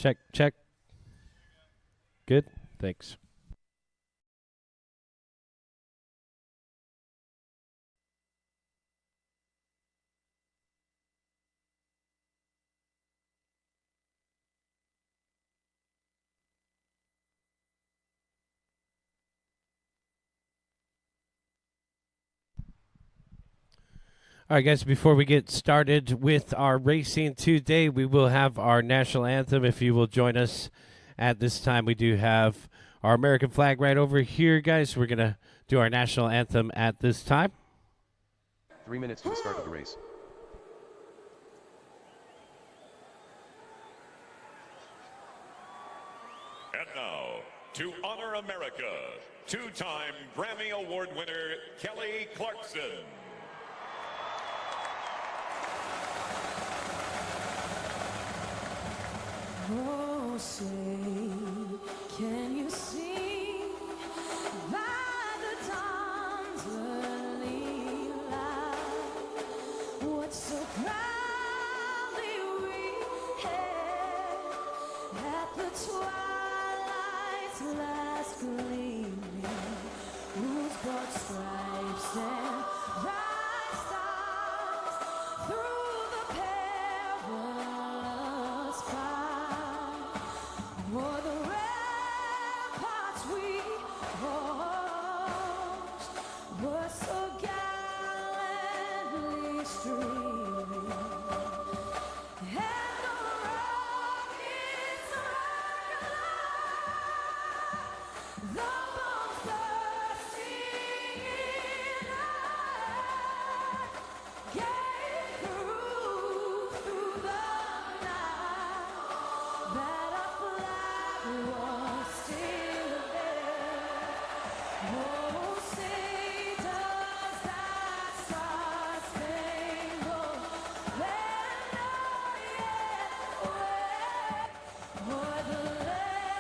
Check, check. Good. Thanks. All right, guys, before we get started with our racing today, we will have our national anthem. If you will join us at this time, we do have our American flag right over here, guys. We're going to do our national anthem at this time. 3 minutes to the start of the race. And now, to honor America, two-time Grammy Award winner Kelly Clarkson. Oh, say, can you see by the dawn's early light what so proudly we hailed at the twilight's last gleaming, whose broad stripes and bright stars through the perilous fight. For the ramparts we watched were so gallantly streaming, and the rockets circling, the bombs bursting in earth gave proof through the night that our flag was still there. Oh, say does that star-spangled banner yet wave o'er the land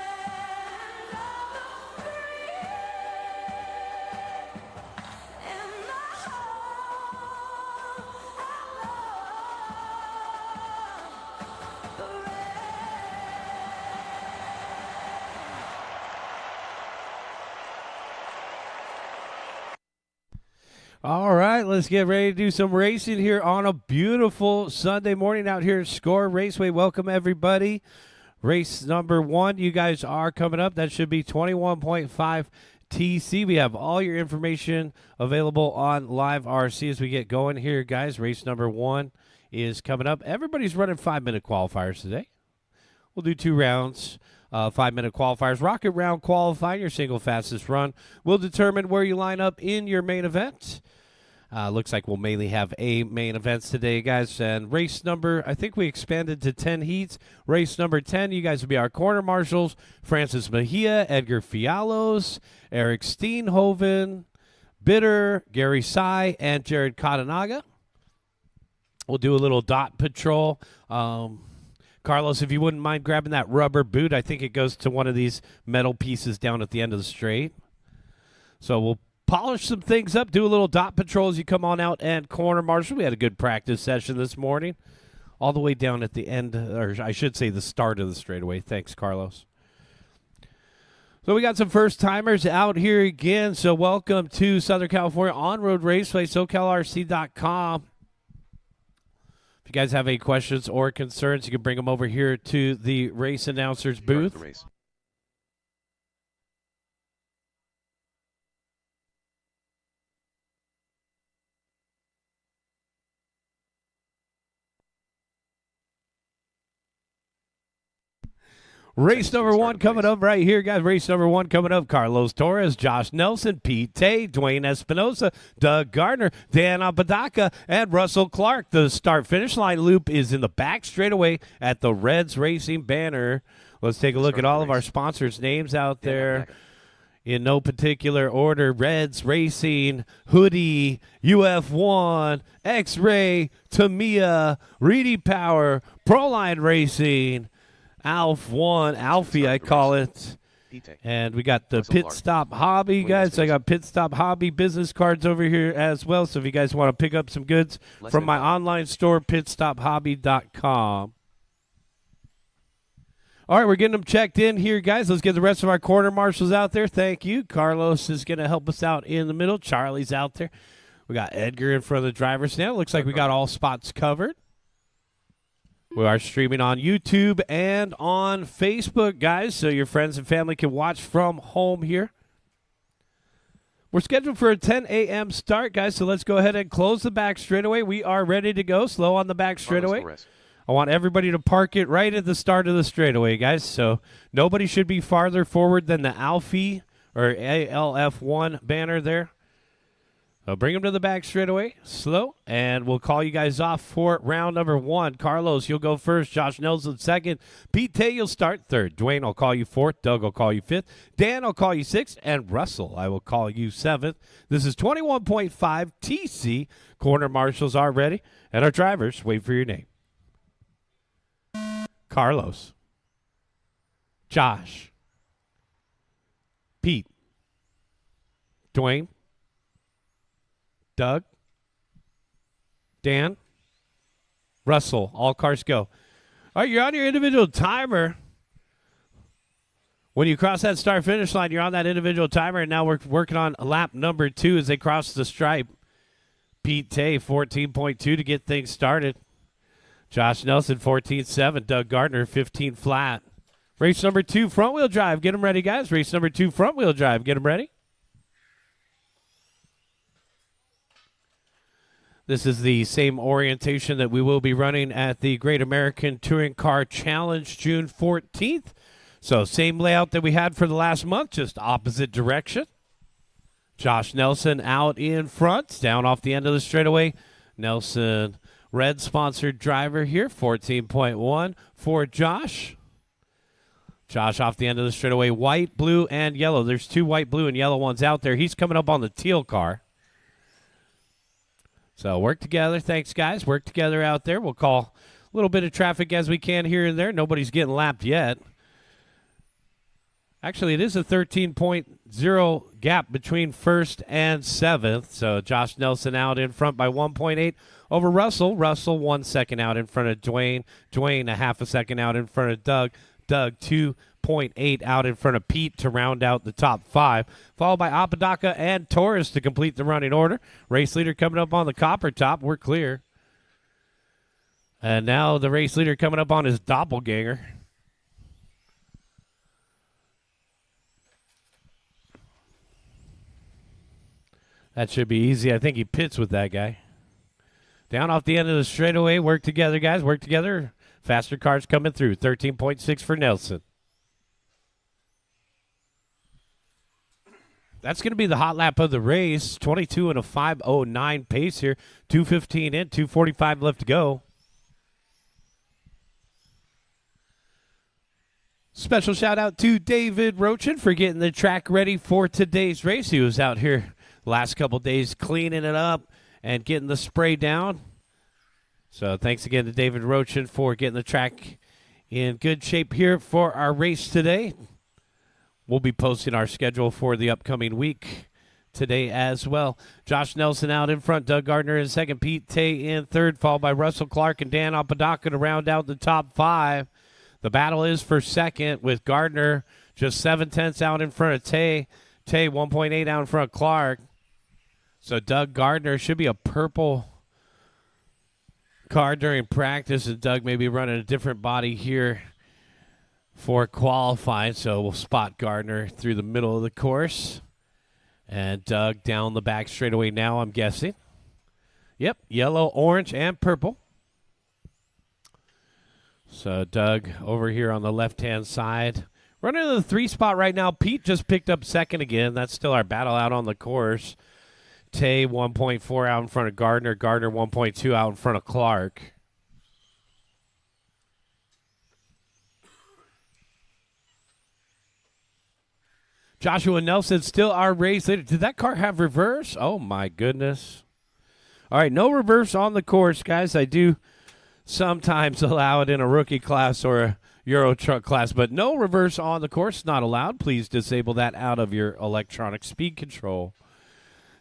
of the free and the home of the brave. All right, let's get ready to do some racing here on a beautiful Sunday morning out here at SCOR Raceway. Welcome, everybody. Race number 1, you guys are coming up. That should be 21.5 TC. We have all your information available on Live RC as we get going here, guys. Race number 1 is coming up. Everybody's running 5-minute qualifiers today. We'll do 2 rounds, 5-minute qualifiers. Rocket round qualifying, your single fastest run, will determine where you line up in your main event. Looks like we'll mainly have a main events today, guys. And race number, I think we expanded to 10 heats. Race number 10, you guys will be our corner marshals: Francis Mejia, Edgar Fialos, Eric Steenhoven, Bitter, Gary Sy, and Jared Katanaga. We'll do a little dot patrol. Carlos, if you wouldn't mind grabbing that rubber boot, I think it goes to one of these metal pieces down at the end of the straight. So we'll polish some things up, do a little dot patrol as you come on out and corner marshal. We had a good practice session this morning, all the way down at the end, or I should say the start of the straightaway. Thanks, Carlos. So we got some first-timers out here again, so welcome to Southern California On-Road Raceway, SoCalRC.com. If you guys have any questions or concerns, you can bring them over here to the race announcer's booth. Start the race. Race number 1 coming up right here, guys. Race number 1 coming up. Carlos Torres, Josh Nelson, Pete Tay, Dwayne Espinosa, Doug Gardner, Dan Apodaca, and Russell Clark. The start-finish line loop is in the back straightaway at the Reds Racing banner. Let's take a look at all of our sponsors' names out there. In no particular order: Reds Racing, Hoodie, UF1, X-Ray, Tamiya, Reedy Power, Proline Racing, Alf1, Alfie I call it. And we got the Pit Stop Hobby, guys. I got Pit Stop Hobby business cards over here as well. So if you guys want to pick up some goods from my online store, pitstophobby.com. All right, we're getting them checked in here, guys. Let's get the rest of our quarter marshals out there. Thank you. Carlos is going to help us out in the middle. Charlie's out there. We got Edgar in front of the driver's stand. Looks like we got all spots covered. We are streaming on YouTube and on Facebook, guys, so your friends and family can watch from home here. We're scheduled for a 10 a.m. start, guys, so let's go ahead and close the back straightaway. We are ready to go. Slow on the back straightaway. I want everybody to park it right at the start of the straightaway, guys, so nobody should be farther forward than the Alfie or ALF1 banner there. So bring them to the back straightaway, slow, and we'll call you guys off for round number 1. Carlos, you'll go first. Josh Nelson second. Pete Tay, you'll start third. Dwayne, I'll call you fourth. Doug, I'll call you fifth. Dan, I'll call you sixth. And Russell, I will call you seventh. This is 21.5 TC. Corner marshals are ready, and our drivers, wait for your name. Carlos. Josh. Pete. Dwayne. Doug, Dan, Russell, all cars go. All right, you're on your individual timer. When you cross that start-finish line, you're on that individual timer, and now we're working on lap number 2 as they cross the stripe. Pete Tay, 14.2 to get things started. Josh Nelson, 14.7. Doug Gardner, 15 flat. Race number 2, front-wheel drive. Get them ready, guys. Race number 2, front-wheel drive. Get them ready. This is the same orientation that we will be running at the Great American Touring Car Challenge June 14th. So same layout that we had for the last month, just opposite direction. Josh Nelson out in front, down off the end of the straightaway. Nelson, red sponsored driver here, 14.1 for Josh. Josh off the end of the straightaway, white, blue, and yellow. There's 2 white, blue, and yellow ones out there. He's coming up on the teal car. So work together. Thanks, guys. Work together out there. We'll call a little bit of traffic as we can here and there. Nobody's getting lapped yet. Actually, it is a 13.0 gap between first and seventh. So Josh Nelson out in front by 1.8 over Russell. Russell 1 second out in front of Dwayne. Dwayne a half a second out in front of Doug. Doug 2.8 out in front of Pete to round out the top 5, followed by Apodaca and Torres to complete the running order. Race leader coming up on the copper top. We're clear. And now the race leader coming up on his doppelganger. That should be easy. I think he pits with that guy. Down off the end of the straightaway. Work together, guys. Work together. Faster cars coming through. 13.6 for Nelson. That's going to be the hot lap of the race. 22 and a 5:09 pace here. 2:15 in, 2:45 left to go. Special shout out to David Rochin for getting the track ready for today's race. He was out here last couple days cleaning it up and getting the spray down. So thanks again to David Rochin for getting the track in good shape here for our race today. We'll be posting our schedule for the upcoming week today as well. Josh Nelson out in front, Doug Gardner in second, Pete Tay in third, followed by Russell Clark and Dan Apodaca to round out the top 5. The battle is for second with Gardner just 7/10 out in front of Tay. Tay 1.8 out in front of Clark. So Doug Gardner should be a purple car during practice, and Doug may be running a different body here for qualifying. So we'll spot Gardner through the middle of the course. And Doug down the back straightaway now, I'm guessing. Yep, yellow, orange, and purple. So Doug over here on the left-hand side. Running to the 3 spot right now. Pete just picked up second again. That's still our battle out on the course. Tay 1.4 out in front of Gardner. Gardner 1.2 out in front of Clark. Joshua Nelson still our race leader. Did that car have reverse? Oh, my goodness. All right, no reverse on the course, guys. I do sometimes allow it in a rookie class or a Euro truck class, but no reverse on the course, not allowed. Please disable that out of your electronic speed control.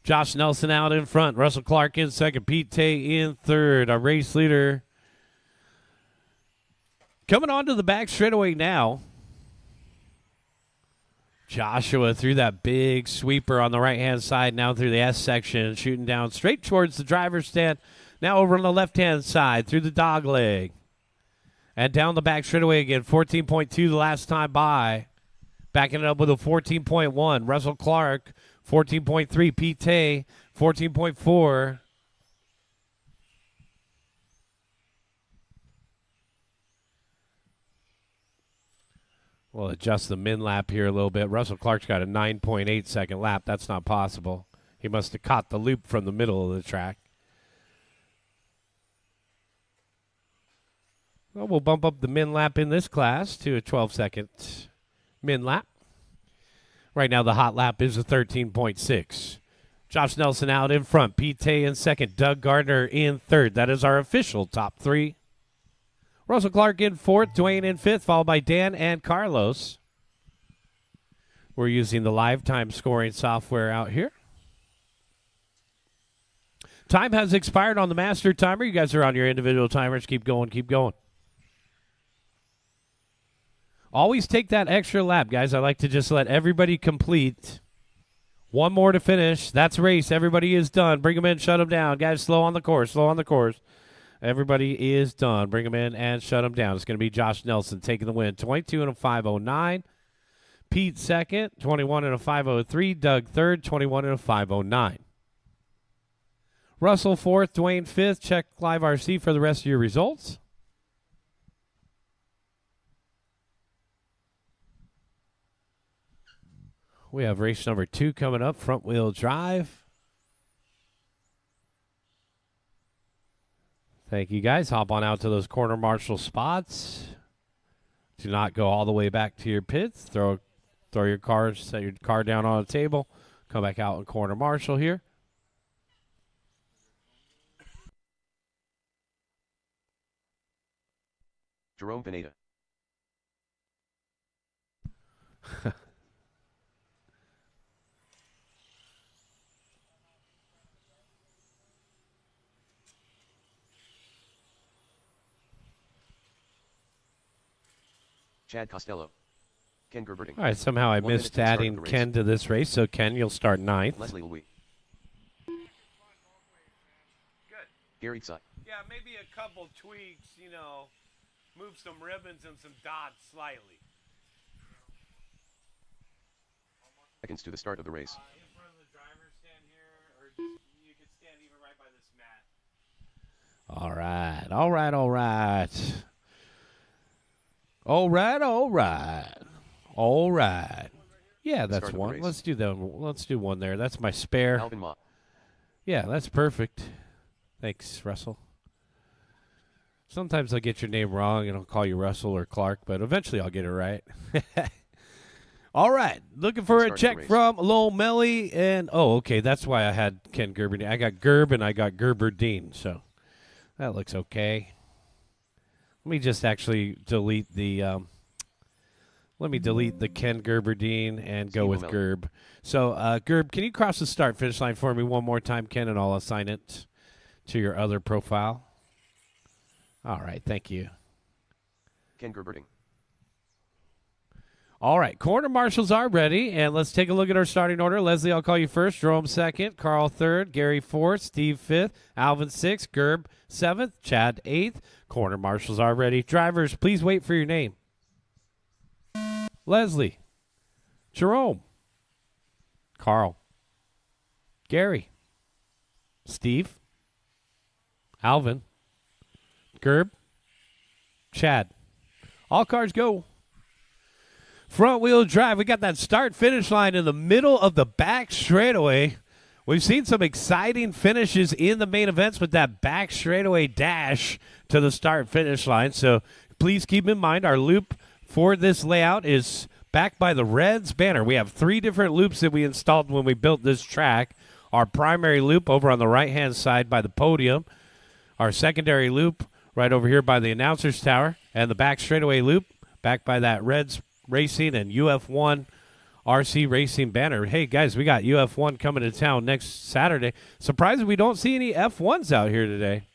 Josh Nelson out in front. Russell Clark in second. Pete Tay in third. Our race leader Coming onto the back straightaway now. Joshua threw that big sweeper on the right-hand side, now through the S section, shooting down straight towards the driver's stand. Now over on the left-hand side through the dog leg. And down the back straightaway again, 14.2 the last time by. Backing it up with a 14.1. Russell Clark, 14.3. Pete Tay, 14.4. We'll adjust the min lap here a little bit. Russell Clark's got a 9.8 second lap. That's not possible. He must have caught the loop from the middle of the track. Well, we'll bump up the min lap in this class to a 12-second min lap. Right now, the hot lap is a 13.6. Josh Nelson out in front. Pete Tay in second. Doug Gardner in third. That is our official top three. Russell Clark in fourth. Dwayne in fifth, followed by Dan and Carlos. We're using the live time scoring software out here. Time has expired on the master timer. You guys are on your individual timers. Keep going, keep going. Always take that extra lap, guys. I like to just let everybody complete. One more to finish. That's race. Everybody is done. Bring them in, shut them down. Guys, slow on the course, slow on the course. Everybody is done. Bring them in and shut them down. It's going to be Josh Nelson taking the win. 22 and a 509. Pete second, 21 and a 503. Doug third, 21 and a 509. Russell fourth, Dwayne fifth. Check Live RC for the rest of your results. We have race number 2 coming up, front wheel drive. Thank you, guys. Hop on out to those corner marshal spots. Do not go all the way back to your pits. Throw your car, set your car down on a table. Come back out in corner marshal here. Jerome Pineda. Chad Costello. Ken Gerberding. All right, somehow I 1 minute missed to start adding the race. Ken to this race. So, Ken, you'll start ninth. Leslie Louis. Good. Gary Tsai. Yeah, maybe a couple tweaks, move some ribbons and some dots slightly. Seconds to the start of the race. In front of the driver's stand here, or just, you could stand even right by this mat. All right. Yeah, that's Start of the one. race. Let's do that. Let's do one there. That's my spare. Alvin Ma. Yeah, that's perfect. Thanks, Russell. Sometimes I'll get your name wrong and I'll call you Russell or Clark, but eventually I'll get it right. All right. Looking for a Start the check race. from Lowell Melly. And, okay, that's why I had Ken Gerberdine. I got Gerb and I got Gerberdine, so that looks okay. Let me just actually delete the Ken Gerberdine and go Steve with O'Malley. Gerb. So, Gerb, can you cross the start-finish line for me one more time, Ken, and I'll assign it to your other profile? All right, thank you. Ken Gerberding. All right, corner marshals are ready, and let's take a look at our starting order. Leslie, I'll call you first. Jerome second, Carl third, Gary fourth, Steve fifth, Alvin sixth, Gerb seventh, Chad eighth. Corner marshals are ready. Drivers, please wait for your name. Leslie, Jerome, Carl, Gary, Steve, Alvin, Gerb, Chad. All cars go. Front wheel drive. We got that start finish line in the middle of the back straightaway. We've seen some exciting finishes in the main events with that back straightaway dash to the start finish line. So please keep in mind our loop for this layout is backed by the Reds banner. We have 3 different loops that we installed when we built this track. Our primary loop over on the right-hand side by the podium. Our secondary loop right over here by the announcer's tower. And the back straightaway loop backed by that Reds Racing and UF1 RC Racing banner. Hey, guys, we got UF1 coming to town next Saturday. Surprised we don't see any F1s out here today.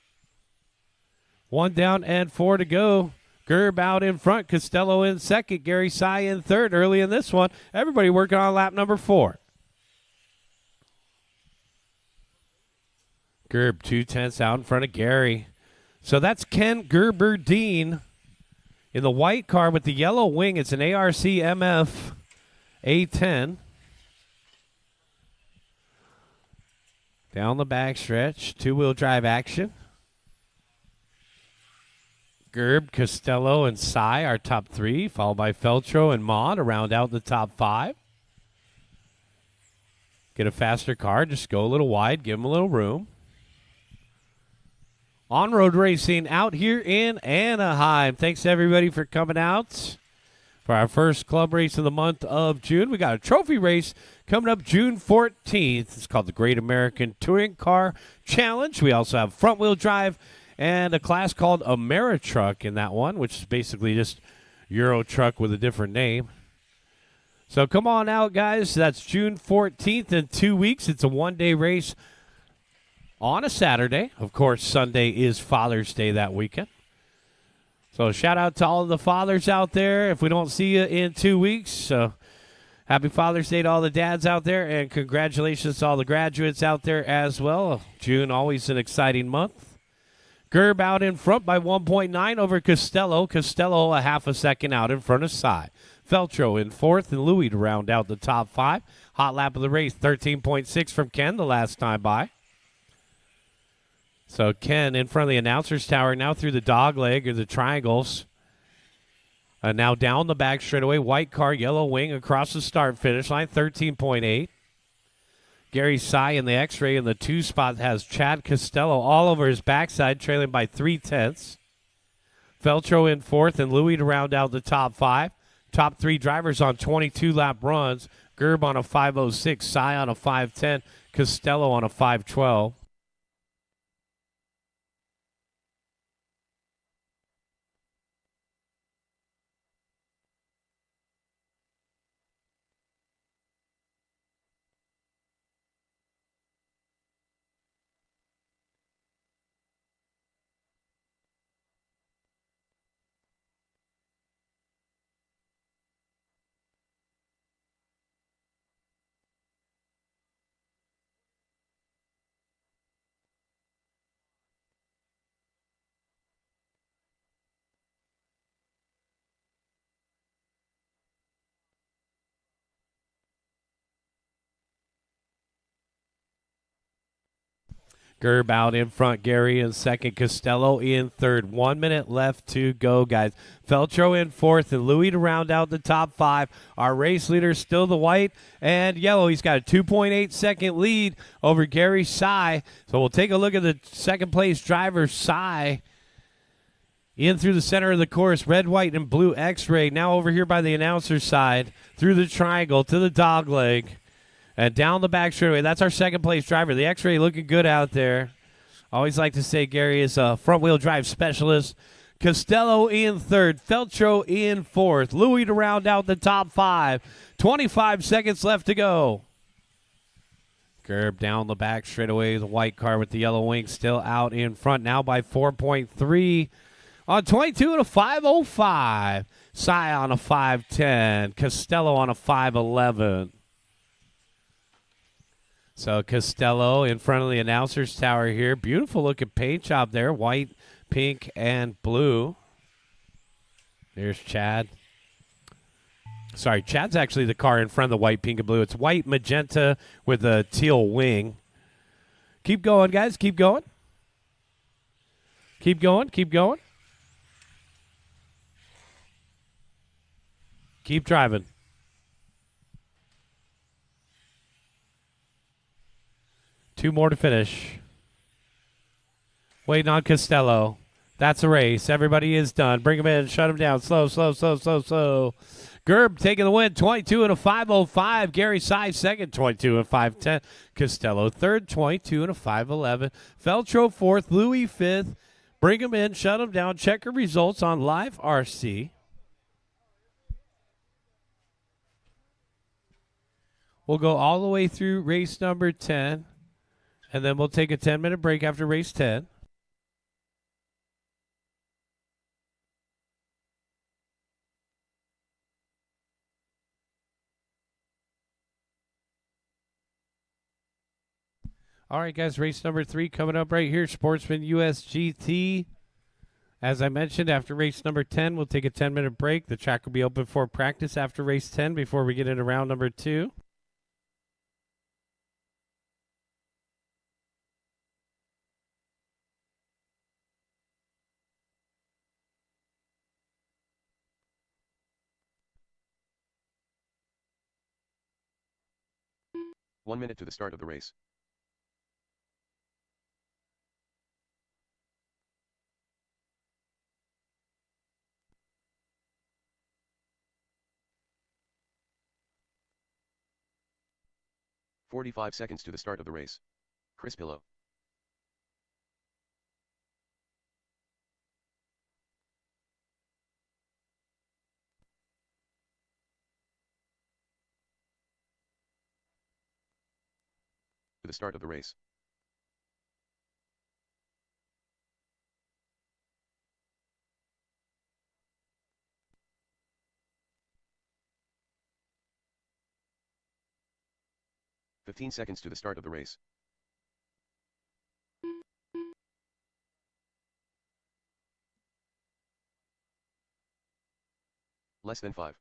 1 down and 4 to go. Gerb out in front, Costello in second, Gary Sy in third early in this one. Everybody working on lap number 4. Gerb 2/10 out in front of Gary. So that's Ken Gerberdine in the white car with the yellow wing. It's an ARC MF A10. Down the backstretch, two-wheel drive action. Gerb, Costello, and Sy, our top 3, followed by Feltro and Maud to round out the top 5. Get a faster car, just go a little wide, give them a little room. On-road racing out here in Anaheim. Thanks, everybody, for coming out for our first club race of the month of June. We got a trophy race coming up June 14th. It's called the Great American Touring Car Challenge. We also have front-wheel drive and a class called Ameritruck in that one, which is basically just Euro Truck with a different name. So come on out, guys. That's June 14th in 2 weeks. It's a one-day race on a Saturday. Of course, Sunday is Father's Day that weekend. So shout out to all of the fathers out there. If we don't see you in 2 weeks, happy Father's Day to all the dads out there, and congratulations to all the graduates out there as well. June, always an exciting month. Gerb out in front by 1.9 over Costello. Costello a half a second out in front of Sy. Feltro in fourth, and Louis to round out the top 5. Hot lap of the race, 13.6 from Ken the last time by. So Ken in front of the announcer's tower now through the dog leg or the triangles. Now down the back straightaway, white car, yellow wing across the start-finish line, 13.8. Gary Sy in the X-ray in the 2 spot has Chad Costello all over his backside, trailing by 3/10. Feltro in fourth, and Louis to round out the top 5. Top 3 drivers on 22-lap runs. Gerb on a 5:06, Sy on a 5:10, Costello on a 5:12. Gerb out in front, Gary in second, Costello in third. 1 minute left to go, guys. Feltro in fourth, and Louis to round out the top 5. Our race leader still the white and yellow. He's got a 2.8-second lead over Gary Sy. So we'll take a look at the second-place driver, Sy, in through the center of the course, red, white, and blue X-ray. Now over here by the announcer's side, through the triangle to the dog leg. And down the back straightaway, that's our second-place driver. The X-ray looking good out there. Always like to say Gary is a front-wheel drive specialist. Costello in third. Feltro in fourth. Louis to round out the top 5. 25 seconds left to go. Gerb down the back straightaway. The white car with the yellow wing still out in front now by 4.3. On 22 and a 5:05. Sy on a 5:10. Costello on a 5:11. So Costello in front of the announcer's tower here. Beautiful looking paint job there. White, pink, and blue. There's Chad. Sorry, Chad's actually the car in front of the white, pink, and blue. It's white, magenta with a teal wing. Keep going, guys. Keep going. Keep going. Keep going. Keep driving. Two more to finish. Waiting on Costello. That's a race. Everybody is done. Bring him in. Shut him down. Slow, slow, slow, slow, slow. Gerb taking the win. 22 and a 5:05. Gary Sy second. 22 and 5:10. Costello third. 22 and a 5:11. Feltro fourth. Louis fifth. Bring him in. Shut him down. Check your results on Live RC. We'll go all the way through race number 10. And then we'll take a 10-minute break after race 10. All right, guys, race number 3 coming up right here, Sportsman US GT. As I mentioned, after race number 10, we'll take a 10-minute break. The track will be open for practice after race 10 before we get into round number 2. One minute to the start of the race. "45 seconds to the start of the race. Chris Pillow. To the start of the race. "15 seconds to the start of the race. Less than 5.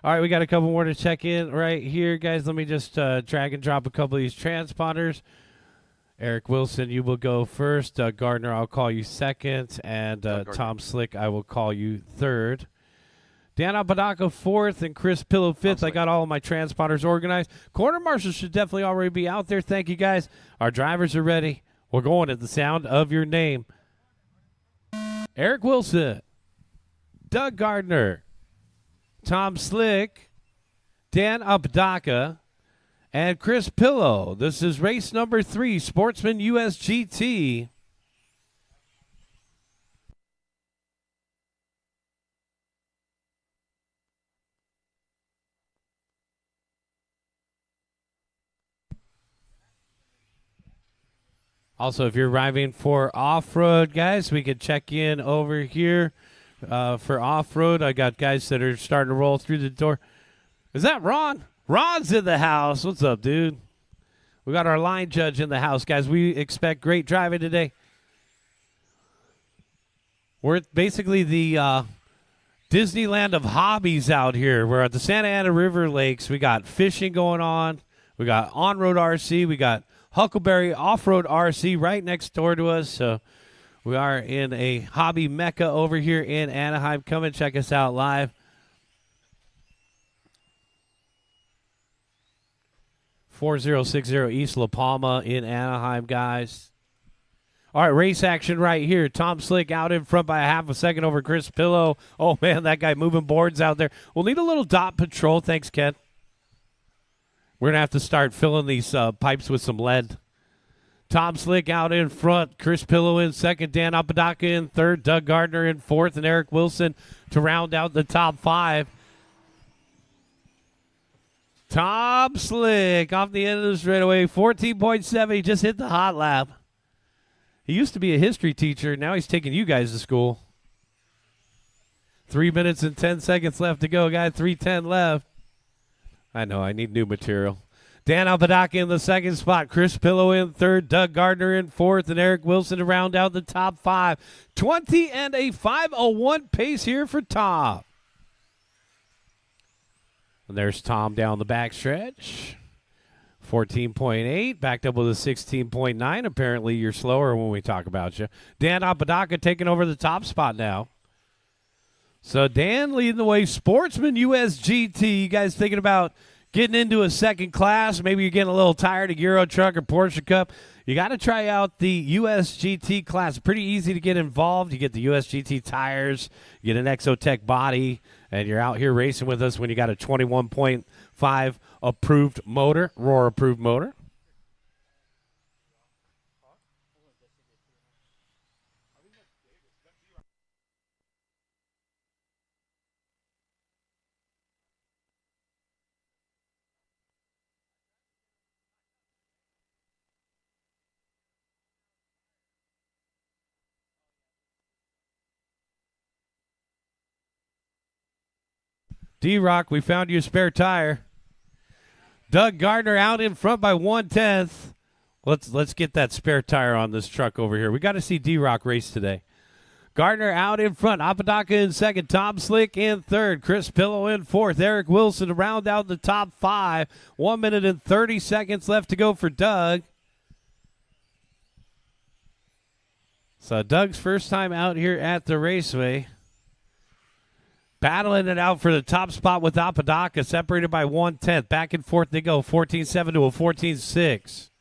All right, we got a couple more to check in right here, guys. Let me just drag and drop a couple of these transponders. Eric Wilson, you will go first. Doug Gardner, I'll call you second. And Tom Slick, I will call you third. Dan Apodaca fourth and Chris Pillow fifth. I got all of my transponders organized. Corner marshals should definitely already be out there. Thank you, guys. Our drivers are ready. We're going at the sound of your name. Eric Wilson, Doug Gardner, Tom Slick, Dan Apodaca, and Chris Pillow. This is race number 3, Sportsman US GT. Also, if you're arriving for off-road, guys, we could check in over here for off-road. I got guys that are starting to roll through the door. Is that Ron? Ron's in the house. What's up, dude? We got our line judge in the house, guys. We expect great driving today. We're at basically the Disneyland of hobbies out here. We're at the Santa Ana River Lakes. We got fishing going on. We got on-road RC. We got Huckleberry off-road RC right next door to us. So we are in a hobby mecca over here in Anaheim. Come and check us out live. 4060 East La Palma in Anaheim, guys. All right, race action right here. Tom Slick out in front by a half a second over Chris Pillow. Oh, man, that guy moving boards out there. We'll need a little dot patrol. Thanks, Ken. We're going to have to start filling these pipes with some lead. Tom Slick out in front. Chris Pillow in second. Dan Apodaca in third. Doug Gardner in fourth. And Eric Wilson to round out the top 5. Tom Slick off the end of the straightaway. 14.7. He just hit the hot lap. He used to be a history teacher. Now he's taking you guys to school. 3 minutes and 10 seconds left to go, guys. 3:10 left. I know, I need new material. Dan Apodaca in the second spot. Chris Pillow in third. Doug Gardner in fourth. And Eric Wilson to round out the top 5. 20 and a 5:01 pace here for Tom. And there's Tom down the backstretch. 14.8, backed up with a 16.9. Apparently you're slower when we talk about you. Dan Apodaca taking over the top spot now. So Dan leading the way. Sportsman US GT. You guys thinking about getting into a second class, maybe you're getting a little tired of Euro Truck or Porsche Cup, you got to try out the USGT class. Pretty easy to get involved. You get the USGT tires, you get an Exotech body, and you're out here racing with us when you got a 21.5 approved motor, Roar approved motor. D-Rock, we found you a spare tire. Doug Gardner out in front by 1/10. Let's get that spare tire on this truck over here. We got to see D-Rock race today. Gardner out in front. Apodaca in second. Tom Slick in third. Chris Pillow in fourth. Eric Wilson to round out the top 5. 1 minute and 30 seconds left to go for Doug. So Doug's first time out here at the Raceway. Battling it out for the top spot with Apodaca, separated by 1/10. Back and forth they go, 14.7 to a 14.6.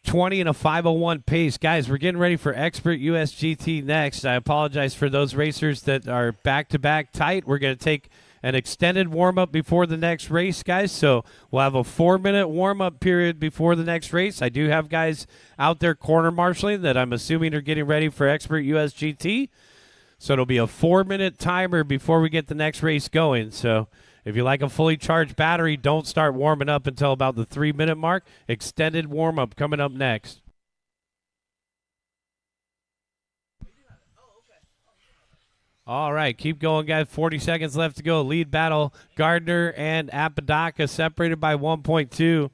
20 and a 5:01 pace. Guys, we're getting ready for Expert USGT next. I apologize for those racers that are back-to-back tight. We're going to take an extended warm-up before the next race, guys. So we'll have a 4-minute warm-up period before the next race. I do have guys out there corner marshaling that I'm assuming are getting ready for Expert USGT. So it'll be a 4-minute timer before we get the next race going. So if you like a fully charged battery, don't start warming up until about the 3-minute mark. Extended warm-up coming up next. All right, keep going, guys. 40 seconds left to go. Lead battle, Gardner and Apodaca separated by 1.2.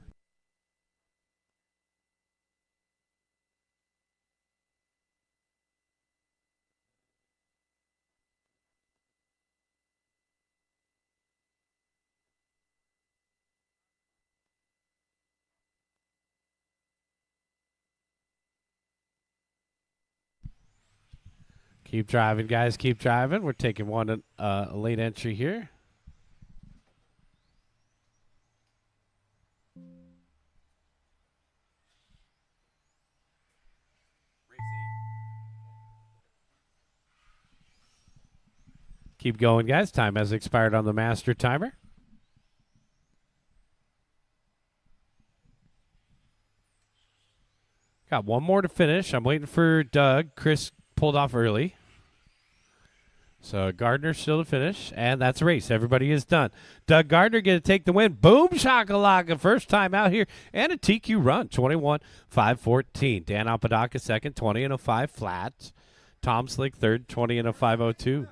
Keep driving, guys. Keep driving. We're taking one late entry here. Keep going, guys. Time has expired on the master timer. Got one more to finish. I'm waiting for Doug. Chris pulled off early. So Gardner still to finish, and that's a race. Everybody is done. Doug Gardner going to take the win. Boom shakalaka. First time out here, and a TQ run, 21.514. Dan Apodaca second, 20 and a 5 flat. Tom Slick third, 20 and a 502.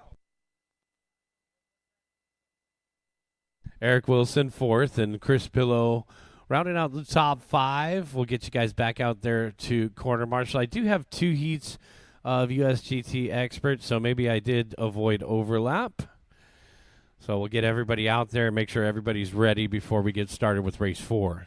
Eric Wilson fourth, and Chris Pillow rounding out the top 5. We'll get you guys back out there to corner marshal. I do have 2 heats of USGT experts, so maybe I did avoid overlap. So we'll get everybody out there and make sure everybody's ready before we get started with race 4.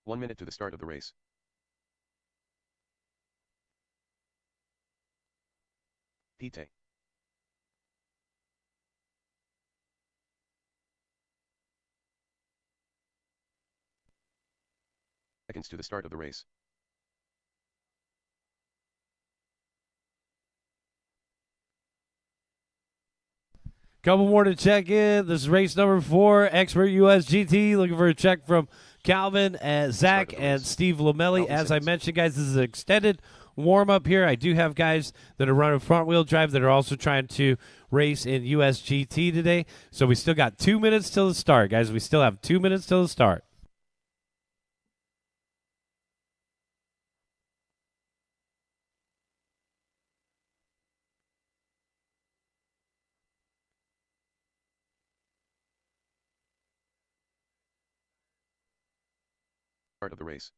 One minute to the start of the race. Pite. Seconds to the start of the race. Couple more to check in. This is race number 4, Expert USGT. Looking for a check from Calvin, Zach, and Steve Lamelli. As I mentioned, guys, this is an extended warm-up here. I do have guys that are running front-wheel drive that are also trying to race in USGT today. So we still got 2 minutes till the start, guys. We still have 2 minutes till the start. Start of the race.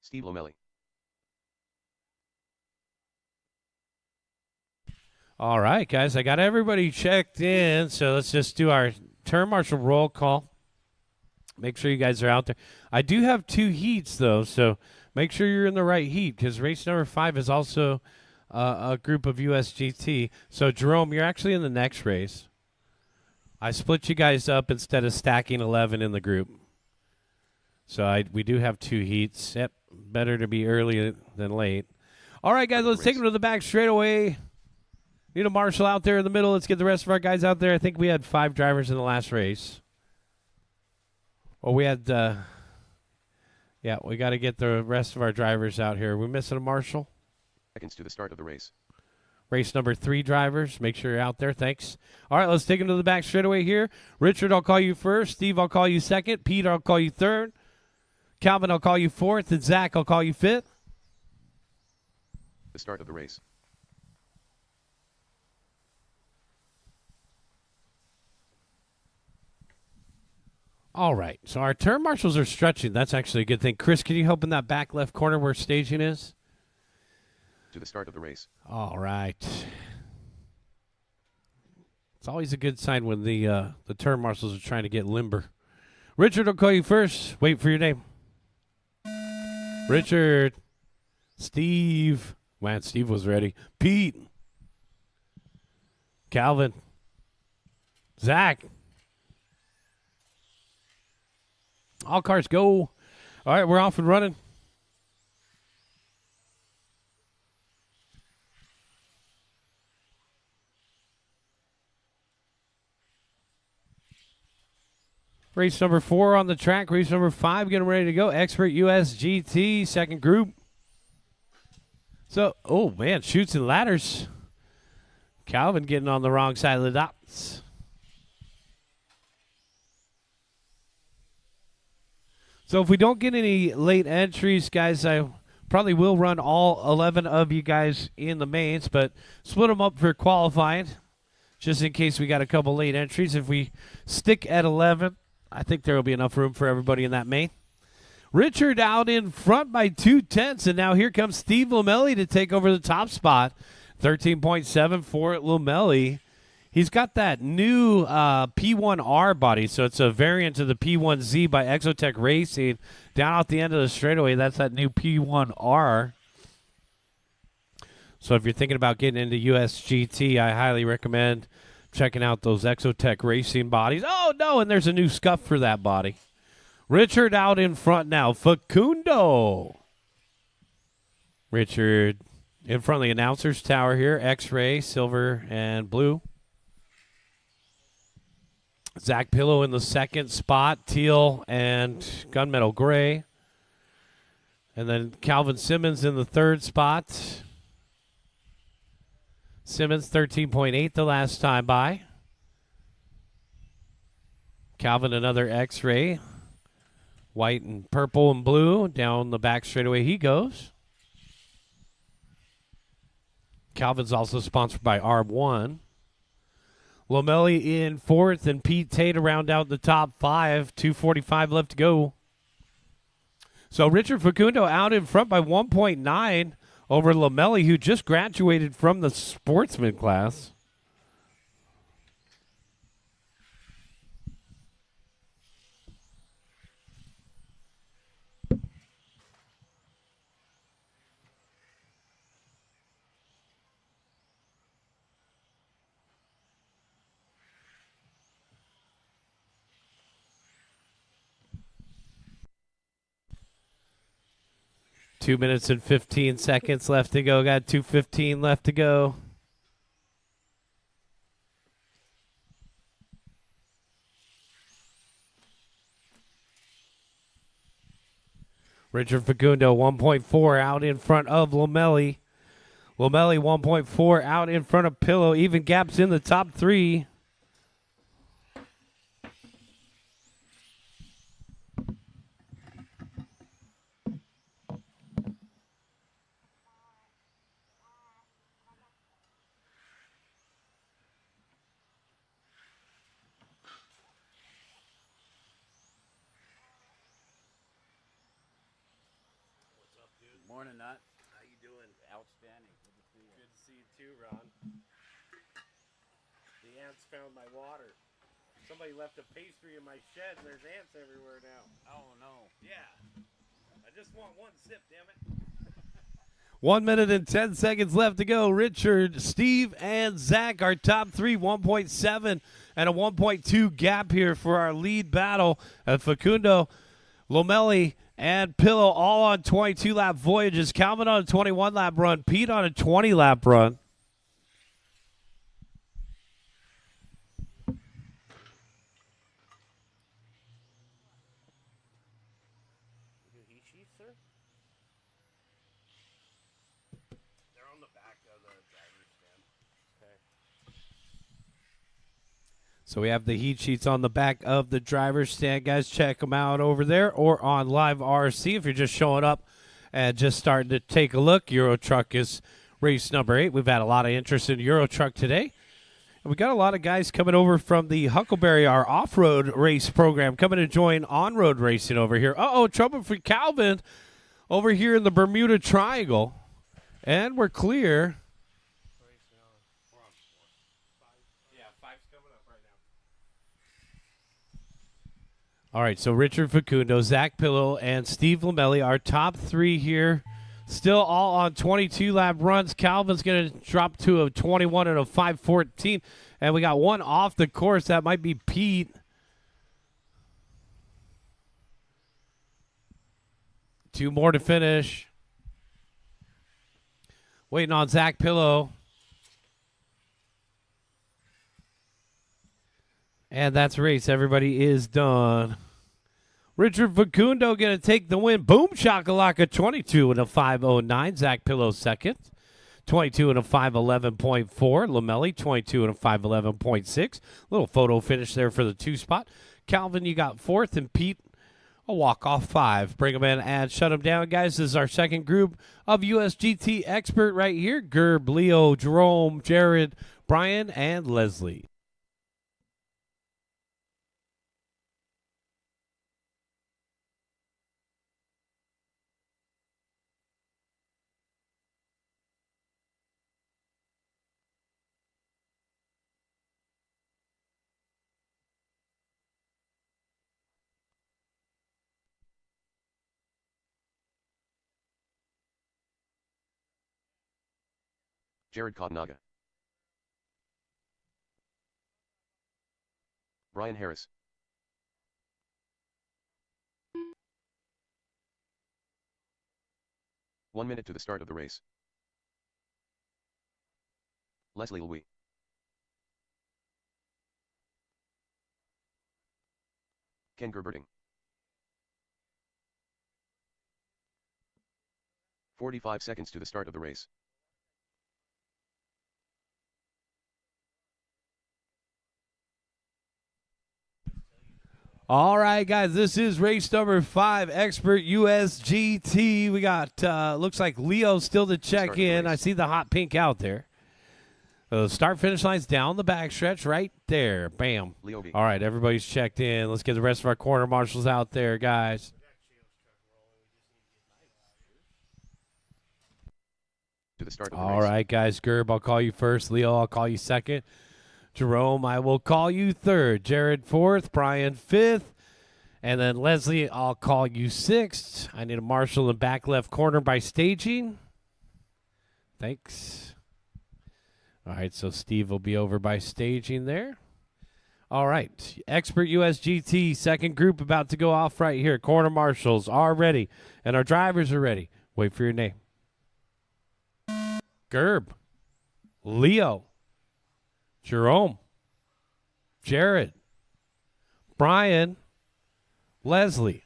Steve Lomelli. All right, guys, I got everybody checked in, so let's just do our turn marshal roll call. Make sure you guys are out there. I do have 2 heats, though, so make sure you're in the right heat because race number 5 is also a group of USGT. So, Jerome, you're actually in the next race. I split you guys up instead of stacking 11 in the group. So we do have 2 heats. Yep, better to be early than late. All right, guys, let's take them to the back straight away. Need a marshal out there in the middle. Let's get the rest of our guys out there. I think we had 5 drivers in the last race. Well, we had, we got to get the rest of our drivers out here. Are we missing a marshal? Seconds to the start of the race. Race number 3 drivers. Make sure you're out there. Thanks. All right, let's take them to the back straight away here. Richard, I'll call you first. Steve, I'll call you second. Pete, I'll call you third. Calvin, I'll call you fourth. And Zach, I'll call you fifth. The start of the race. All right, so our turn marshals are stretching. That's actually a good thing. Chris, can you help in that back left corner where staging is? To the start of the race. All right. It's always a good sign when the turn marshals are trying to get limber. Richard, I'll call you first. Wait for your name. Richard. Steve. Man, Steve was ready. Pete. Calvin. Zach. All cars go. All right, we're off and running. Race number 4 on the track. Race number 5 getting ready to go. Expert US GT, second group. So, oh, man, shoots and ladders. Calvin getting on the wrong side of the dots. So if we don't get any late entries, guys, I probably will run all 11 of you guys in the mains, but split them up for qualifying just in case we got a couple late entries. If we stick at 11, I think there will be enough room for everybody in that main. Richard out in front by 2/10, and now here comes Steve Lomelli to take over the top spot. 13.7 for Lomelli. He's got that new P1R body, so it's a variant of the P1Z by Exotech Racing. Down at the end of the straightaway, that's that new P1R. So if you're thinking about getting into USGT, I highly recommend checking out those Exotech Racing bodies. Oh, no, and there's a new scuff for that body. Richard out in front now. Facundo. Richard in front of the announcer's tower here. X-ray, silver, and blue. Zach Pillow in the second spot. Teal and gunmetal gray. And then Calvin Simmons in the third spot. Simmons 13.8 the last time by. Calvin another X-ray. White and purple and blue. Down the back straightaway he goes. Calvin's also sponsored by R1. Lomelli in fourth and Pete Tate to round out the top 5. 2:45 left to go. So Richard Facundo out in front by 1.9 over Lomelli, who just graduated from the sportsman class. Two minutes and 15 seconds left to go. Got 2:15 left to go. Richard Facundo 1.4 out in front of Lomelli. Lomelli 1.4 out in front of Pillow. Even gaps in the top three. Morning, Nut. How you doing? Outstanding. Good to see you. Good to see you too, Ron. The ants found my water. Somebody left a pastry in my shed, and there's ants everywhere now. Oh, no. Yeah. I just want one sip, damn it. 1 minute and 10 seconds left to go. Richard, Steve, and Zach, our top three, 1.7 and a 1.2 gap here for our lead battle. Facundo, Lomelli, and Pillow all on 22-lap voyages. Calvin on a 21-lap run. Pete on a 20-lap run. They're on the back of the driver's stand. So we have the heat sheets on the back of the driver's stand. Guys, check them out over there or on Live RC if you're just showing up and just starting to take a look. Euro Truck is race number 8. We've had a lot of interest in Euro Truck today. And we got a lot of guys coming over from the Huckleberry, our off-road race program, coming to join on-road racing over here. Uh-oh, trouble for Calvin over here in the Bermuda Triangle. And we're clear. All right, so Richard Facundo, Zach Pillow, and Steve Lomelli, our top three here. Still all on 22-lap runs. Calvin's going to drop to a 21 and a 5:14. And we got one off the course. That might be Pete. Two more to finish. Waiting on Zach Pillow. And that's a race. Everybody is done. Richard Facundo going to take the win. Boom shakalaka, 22 and a 5:09. Zach Pillow second. 22 and a 5:11.4. Lomelli, 22 and a 5:11.6. Little photo finish there for the 2 spot. Calvin, you got fourth, and Pete, a walk-off 5. Bring them in and shut them down, guys. This is our second group of USGT expert right here. Gerb, Leo, Jerome, Jared, Brian, and Leslie. Jared Kotnaga. Brian Harris. One minute to the start of the race. Leslie Louis. Ken Gerberding. 45 seconds to the start of the race. All right, guys, this is race number 5, Expert USGT. We got, looks like Leo still to check in. I see the hot pink out there. Start-finish line's down the backstretch right there. Bam. Leo B. All right, everybody's checked in. Let's get the rest of our corner marshals out there, guys. To the start of the All race. right, guys. Gerb, I'll call you first. Leo, I'll call you second. Jerome, I will call you third. Jared, fourth. Brian, fifth. And then Leslie, I'll call you sixth. I need a marshal in back left corner by staging. Thanks. All right, so Steve will be over by staging there. All right, Expert USGT, second group about to go off right here. Corner marshals are ready, and our drivers are ready. Wait for your name. Gerb, Leo, Jerome, Jared, Brian, Leslie.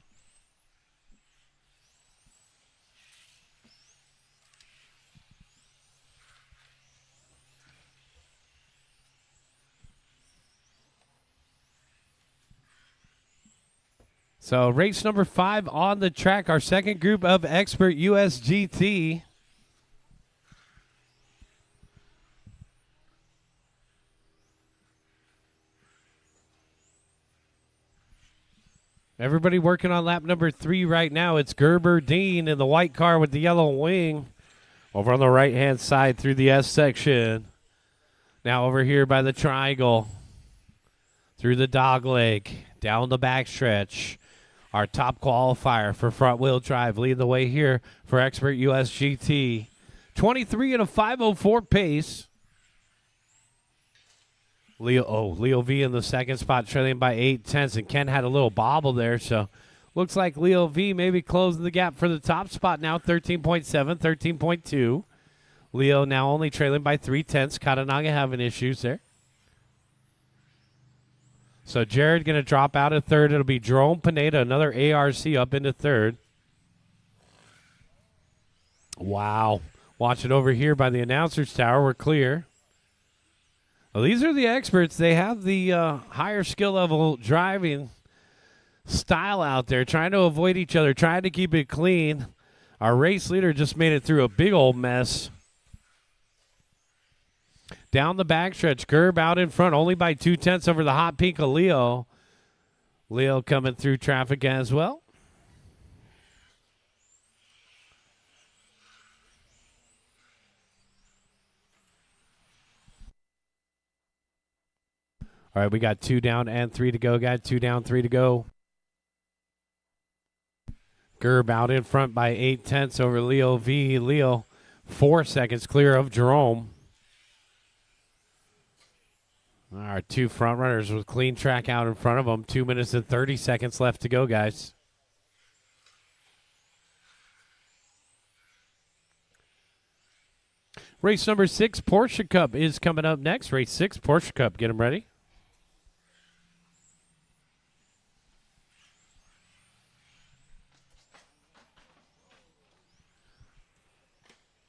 So race number 5 on the track, our second group of Expert USGT. Everybody working on lap number 3 right now. It's Gerber Dean in the white car with the yellow wing over on the right-hand side through the S section. Now over here by the triangle, through the dog leg, down the backstretch. Our top qualifier for front-wheel drive leading the way here for Expert USGT. 23 and a 5:04 pace. Leo V in the second spot, trailing by 8/10, and Ken had a little bobble there, so looks like Leo V maybe closing the gap for the top spot now, 13.7, 13.2. Leo now only trailing by 3/10. Katanaga having issues there. So Jared going to drop out of third. It'll be Jerome Pineda, another ARC up into third. Wow. Watch it over here by the announcer's tower. We're clear. Well, these are the experts. They have the higher skill level driving style out there, trying to avoid each other, trying to keep it clean. Our race leader just made it through a big old mess. Down the backstretch, Gerb out in front, only by 2/10 over the hot pink of Leo. Leo coming through traffic as well. All right, we got 2 down and 3 to go, guys. 2 down, 3 to go. Gerb out in front by 8/10 over Leo V. Leo 4 seconds clear of Jerome. Our 2 front runners with clean track out in front of them. 2 minutes and 30 seconds left to go, guys. Race number 6, Porsche Cup, is coming up next. Race 6, Porsche Cup. Get them ready.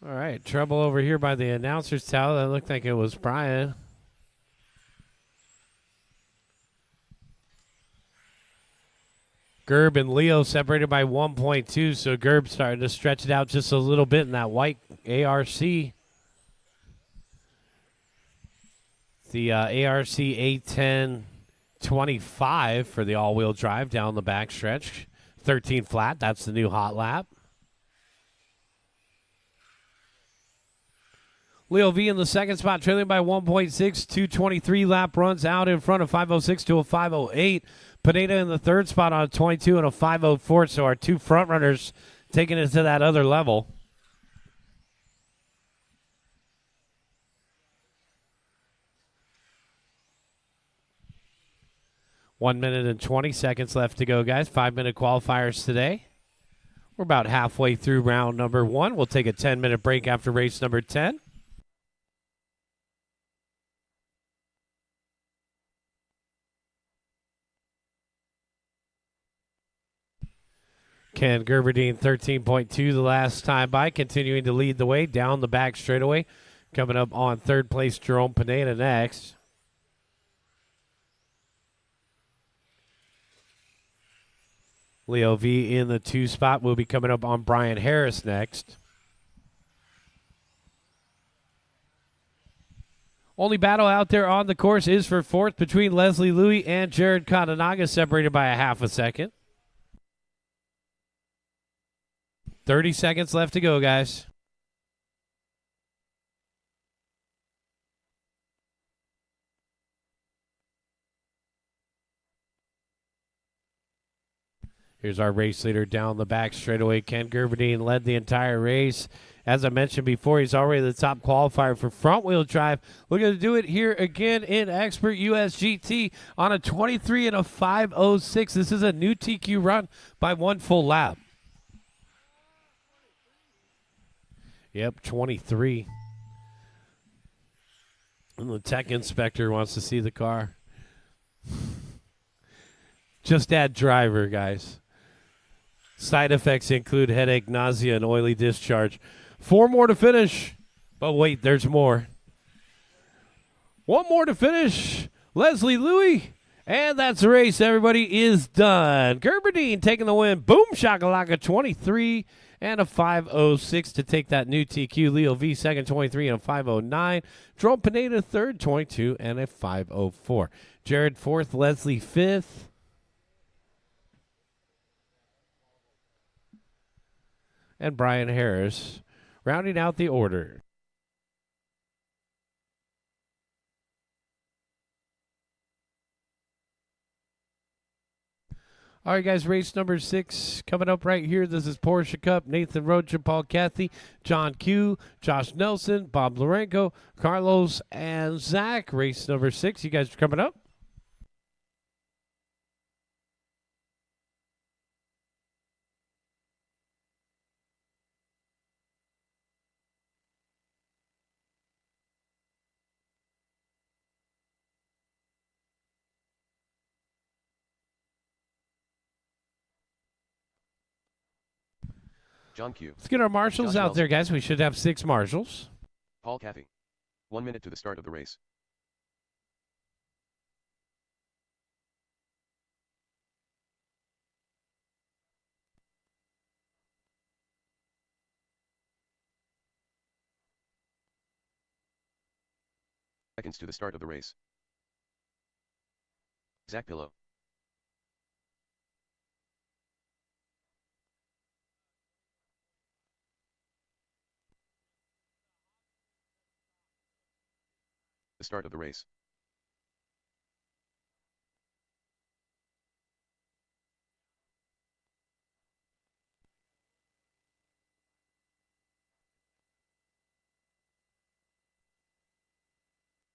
All right, trouble over here by the announcer's towel. That looked like it was Brian. Gerb and Leo separated by 1.2, so Gerb started to stretch it out just a little bit in that white ARC. The ARC 810-25 for the all-wheel drive down the backstretch. 13 flat, that's the new hot lap. Leo V in the second spot, trailing by 1.6. 2:23 lap runs out in front of 5:06 to a 5:08. Pineda in the third spot on a 22 and a 5:04. So our 2 front runners taking it to that other level. One minute and 20 seconds left to go, guys. 5-minute qualifiers today. We're about halfway through round number 1. We'll take a 10-minute break after race number 10. Ken Gerberdine, 13.2 the last time by, continuing to lead the way down the back straightaway. Coming up on third place, Jerome Pineda next. Leo V in the 2 spot will be coming up on Brian Harris next. Only battle out there on the course is for 4th between Leslie Louie and Jared Katanaga, separated by a half a second. 30 seconds left to go, guys. Here's our race leader down the back straightaway. Ken Gerberdine led the entire race. As I mentioned before, he's already the top qualifier for front-wheel drive. Looking to do it here again in Expert USGT on a 23 and a 5:06. This is a new TQ run by 1 full lap. Yep, 23. And the tech inspector wants to see the car. Just add driver, guys. Side effects include headache, nausea, and oily discharge. 4 more to finish. But wait, there's more. 1 more to finish. Leslie Louie And that's the race. Everybody is done. Gerberdine taking the win. Boom shakalaka 23 and a 5:06 to take that new TQ. Leo V second 23 and a 5:09. Jerome Pineda third 22 and a 5:04. Jared fourth. Leslie fifth. And Brian Harris rounding out the order. All right, guys, race number 6 coming up right here. This is Porsche Cup. Nathan Rocha, Paul Cathy, John Q, Josh Nelson, Bob Lorenko, Carlos, and Zach. Race number 6. You guys are coming up. John Q. Let's get our marshals Josh out there, Nelson. guys. We should have 6 marshals. Paul Cathy. 1 minute to the start of the race. Seconds to the start of the race. Zach Pillow. The start of the race.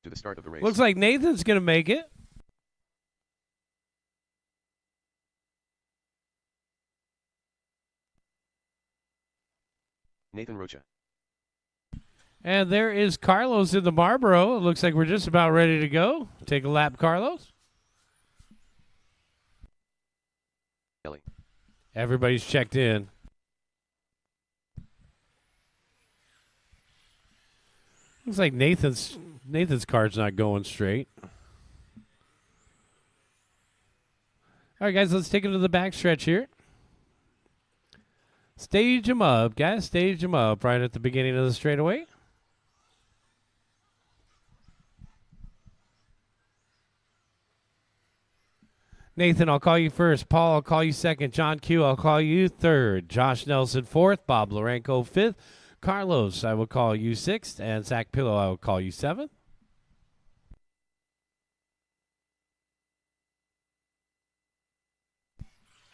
To the start of the race. Looks like Nathan's going to make it. Nathan Rocha. And there is Carlos in the Marlboro. It looks like we're just about ready to go. Take a lap, Carlos. Kelly. Everybody's checked in. Looks like Nathan's card's not going straight. All right, guys, let's take it to the back stretch here. Stage them up, guys. Stage them up right at the beginning of the straightaway. Nathan, I'll call you first. Paul, I'll call you second. John Q, I'll call you third. Josh Nelson, fourth. Bob Lorenko, fifth. Carlos, I will call you sixth. And Zach Pillow, I will call you seventh.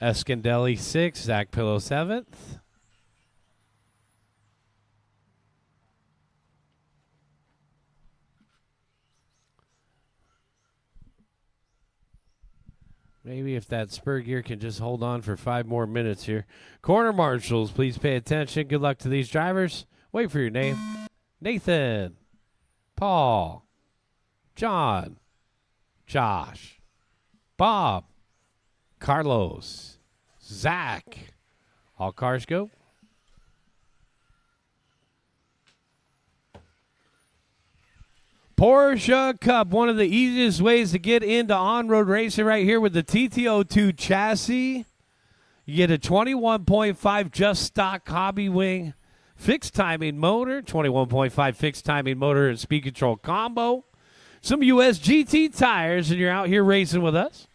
Escondelli, sixth. Zach Pillow, seventh. Maybe if that spur gear can just hold on for 5 more minutes here. Corner marshals, please pay attention. Good luck to these drivers. Wait for your name. Nathan, Paul, John, Josh, Bob, Carlos, Zach. All cars go. Porsche Cup, one of the easiest ways to get into on-road racing right here with the TT02 chassis. You get a 21.5 just stock hobby wing fixed timing motor, 21.5 fixed timing motor and speed control combo, some US GT tires, and you're out here racing with us.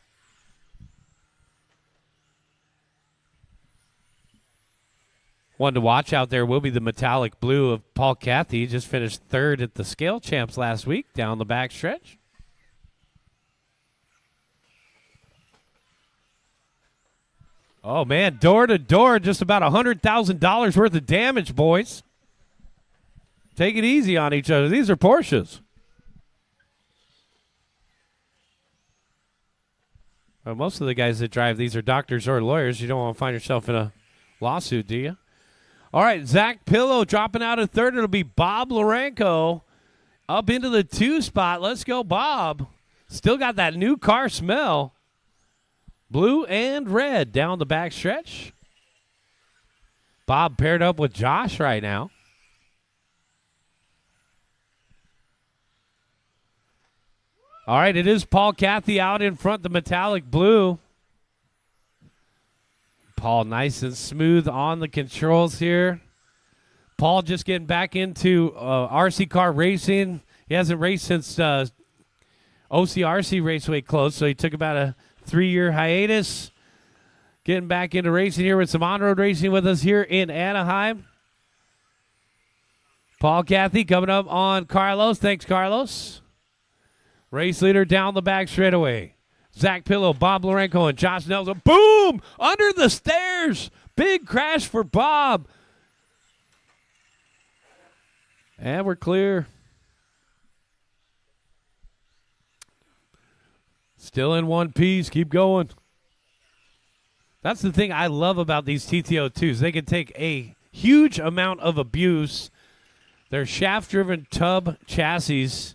One to watch out there will be the metallic blue of Paul Cathy. He just finished third at the Scale Champs last week down the back stretch. Oh, man, door to door, just about $100,000 worth of damage, boys. Take it easy on each other. These are Porsches. Well, most of the guys that drive these are doctors or lawyers. You don't want to find yourself in a lawsuit, do you? All right, Zach Pillow dropping out at third. It'll be Bob Lorenko up into the 2 spot. Let's go, Bob. Still got that new car smell. Blue and red down the back stretch. Bob paired up with Josh right now. All right, it is Paul Cathy out in front, the metallic blue. Paul nice and smooth on the controls here. Paul just getting back into RC car racing. He hasn't raced since OCRC Raceway closed, so he took about a 3-year hiatus. Getting back into racing here with some on-road racing with us here in Anaheim. Paul Cathy coming up on Carlos. Thanks, Carlos. Race leader down the back straightaway. Zach Pillow, Bob Lorenko, and Josh Nelson. Boom! Under the stairs. Big crash for Bob. And we're clear. Still in one piece. Keep going. That's the thing I love about these TT02s. They can take a huge amount of abuse. They're shaft-driven tub chassis.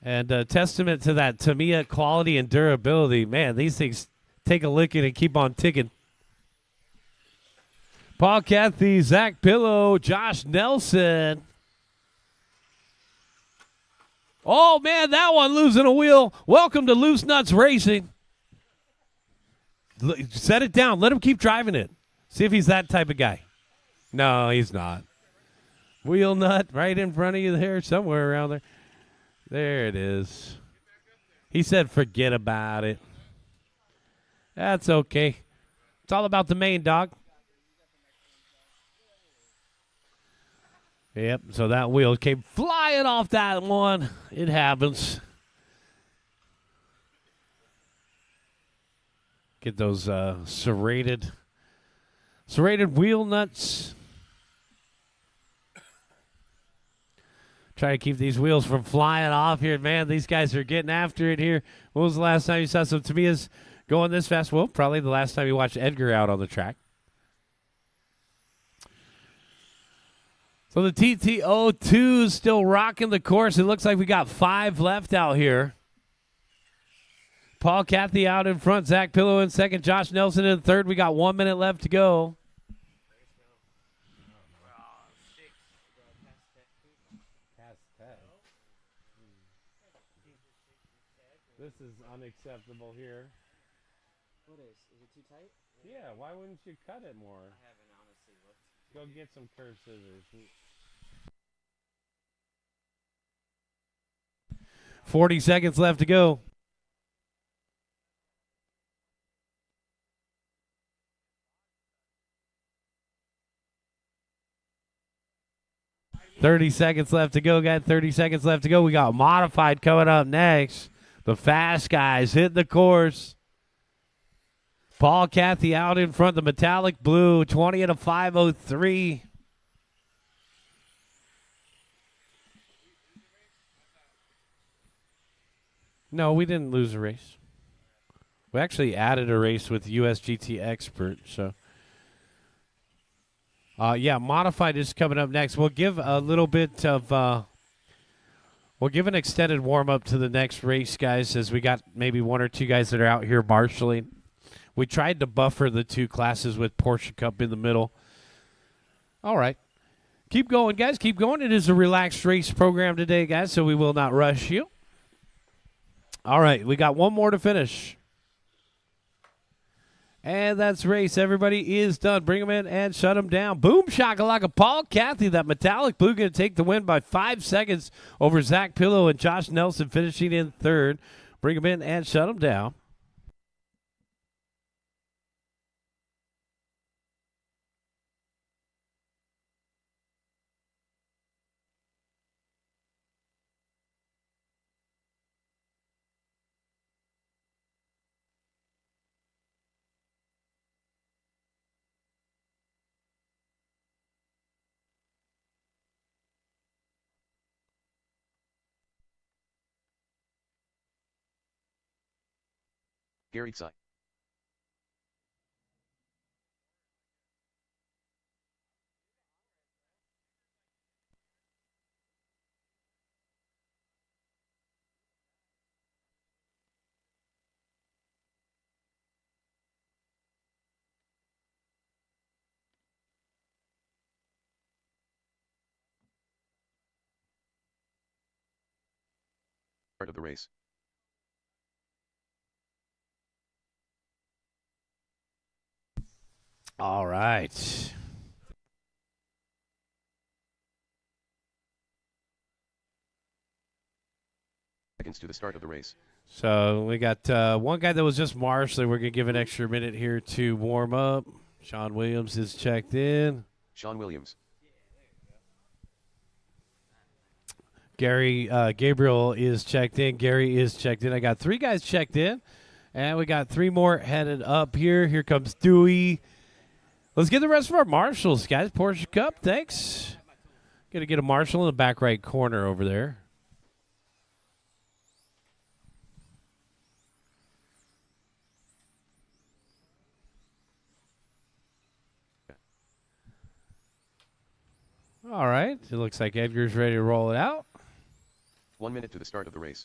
And a testament to that Tamiya quality and durability. Man, these things take a licking and keep on ticking. Paul Cathy, Zach Pillow, Josh Nelson. Oh, man, that one losing a wheel. Welcome to Loose Nuts Racing. Set it down. Let him keep driving it. See if he's that type of guy. No, he's not. Wheel nut right in front of you there, somewhere around there. There it is. He said forget about it. That's okay. It's all about the main dog. Yep, so that wheel came flying off that one. It happens. Get those serrated wheel nuts. Try to keep these wheels from flying off here. Man, these guys are getting after it here. When was the last time you saw some Tamiyas going this fast? Well, probably the last time you watched Edgar out on the track. So the TT02 is still rocking the course. It looks like we got 5 left out here. Paul Cathy out in front. Zach Pillow in second. Josh Nelson in third. We got 1 minute left to go. This is unacceptable here. What is? Is it too tight? Yeah, why wouldn't you cut it more? I haven't honestly looked. Go get some curved scissors. 40 seconds left to go. $30 seconds left to go, guys. 30 seconds left to go. We got modified coming up next. The fast guys hit the course. Paul Cathy out in front. The metallic blue, 20 at a 5:03. No, we didn't lose a race. We actually added a race with USGT Expert. So, yeah, modified is coming up next. We'll give a little bit of. We'll give an extended warm-up to the next race, guys, as we got maybe 1 or 2 guys that are out here marshaling. We tried to buffer the 2 classes with Porsche Cup in the middle. All right. Keep going, guys. Keep going. It is a relaxed race program today, guys, so we will not rush you. All right. We got 1 more to finish. And that's race. Everybody is done. Bring them in and shut them down. Boom shakalaka. Paul Cathy, that metallic blue, going to take the win by 5 seconds over Zach Pillow and Josh Nelson finishing in third. Bring them in and shut them down. Gary Tsai. Start of the race. All right. Seconds to the start of the race. So we got one guy that was just marshaling. We're going to give an extra minute here to warm up. Sean Williams is checked in. Sean Williams. Gabriel is checked in. Gary is checked in. I got 3 guys checked in. And we got 3 more headed up here. Here comes Dewey. Let's get the rest of our marshals, guys. Porsche Cup, thanks. Going to get a marshal in the back right corner over there. All right. It looks like Edgar's ready to roll it out. 1 minute to the start of the race.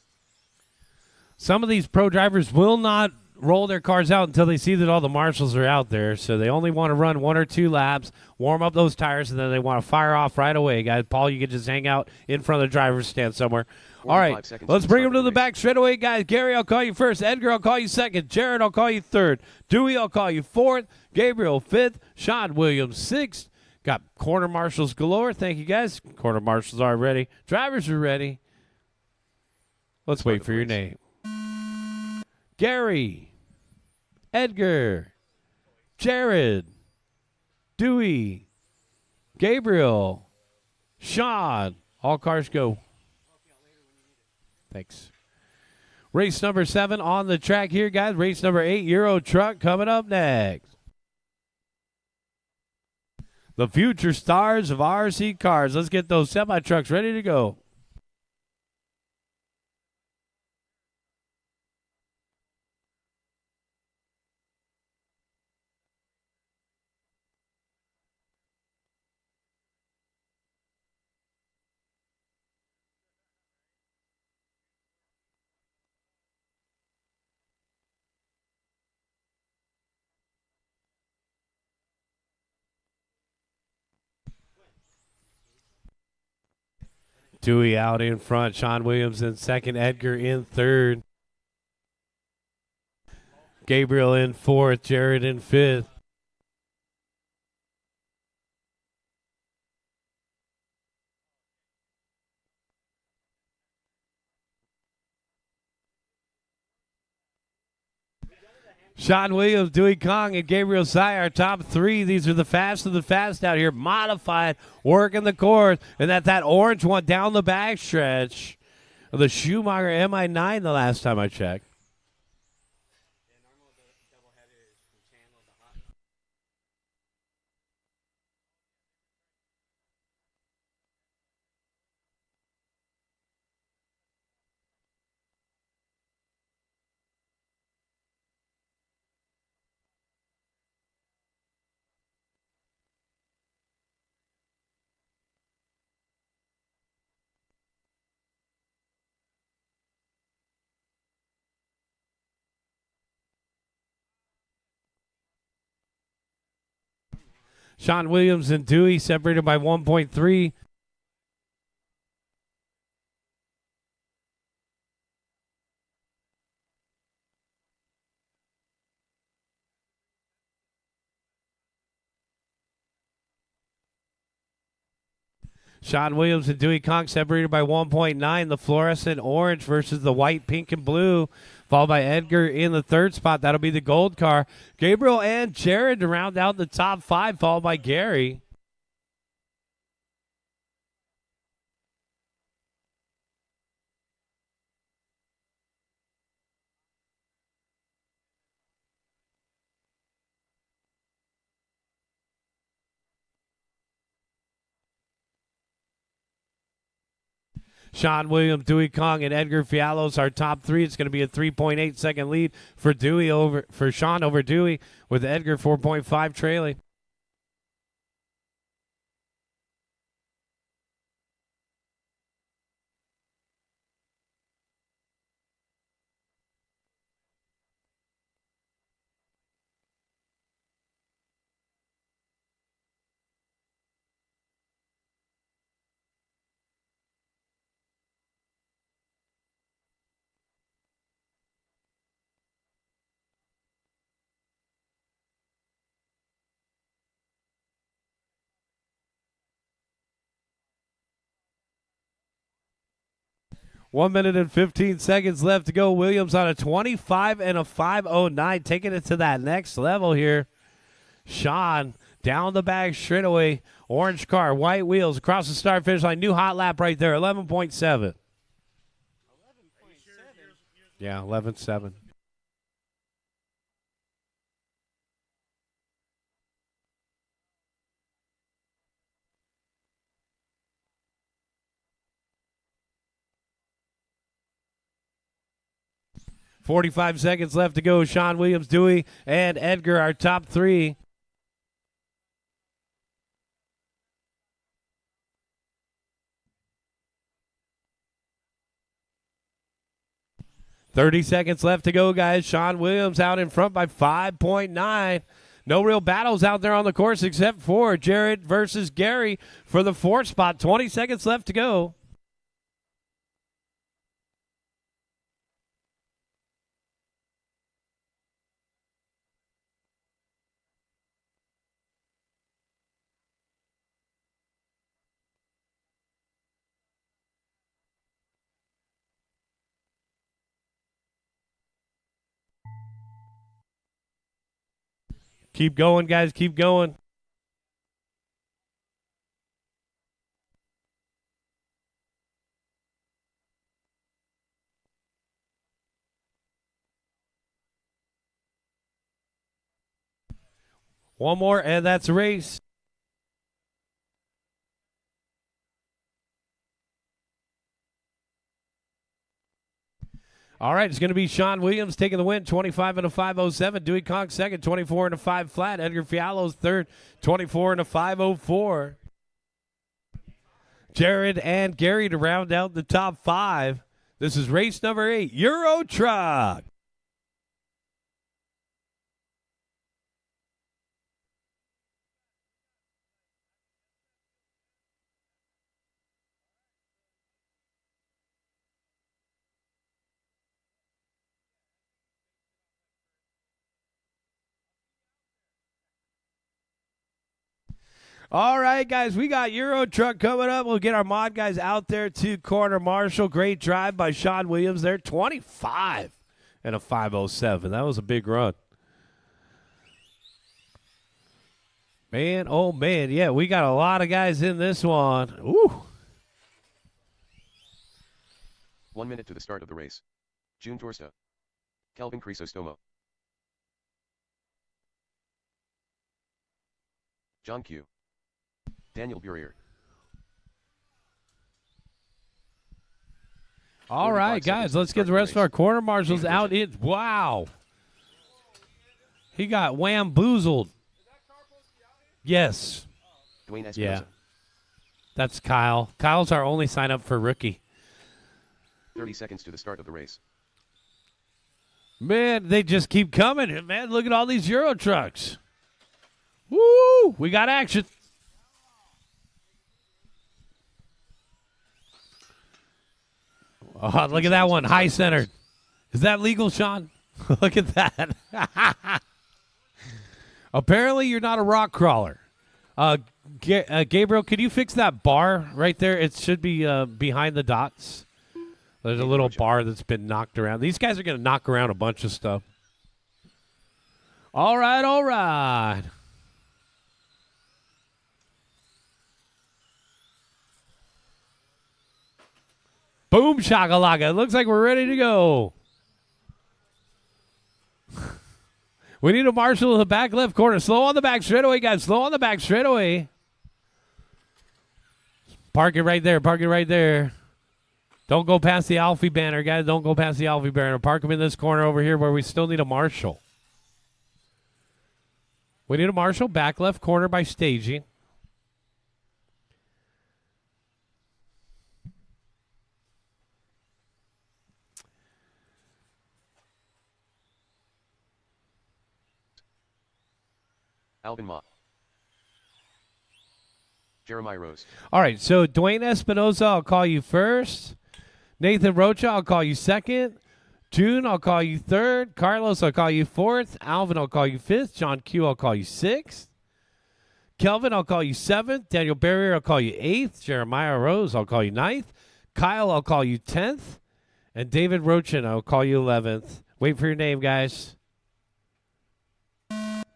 Some of these pro drivers will not roll their cars out until they see that all the marshals are out there. So they only want to run 1 or 2 laps, warm up those tires, and then they want to fire off right away, guys. Paul, you can just hang out in front of the driver's stand somewhere. All right, 45 seconds let's to bring start them to the race. back straight away, guys. Gary, I'll call you first. Edgar, I'll call you second. Jared, I'll call you third. Dewey, I'll call you fourth. Gabriel, fifth. Sean Williams, sixth. Got corner marshals galore. Thank you, guys. Corner marshals are ready. Drivers are ready. Let's Start wait the for your race. name. Gary, Edgar, Jared, Dewey, Gabriel, Sean. All cars go. Thanks. Race number 7 on the track here, guys. Race number 8, Euro Truck, coming up next. The future stars of RC cars. Let's get those semi-trucks ready to go. Dewey out in front. Sean Williams in second. Edgar in third. Gabriel in fourth. Jared in fifth. Sean Williams, Dewey Kong, and Gabriel Sy, our top 3. These are the fast of the fast out here. Modified, working the course. And that orange one down the backstretch of the Schumacher MI9 the last time I checked. Sean Williams and Dewey separated by 1.3. Sean Williams and Dewey Kong separated by 1.9. The fluorescent orange versus the white, pink, and blue. Followed by Edgar in the third spot. That'll be the gold car. Gabriel and Jared to round out the top 5, followed by Gary. Sean Williams, Dewey Kong, and Edgar Fialos are top 3. It's going to be a 3.8 second lead for Sean over Dewey, with Edgar 4.5 trailing. 1 minute and 15 seconds left to go. Williams on a 25 and a 5:09, taking it to that next level here. Sean down the bag straight away. Orange car, white wheels across the start finish line. New hot lap right there, 11.7. Yeah, 11.7. .45 seconds left to go. Sean Williams, Dewey, and Edgar, our top three. .30 seconds left to go, guys. Sean Williams out in front by 5.9. No real battles out there on the course except for Jared versus Gary for the fourth spot. 20 seconds left to go. Keep going, guys. Keep going. One more, and that's a race. All right, it's going to be Sean Williams taking the win, 25 and a 5:07. Dewey Conk second, 24 and a 5 flat. Edgar Fialo's third, 24 and a 5:04. Jared and Gary to round out the top five. This is race number 8, Euro Truck. All right, guys, we got Euro Truck coming up. We'll get our mod guys out there to corner Marshall. Great drive by Sean Williams there, 25 and a 5:07. That was a big run. Man, oh, man, yeah, we got a lot of guys in this one. Ooh. 1 minute to the start of the race. June Torsta. Kelvin Crisostomo. John Q. Daniel Burier. All right, 45 guys, seconds to let's get start the the rest of race. our quarter marshals Team out. vision. Wow. He got whamboozled. Yes. Dwayne Espinosa. Yeah. That's Kyle. Kyle's our only sign up for rookie. 30 seconds to the start of the race. Man, they just keep coming. Man, look at all these Euro trucks. Woo! We got action. Oh, look at that one. High centered. Is that legal, Sean? Look at that. Apparently, you're not a rock crawler. Gabriel, could you fix that bar right there? It should be behind the dots. There's a little bar that's been knocked around. These guys are going to knock around a bunch of stuff. All right, all right. Boom shakalaka. It looks like we're ready to go. We need a marshal in the back left corner. Slow on the back straightaway, guys. Slow on the back straightaway. Park it right there. Park it right there. Don't go past the Alfie banner, guys. Don't go past the Alfie banner. Park them in this corner over here where we still need a marshal. We need a marshal back left corner by staging. Alvin Ma. Jeremiah Rose. All right, so Dwayne Espinosa, I'll call you first. Nathan Rocha, I'll call you second. June, I'll call you third. Carlos, I'll call you fourth. Alvin, I'll call you fifth. John Q, I'll call you sixth. Kelvin, I'll call you seventh. Daniel Barrier, I'll call you eighth. Jeremiah Rose, I'll call you ninth. Kyle, I'll call you 10th. And David Rochin, I'll call you 11th. Wait for your name, guys.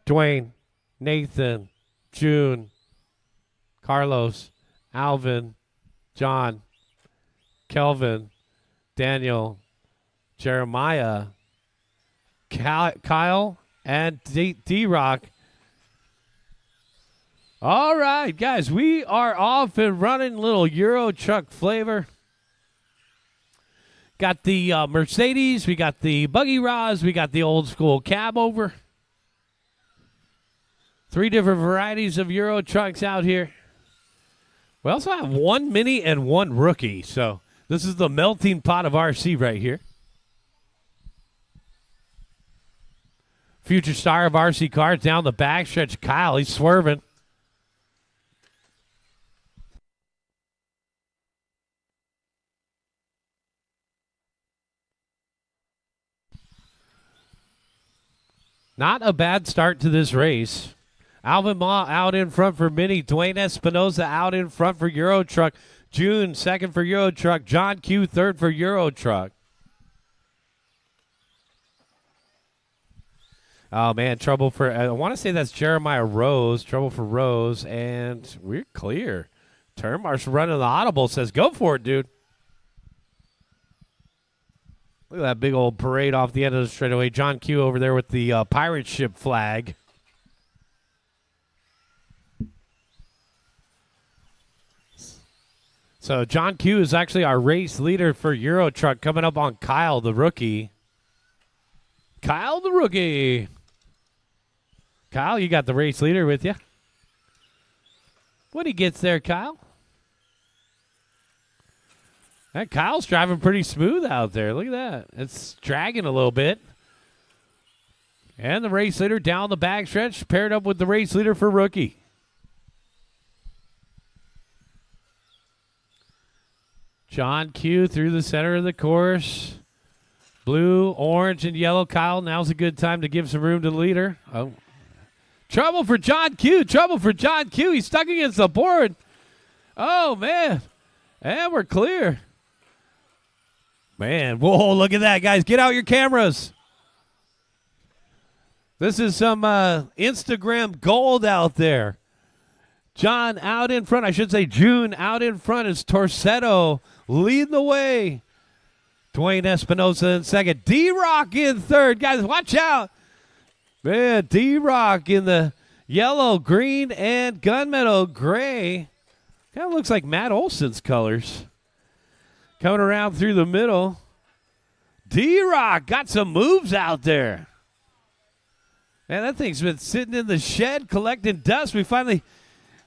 Dwayne, Nathan, June, Carlos, Alvin, John, Kelvin, Daniel, Jeremiah, Kyle, and D-Rock. All right, guys, we are off and running. Little Euro truck flavor. Got the Mercedes, we got the buggy rods, we got the old school cab over. 3 different varieties of Euro trucks out here. We also have 1 mini and 1 rookie, so this is the melting pot of RC right here. Future star of RC cars down the backstretch, Kyle. He's swerving. Not a bad start to this race. Alvin Ma out in front for Mini. Dwayne Espinoza out in front for Euro Truck. June second for Euro Truck. John Q third for Euro Truck. Oh, man, trouble for, I want to say that's Jeremiah Rose. Trouble for Rose, and we're clear. Termarsh running the audible, says, go for it, dude. Look at that big old parade off the end of the straightaway. John Q over there with the pirate ship flag. So John Q is actually our race leader for Euro Truck, coming up on Kyle, the rookie. Kyle, the rookie. Kyle, you got the race leader with you. When he gets there, Kyle. That Kyle's driving pretty smooth out there. Look at that. It's dragging a little bit. And the race leader down the backstretch, paired up with the race leader for rookie. John Q through the center of the course. Blue, orange, and yellow. Kyle, now's a good time to give some room to the leader. Oh. Trouble for John Q. Trouble for John Q. He's stuck against the board. Oh, man. And we're clear. Man, whoa, look at that, guys. Get out your cameras. This is some Instagram gold out there. John out in front. I should say June out in front is Torsetto leading the way. Dwayne Espinoza in second. D-Rock in third. Guys, watch out. Man, D-Rock in the yellow, green, and gunmetal gray. Kind of looks like Matt Olson's colors. Coming around through the middle. D-Rock got some moves out there. Man, that thing's been sitting in the shed collecting dust. We finally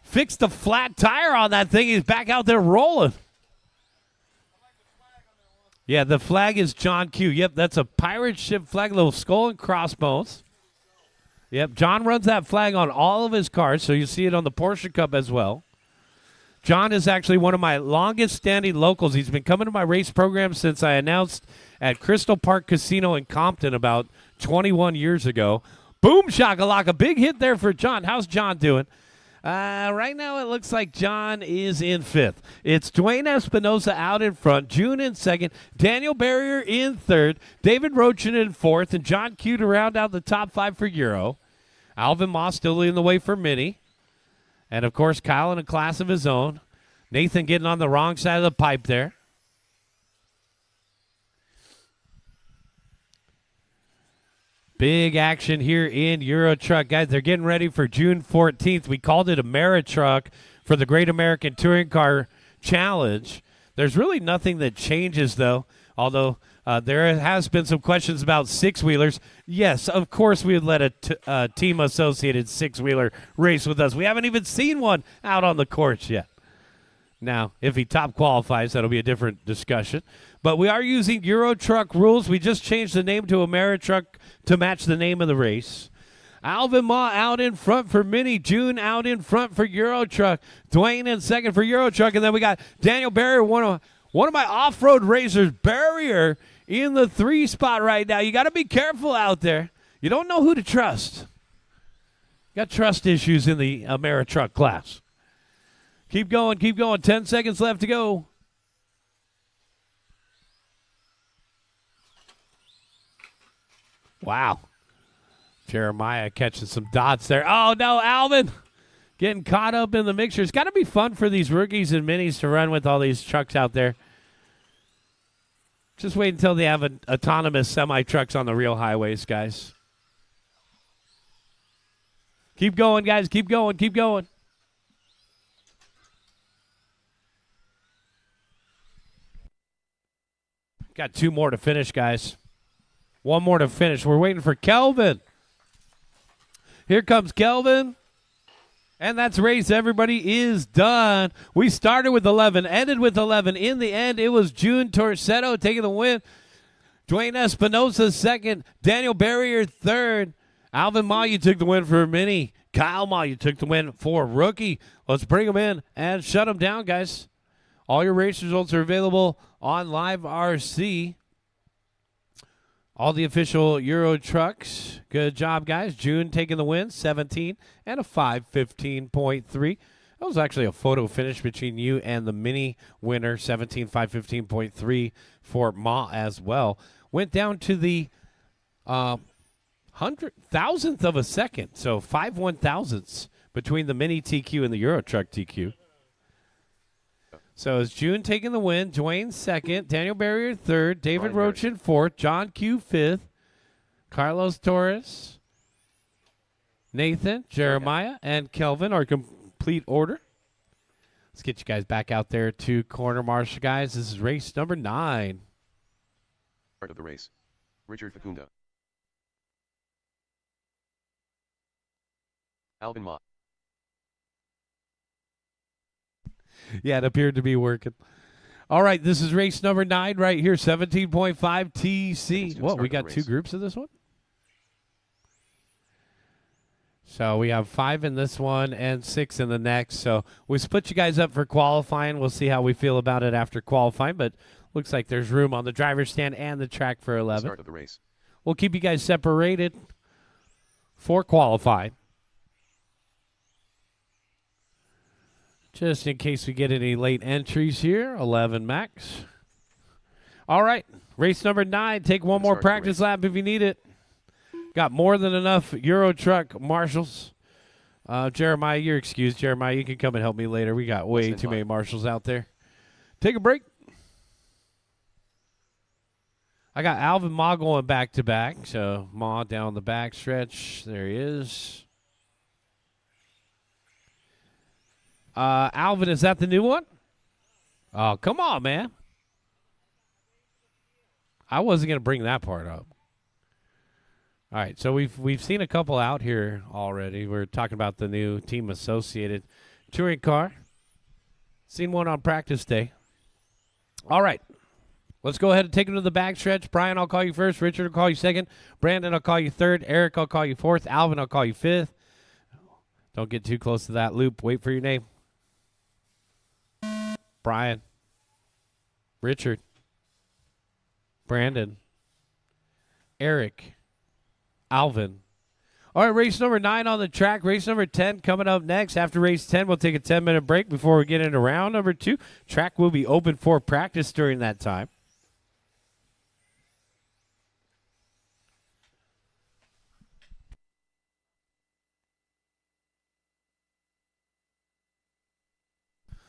fixed the flat tire on that thing. He's back out there rolling. Yeah, the flag is John Q. Yep, that's a pirate ship flag, little skull and crossbones. Yep, John runs that flag on all of his cars, so you see it on the Porsche Cup as well. John is actually one of my longest-standing locals. He's been coming to my race program since I announced at Crystal Park Casino in Compton about 21 years ago. Boom shakalaka, big hit there for John. How's John doing? Right now it looks like John is in fifth. It's Dwayne Espinoza out in front, June in second, Daniel Barrier in third, David Rochin in fourth, and John Q to round out the top 5 for Euro. Alvin Moss still leading the way for Mini. And, of course, Kyle in a class of his own. Nathan getting on the wrong side of the pipe there. Big action here in Euro Truck. Guys, they're getting ready for June 14th. We called it Ameritruck for the Great American Touring Car Challenge. There's really nothing that changes, though, although there has been some questions about six-wheelers. Yes, of course we would let a team-associated six-wheeler race with us. We haven't even seen one out on the course yet. Now, if he top qualifies, that'll be a different discussion. But we are using Euro Truck rules. We just changed the name to Ameritruck to match the name of the race. Alvin Ma out in front for Mini. June out in front for Euro Truck. Dwayne in second for Euro Truck. And then we got Daniel Barrier, one of my off-road racers, Barrier, in the 3 spot right now. You got to be careful out there. You don't know who to trust. Got trust issues in the Ameritruck class. Keep going, keep going. 10 seconds left to go. Wow. Jeremiah catching some dots there. Oh, no, Alvin getting caught up in the mixture. It's got to be fun for these rookies and minis to run with all these trucks out there. Just wait until they have autonomous semi-trucks on the real highways, guys. Keep going, guys. Keep going. Keep going. Got 2 more to finish, guys. 1 more to finish. We're waiting for Kelvin. Here comes Kelvin. And that's race. Everybody is done. We started with 11, ended with 11. In the end, it was June Torsetto taking the win. Dwayne Espinosa second. Daniel Barrier third. Alvin Mayu took the win for Mini. Kyle Mayu took the win for Rookie. Let's bring them in and shut them down, guys. All your race results are available on Live RC. All the official Euro trucks. Good job, guys. June taking the win, 17 and a 5:15.3. That was actually a photo finish between you and the Mini winner, 17, 5:15.3 for Ma as well. Went down to the 100,000th of a second, so 5 1,000ths between the Mini TQ and the Euro truck TQ. So it's June taking the win, Dwayne second, Daniel Barrier third, David Roach in fourth, John Q fifth, Carlos Torres, Nathan, Jeremiah, and Kelvin are complete order. Let's get you guys back out there to corner marshal, guys. This is race number 9. Start of the race. Richard Facunda. Alvin Ma. Yeah, it appeared to be working. All right, this is race number 9 right here, 17.5 TC. What, we got 2 groups of this one? So we have 5 in this one and 6 in the next. So we split you guys up for qualifying. We'll see how we feel about it after qualifying, but looks like there's room on the driver's stand and the track for 11. Start of the race. We'll keep you guys separated for qualifying. Just in case we get any late entries here, 11 max. All right, race number 9. Take one more practice lap if you need it. Got more than enough Euro truck marshals. Jeremiah, you're excused. Jeremiah, you can come and help me later. We got way too many marshals out there. Take a break. I got Alvin Ma going back to back. So Ma down the back stretch. There he is. Alvin, is that the new one? Oh, come on, man. I wasn't going to bring that part up. All right, so we've seen a couple out here already. We're talking about the new Team Associated touring car. Seen one on practice day. All right, let's go ahead and take them to the back stretch. Brian, I'll call you first. Richard, I'll call you second. Brandon, I'll call you third. Eric, I'll call you fourth. Alvin, I'll call you fifth. Don't get too close to that loop. Wait for your name. Brian, Richard, Brandon, Eric, Alvin. All right, race number 9 on the track. Race number 10 coming up next. After race 10, we'll take a 10-minute break before we get into round number 2. Track will be open for practice during that time.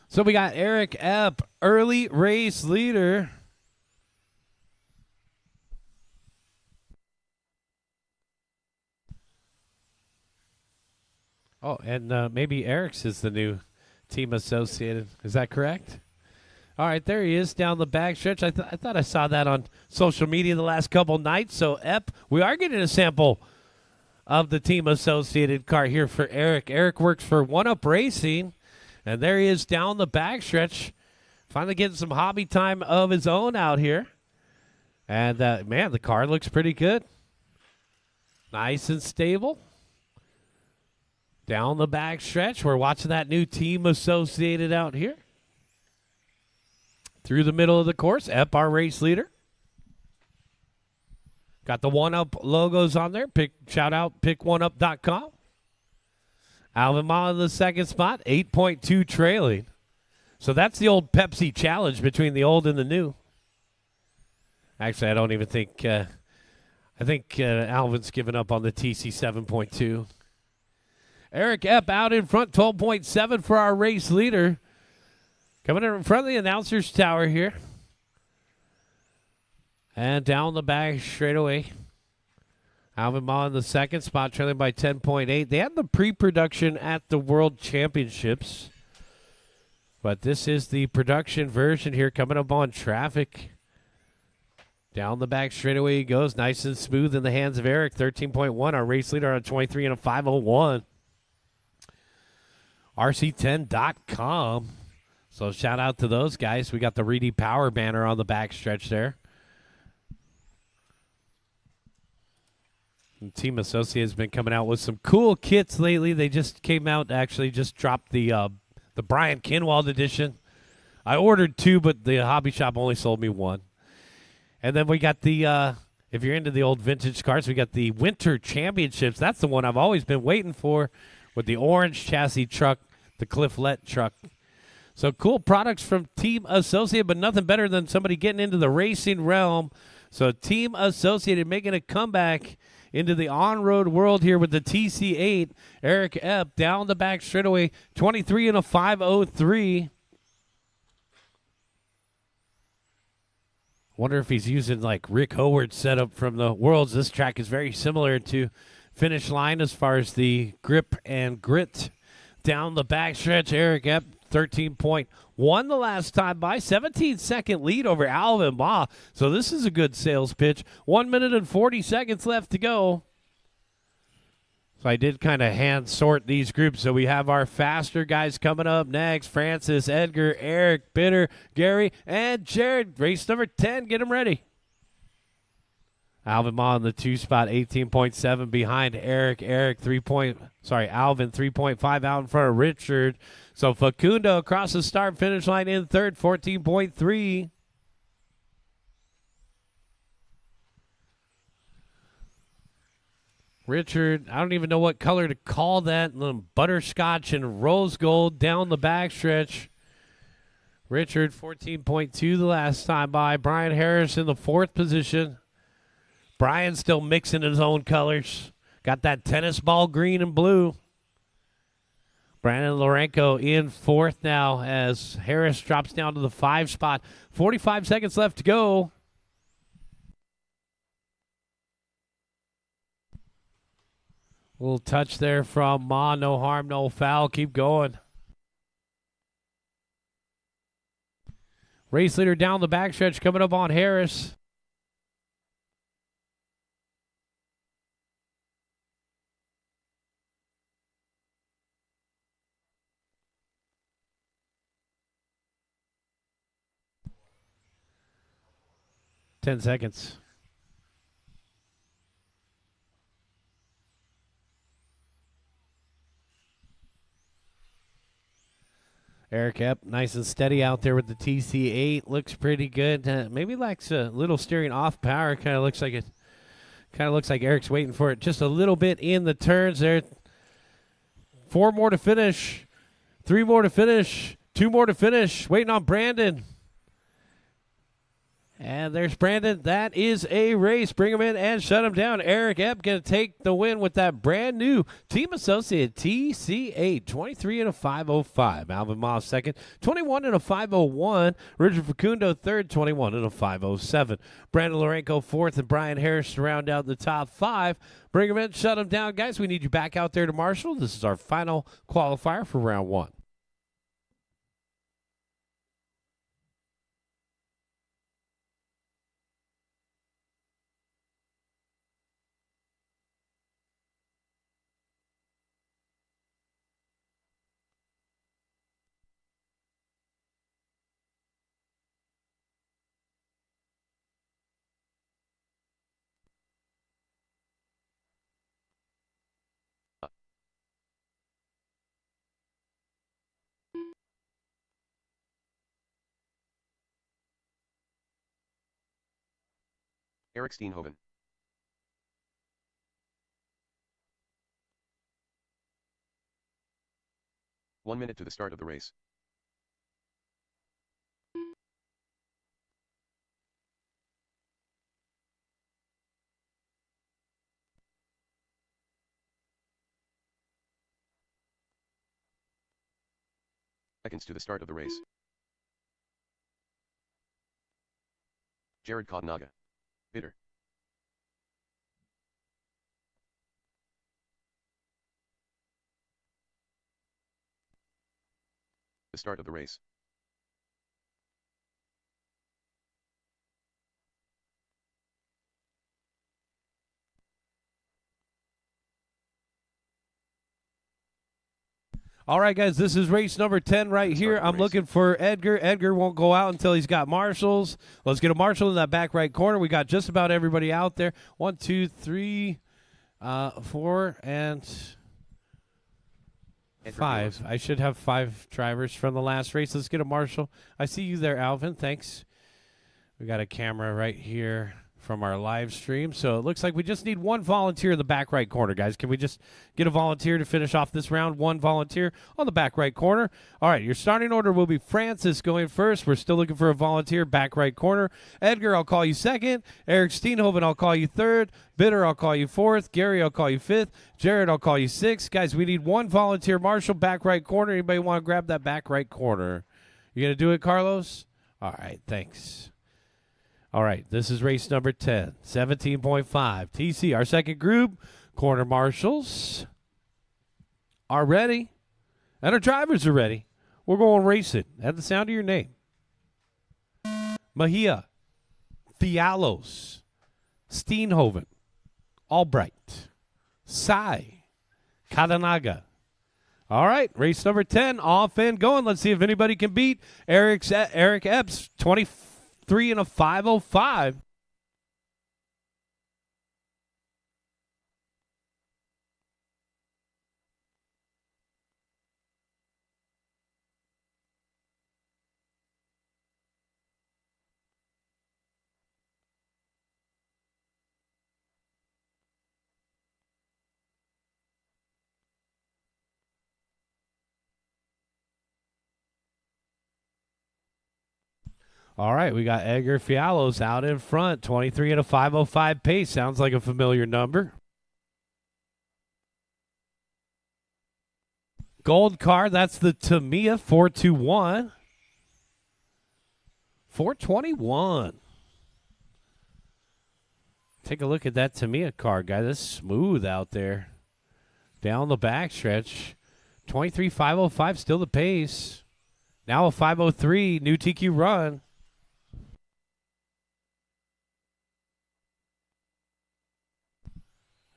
So we got Eric Epp, early race leader. Oh, and maybe Eric's is the new Team Associated. Is that correct? All right, there he is down the back stretch. I thought I saw that on social media the last couple nights. So, Epp, we are getting a sample of the Team Associated car here for Eric. Eric works for One Up Racing. And there he is down the backstretch, finally getting some hobby time of his own out here. And, man, the car looks pretty good. Nice and stable. Down the backstretch, we're watching that new Team Associated out here. Through the middle of the course, Epp, our race leader. Got the One Up logos on there. Shout out pick1up.com. Alvin Ma in the second spot, 8.2 trailing. So that's the old Pepsi challenge between the old and the new. Actually, I don't even think I think Alvin's given up on the TC 7.2. Eric Epp out in front, 12.7 for our race leader. Coming in front of the announcer's tower here. And down the back straight away. Alvin Ma in the second spot, trailing by 10.8. They had the pre-production at the World Championships. But this is the production version here coming up on traffic. Down the back straightaway he goes. Nice and smooth in the hands of Eric. 13.1. Our race leader on a 23 and a 5:01. RC10.com. So shout out to those guys. We got the Reedy Power banner on the back stretch there. And Team Associate has been coming out with some cool kits lately. They just came out, actually just dropped the Brian Kinwald edition. I ordered 2, but the hobby shop only sold me 1. And then we got the, if you're into the old vintage cars, we got the Winter Championships. That's the one I've always been waiting for, with the orange chassis truck, the Clifflet truck. So cool products from Team Associated, but nothing better than somebody getting into the racing realm. So Team Associated making a comeback into the on-road world here with the TC8. Eric Epp down the back straightaway, 23 and a 5:03. Wonder if he's using like Rick Howard's setup from the Worlds. This track is very similar to Finish Line as far as the grip and grit. Down the backstretch, Eric Epp, 13.1 the last time by. 17-second lead over Alvin Ma. So this is a good sales pitch. 1 minute and 40 seconds left to go. So I did kind of hand sort these groups. So we have our faster guys coming up next. Francis, Edgar, Eric, Bitter, Gary, and Jared. Race number 10. Get them ready. Alvin Ma in the 2 spot, 18.7 behind Eric. Alvin 3.5 out in front of Richard. So Facundo across the start finish line in third, 14.3. Richard, I don't even know what color to call that. Butterscotch and rose gold down the backstretch. Richard, 14.2 the last time by. Brian Harris in the 4th position. Brian still mixing his own colors. Got that tennis ball green and blue. Brandon Lorenko in 4th now as Harris drops down to the 5 spot. 45 seconds left to go. Little touch there from Ma. No harm, no foul. Keep going. Race leader down the backstretch coming up on Harris. Ten seconds. Eric Epp, nice and steady out there with the TC8. Looks pretty good. Maybe lacks a little steering off power. Kind of looks like it. Kind of looks like Eric's waiting for it just a little bit in the turns there. 4 more to finish. 3 more to finish. 2 more to finish. Waiting on Brandon. And there's Brandon. That is a race. Bring him in and shut him down. Eric Epp going to take the win with that brand new Team Associate TC8. 23 and a 5:05. Alvin Ma second. 21 and a 5:01. Richard Facundo third. 21 and a 5:07. Brandon Lorenko fourth. And Brian Harris to round out the top 5. Bring him in. Shut him down. Guys, we need you back out there to Marshall. This is our final qualifier for round 1. Eric Steenhoven. One minute to the start of the race. seconds to the start of the race. Jared Kodnaga. Bitter. The start of the race. All right, guys, this is race number 10 right here. I'm looking for Edgar. Edgar won't go out until he's got marshals. Let's get a marshal in that back right corner. We got just about everybody out there. 1, 2, 3, 4, and 5. I should have 5 drivers from the last race. Let's get a marshal. I see you there, Alvin. Thanks. We got a camera right here from our live stream. So it looks like we just need one volunteer in the back right corner, guys. Can we just get a volunteer to finish off this round? One volunteer on the back right corner. All right, your starting order will be Francis going first. We're still looking for a volunteer back right corner. Edgar, I'll call you second. Eric Steenhoven, I'll call you third. Bitter, I'll call you fourth. Gary, I'll call you fifth. Jared, I'll call you sixth. Guys, we need one volunteer marshal back right corner. Anybody want to grab that back right corner? You going to do it, Carlos? All right, thanks. All right, this is race number 10, 17.5. TC, our second group, corner marshals are ready, and our drivers are ready. We're going racing at the sound of your name. Mejia, Fialos, Steenhoven, Albright, Sai, Kadanaga. All right, race number 10, off and going. Let's see if anybody can beat Eric Epps, 23 and a 5:05. All right, we got Edgar Fialos out in front, 23 and a 5:05 pace. Sounds like a familiar number. Gold car, that's the Tamiya 421. 421. Take a look at that Tamiya car, guys. That's smooth out there. Down the backstretch. 23 5:05, still the pace. Now a 5:03, new TQ run.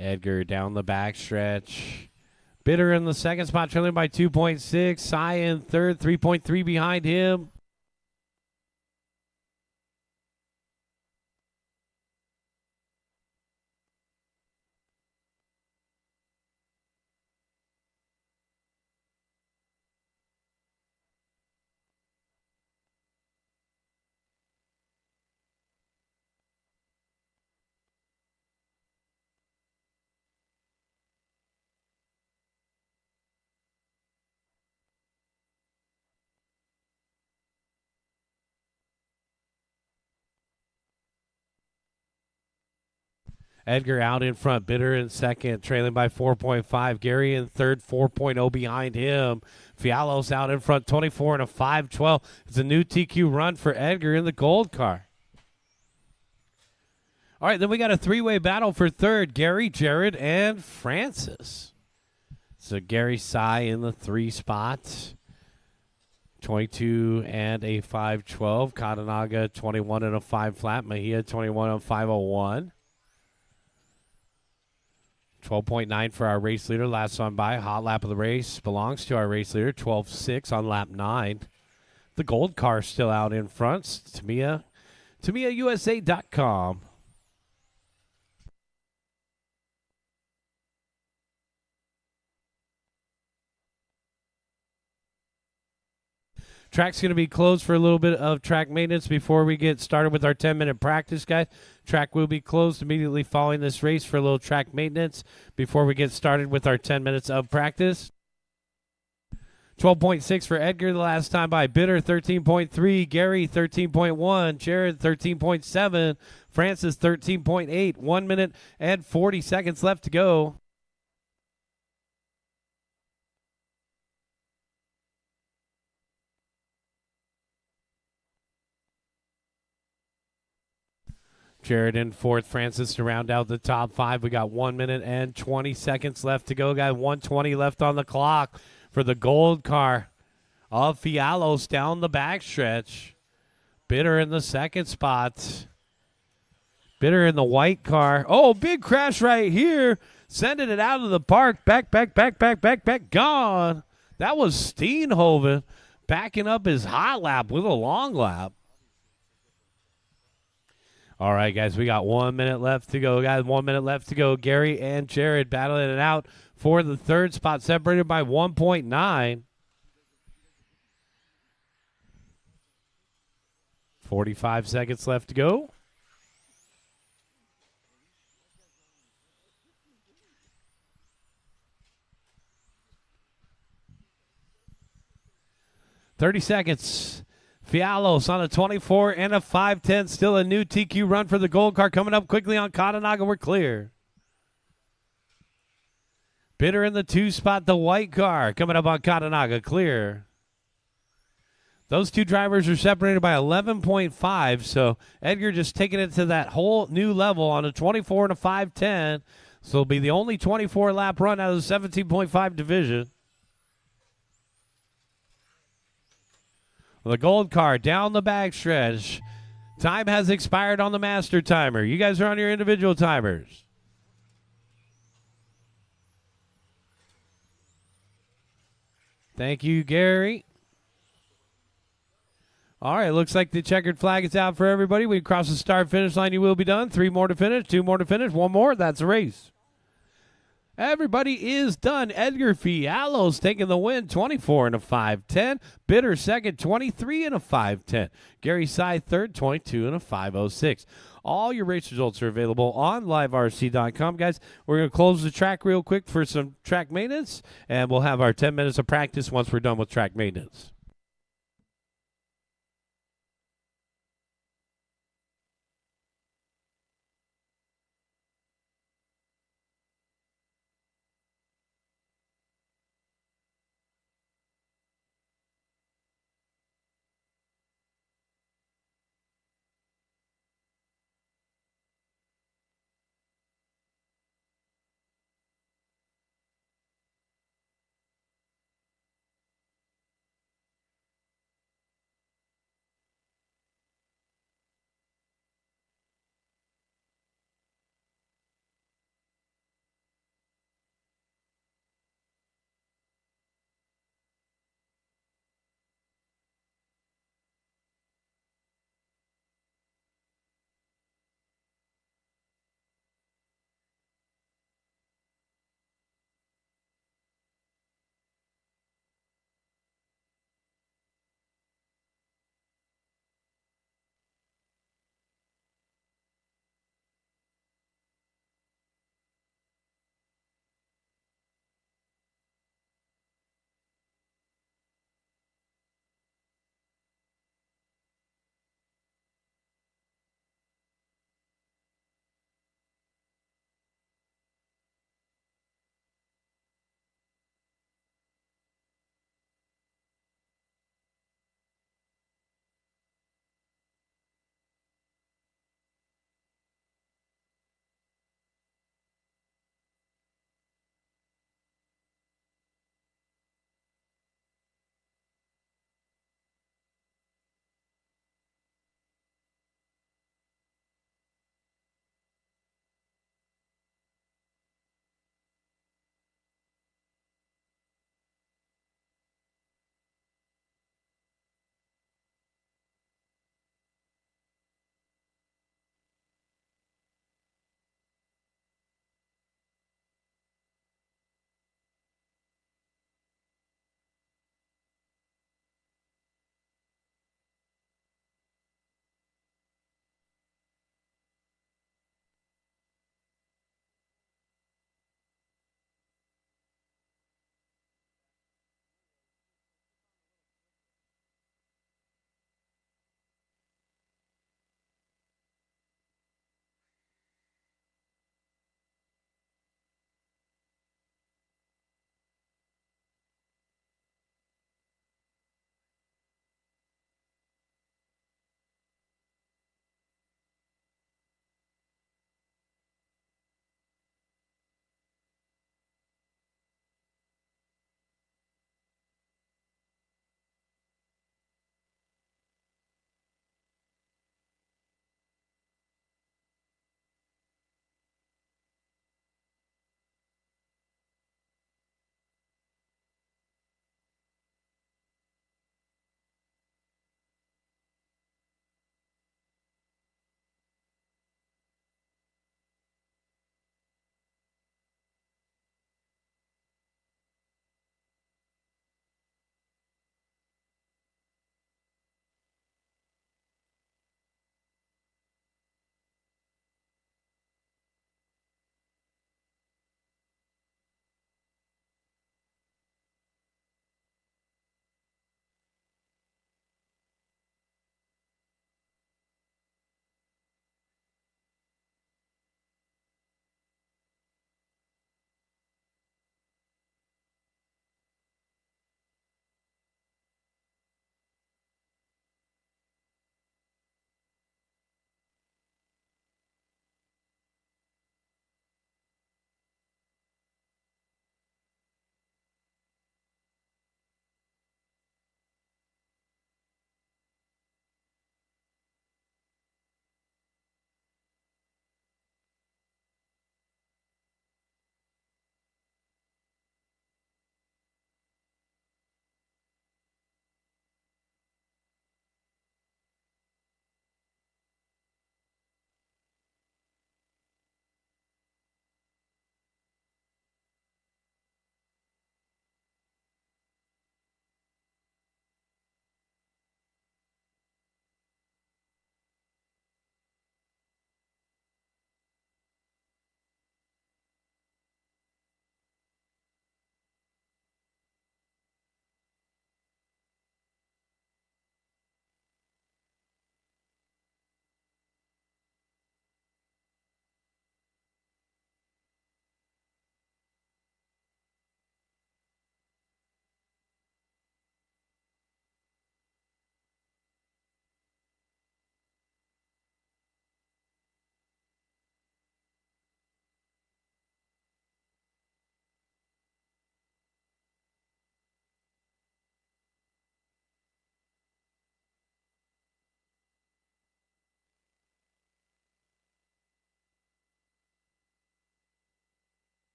Edgar down the backstretch. Bitter in the second spot, trailing by 2.6. Sai in third, 3.3 behind him. Edgar out in front, Bitter in second, trailing by 4.5. Gary in third, 4.0 behind him. Fialos out in front, 24 and a 5:12. It's a new TQ run for Edgar in the gold car. All right, then we got a three-way battle for third. Gary, Jared, and Francis. So Gary Sai in the 3 spot. 22 and a 5:12. Kadanaga, 21 and a 5 flat. Mejia, 21 and 5:01. 12.9 for our race leader. Last one by. Hot lap of the race belongs to our race leader. 12.6 on lap 9. The gold car still out in front. Tamiya, TamiyaUSA.com. Track's going to be closed for a little bit of track maintenance before we get started with our 10-minute practice, guys. Track will be closed immediately following this race for a little track maintenance before we get started with our 10 minutes of practice. 12.6 for Edgar the last time by. Bitter, 13.3. Gary, 13.1. Jared, 13.7. Francis, 13.8. 1 minute and 40 seconds left to go. Jared in fourth. Francis to round out the top five. We got 1 minute and 20 seconds left to go, guys. 1:20 left on the clock for the gold car of Fialos down the backstretch. Bitter in the second spot. Bitter in the white car. Oh, big crash right here. Sending it out of the park. Back. Gone. That was Steenhoven backing up his hot lap with a long lap. All right, guys, we got 1 minute left to go, guys. 1 minute left to go. Gary and Jared battling it out for the third spot, separated by 1.9. 45 seconds left to go. "30 seconds. Fialos on a 24 and a 5:10. Still a new TQ run for the gold car coming up quickly on Katanaga. We're clear. Bitter in the 2 spot, the white car coming up on Katanaga. Clear. Those two drivers are separated by 11.5, so Edgar just taking it to that whole new level on a 24 and a 5:10. So it'll be the only 24-lap run out of the 17.5 division. The gold car down the backstretch. Time has expired on the master timer. You guys are on your individual timers. Thank you, Gary. All right, looks like the checkered flag is out for everybody. We cross the start-finish line. You will be done. 3 more to finish, 2 more to finish, 1 more. That's a race. Everybody is done. Edgar Fialos taking the win, 24 and a 5:10. Bitter second, 23 and a 5:10. Gary Sy third, 22 and a 5:06. All your race results are available on liverc.com. Guys, we're going to close the track real quick for some track maintenance, and we'll have our 10 minutes of practice once we're done with track maintenance.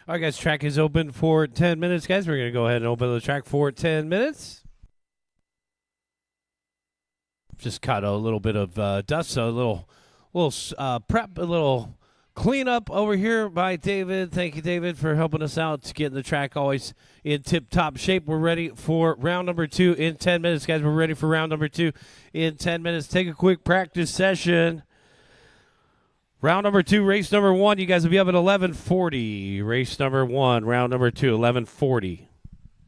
All right, guys, track is open for 10 minutes, guys. We're going to go ahead and open the track for 10 minutes. Just caught a little bit of dust, so a little prep, a little cleanup over here by David. Thank you, David, for helping us out, getting the track always in tip-top shape. We're ready for round number 2 in 10 minutes, guys. We're ready for round number 2 in 10 minutes. Take a quick practice session. Round number 2, race number 1. You guys will be up at 11:40. Race number 1, round number 2, 11:40.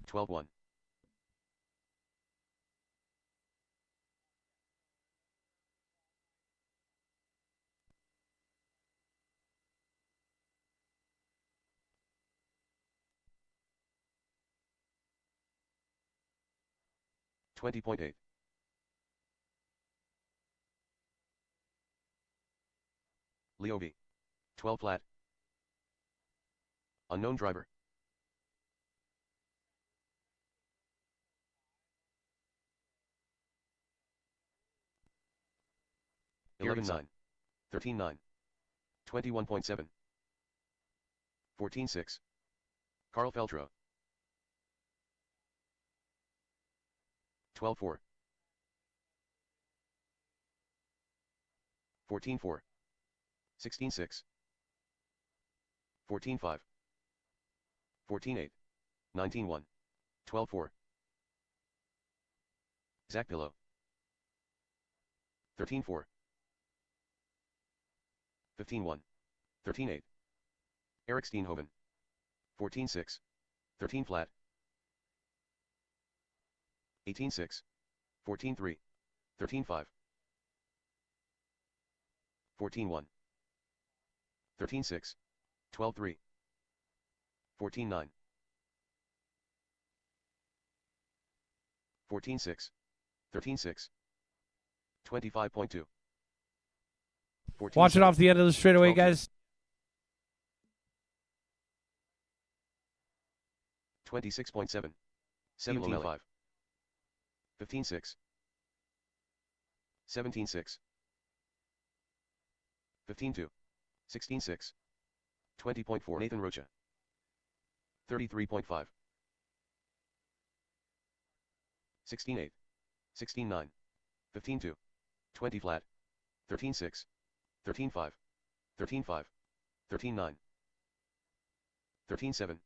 12-1. $20.8. Leo V. 12 flat. Unknown driver. Here's 11-9. 13-9. 21.7. 14-6. Carl Feltra. 12-4. 14-4. 16-6. 14-5. 14-8. 19-1. 12-4. Zach Pillow. 13-4. 15-1. 13-8. Eric Steenhoven. 14-6. 13 flat. 18-6. 14-3. 13-5. 14-1. 13-6. 12-3. 14-9. 14-6. 13-6. 25.2. Watch it off the end of the straightaway, 12-2. guys. 26.7. 17-5. 15-6. 17-6. 15-2. 16-6. 20.4. Nathan Rocha. 33.5. 16-8. 16-9. 15-2. 20 flat. 13-6. 13-5. 13-5. 13-9. 13-7.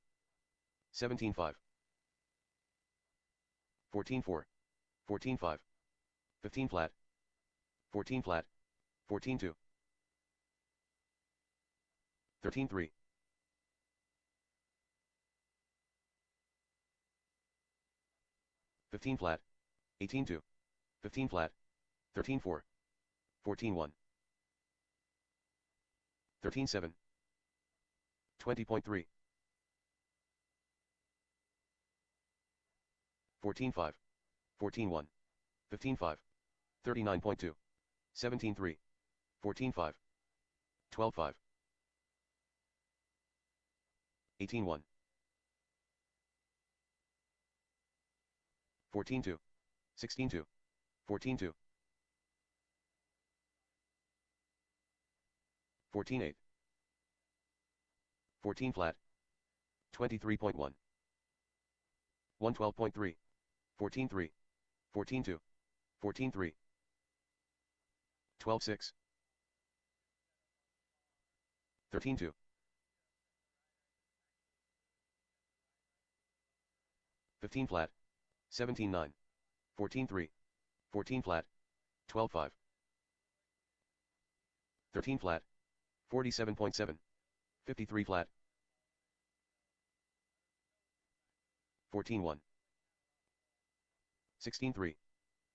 17-5. 14-4. 14-5. 15 flat. 14 flat. 14-2. 13-3. 15 flat. 18-2. 15 flat. 13-4. 14-1. 13-7. 20.3. 14-5. 14-1. 15-5. 39.2. 17-3. 14-5. 12-5. 18-1. 14-2. 16-2. 14-2. 14-8. 14 flat. 23.1. 112.3. 14-3. 14-2. 14-3. 12-6. 13-2. 15 flat. 17-9. 14-3. 14 flat. 12-5. 13 flat. 47.7. 53 flat. 14-1. 16-3.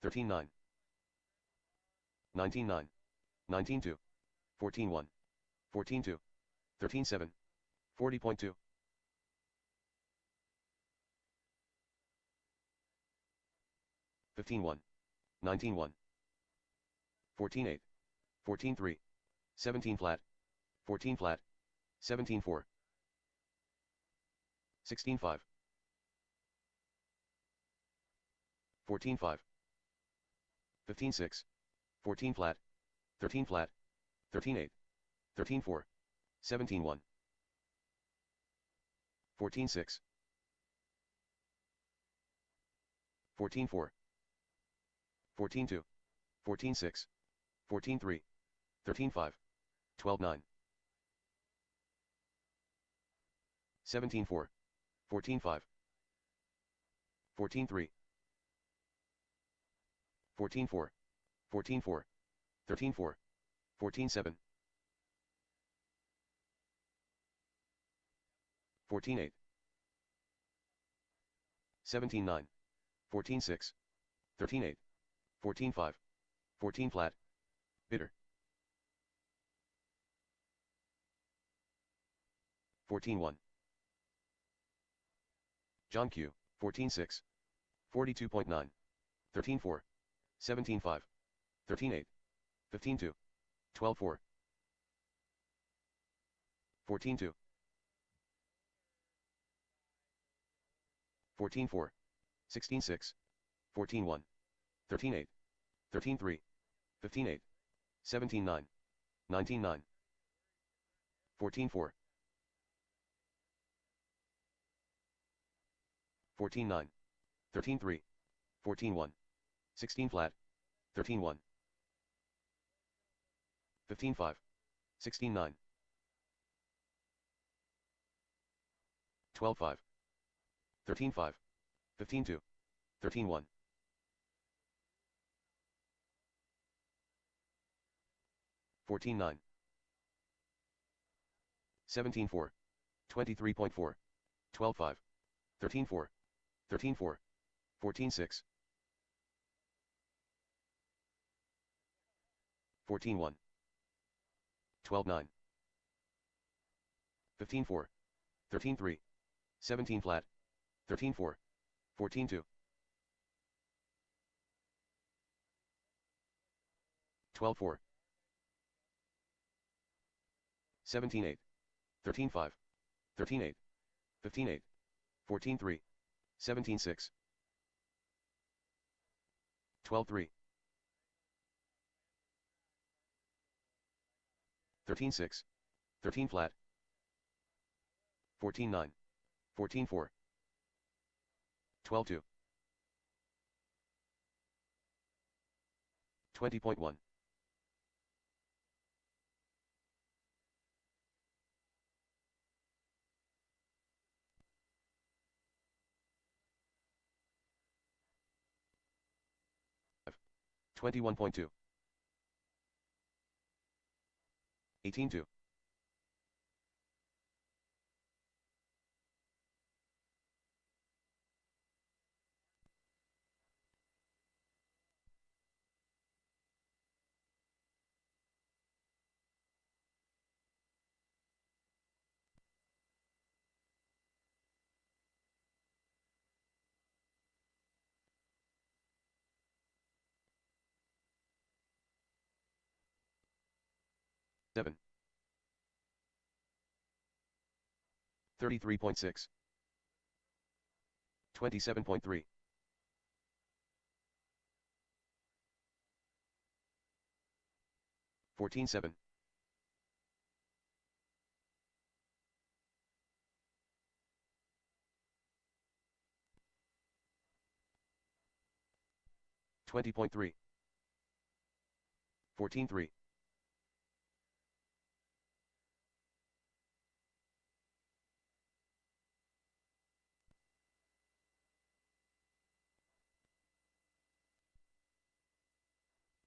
13-9. 19-9. 19-2. 14-1. 14-2. 13-7. 40.2. 15-1. 19-1. 14-8. 14-3. 17 flat. 14 flat. 17-4. 16-5. 14-5. 15-6. 14 flat. 13 flat. 13-8. 13-4. 17-1. 14-6. 14-4. 14-2. 14-6. 14-3. 13-5. 12-9. 17-4. 14-5. 14-3. 14-4. 14-4. 13-4. 14-7. 14-8. 17-9. 14-6. 13-8. 14-5. 14 flat. Bitter. 14-1. John Q. 14-6. 42.9. 13-4. 17-5. 13-8. 15-2. 12-4. 14-2. 14-4. 16-6. 14-1. 13-8. 13-3. 15-8. 17-9. 19-9. 14-4. 14-9. 13-3. 14-1. 16 flat. 13-1. 15-5. 16-9. 12-5. 13-5. 15-2. 13-1. 14-9. 17-4. 23.4. 12-5. 13-4. 13-4. 14-6. 14-1. 12-9. 15-4. 13-3. 17 flat. 13-4. 14-2. 12-4. 17-8. 13-5. 13-8. 15-8. 14-3. 17-6. 12-3. 13-6. 13 flat. 14-9. 14-4. 12-2. 20.1. 21.2. 18-2. 7. 33.6. 27.3. 14-7. 20.3. 14-3.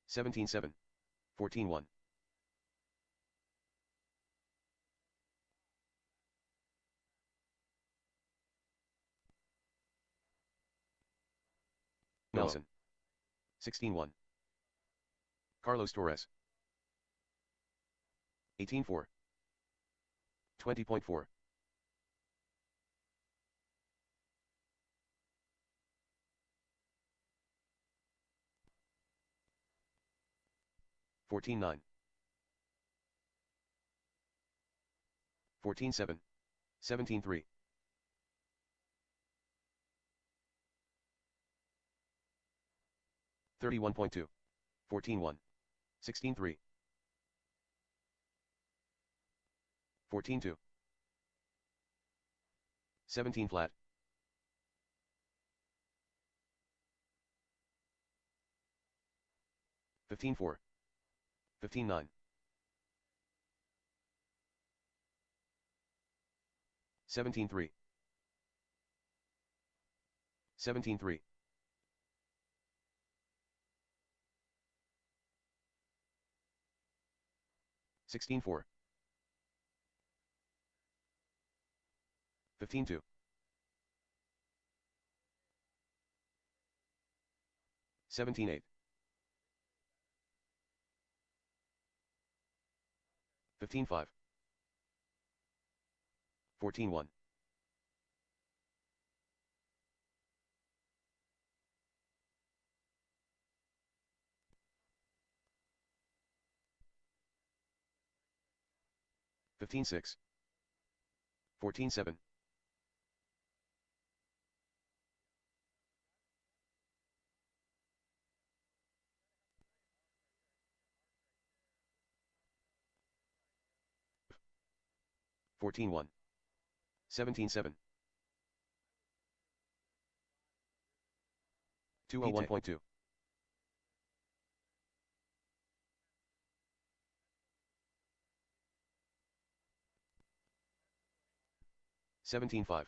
17-7. 14-1. Noah. Nelson. 16-1. Carlos Torres. 18-4. 20.4. 14-9. 14-7. 17-3. 31.2. 14-1. 16-3. 14-2. 17 flat. 15-4. 15-9. 17-3. 17-3. 16-4. 15-2. 17-8. 15-5. 14-1. 15-6. 14-7. 14-1. 17-7. 201.2. 17-5.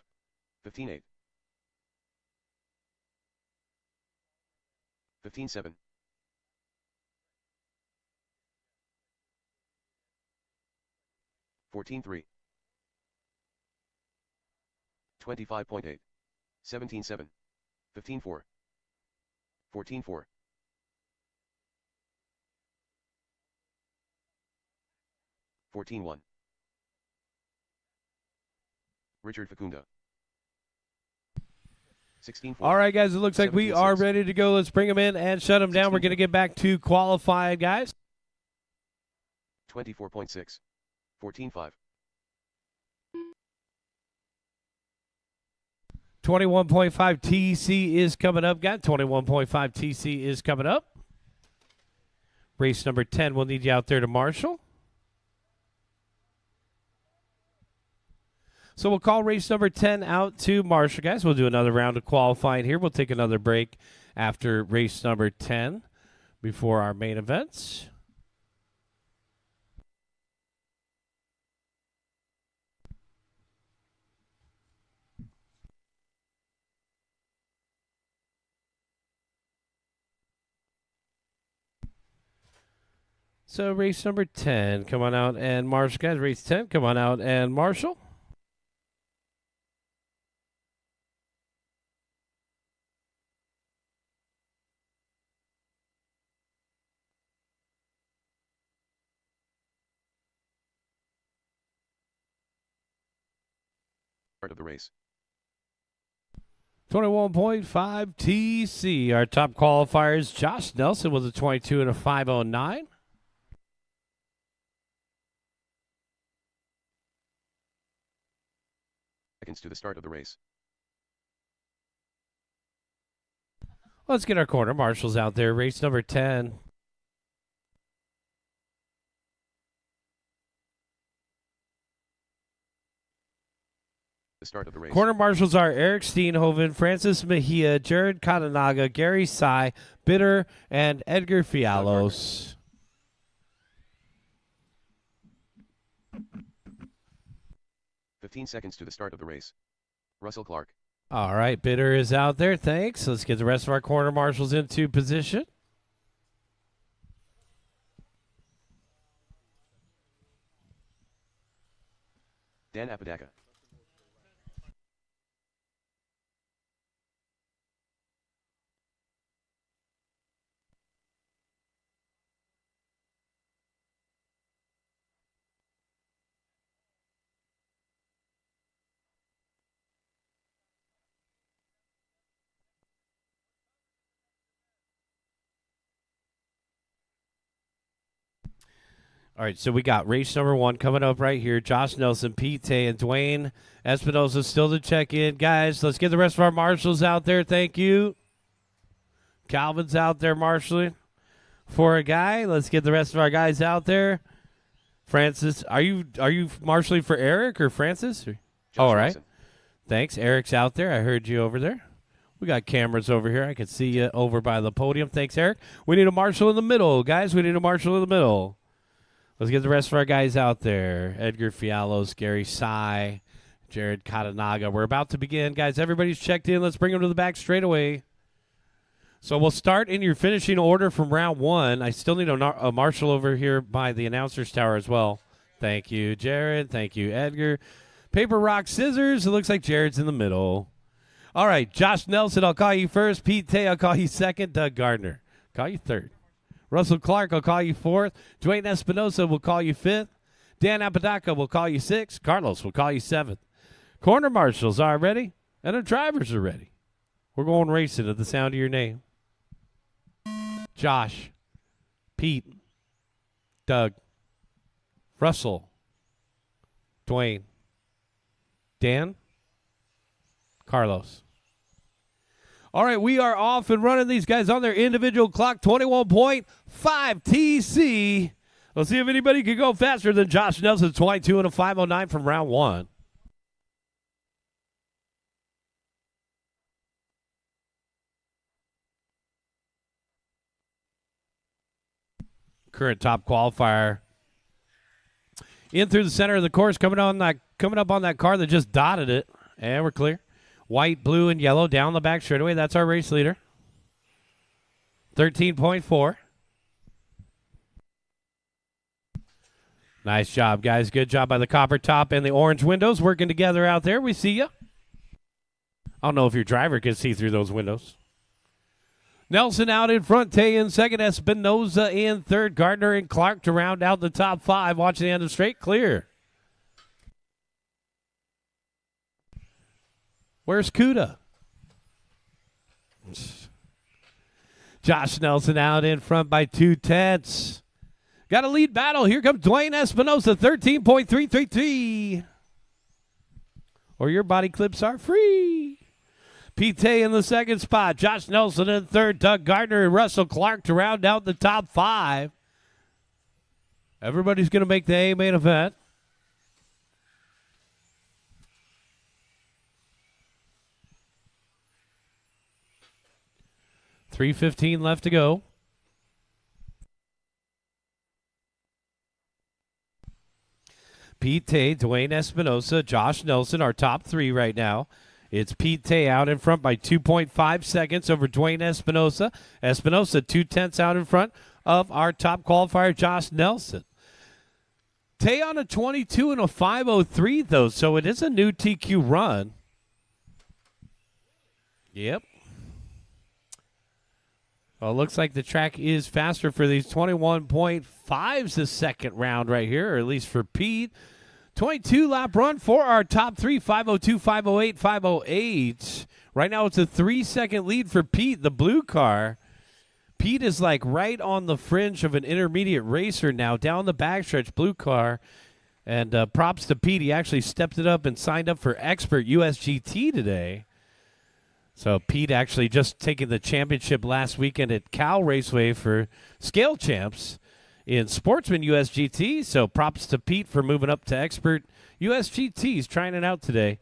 15-8. 15-7. 14-3. 25.8. 17-7. 15-4. 14-4. 14-1. Richard Facunda. 16-4. All right, guys, it looks like we are 17-6. ready to go. Let's bring them in and shut them down. We're going to get back to qualifying, guys. 24.6. 14-5. 21.5 TC is coming up, guys. 21.5 TC is coming up. Race number 10, we'll need you out there to marshal. So we'll call race number 10 out to marshal, guys. We'll do another round of qualifying here. We'll take another break after race number 10 before our main events. So race number 10, come on out and marshal, guys. Race 10, come on out and marshal. Start of the race. 21.5 TC. Our top qualifiers, Josh Nelson with a 22 and a 509. Seconds to the start of the race. Let's get our corner marshals out there. Race number 10. The start of the race. Corner marshals are Eric Steenhoven, Francis Mejia, Jared Katanaga, Gary Sy, Bitter, and Edgar Fialos. "15 seconds to the start of the race. Russell Clark. All right, Bitter is out there. Thanks. Let's get the rest of our corner marshals into position. Dan Apodaca. All right, so we got race number 1 coming up right here. Josh Nelson, Pete Tay, and Dwayne Espinosa still to check in. Guys, let's get the rest of our marshals out there. Thank you. Calvin's out there marshaling for a guy. Let's get the rest of our guys out there. Francis, are you marshaling for Eric or Francis? Josh All right. Nelson. Thanks. Eric's out there. I heard you over there. We got cameras over here. I can see you over by the podium. Thanks, Eric. We need a marshal in the middle, guys. We need a marshal in the middle. Let's get the rest of our guys out there. Edgar Fialos, Gary Sy, Jared Katanaga. We're about to begin, guys. Everybody's checked in. Let's bring them to the back straight away. So we'll start in your finishing order from round one. I still need a marshal over here by the announcer's tower as well. Thank you, Jared. Thank you, Edgar. Paper, rock, scissors. It looks like Jared's in the middle. All right, Josh Nelson, I'll call you first. Pete Tay, I'll call you second. Doug Gardner, call you third. Russell Clark, I'll call you fourth. Dwayne Espinosa will call you fifth. Dan Apodaca will call you sixth. Carlos will call you seventh. Corner marshals are ready, and the drivers are ready. We're going racing at the sound of your name. Josh, Pete, Doug, Russell, Dwayne, Dan, Carlos. All right, we are off and running. These guys on their individual clock, 21.5 TC. Let's see if anybody can go faster than Josh Nelson, 22 and a 509 from round one. Current top qualifier in through the center of the course, coming up on that car that just dotted it, and we're clear. White, blue, and yellow down the back straightaway. That's our race leader. 13.4. Nice job, guys. Good job by the copper top and the orange windows working together out there. We see you. I don't know if your driver can see through those windows. Nelson out in front, Tay in second, Espinosa in third, Gardner and Clark to round out the top five. Watching the end of straight, clear. Where's Cuda? Josh Nelson out in front by 2/10. Got a lead battle. Here comes Dwayne Espinosa, 13.333. Or your body clips are free. Pete in the second spot. Josh Nelson in third. Doug Gardner and Russell Clark to round out the top five. Everybody's going to make the A main event. $3:15 left to go. Pete Tay, Dwayne Espinosa, Josh Nelson, our top three right now. It's Pete Tay out in front by 2.5 seconds over Dwayne Espinosa. Espinosa 2/10 out in front of our top qualifier, Josh Nelson. Tay on a 22 and a 5:03 though, so it is a new TQ run. Yep. Well, it looks like the track is faster for these 21.5s the second round right here, or at least for Pete. 22-lap run for our top three, 5:02, 5:08, 5:08. Right now it's a 3-second lead for Pete, the blue car. Pete is like right on the fringe of an intermediate racer now, down the backstretch, blue car. And props to Pete. He actually stepped it up and signed up for Expert USGT today. So Pete actually just taking the championship last weekend at Cal Raceway for Scale Champs in Sportsman USGT. So props to Pete for moving up to Expert USGT. He's trying it out today.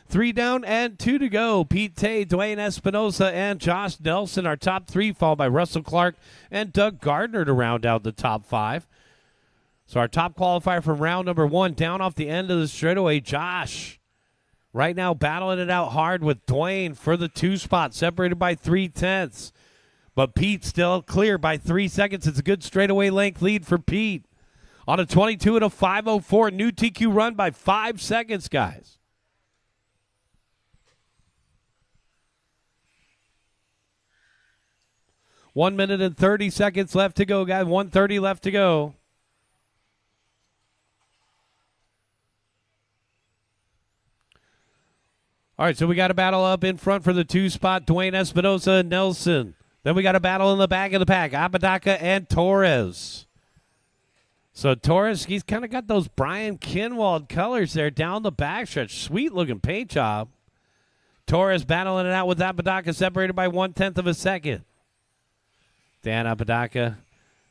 3 down and 2 to go. Pete Tay, Dwayne Espinosa, and Josh Nelson, our top three, followed by Russell Clark and Doug Gardner to round out the top five. So our top qualifier from round number one, down off the end of the straightaway, Josh. Right now battling it out hard with Dwayne for the 2 spot, separated by 3/10. But Pete still clear by 3 seconds. It's a good straightaway length lead for Pete. On a 22 and a 5:04, new TQ run by 5 seconds, guys. One minute and 30 seconds left to go, guys. 1:30 left to go. All right, so we got a battle up in front for the 2 spot, Dwayne Espinosa and Nelson. Then we got a battle in the back of the pack, Apodaca and Torres. So Torres, he's kind of got those Brian Kinwald colors there down the backstretch. Sweet-looking paint job. Torres battling it out with Apodaca, separated by 1/10 of a second. Dan Apodaca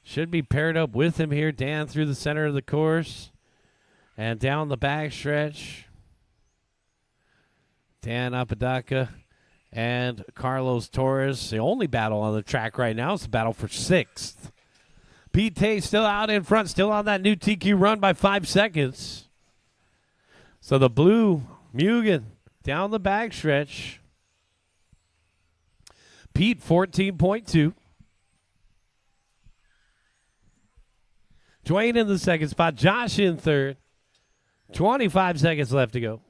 should be paired up with him here. Dan through the center of the course and down the backstretch. Dan Apodaca and Carlos Torres. The only battle on the track right now is the battle for 6th. Pete Tay still out in front, still on that new TQ run by 5 seconds. So the blue Mugen down the backstretch. Pete 14.2. Dwayne in the second spot. Josh in third. 25 seconds left to go.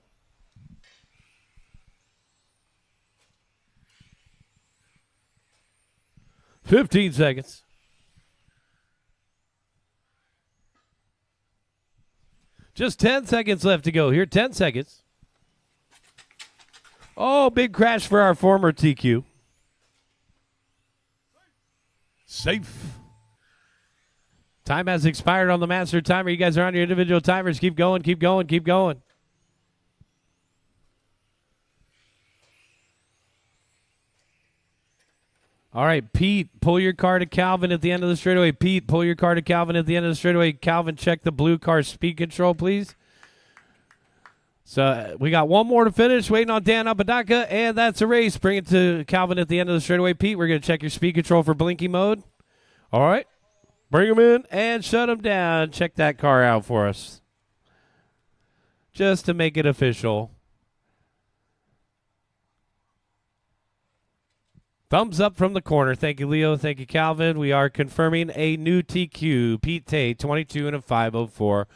$15 seconds. Just 10 seconds left to go here. 10 seconds. Oh, big crash for our former TQ. Safe. Time has expired on the master timer. You guys are on your individual timers. Keep going, keep going, keep going. All right, Pete, pull your car to Calvin at the end of the straightaway. Pete, pull your car to Calvin at the end of the straightaway. Calvin, check the blue car speed control, please. So we got one more to finish, waiting on Dan Apodaca, and that's a race. Bring it to Calvin at the end of the straightaway. Pete, we're going to check your speed control for blinky mode. All right, bring him in and shut him down. Check that car out for us, just to make it official. Thumbs up from the corner. Thank you, Leo. Thank you, Calvin. We are confirming a new TQ. Pete Tay, 22 and a 504.6.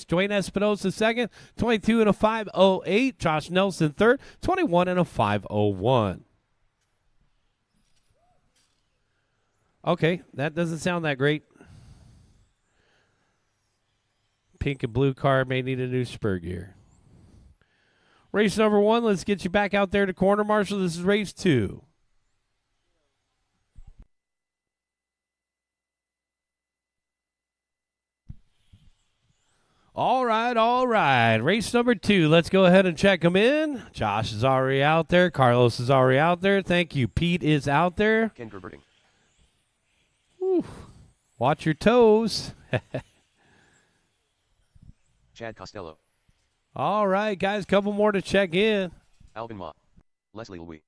Dwayne Espinosa second, 22 and a 508. Josh Nelson third, 21 and a 501. Okay, that doesn't sound that great. Pink and blue car may need a new spur gear. Race number 1, let's get you back out there to corner marshal. This is race 2. All right. Race number 2. Let's go ahead and check them in. Josh is already out there. Carlos is already out there. Thank you. Pete is out there. Ken Gerberting. Whew. Watch your toes. Chad Costello. All right, guys. Couple more to check in. Alvin Ma. Leslie Louis.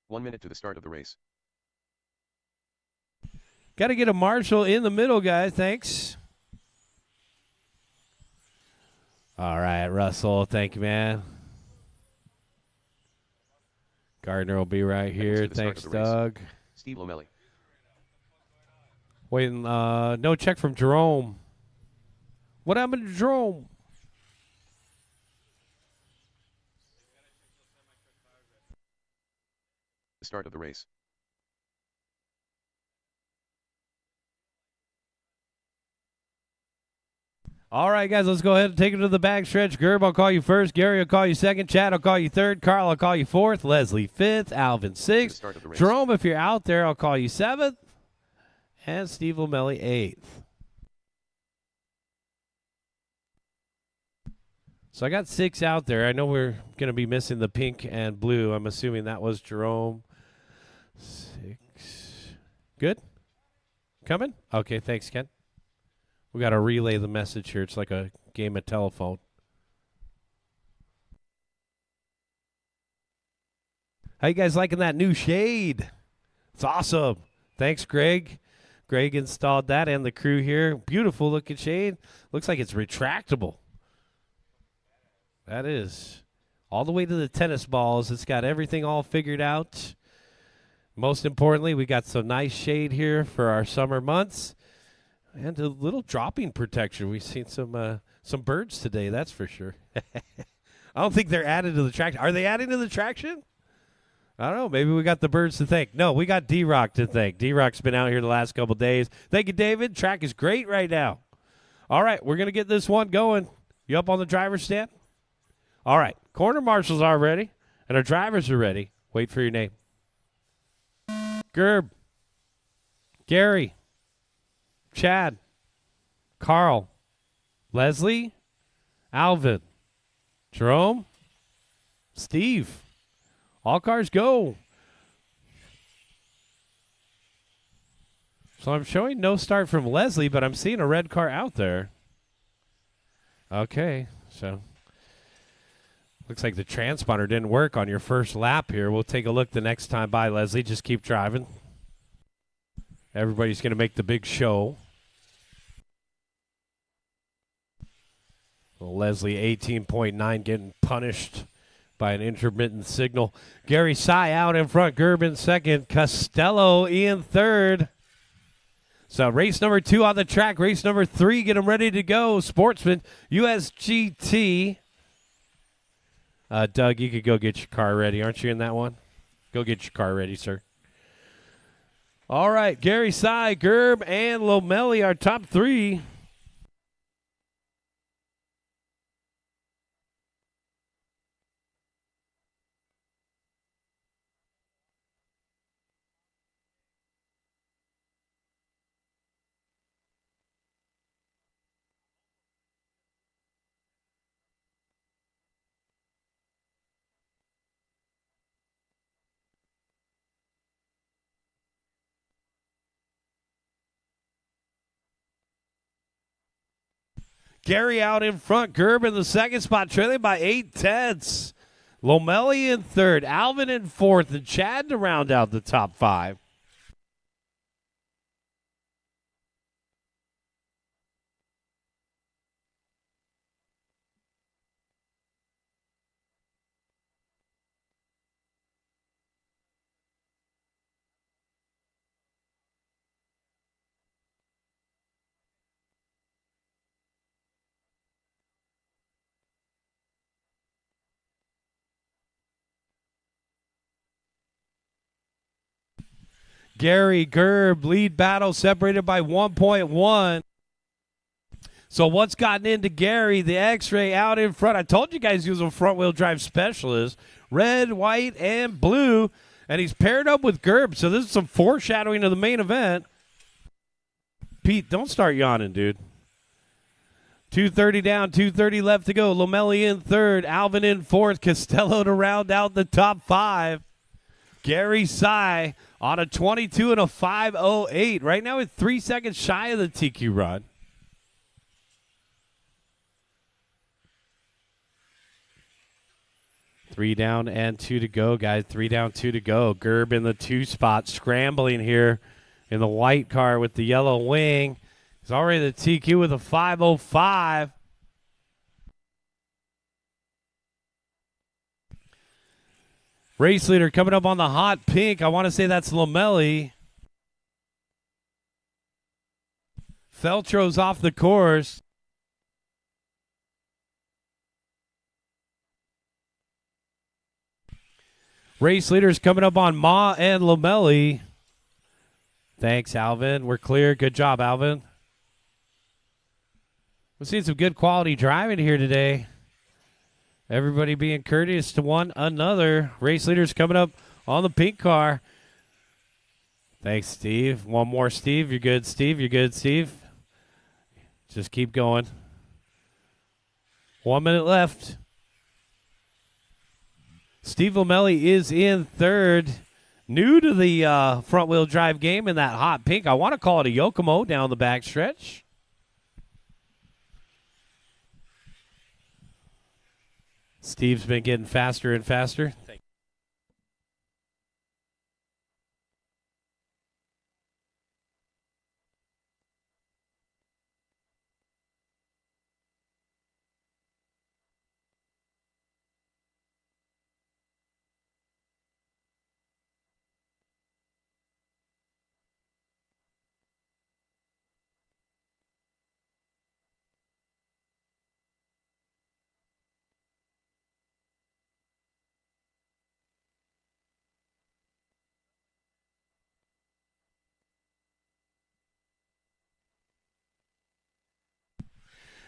1 minute to the start of the race. Got to get a marshal in the middle, guys. Thanks. All right, Russell. Thank you, man. Gardner will be right here. Thanks, Doug. Steve Lomelli. Waiting, no check from Jerome. What happened to Jerome? The start of the race. All right, guys, let's go ahead and take it to the back stretch. Gerb, I'll call you first. Gary, I'll call you second. Chad, I'll call you third. Carl, I'll call you fourth. Leslie, fifth. Alvin, sixth. Jerome, if you're out there, I'll call you seventh. And Steve Lomelli, eighth. So I got 6 out there. I know we're going to be missing the pink and blue. I'm assuming that was Jerome. 6. Good? Coming? Okay, thanks, Ken. We got to relay the message here. It's like a game of telephone. How you guys liking that new shade? It's awesome. Thanks, Greg. Greg installed that and the crew here. Beautiful looking shade. Looks like it's retractable. That is. All the way to the tennis balls. It's got everything all figured out. Most importantly, we got some nice shade here for our summer months. And a little dropping protection. We've seen some birds today, that's for sure. I don't think they're added to the traction. Are they adding to the traction? I don't know. Maybe we got the birds to thank. No, we got D-Rock to thank. D-Rock's been out here the last couple days. Thank you, David. Track is great right now. All right, we're going to get this one going. You up on the driver's stand? All right, corner marshals are ready, and our drivers are ready. Wait for your name. Gerb. Gary. Chad, Carl, Leslie, Alvin, Jerome, Steve. All cars go. So I'm showing no start from Leslie, but I'm seeing a red car out there. Okay, so Looks like the transponder didn't work on your first lap here. We'll take a look the next time by, Leslie. Just keep driving. Everybody's going to make the big show. Well, Leslie, 18.9, getting punished by an intermittent signal. Gary Sy out in front, Gerb in second, Costello in third. So race number 2 on the track. Race number 3, get them ready to go. Sportsman, USGT. Doug, you could go get your car ready. Aren't you in that one? Go get your car ready, sir. All right, Gary Sy, Gerb, and Lomelli, our top 3. Gary out in front. Gerb in the second spot, trailing by 8/10. Lomelli in third. Alvin in fourth. And Chad to round out the top 5. Gary, Gerb, lead battle separated by 1.1. So what's gotten into Gary? The X-Ray out in front. I told you guys he was a front-wheel drive specialist. Red, white, and blue. And he's paired up with Gerb. So this is some foreshadowing of the main event. Pete, don't start yawning, dude. 2:30 down, 2:30 left to go. Lomelli in third. Alvin in fourth. Costello to round out the top 5. Gary Sy on a 22 and a 5:08. Right now, it's 3 seconds shy of the TQ run. Three down and 2 to go, guys. 3 down, 2 to go. Gerb in the 2 spot, scrambling here in the white car with the yellow wing. He's already the TQ with a 5:05. Race leader coming up on the hot pink. I want to say that's Lomelli. Feltro's off the course. Race leaders coming up on Ma and Lomelli. Thanks, Alvin. We're clear. Good job, Alvin. We're seeing some good quality driving here today. Everybody being courteous to one another. Race leaders coming up on the pink car. Thanks, Steve. One more, Steve. You're good, Steve. You're good, Steve. Just keep going. 1 minute left. Steve Lomelli is in third. New to the front-wheel drive game in that hot pink. I want to call it a Yokomo down the backstretch. Steve's been getting faster and faster.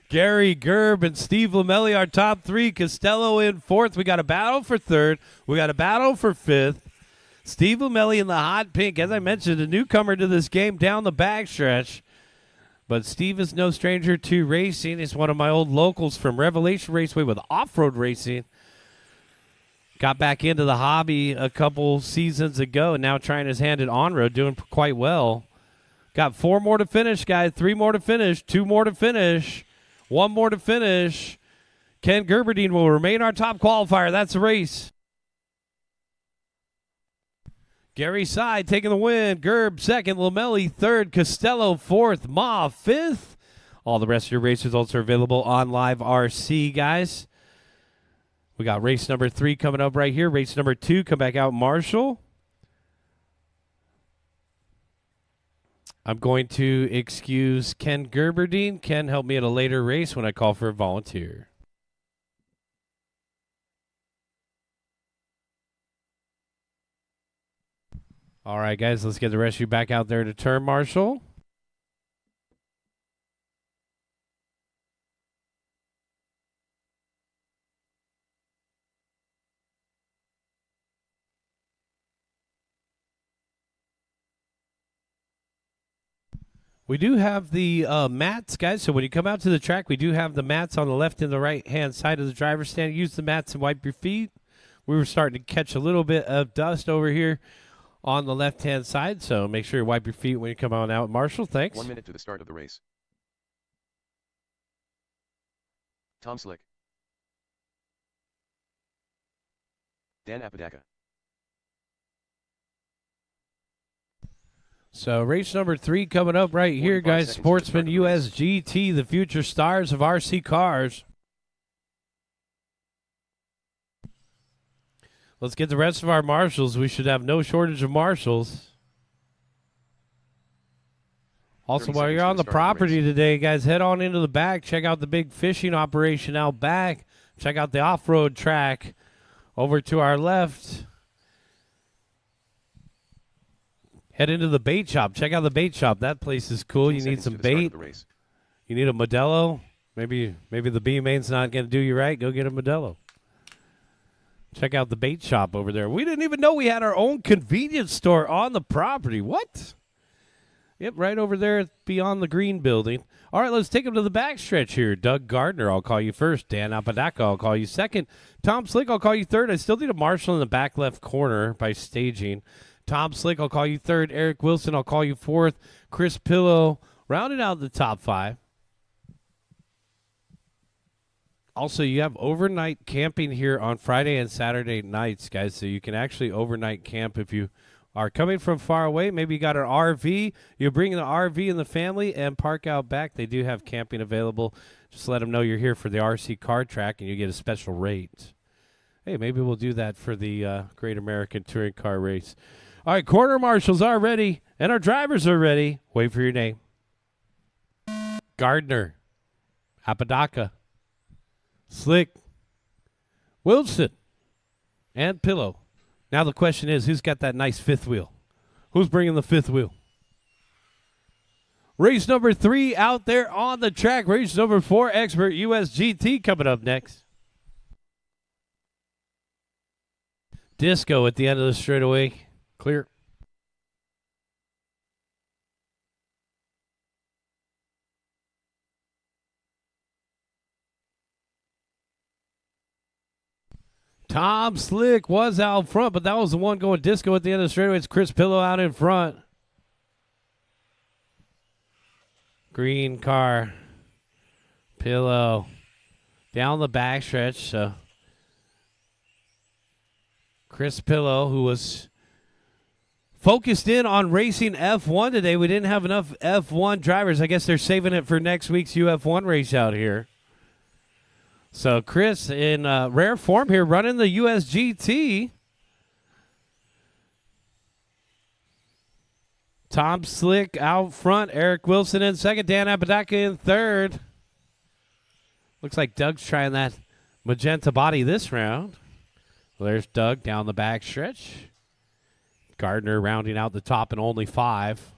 Gary, Gerb, and Steve Lomelli are top 3. Costello in fourth. We got a battle for third. We got a battle for fifth. Steve Lomelli in the hot pink. As I mentioned, a newcomer to this game down the backstretch. But Steve is no stranger to racing. He's one of my old locals from Revelation Raceway with off-road racing. Got back into the hobby a couple seasons ago and now trying his hand at on-road, doing quite well. Got 4 more to finish, guys. 3 more to finish. 2 more to finish. 1 more to finish. Ken Gerberdine will remain our top qualifier. That's the race. Gary Side taking the win. Gerb second. Lamelli third. Costello fourth. Ma fifth. All the rest of your race results are available on Live RC, guys. We got race number 3 coming up right here. Race number 2, come back out, Marshall. I'm going to excuse Ken Gerberdine. Ken, help me at a later race when I call for a volunteer. All right, guys, let's get the rest of you back out there to turn, Marshall. We do have the mats, guys. So when you come out to the track, we do have the mats on the left and the right-hand side of the driver's stand. Use the mats and wipe your feet. We were starting to catch a little bit of dust over here on the left-hand side, so make sure you wipe your feet when you come on out. Marshall, thanks. 1 minute to the start of the race. Tom Slick. Dan Apodaca. So race number 3 coming up right here, 45 guys. seconds to the Sportsman start of the race. USGT, the future stars of RC cars. Let's get the rest of our marshals. We should have no shortage of marshals. Also, 30 while seconds you're to on the the start of the property race. today, guys, head on into the back. Check out the big fishing operation out back. Check out the off-road track over to our left. Head into the bait shop. Check out the bait shop. That place is cool. 15 You need seconds some to the start of bait. the race. You need a Modelo. Maybe the B-Main's not going to do you right. Go get a Modelo. Check out the bait shop over there. We didn't even know we had our own convenience store on the property. What? Yep, right over there beyond the green building. All right, let's take them to the backstretch here. Doug Gardner, I'll call you first. Dan Apodaca, I'll call you second. Tom Slick, I'll call you third. I still need a marshal in the back left corner by staging. Tom Slick, I'll call you third. Eric Wilson, I'll call you fourth. Chris Pillow, rounding out the top 5. Also, you have overnight camping here on Friday and Saturday nights, guys. So you can actually overnight camp if you are coming from far away. Maybe you got an RV. You bring the RV and the family and park out back. They do have camping available. Just let them know you're here for the RC car track and you get a special rate. Hey, maybe we'll do that for the Great American Touring Car Race. All right, quarter marshals are ready, and our drivers are ready. Wait for your name. Gardner, Apodaca, Slick, Wilson, and Pillow. Now the question is, who's got that nice fifth wheel? Who's bringing the fifth wheel? Race number 3 out there on the track. Race number 4, Expert USGT coming up next. Disco at the end of the straightaway. Clear. Tom Slick was out front, but that was the one going disco at the end of the straightaway. It's Chris Pillow out in front. Green car. Pillow. Down the backstretch. So Chris Pillow, who was focused in on racing F1 today. We didn't have enough F1 drivers. I guess they're saving it for next week's UF1 race out here. So Chris in rare form here running the USGT. Tom Slick out front. Eric Wilson in second. Dan Apodaca in third. Looks like Doug's trying that magenta body this round. Well, there's Doug down the back stretch. Gardner rounding out the top in only 5.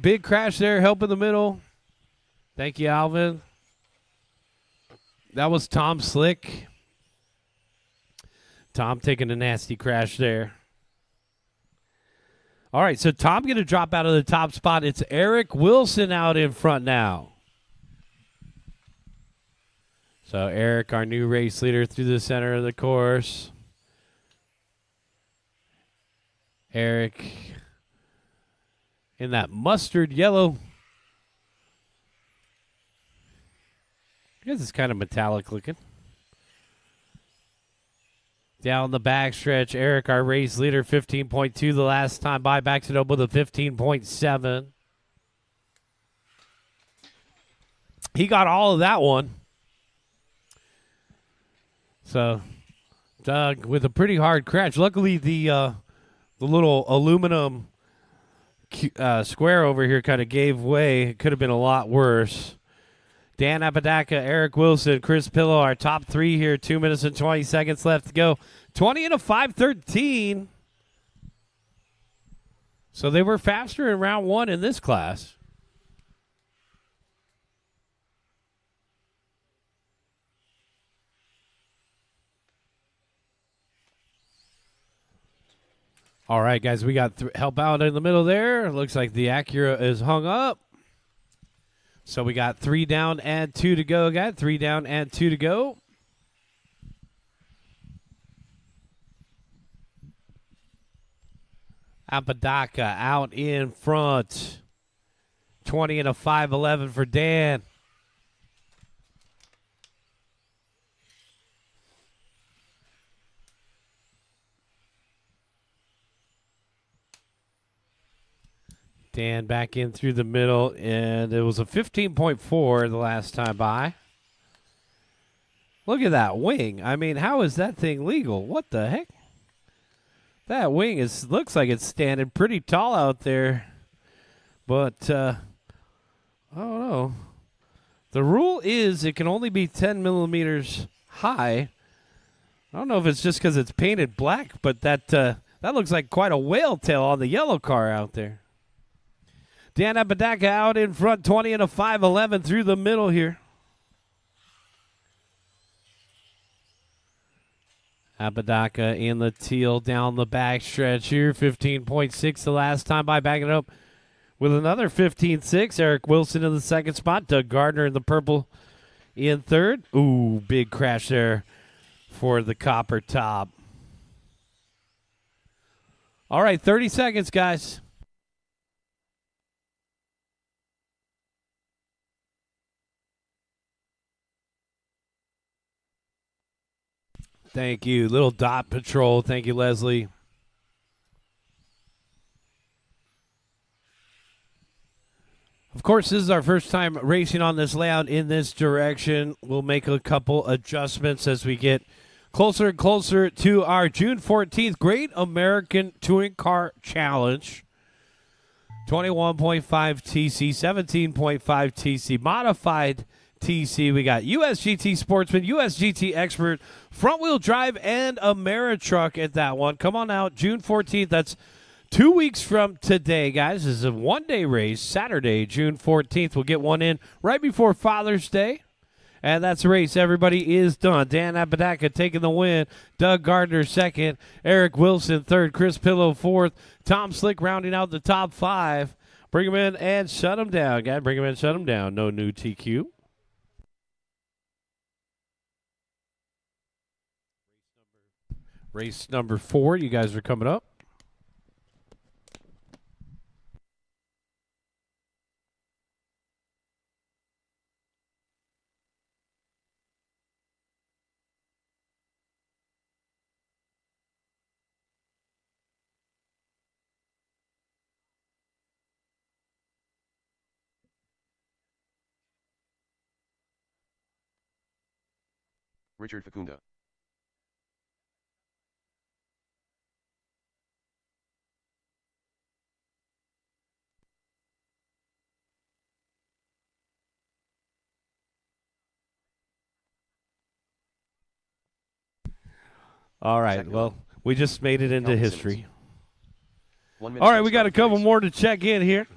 Big crash there. Help in the middle. Thank you, Alvin. That was Tom Slick. Tom taking a nasty crash there. All right, so Tom going to drop out of the top spot. It's Eric Wilson out in front now. So Eric, our new race leader through the center of the course. Eric in that mustard yellow This is kind of metallic looking. Down the backstretch, Eric, our race leader, 15.2 the last time by. Backs it up with a 15.7. He got all of that one. So, Doug with a pretty hard crash. Luckily, the little aluminum square over here kind of gave way. It could have been a lot worse. Dan Apodaca, Eric Wilson, Chris Pillow, our top three here. 2 minutes and 20 seconds left to go. 20 and a 5:13. So they were faster in round one in this class. All right, guys, we got help out in the middle there. Looks like the Acura is hung up. So we got 3 down and 2 to go, guys. 3 down and 2 to go. Apodaca out in front. 20 and a 5:11 for Dan. Dan back in through the middle, and it was a 15.4 the last time by. Look at that wing. I mean, how is that thing legal? What the heck? That wing looks like it's standing pretty tall out there. But, I don't know. The rule is it can only be 10 millimeters high. I don't know if it's just because it's painted black, but that looks like quite a whale tail on the yellow car out there. Dan Apodaca out in front, 20 and a 5:11 through the middle here. Apodaca in the teal down the back stretch here, 15.6 the last time by. Backing up with another 15.6. Eric Wilson in the second spot. Doug Gardner in the purple in third. Ooh, big crash there for the copper top. All right, 30 seconds, guys. Thank you. Little dot patrol. Thank you, Leslie. Of course, this is our first time racing on this layout in this direction. We'll make a couple adjustments as we get closer and closer to our June 14th Great American Touring Car Challenge. 21.5 TC, 17.5 TC, modified TC. We got USGT Sportsman, USGT Expert, front wheel drive, and Ameritruck at that one. Come on out, June 14th. That's 2 weeks from today, guys. This is a one-day race, Saturday, June 14th. We'll get one in right before Father's Day. And that's the race. Everybody is done. Dan Apodaca taking the win. Doug Gardner second. Eric Wilson third. Chris Pillow fourth. Tom Slick rounding out the top five. Bring him in and shut him down, guys. Bring him in and shut him down. No new TQ. Race number 4, you guys are coming up. Richard Facunda. All right, Second. well, we just made it into Calvin history. Simmons. 1 minute All right, to we got a start the couple race. more to check in here.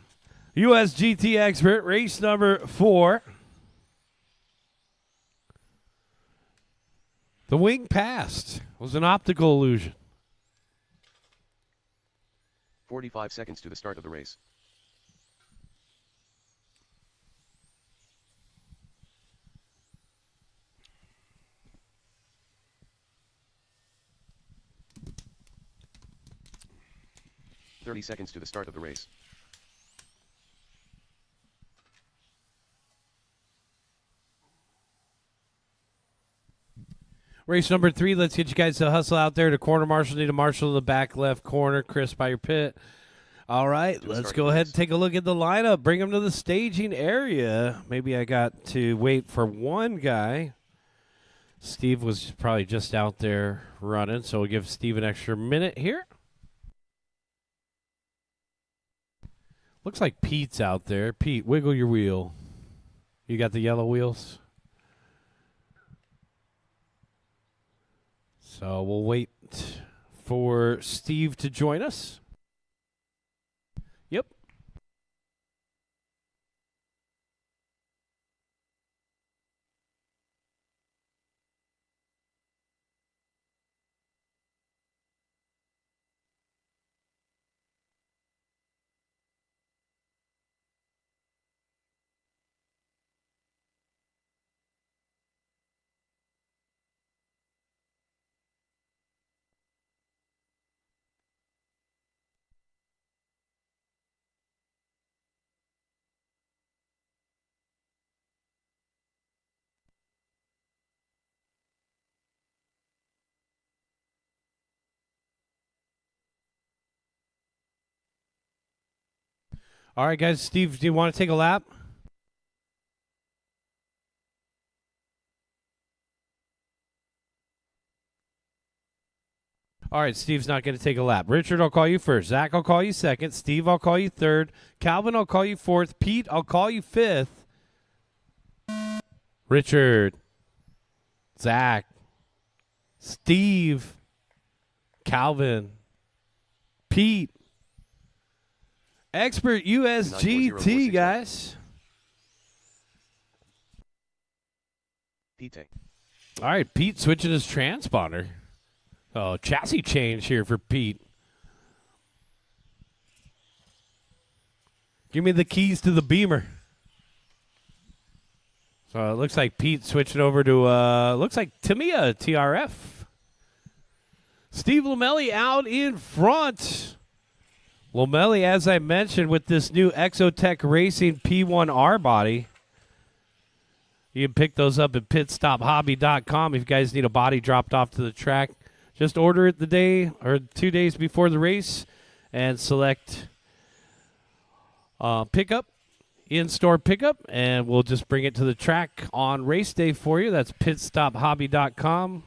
USGT Expert, race number 4. The wing passed. It was an optical illusion. 45 seconds to the start of the race. "30 seconds to the start of the race. Race number 3, let's get you guys to hustle out there to corner marshal. Need a marshal in the back left corner. Chris by your pit. All right, let's go ahead and take a look at the lineup. Bring them to the staging area. Maybe I got to wait for one guy. Steve was probably just out there running, so we'll give Steve an extra minute here. Looks like Pete's out there. Pete, wiggle your wheel. You got the yellow wheels? So we'll wait for Steve to join us. Yep. All right, guys. Steve, do you want to take a lap? All right, Steve's not going to take a lap. Richard, I'll call you first. Zach, I'll call you second. Steve, I'll call you third. Calvin, I'll call you fourth. Pete, I'll call you fifth. Richard, Zach, Steve, Calvin, Pete. Expert USGT, guys. Pete. All right, Pete switching his transponder. Oh, chassis change here for Pete. Give me the keys to the Beamer. So it looks like Pete switching over to, looks like Tamiya TRF. Steve Lomelli out in front. Lomelli, as I mentioned, with this new Exotech Racing P1R body. You can pick those up at pitstophobby.com if you guys need a body dropped off to the track. Just order it the day or 2 days before the race and select pickup, in-store pickup, and we'll just bring it to the track on race day for you. That's pitstophobby.com.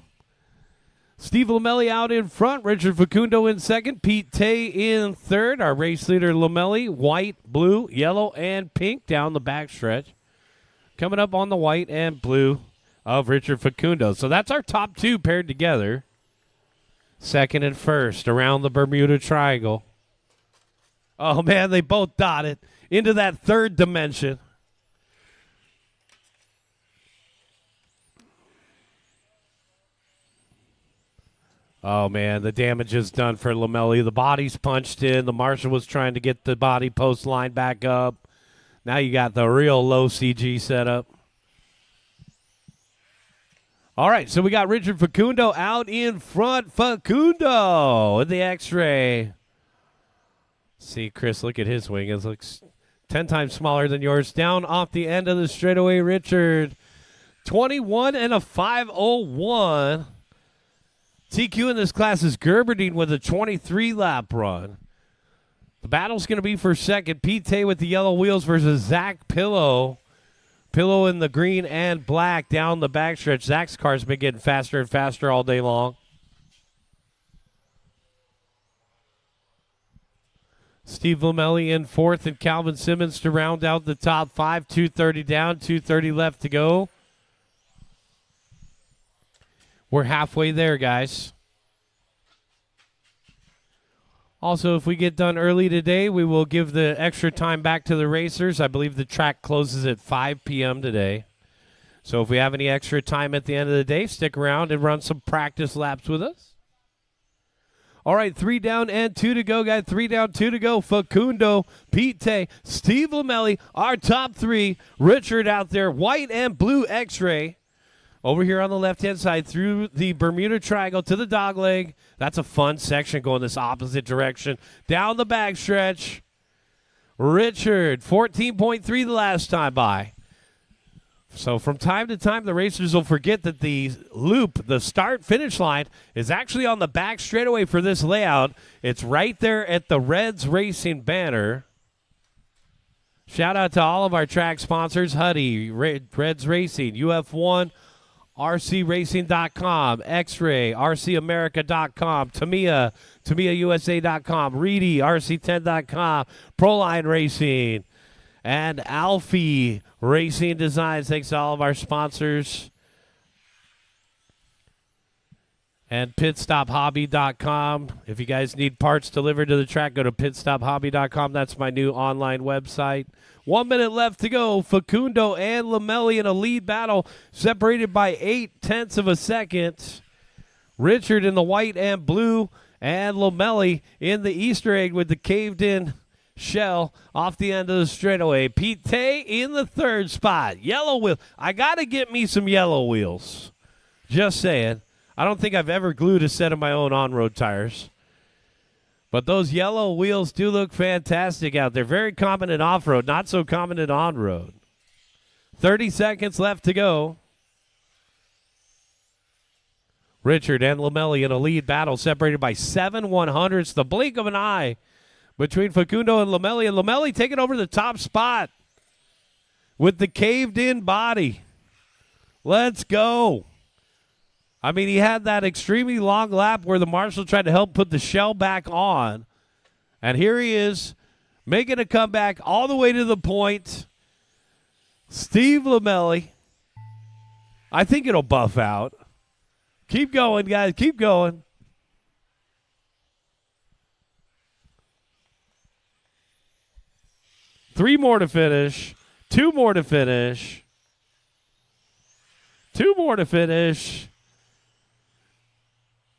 Steve Lomelli out in front, Richard Facundo in second, Pete Tay in third. Our race leader Lomelli, white, blue, yellow, and pink down the backstretch. Coming up on the white and blue of Richard Facundo. So that's our top two paired together. Second and first around the Bermuda Triangle. Oh, man, they both dotted into that third dimension. Oh, man, the damage is done for Lomelli. The body's punched in. The marshal was trying to get the body post line back up. Now you got the real low CG setup. All right, so we got Richard Facundo out in front. Facundo in the X-ray. See, Chris, look at his wing. It looks 10 times smaller than yours. Down off the end of the straightaway, Richard. 21 and a 5:01. TQ in this class is Gerberding with a 23-lap run. The battle's going to be for second. Pete Tay with the yellow wheels versus Zach Pillow. Pillow in the green and black down the backstretch. Zach's car's been getting faster and faster all day long. Steve Lomelli in fourth and Calvin Simmons to round out the top five. 2:30 down, 2:30 left to go. We're halfway there, guys. Also, if we get done early today, we will give the extra time back to the racers. I believe the track closes at 5 p.m. today. So if we have any extra time at the end of the day, stick around and run some practice laps with us. All right, 3 down and 2 to go, guys. 3 down, 2 to go. Facundo, Pete Tay, Steve Lomelli, our top three. Richard out there, white and blue X-ray. Over here on the left-hand side through the Bermuda Triangle to the dogleg. That's a fun section going this opposite direction. Down the backstretch. Richard, 14.3 the last time by. So from time to time, the racers will forget that the loop, the start-finish line, is actually on the back straightaway for this layout. It's right there at the Reds Racing banner. Shout out to all of our track sponsors, Huddy, Reds Racing, UF1, RCRacing.com, X-Ray, RCAmerica.com, Tamiya, TamiyaUSA.com, Reedy, RC10.com, Proline Racing, and Alfie Racing Designs. Thanks to all of our sponsors. And pitstophobby.com. If you guys need parts delivered to the track, go to pitstophobby.com. That's my new online website. 1 minute left to go. Facundo and Lamelli in a lead battle, separated by 0.8 of a second. Richard in the white and blue, and Lamelli in the Easter egg with the caved-in shell off the end of the straightaway. Pete Tay in the third spot. Yellow wheel. I got to get me some yellow wheels. Just saying. I don't think I've ever glued a set of my own on-road tires. But those yellow wheels do look fantastic out there. Very common in off-road, not so common in on-road. 30 seconds left to go. Richard and Lamelli in a lead battle, separated by 7/100ths, the blink of an eye between Facundo and Lamelli taking over the top spot with the caved-in body. Let's go. I mean, he had that extremely long lap where the marshal tried to help put the shell back on. And here he is, making a comeback all the way to the point. Steve Lamelli. I think it'll buff out. Keep going, guys. Keep going. Three more to finish. Two more to finish. Two more to finish.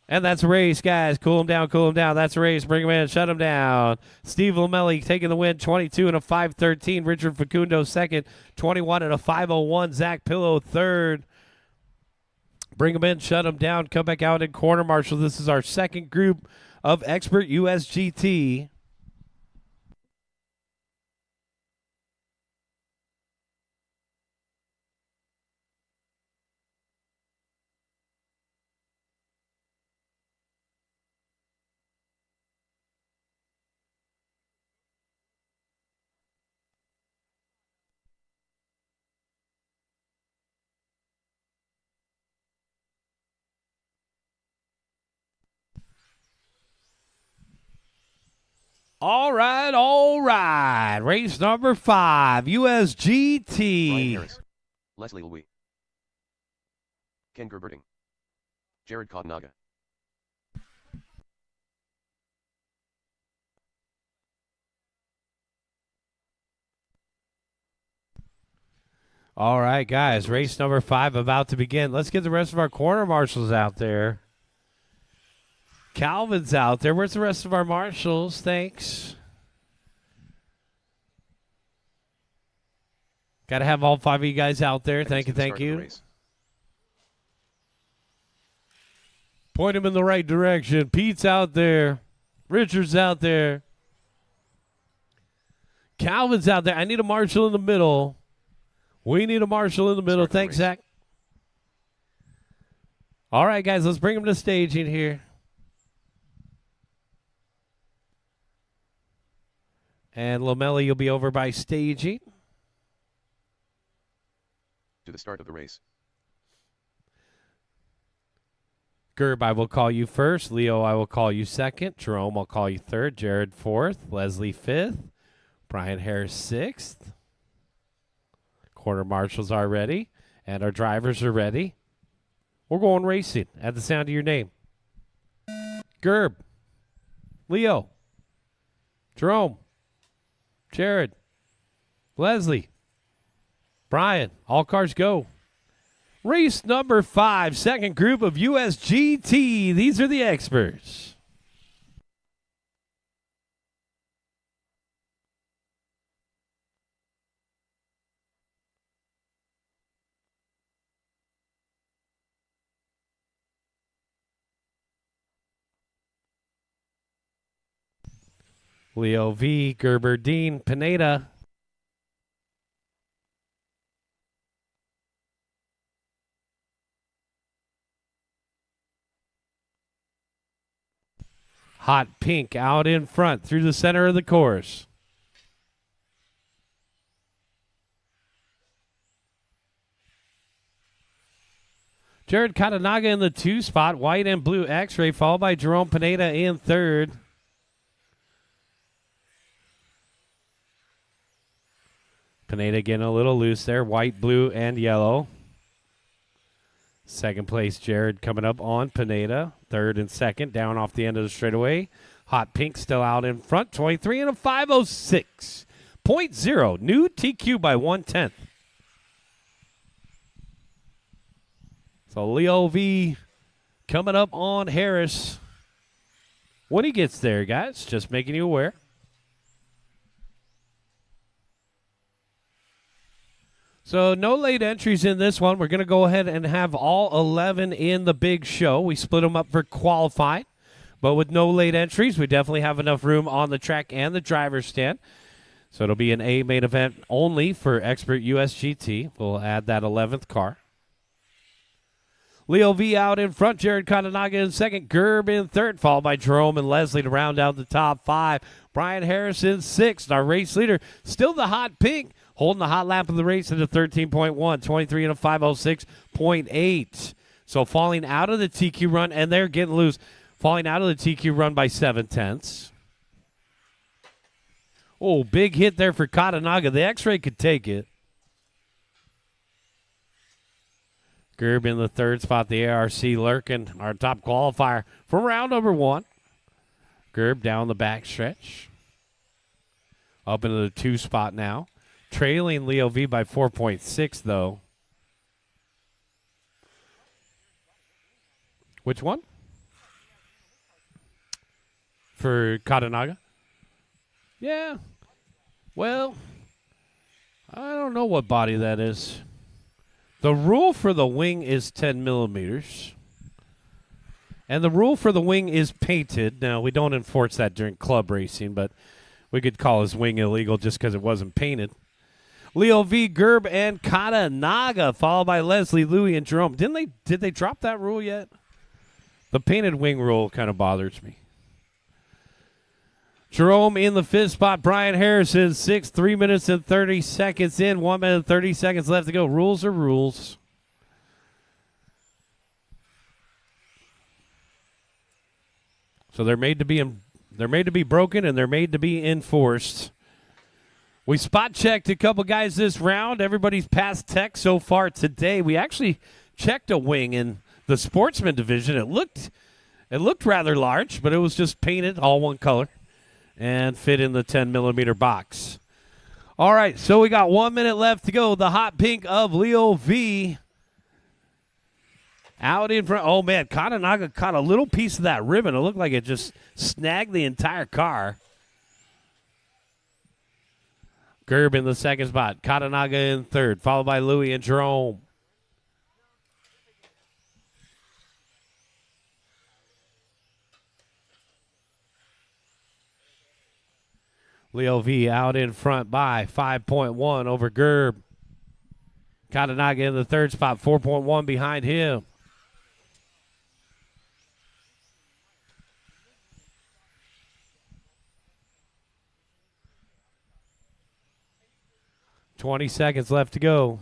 And that's a race, guys. Cool him down, cool him down. That's a race. Bring him in, shut him down. Steve Lamelli taking the win, 22 and a 5:13. Richard Facundo second, 21 and a 5:01. Zach Pillow third. Bring him in, shut him down. Come back out in corner marshal. This is our second group of expert USGT. All right, all right. Race number 5, Brian USGT. Harris. Leslie Louis. Ken Gerberding. Jared Cottonaga. All right, guys. Race number 5 about to begin. Let's get the rest of our corner marshals out there. Calvin's out there. Where's the rest of our marshals? Thanks. Got to have all 5 of you guys out there. Thank you, thank you. Point him in the right direction. Pete's out there. Richard's out there. Calvin's out there. I need a marshal in the middle. We need a marshal in the middle. Thanks, Zach. All right, guys, let's bring him to staging here. And Lamelli, you'll be over by staging. To the start of the race. Gerb, I will call you first. Leo, I will call you second. Jerome, I'll call you third. Jared, fourth. Leslie, fifth. Brian Harris, sixth. Quarter marshals are ready. And our drivers are ready. We're going racing at the sound of your name. Gerb. Leo. Jerome. Jared. Leslie. Brian. All cars go. Race number 5, second group of USGT. These are the experts. Leo V, Gerber, Dean, Pineda. Hot Pink out in front through the center of the course. Jared Katanaga in the 2 spot. White and blue X-Ray, followed by Jerome Pineda in 3rd. Pineda getting a little loose there. White, blue, and yellow. Second place, Jared coming up on Pineda. 3rd and 2nd, down off the end of the straightaway. Hot Pink still out in front. 23 and a 506.0. New TQ by 1/10. So Leo V coming up on Harris. When he gets there, guys, just making you aware. So no late entries in this one. We're going to go ahead and have all 11 in the big show. We split them up for qualifying. But with no late entries, we definitely have enough room on the track and the driver's stand. So it'll be an A main event only for Expert USGT. We'll add that 11th car. Leo V out in front, Jared Katanaga in 2nd, Gerb in 3rd, followed by Jerome and Leslie to round out the top 5. Brian Harris in 6th. Our race leader, still the Hot Pink, holding the hot lap of the race at a 13.1, 23 and a 506.8. So falling out of the TQ run, and they're getting loose. Falling out of the TQ run by 7/10. Oh, big hit there for Katanaga. The X-Ray could take it. Gerb in the 3rd spot, the ARC lurking, our top qualifier from round number 1. Gerb down the back stretch. Up into the 2 spot now. Trailing Leo V by 4.6, though. Which one? For Katanaga? Yeah. Well, I don't know what body that is. The rule for the wing is 10 millimeters. And the rule for the wing is painted. Now, we don't enforce that during club racing, but we could call his wing illegal just because it wasn't painted. Leo V, Gerb, and Katanaga, followed by Leslie, Louie, and Jerome. Did they drop that rule yet? The painted wing rule kind of bothers me. Jerome in the 5th spot. Brian Harris in 6th. 3 minutes and 30 seconds in. 1 minute and 30 seconds left to go. Rules are rules. So they're made to be broken, and they're made to be enforced. We spot checked a couple guys this round. Everybody's passed tech so far today. We actually checked a wing in the sportsman division. It looked rather large, but it was just painted all one color and fit in the 10 millimeter box. All right, so we got 1 minute left to go. The Hot Pink of Leo V out in front. Oh, man, Katanaga caught a little piece of that ribbon. It looked like it just snagged the entire car. Gerb in the 2nd spot. Katanaga in 3rd, followed by Louie and Jerome. Leo V out in front by 5.1 over Gerb. Katanaga in the 3rd spot, 4.1 behind him. $20 seconds left to go.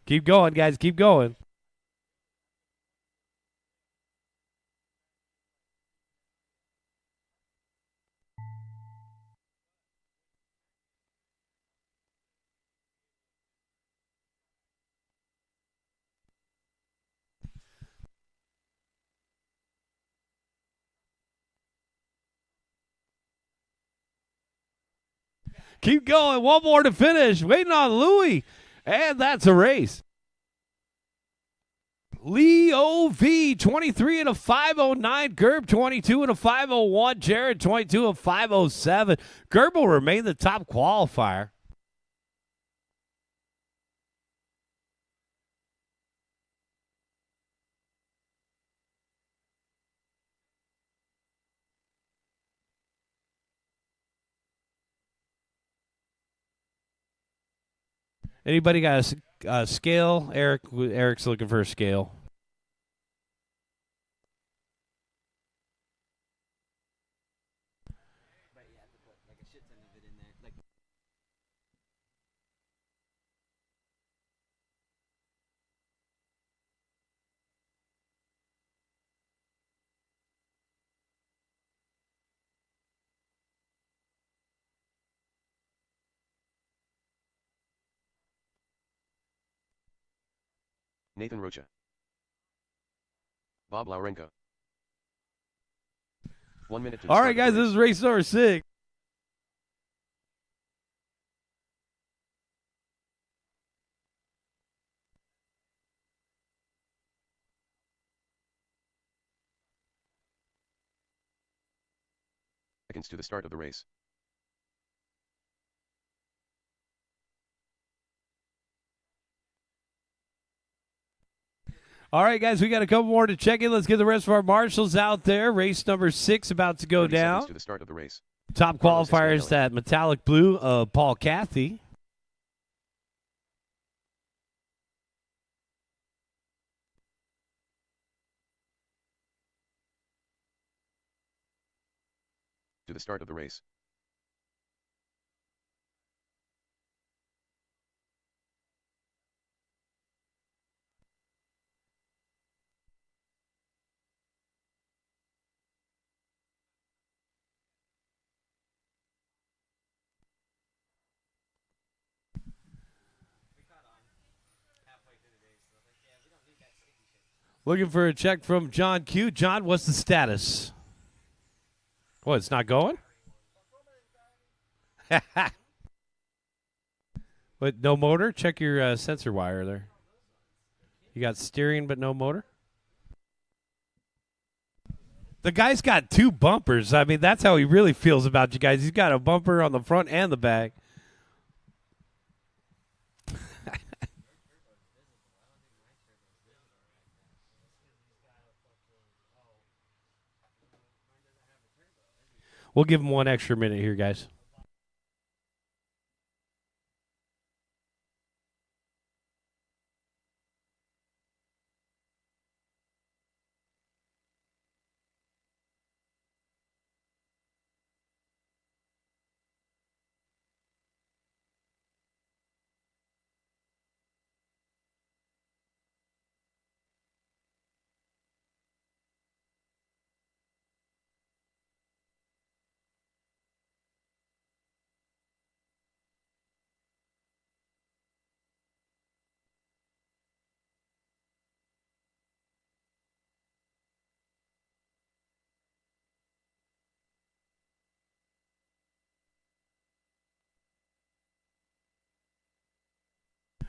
Keep going, guys. Keep going. Keep going. One more to finish. Waiting on Louie. And that's a race. Leo V, 23 and a 509. Gerb, 22 and a 501. Jared, 22 and 507. Gerb will remain the top qualifier. Anybody got a scale? Eric's looking for a scale. But you have to put like a shit ton of it in there. Like Nathan Rocha. Bob Laurenka. 1 minute to the All start right, of the guys, this race. is race number 6. Seconds to the start of the race. All right, guys, we got a couple more to check in. Let's get the rest of our marshals out there. Race number 6 about to go 30 seconds down. to the start of the race. Top Carlos qualifiers, Escanella. that metallic blue, Paul Cathy. To the start of the race. Looking for a check from John Q. John, what's the status? What, it's not going? But no motor? Check your sensor wire there. You got steering but no motor? The guy's got 2 bumpers. I mean, that's how he really feels about you guys. He's got a bumper on the front and the back. We'll give him 1 extra minute here, guys.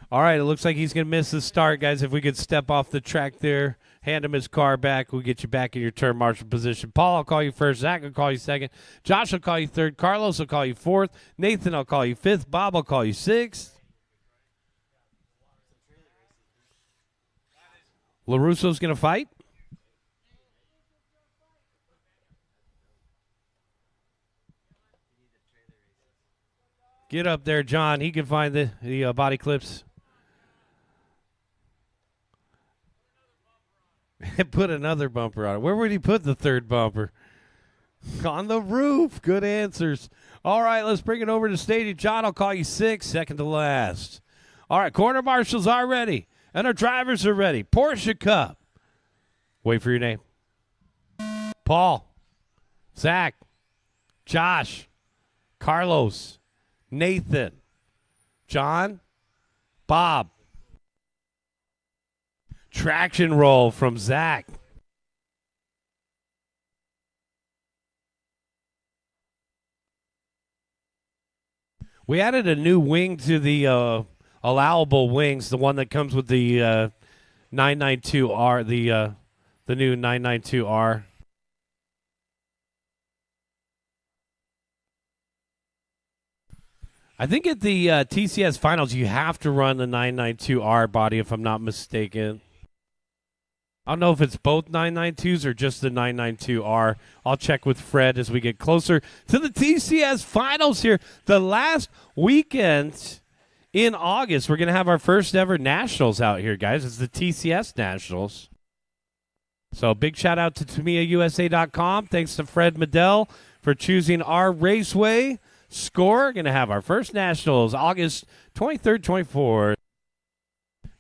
All right, it looks like he's going to miss the start, guys. If we could step off the track there, hand him his car back, we'll get you back in your turn marshal position. Paul, I'll call you first. Zach will call you second. Josh will call you third. Carlos will call you fourth. Nathan, I'll call you fifth. Bob will call you sixth. LaRusso's going to fight. Get up there, John. He can find the body clips. Put another bumper on it. Where would he put the third bumper? On the roof. Good answers. All right, let's bring it over to stadium. John, I'll call you sixth, second to last. All right, corner marshals are ready, and our drivers are ready. Porsche Cup. Wait for your name. Paul, Zach, Josh, Carlos, Nathan, John, Bob. Traction roll from Zach. We added a new wing to the allowable wings, the one that comes with the 992R, the new 992R. I think at the TCS finals, you have to run the 992R body, if I'm not mistaken. I don't know if it's both 992s or just the 992R. I'll check with Fred as we get closer to the TCS finals here. The last weekend in August, we're going to have our first ever nationals out here, guys. It's the TCS Nationals. So big shout out to TamiyaUSA.com. Thanks to Fred Medell for choosing our Raceway. SCOR, going to have our first nationals August 23rd, 24th.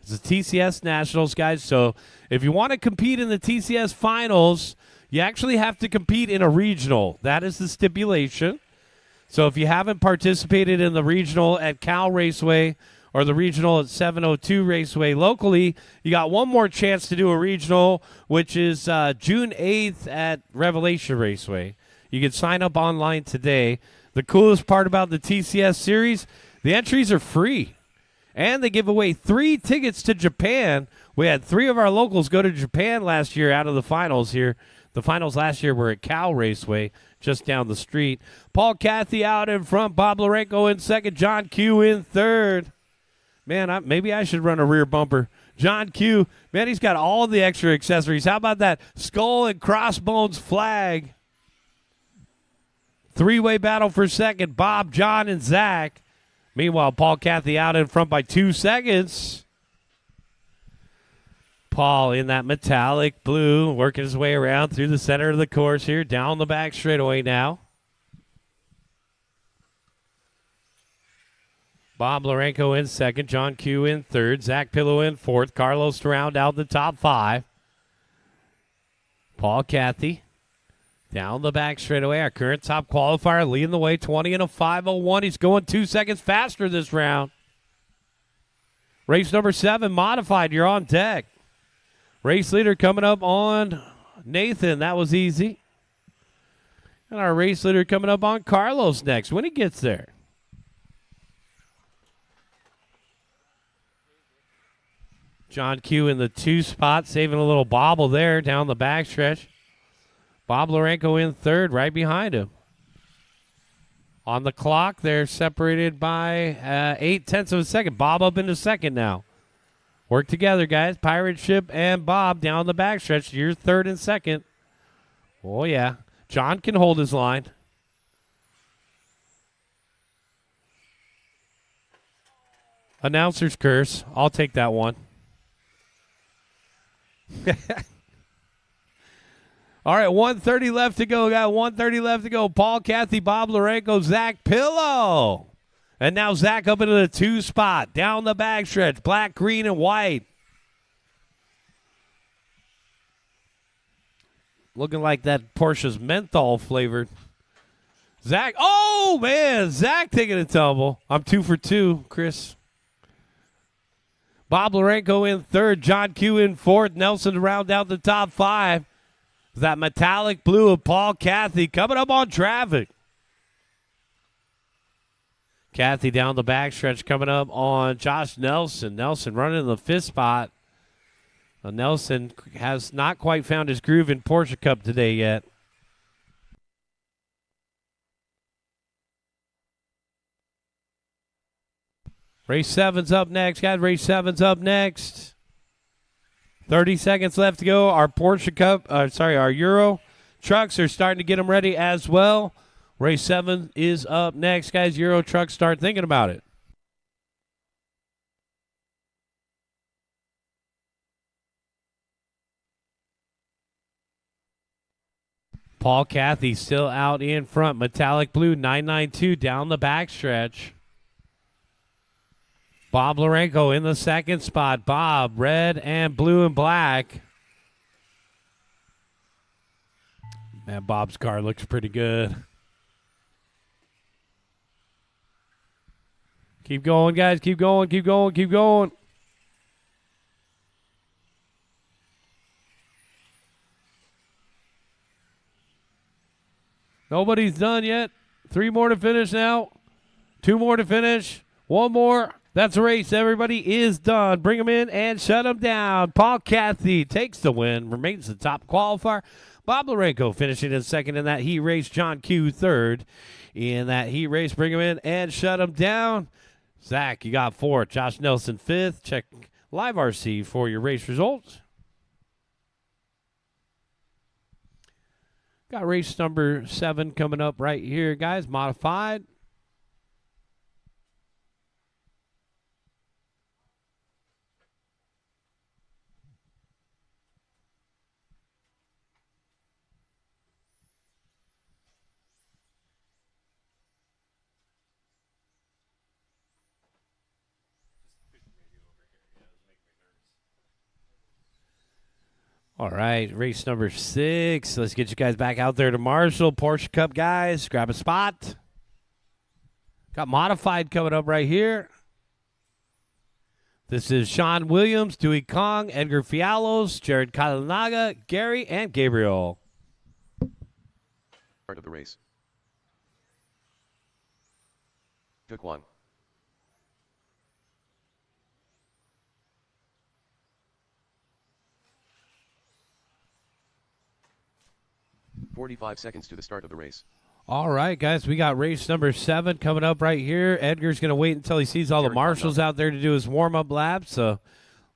It's the TCS Nationals, guys. So if you want to compete in the TCS Finals, you actually have to compete in a regional. That is the stipulation. So if you haven't participated in the regional at Cal Raceway or the regional at 702 Raceway locally, you got one more chance to do a regional, which is June 8th at Revelation Raceway. You can sign up online today. The coolest part about the TCS series, the entries are free. And they give away 3 tickets to Japan. We had 3 of our locals go to Japan last year out of the finals here. The finals last year were at Cal Raceway, just down the street. Paul Cathy out in front. Bob Larenko in second. John Q in third. Man, maybe I should run a rear bumper. John Q, man, he's got all the extra accessories. How about that skull and crossbones flag? 3-way battle for second. Bob, John, and Zach. Meanwhile, Paul Cathy out in front by 2 seconds. Paul in that metallic blue, working his way around through the center of the course here, down the back straightaway now. Bob Larenko in second, John Q in third, Zach Pillow in fourth, Carlos to round out the top 5. Paul Cathy down the back straightaway, our current top qualifier, leading the way, 20 and a 5:01. He's going 2 seconds faster this round. Race number 7, modified. You're on deck. Race leader coming up on Nathan. That was easy. And our race leader coming up on Carlos next when he gets there. John Q in the 2 spot, saving a little bobble there down the backstretch. Bob Larenko in third, right behind him. On the clock, they're separated by 0.8 of a second. Bob up into second now. Work together, guys. Pirate Ship and Bob down the backstretch. You're third and second. Oh, yeah. John can hold his line. Announcer's curse. I'll take that one. All right, 1:30 left to go. Got 1:30 left to go. Paul Cathy, Bob Larenko, Zach Pillow. And now Zach up into the 2 spot. Down the backstretch. Black, green, and white. Looking like that Porsche's menthol flavored. Zach. Oh, man. Zach taking a tumble. I'm 2 for 2, Chris. Bob Larenko in third. John Q in fourth. Nelson to round out the top 5. That metallic blue of Paul Cathy coming up on traffic. Cathy down the backstretch coming up on Josh Nelson. Nelson running in the 5th spot. Nelson has not quite found his groove in Porsche Cup today yet. Race 7's up next, guys. Race 7's up next. 30 seconds left to go. Our Porsche Cup, our Euro trucks are starting to get them ready as well. Race 7 is up next, guys. Euro trucks, start thinking about it. Paul Cathy still out in front. Metallic blue, 992 down the backstretch. Bob Larenko in the 2nd spot. Bob, red and blue and black. Man, Bob's car looks pretty good. Keep going, guys. Keep going, keep going, keep going. Nobody's done yet. 3 more to finish now. 2 more to finish. 1 more. That's a race. Everybody is done. Bring them in and shut them down. Paul Cathy takes the win, remains the top qualifier. Bob Larenko finishing in second in that heat race. John Q third in that heat race. Bring them in and shut them down. Zach, you got 4th. Josh Nelson 5th. Check Live RC for your race results. Got race number 7 coming up right here, guys. Modified. All right, race number 6. Let's get you guys back out there to Marshall. Porsche Cup guys, grab a spot. Got modified coming up right here. This is Sean Williams, Dewey Kong, Edgar Fialos, Jared Kalanaga, Gary, and Gabriel. Start of the race. Took 1. "45 seconds to the start of the race. All right, guys, we got race number 7 coming up right here. Edgar's going to wait until he sees all the Jared marshals Kalanaga. out there to do his warm-up lap, so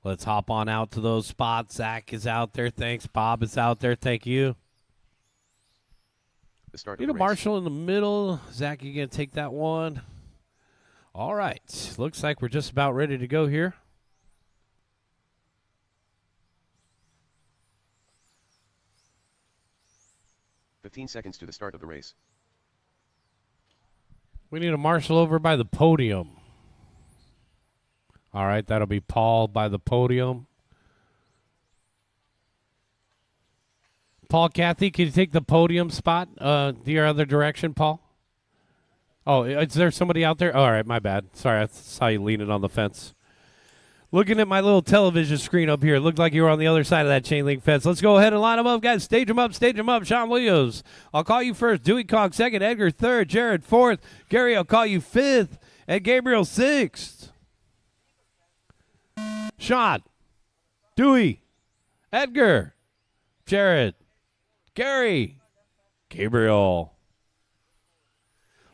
let's hop on out to those spots. Zach is out there. Thanks. Bob is out there. Thank you. The start Need of a the race. marshal in the middle. Zach, you going to take that one? All right. Looks like we're just about ready to go here. "15 seconds to the start of the race. We need a marshal over by the podium. All right, that'll be Paul by the podium. Paul, Kathy, can you take the podium spot the other direction, Paul? Oh, is there somebody out there? All right, my bad. Sorry, I saw you leaning on the fence. Looking at my little television screen up here, it looked like you were on the other side of that chain link fence. Let's go ahead and line them up, guys. Stage them up, stage them up. Sean Williams, I'll call you first. Dewey Kong second. Edgar third. Jared fourth. Gary, I'll call you fifth. And Gabriel sixth. Sean, Dewey, Edgar, Jared, Gary, Gabriel.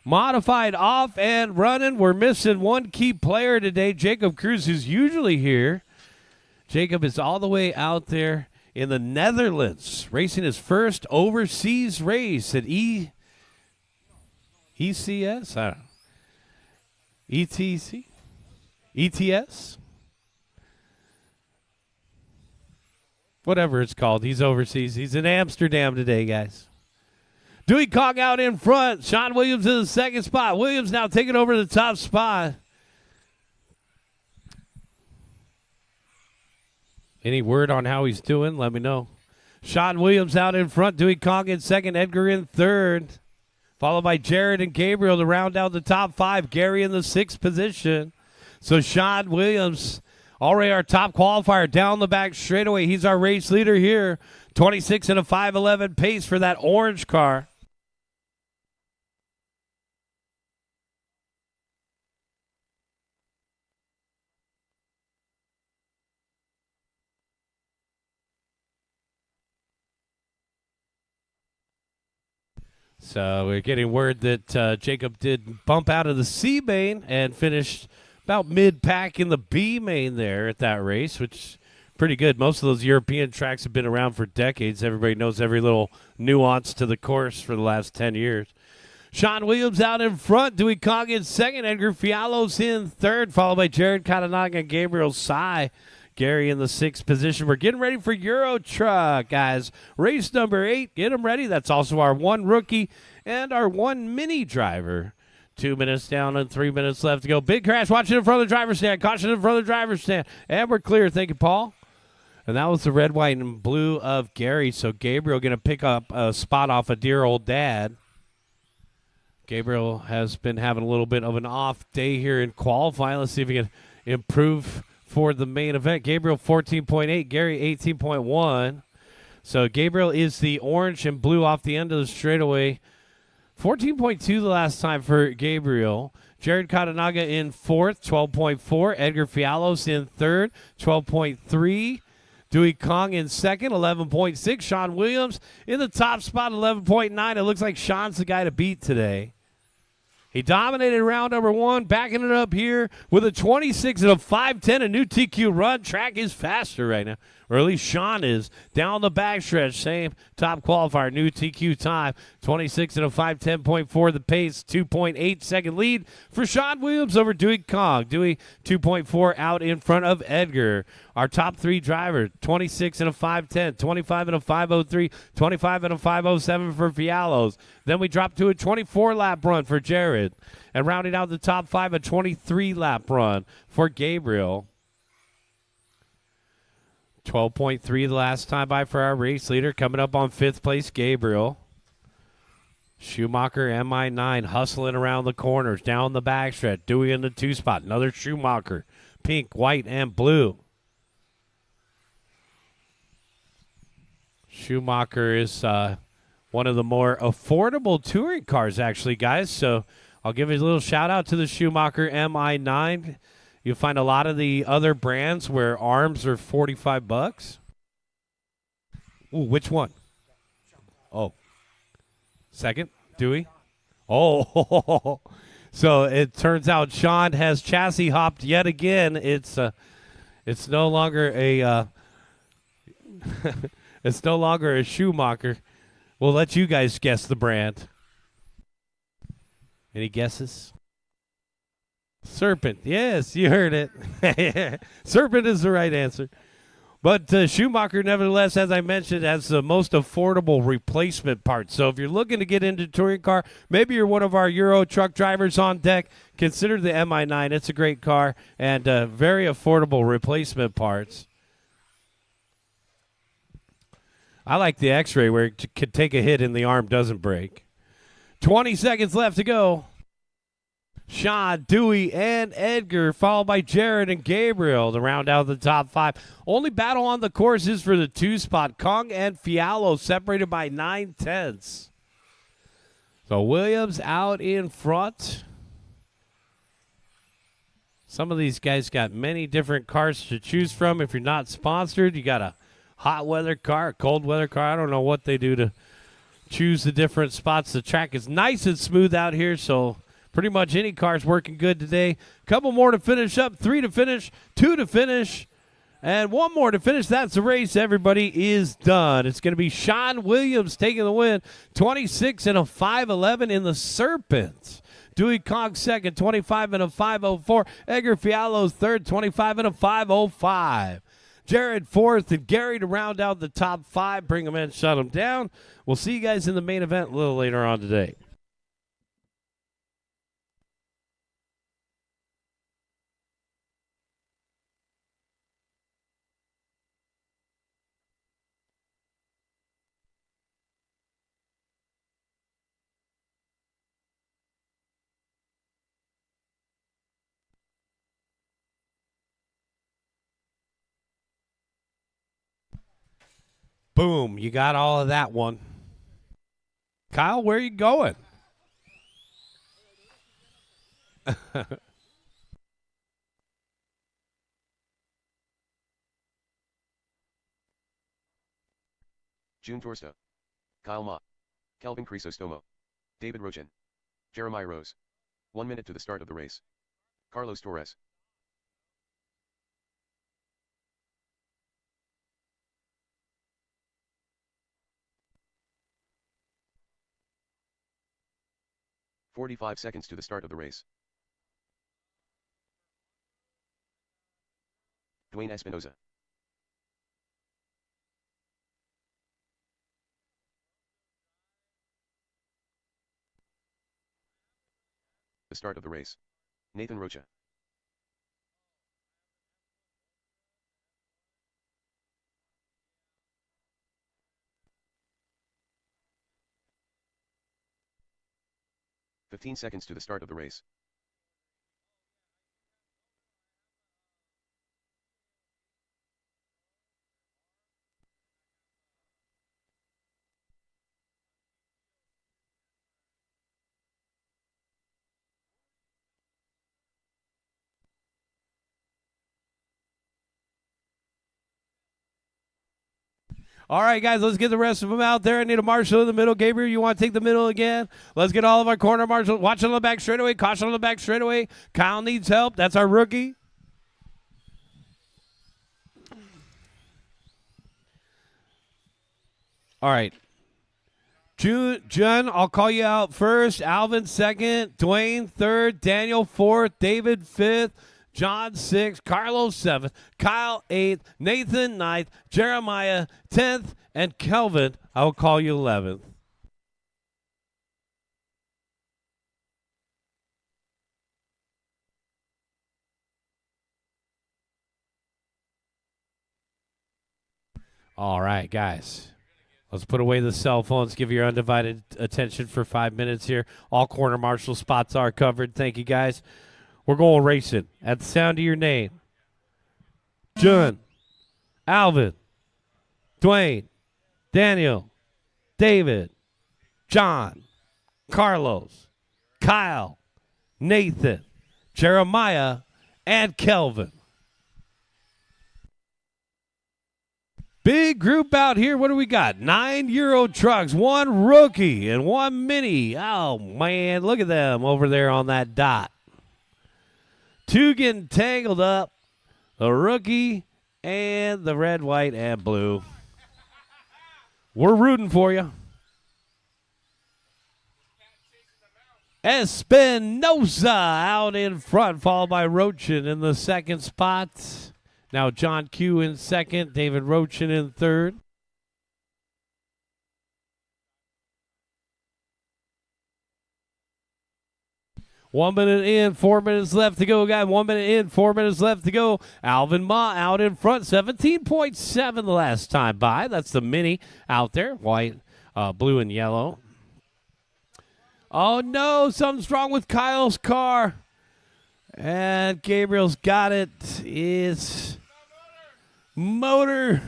Modified off and running. We're missing one key player today, Jacob Cruz, who's usually here. Jacob is all the way out there in the Netherlands, racing his first overseas race at ECS? I don't know. ETC? ETS? Whatever it's called. He's overseas. He's in Amsterdam today, guys. Dewey Kong out in front. Sean Williams in the second spot. Williams now taking over the top spot. Any word on how he's doing? Let me know. Sean Williams out in front. Dewey Kong in second. Edgar in third. Followed by Jared and Gabriel to round out the top 5. Gary in the 6th position. So Sean Williams, already our top qualifier, down the back straightaway. He's our race leader here. 26 and a 5:11 pace for that orange car. So we're getting word that Jacob did bump out of the C main and finished about mid-pack in the B main there at that race, which is pretty good. Most of those European tracks have been around for decades. Everybody knows every little nuance to the course for the last 10 years. Sean Williams out in front. Dewey Kong in second. Edgar Fialos in third, followed by Jared Katanaga and Gabriel Sai. Gary in the 6th position. We're getting ready for Euro Truck, guys. Race number 8. Get them ready. That's also our 1 rookie and our 1 mini driver. 2 minutes down and 3 minutes left to go. Big crash. Watch it in front of the driver's stand. Caution in front of the driver's stand. And we're clear. Thank you, Paul. And that was the red, white, and blue of Gary. So Gabriel going to pick up a spot off of dear old dad. Gabriel has been having a little bit of an off day here in qualifying. Let's see if he can improve for the main event. Gabriel 14.8, Gary 18.1. So Gabriel is the orange and blue off the end of the straightaway. 14.2 the last time for Gabriel. Jared Katanaga in 4th, 12.4. Edgar Fialos in 3rd, 12.3. Dewey Kong in 2nd, 11.6. Sean Williams in the top spot, 11.9. It looks like Sean's the guy to beat today. He dominated round number 1, backing it up here with a 26 and a 5:10, a new TQ run. Track is faster right now, or at least Sean is. Down the backstretch, same top qualifier, new TQ time, 26 and a 5:10.4 the pace, 2.8 second lead for Sean Williams over Dewey Kong. Dewey 2.4 out in front of Edgar. Our top 3 driver, 26 and a 5:10, 25 and a 5:03, 25 and a 5:07 for Fialos. Then we drop to a 24-lap run for Jared. And rounding out the top 5, a 23-lap run for Gabriel. 12.3 the last time by for our race leader. Coming up on 5th place, Gabriel. Schumacher, MI9, hustling around the corners, down the backstretch. Dewey in the 2 spot. Another Schumacher. Pink, white, and blue. Schumacher is one of the more affordable touring cars, actually, guys. So I'll give you a little shout out to the Schumacher MI9. You'll find a lot of the other brands where arms are $45. Ooh, which one? Oh, second, Dewey. Oh, so it turns out Sean has chassis hopped yet again. It's no longer a it's no longer a Schumacher. We'll let you guys guess the brand. Any guesses? Serpent. Yes, you heard it. Serpent is the right answer. But Schumacher, nevertheless, as I mentioned, has the most affordable replacement parts. So if you're looking to get into a touring car, maybe you're one of our Euro truck drivers on deck, consider the MI9. It's a great car and very affordable replacement parts. I like the X-Ray where it could take a hit and the arm doesn't break. 20 seconds left to go. Sean, Dewey, and Edgar, followed by Jared and Gabriel to round out the top 5. Only battle on the course is for the 2 spot. Kong and Fialo separated by 9/10. So Williams out in front. Some of these guys got many different cars to choose from. If you're not sponsored, you got a hot weather car, a cold weather car. I don't know what they do to choose the different spots. The track is nice and smooth out here, so pretty much any car's working good today. Couple more to finish up, 3 to finish, 2 to finish, and 1 more to finish. That's the race. Everybody is done. It's going to be Sean Williams taking the win, 26 and a 5:11 in the Serpent. Dewey Cog second, 25 and a 5:04. Edgar Fialo's third, 25 and a 5:05. Jared fourth, and Gary to round out the top 5. Bring them in, shut them down. We'll see you guys in the main event a little later on today. Boom, you got all of that one. Kyle, where are you going? June Torsta. Kyle Ma. Kelvin Crisostomo. David Rochin. Jeremiah Rose. 1 minute to the start of the race. Carlos Torres. "45 seconds to the start of the race. Dwayne Espinoza. The start of the race. Nathan Rocha. "15 seconds to the start of the race. All right, guys, let's get the rest of them out there. I need a marshal in the middle. Gabriel, you want to take the middle again? Let's get all of our corner marshals. Watch on the back straightaway. Caution on the back straightaway. Kyle needs help. That's our rookie. All right. Jun, I'll call you out first. Alvin second. Dwayne third. Daniel fourth. David fifth. John 6th, Carlos 7th, Kyle 8th, Nathan 9th, Jeremiah 10th, and Kelvin, I'll call you 11th. All right, guys. Let's put away the cell phones. Give your undivided attention for 5 minutes here. All corner marshal spots are covered. Thank you, guys. We're going racing. At the sound of your name, John, Alvin, Dwayne, Daniel, David, John, Carlos, Kyle, Nathan, Jeremiah, and Kelvin. Big group out here. What do we got? 9 Euro trucks, 1 rookie, and 1 mini. Oh, man, look at them over there on that dot. 2 getting tangled up. The rookie and the red, white, and blue. We're rooting for you. Espinosa out in front, followed by Rochin in the second spot. Now John Q in second, David Rochin in third. One minute in, 4 minutes left to go, guys. 1 minute in, 4 minutes left to go. Alvin Ma out in front, 17.7 the last time by. That's the mini out there, white, blue, and yellow. Oh, no, something's wrong with Kyle's car. And Gabriel's got it. It's motor.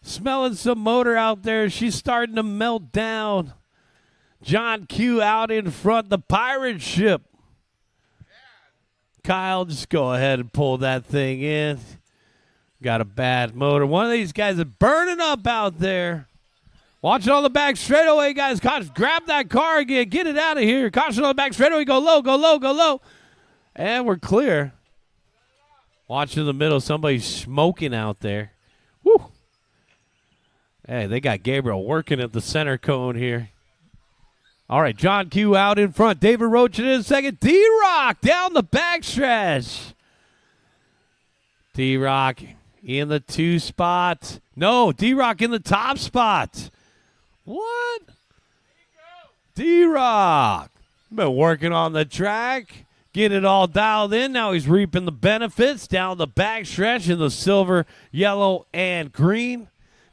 Smelling some motor out there. She's starting to melt down. John Q out in front. The pirate ship. Kyle, just go ahead and pull that thing in. Got a bad motor. One of these guys is burning up out there. Watch it on the back straightaway, guys. Grab that car again. Get it out of here. Caution on the back straightaway. Go low, go low, go low. And we're clear. Watch in the middle. Somebody's smoking out there. Woo. Hey, they got Gabriel working at the center cone here. All right, John Q out in front. David Roach in second. D-Rock down the backstretch. D-Rock in the 2 spot. No, D-Rock in the top spot. What? D-Rock. Been working on the track. Get it all dialed in. Now he's reaping the benefits down the backstretch in the silver, yellow, and green.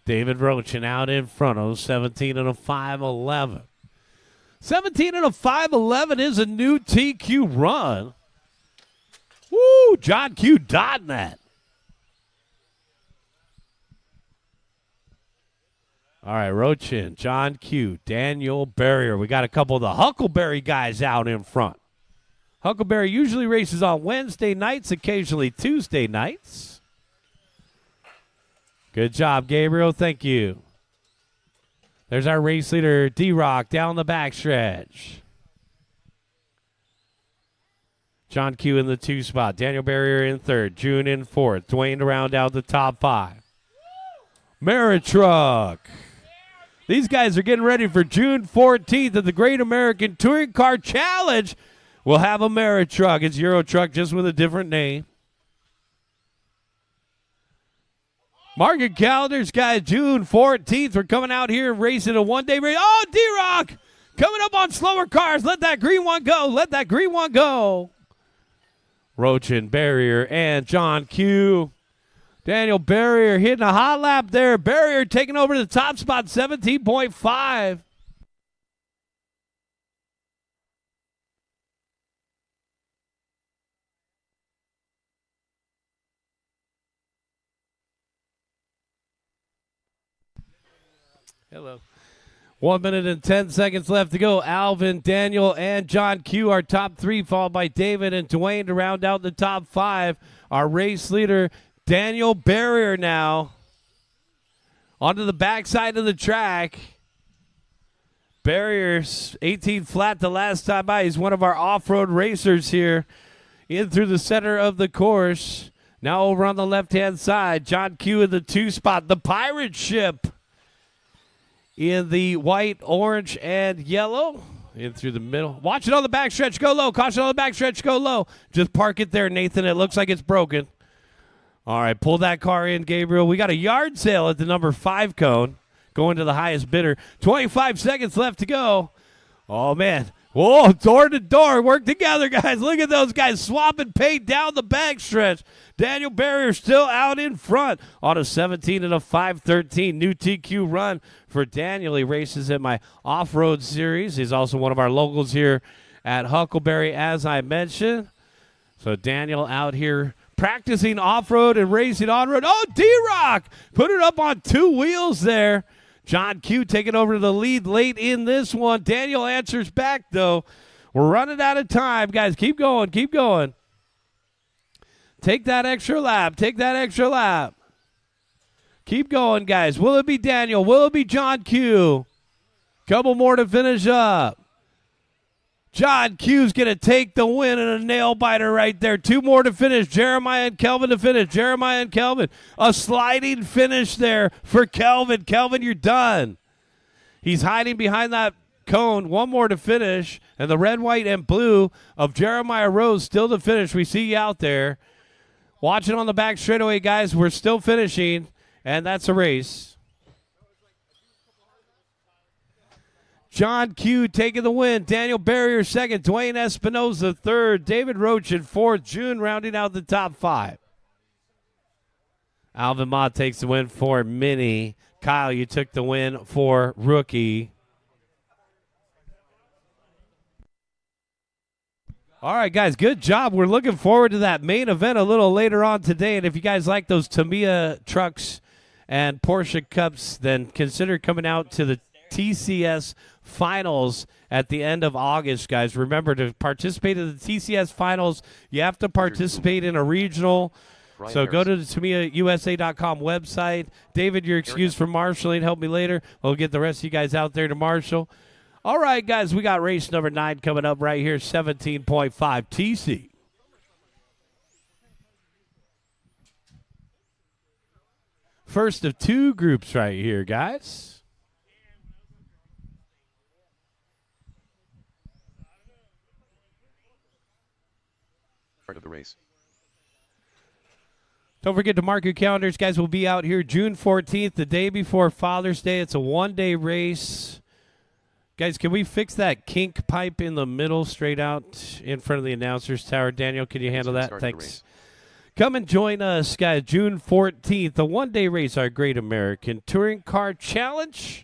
David Rochin out in front of 17 and a 5.11. 17 and a 5.11 is a new TQ run. Woo, John Q dotting that. All right, Rochin, John Q, Daniel Barrier. We got a couple of the Huckleberry guys out in front. Huckleberry usually races on Wednesday nights, occasionally Tuesday nights. Good job, Gabriel. Thank you. There's our race leader, D-Rock, down the backstretch. John Q in the 2 spot. Daniel Barrier in third. June in fourth. Dwayne to round out the top 5. Meritruck. These guys are getting ready for June 14th at the Great American Touring Car Challenge. We'll have a Meritruck. It's Euro Truck, just with a different name. Market calendars, guys, June 14th. We're coming out here and racing a one-day race. Oh, D-Rock coming up on slower cars. Let that green one go. Let that green one go. Rochin, Barrier, and John Q. Daniel Barrier hitting a hot lap there. Barrier taking over the top spot, 17.5. Hello. 1 minute and 10 seconds left to go. Alvin, Daniel, and John Q, our top 3, followed by David and Dwayne to round out the top 5. Our race leader, Daniel Barrier now. Onto the backside of the track. Barrier's 18 flat the last time by. He's one of our off-road racers here. In through the center of the course. Now over on the left-hand side. John Q in the 2 spot. The pirate ship. In the white, orange, and yellow. In through the middle. Watch it on the backstretch. Go low. Caution on the backstretch. Go low. Just park it there, Nathan. It looks like it's broken. All right, pull that car in, Gabriel. We got a yard sale at the number 5 cone. Going to the highest bidder. 25 seconds left to go. Oh, man. Whoa, door to door. Work together, guys. Look at those guys swapping paint down the backstretch. Daniel Barrier still out in front on a 17 and a 5:13. New TQ run for Daniel. He races in my off-road series. He's also one of our locals here at Huckleberry, as I mentioned. So Daniel out here practicing off-road and racing on-road. Oh, D-Rock put it up on two wheels there. John Q taking over the lead late in this one. Daniel answers back, though. We're running out of time, guys. Keep going. Keep going. Take that extra lap. Take that extra lap. Keep going, guys. Will it be Daniel? Will it be John Q? Couple more to finish up. John Q's going to take the win and a nail-biter right there. Two more to finish. Jeremiah and Kelvin to finish. Jeremiah and Kelvin. A sliding finish there for Kelvin. Kelvin, you're done. He's hiding behind that cone. One more to finish. And the red, white, and blue of Jeremiah Rose still to finish. We see you out there. Watching on the back straightaway, guys. We're still finishing, and that's a race. John Q taking the win. Daniel Barrier second. Dwayne Espinoza third. David Roach in fourth. June rounding out the top five. Alvin Ma takes the win for Mini. Kyle, you took the win for Rookie. All right, guys, good job. We're looking forward to that main event a little later on today. And if you guys like those Tamiya trucks and Porsche Cups, then consider coming out to the TCS Finals at the end of August, guys. Remember, to participate in the TCS Finals, you have to participate in a regional. So go to the TamiyaUSA.com website. David, you're excused from marshalling. Help me later. We'll get the rest of you guys out there to marshal. All right, guys, we got race number 9 coming up right here, 17.5 TC. First of two groups right here, guys. Start of the race. Don't forget to mark your calendars, guys. We'll be out here June 14th, the day before Father's Day. It's a one-day race. Guys, can we fix that kink pipe in the middle straight out in front of the announcer's tower? Daniel, can you handle that? Thanks. Come and join us, guys, June 14th, the one-day race, our Great American Touring Car Challenge.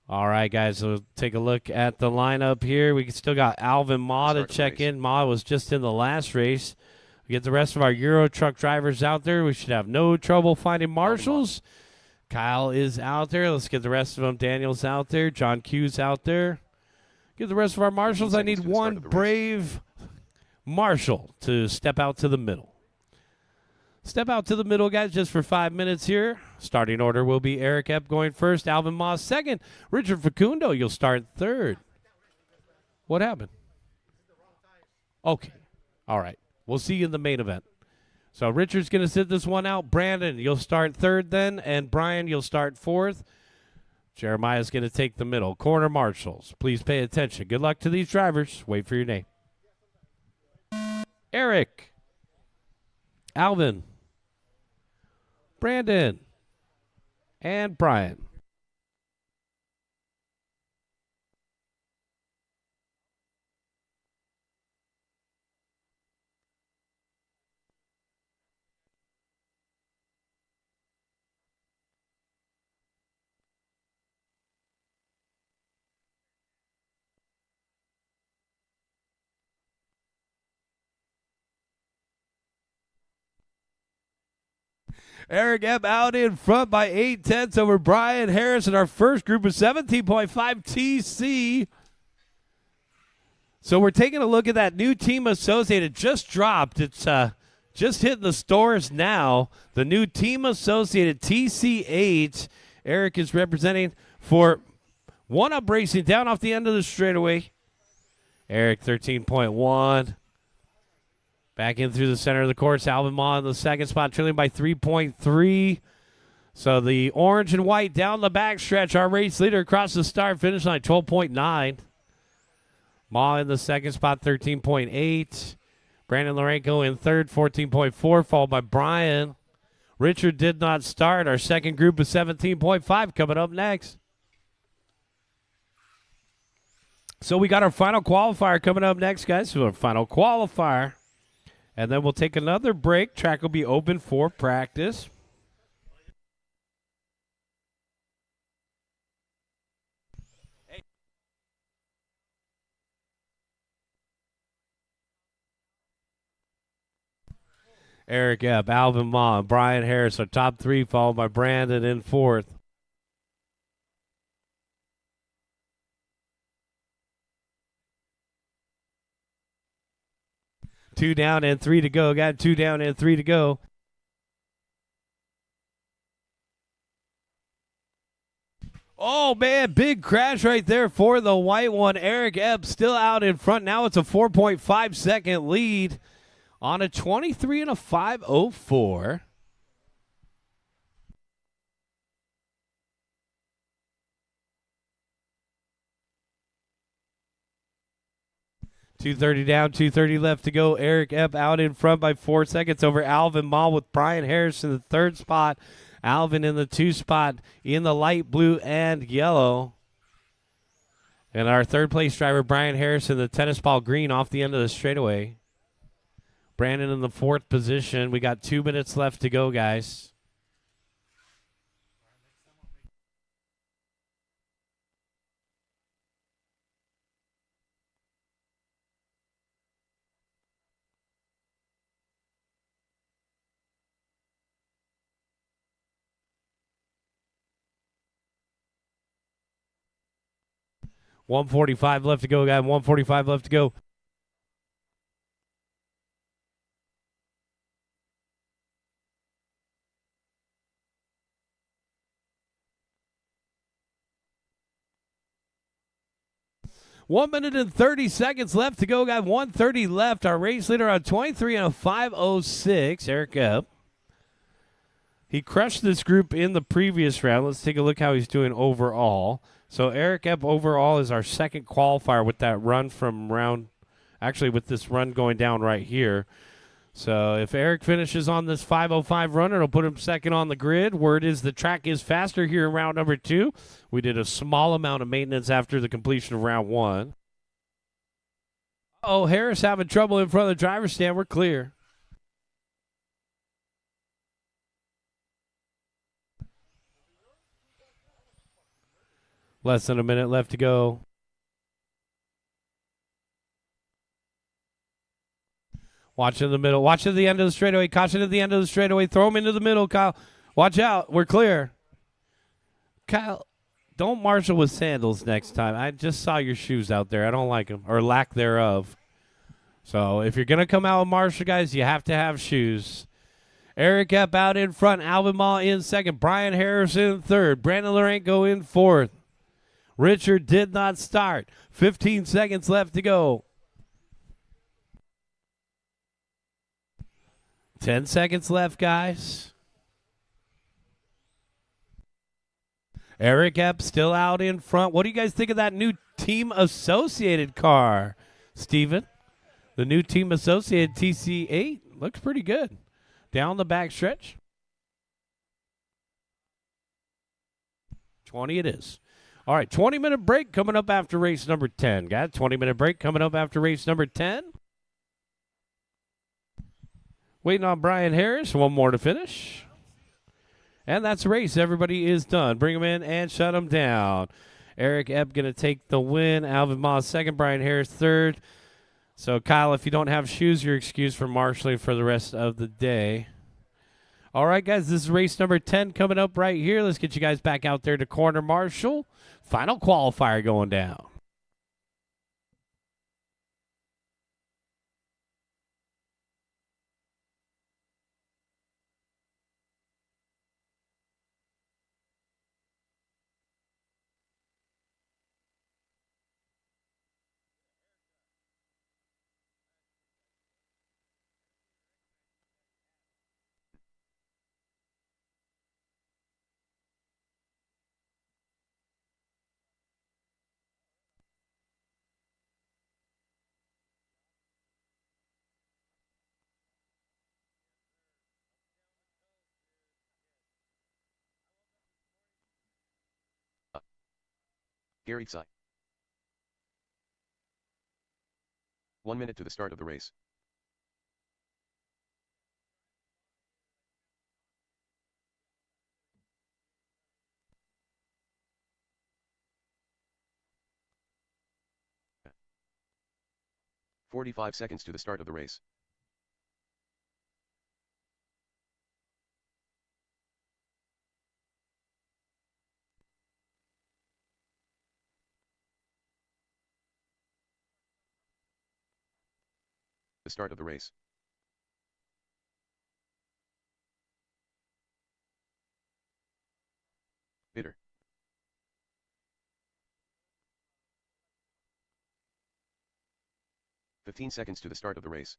All right, guys, we'll take a look at the lineup here. We still got Alvin Ma to check in. Ma was just in the last race. We get the rest of our Euro truck drivers out there. We should have no trouble finding marshals. Kyle is out there. Let's get the rest of them. Daniel's out there. John Q's out there. Get the rest of our marshals. I need one brave marshal to step out to the middle. Step out to the middle, guys, just for 5 minutes here. Starting order will be Eric Epp going first, Alvin Moss second. Richard Facundo, you'll start third. What happened? Okay. All right. We'll see you in the main event. So Richard's going to sit this one out. Brandon, you'll start third then. And Brian, you'll start fourth. Jeremiah's going to take the middle. Corner marshals, please pay attention. Good luck to these drivers. Wait for your name. Eric. Alvin. Brandon, and Brian. Eric Epp out in front by 8/10 over Brian Harris in our first group of 17.5 TC. So we're taking a look at that new Team Associated. Just dropped. It's just hitting the stores now. The new Team Associated TC8. Eric is representing for One Up Racing down off the end of the straightaway. Eric 13.1. Back in through the center of the course. Alvin Ma in the second spot, trailing by 3.3. So the orange and white down the backstretch. Our race leader across the start finish line, 12.9. Ma in the second spot, 13.8. Brandon Lorenko in third, 14.4, followed by Brian. Richard did not start. Our second group of 17.5 coming up next. So we got our final qualifier coming up next, guys. So our final qualifier. And then we'll take another break. Track will be open for practice. Eric Epp, Alvin Ma, and Brian Harris are top three, followed by Brandon in fourth. Two down and three to go. Got two down and three to go. Oh, man, big crash right there for the white one. Eric Epp still out in front. Now it's a 4.5 second lead on a 23 and a 5:04. 2:30 down, 2:30 left to go. Eric Epp out in front by 4 seconds over Alvin Mall with Brian Harris in the third spot. Alvin in the two spot in the light blue and yellow. And our third place driver, Brian Harris, in the tennis ball green off the end of the straightaway. Brandon in the fourth position. We got 2 minutes left to go, guys. $145 left to go, guys. $145 left to go. One minute and 30 seconds left to go, guys. 1:30 left. Our race leader on 23 and a 5:06. Eric Epp. He crushed this group in the previous round. Let's take a look how he's doing overall. So Eric Epp overall is our second qualifier with that run from round, actually with this run going down right here. So if Eric finishes on this 5:05 run, it'll put him second on the grid. Word is the track is faster here in round number 2. We did a small amount of maintenance after the completion of round 1. Oh, Harris having trouble in front of the driver's stand. We're clear. Less than a minute left to go. Watch in the middle. Watch at the end of the straightaway. Caution at the end of the straightaway. Throw him into the middle, Kyle. Watch out. We're clear. Kyle, don't marshal with sandals next time. I just saw your shoes out there. I don't like them, or lack thereof. So if you're going to come out with marshal, guys, you have to have shoes. Eric Epp out in front. Alvin Ma in second. Brian Harris in third. Brandon Larenko in fourth. Richard did not start. 15 seconds left to go. 10 seconds left, guys. Eric Epp still out in front. What do you guys think of that new Team Associated car, Steven? The new Team Associated TC8 looks pretty good. Down the back stretch. 20 it is. All right, 20-minute break coming up after race number 10. Got a 20-minute break coming up after race number 10. Waiting on Brian Harris. One more to finish. And that's the race. Everybody is done. Bring them in and shut them down. Eric Epp going to take the win. Alvin Moss second. Brian Harris third. So, Kyle, if you don't have shoes, you're excused from marshaling for the rest of the day. All right, guys, this is race number 10 coming up right here. Let's get you guys back out there to corner marshal. Final qualifier going down. Gary Tsai. 1 minute to the start of the race. "45 seconds to the start of the race. The start of the race. Bitter. "15 seconds to the start of the race.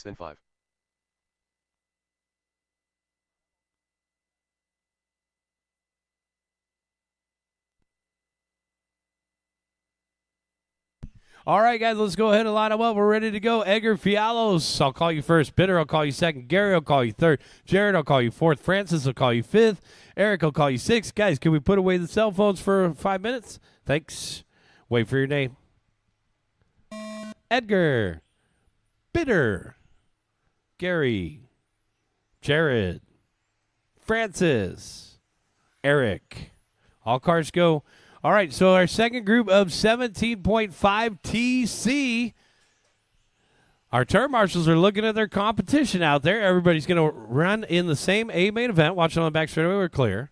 Then 5. All right, guys, let's go ahead and line them up. We're ready to go. Edgar Fialos, I'll call you first. Bitter, I'll call you second. Gary, I'll call you third. Jared, I'll call you fourth. Francis, I'll call you fifth. Eric, I'll call you sixth. Guys, can we put away the cell phones for 5 minutes? Thanks. Wait for your name. Edgar. Bitter. Gary. Jared. Francis. Eric. All cars go. All right, so our second group of 17.5 TC. Our turn marshals are looking at their competition out there. Everybody's going to run in the same A main event. Watch on the back straightaway, we're clear.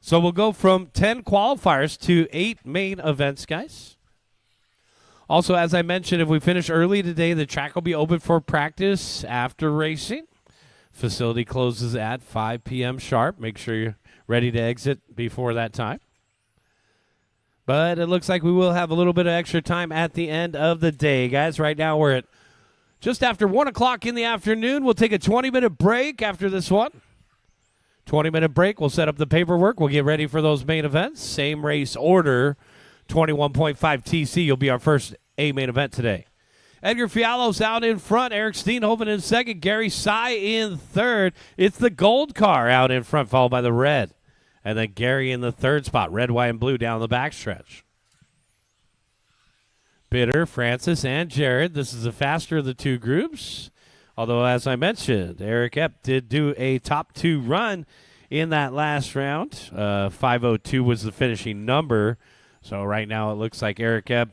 So we'll go from 10 qualifiers to 8 main events, guys. Also, as I mentioned, if we finish early today, the track will be open for practice after racing. Facility closes at 5 p.m. sharp. Make sure you're ready to exit before that time. But it looks like we will have a little bit of extra time at the end of the day, guys. Right now we're at just after 1 o'clock in the afternoon. We'll take a 20-minute break after this one. 20-minute break. We'll set up the paperwork. We'll get ready for those main events. Same race order. 21.5 TC. You'll be our first A main event today. Edgar Fialos out in front. Eric Steenhoven in second. Gary Sy in third. It's the gold car out in front, followed by the red. And then Gary in the third spot. Red, white, and blue down the backstretch. Bitter, Francis, and Jared. This is the faster of the two groups. Although, as I mentioned, Eric Epp did do a top 2 run in that last round. 5:02 was the finishing number. So right now it looks like Eric Epp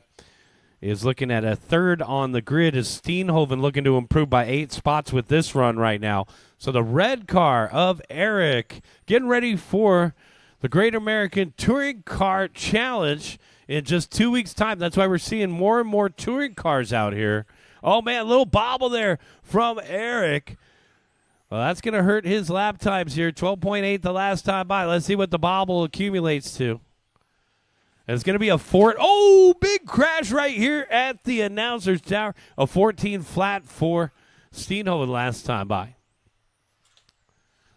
is looking at a third on the grid. Is Steenhoven looking to improve by 8 spots with this run right now. So the red car of Eric getting ready for the Great American Touring Car Challenge in just 2 weeks' time. That's why we're seeing more and more touring cars out here. Oh, man, a little bobble there from Eric. Well, that's going to hurt his lap times here. 12.8 the last time by. Let's see what the bobble accumulates to. And it's going to be a big crash right here at the announcer's tower. A 14 flat for Steenhoven last time by.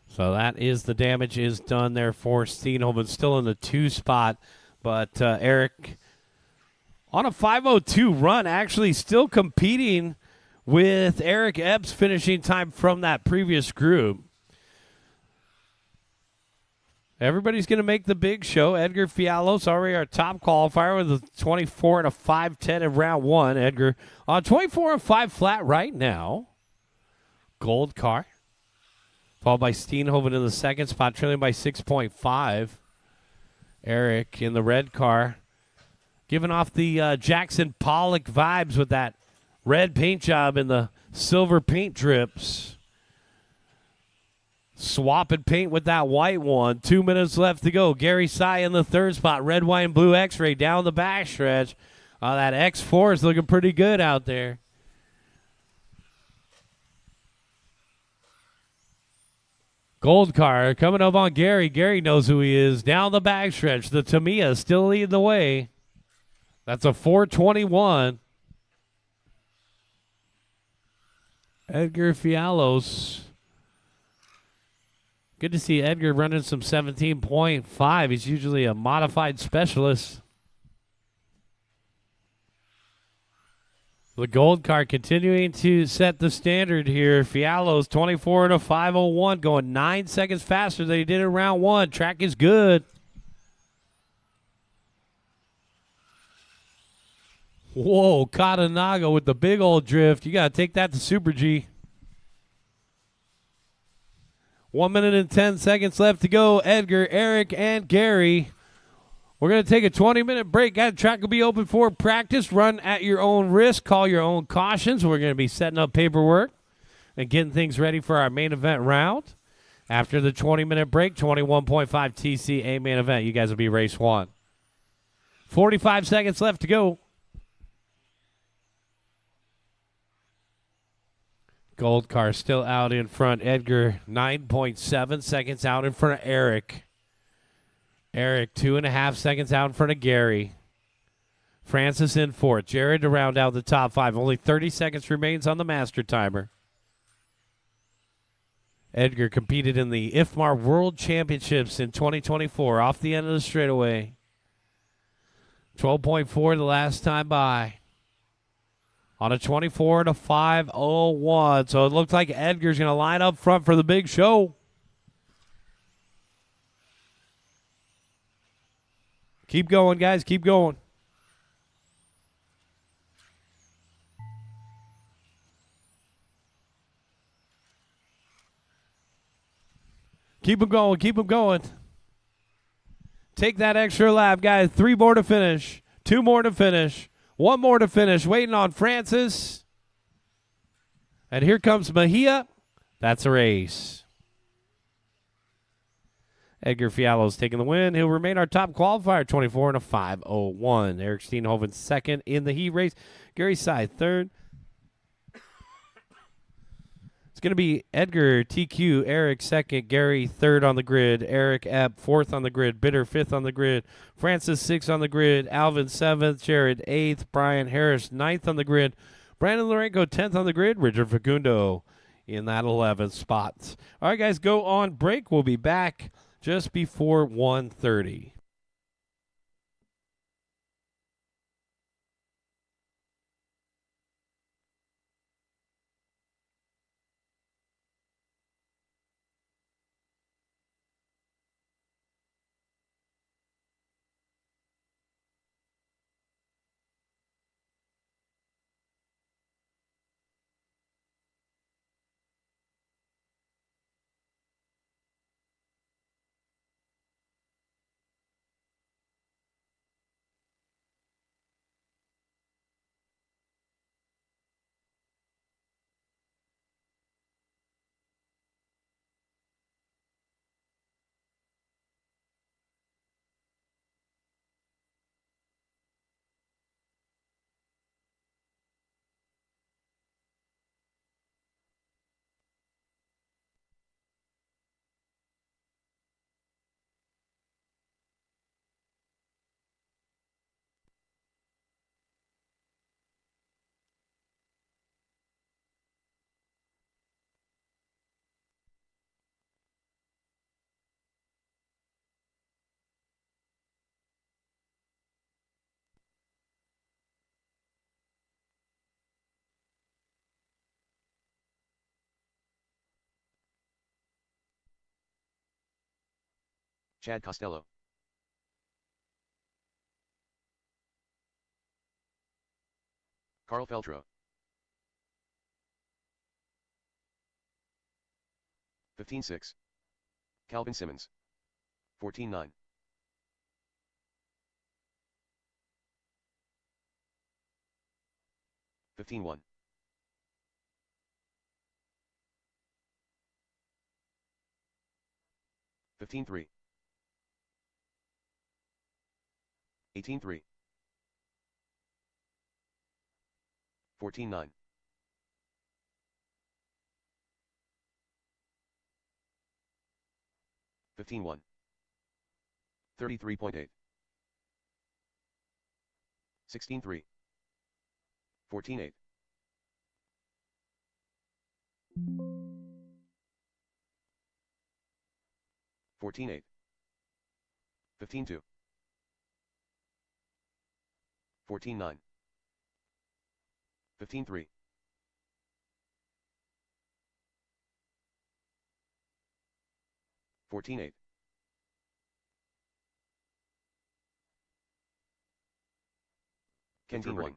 So that is the damage is done there for Steenhoven. Still in the 2 spot. But Eric on a 5:02 run, actually still competing with Eric Epp's finishing time from that previous group. Everybody's going to make the big show. Edgar Fialos, already our top qualifier with a 24 and a 5:10 in round 1. Edgar on 24 and 5 flat right now. Gold car. Followed by Steenhoven in the second spot, trailing by 6.5. Eric in the red car. Giving off the Jackson Pollock vibes with that red paint job and the silver paint drips. Swapping paint with that white one. 2 minutes left to go. Gary Sy in the third spot. Red, white, and blue X-ray down the backstretch. That X4 is looking pretty good out there. Gold car coming up on Gary. Gary knows who he is. Down the backstretch. The Tamiya still leading the way. That's a 4:21. Edgar Fialos. Good to see Edgar running some 17.5. He's usually a modified specialist. The gold car continuing to set the standard here. Fialo's 24 and a 5:01, going 9 seconds faster than he did in round one. Track is good. Whoa, Katanaga with the big old drift. You got to take that to Super G. 1 minute and 10 seconds left to go. Edgar, Eric, and Gary. We're going to take a 20-minute break. Guys, track will be open for practice. Run at your own risk. Call your own cautions. We're going to be setting up paperwork and getting things ready for our main event round. After the 20-minute break, 21.5 TCA main event. You guys will be race one. 45 seconds left to go. Gold car still out in front. Edgar, 9.7 seconds out in front of Eric. Eric, 2.5 seconds out in front of Gary. Francis in fourth. Jared to round out the top five. Only 30 seconds remains on the master timer. Edgar competed in the IFMAR World Championships in 2024 off the end of the straightaway. 12.4 the last time by. On a 24 and a 5:01. So it looks like Edgar's going to line up front for the big show. Keep going, guys. Keep going. Keep them going. Keep them going. Take that extra lap, guys. 3 more to finish. 2 more to finish. 1 more to finish. Waiting on Francis. And here comes Mejia. That's a race. Edgar Fialo's taking the win. He'll remain our top qualifier, 24 and a 5:01. Eric Steenhoven second in the heat race. Gary Sy third. It's going to be Edgar TQ, Eric second, Gary third on the grid, Eric Epp fourth on the grid, Bitter fifth on the grid, Francis sixth on the grid, Alvin seventh, Jared eighth, Brian Harris ninth on the grid, Brandon Lorenko 10th on the grid, Richard Facundo in that 11th spot. All right, guys, go on break. We'll be back just before 1:30. Chad Costello. Carl Feltro. 15-6. Calvin Simmons. 14-9. 15-1. 15-3. 18-3. 14-9. 15-1. 33.8. 16-3. 14-8. 14-8. 15-2. 14-9. 15-3. 14-8. 15-1.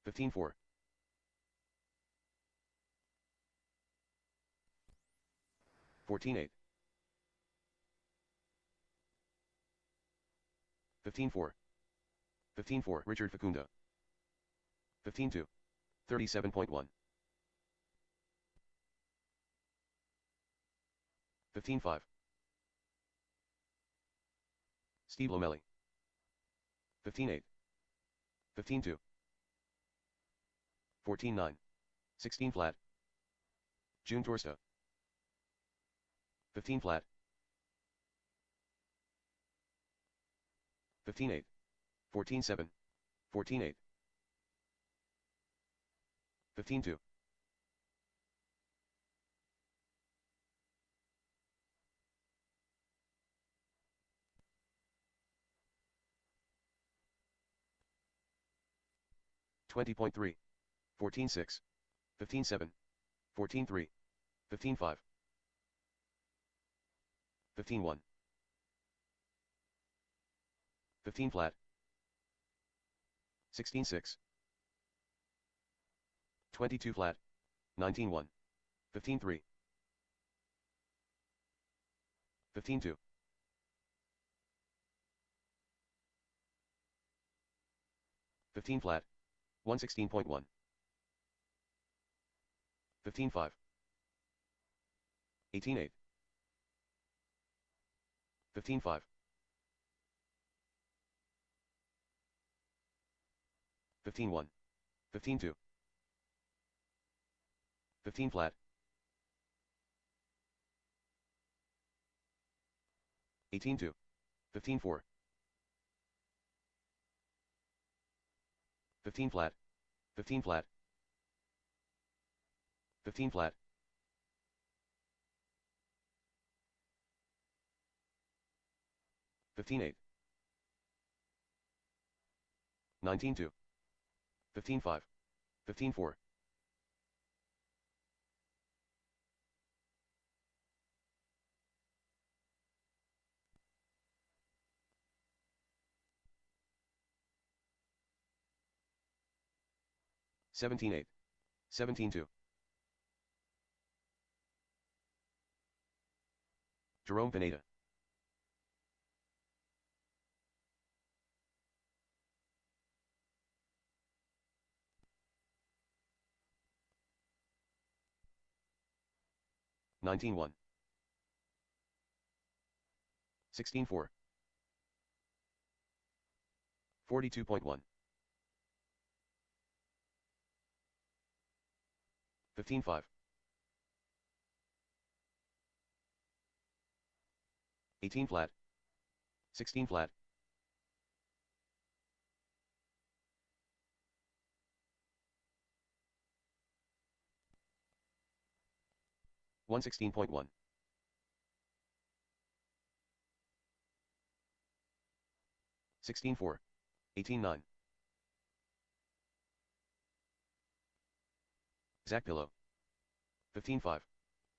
15-4. 14-8. 15-4. 15-4. Richard Facunda. 15-2. 37.1. 15-5. Steve Lomelli. 15-8. 15-2. 14-9. 16 flat. June Torsta. 15 flat. 15-8. 14-7. 14-8. 15-2. 20.3. 14-6. 15-7. 14-3. 15-5. 15-1. 15 flat. 16-6. 22 flat. 19-1. 15-3. 15-2. 15 flat. 116.1. 15-5. 18-8. 15-5. 15-1. 15-2. 15 flat. 18-2. 15-4. 15 flat. 15 flat. 15 flat. 15-8. 19-2. 15-5. 15-4. 17-8. 17-2. Jerome Pineda. 19-1. 16-4. 42.1. 15-5. 18 flat. 16 flat. 116.1. 16-4. 18-9. Zach Pillow. 15-5.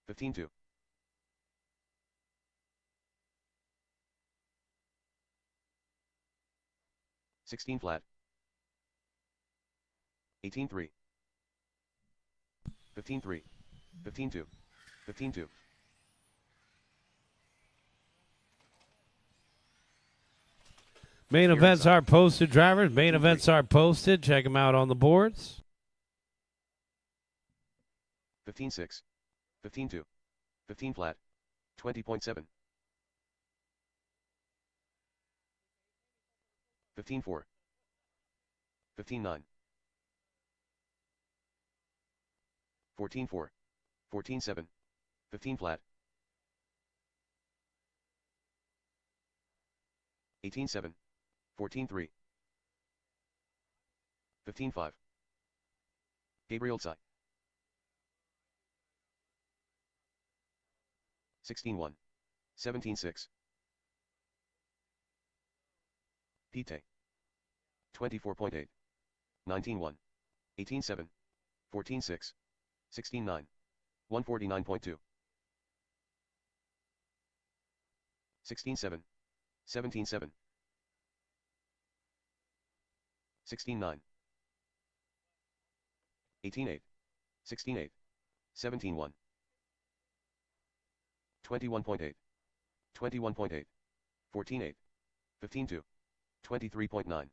15-2. 16 flat. 18-3. 15-3. 15-2. 15-2. Main Here events inside. are posted, drivers. Main events are posted. Check them out on the boards. 15-6. 15-2. 15 flat. 20.7. 15-4. 15-9. 14-4. 14-7. 15 flat. 18-7. 14-3. 15-5. Gabriel Tsai. 16-1. 17-6. Pete. 24.8. 19-1, 18-7, 14-6, 16-9, 149.2, 16-7, 17-7, 16-9, 18-8, 16-8, 17-1, 21.8, 21.8, 14-8, 15-2, 23.9,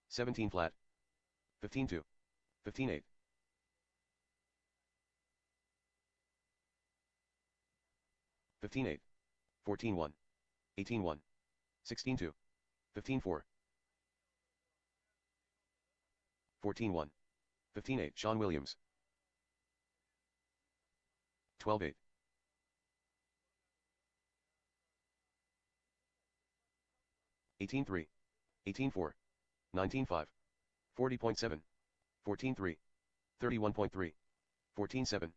17 flat, 15-2, 15-8, 15-8, 14-1, 18-1, 16-2, 15-4, 14-1, 15-8 Sean Williams, 12-8, 18-3, 18-4, 19-5, 40.7, 14-3, 31.3, 14-7,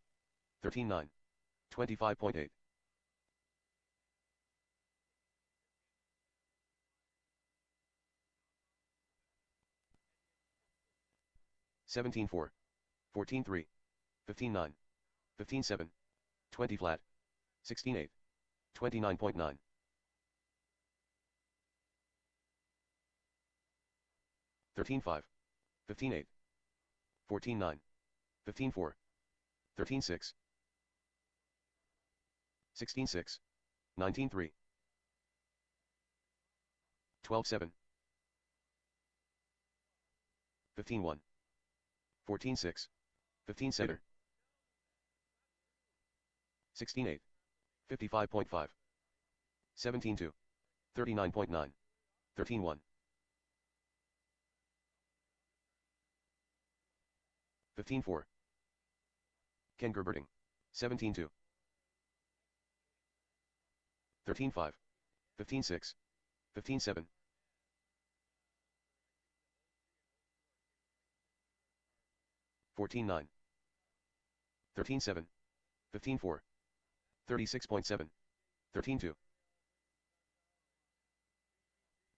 13-9, 25.8, 17-4, 14-3, 15-9, 15-7, 20 flat, 16-8, 29.9, 13-5, 15-8, 14-9, 15-4, 13-6, 16-6, 19-3, 12-7, 15-1, 14-6, 15-7, 16-8, 55.5, 17-2, 39.9, 13-1, 15-4, Ken Gerberding, 17-2, 13-5, 15-6, 15-7, 14-9, 13-7, 15-4, 36.7, 13-2,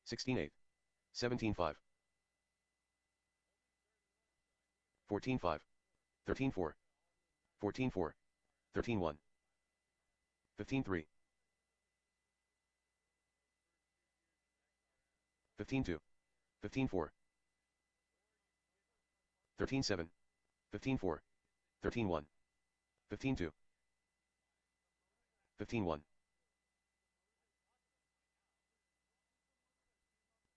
16-8, 17-5, 14-5, 13-4, 14-4, 13-1, 15-3, 15-2, 15-4, 13-7, 15-4, 13-1, 15-2, 15-1,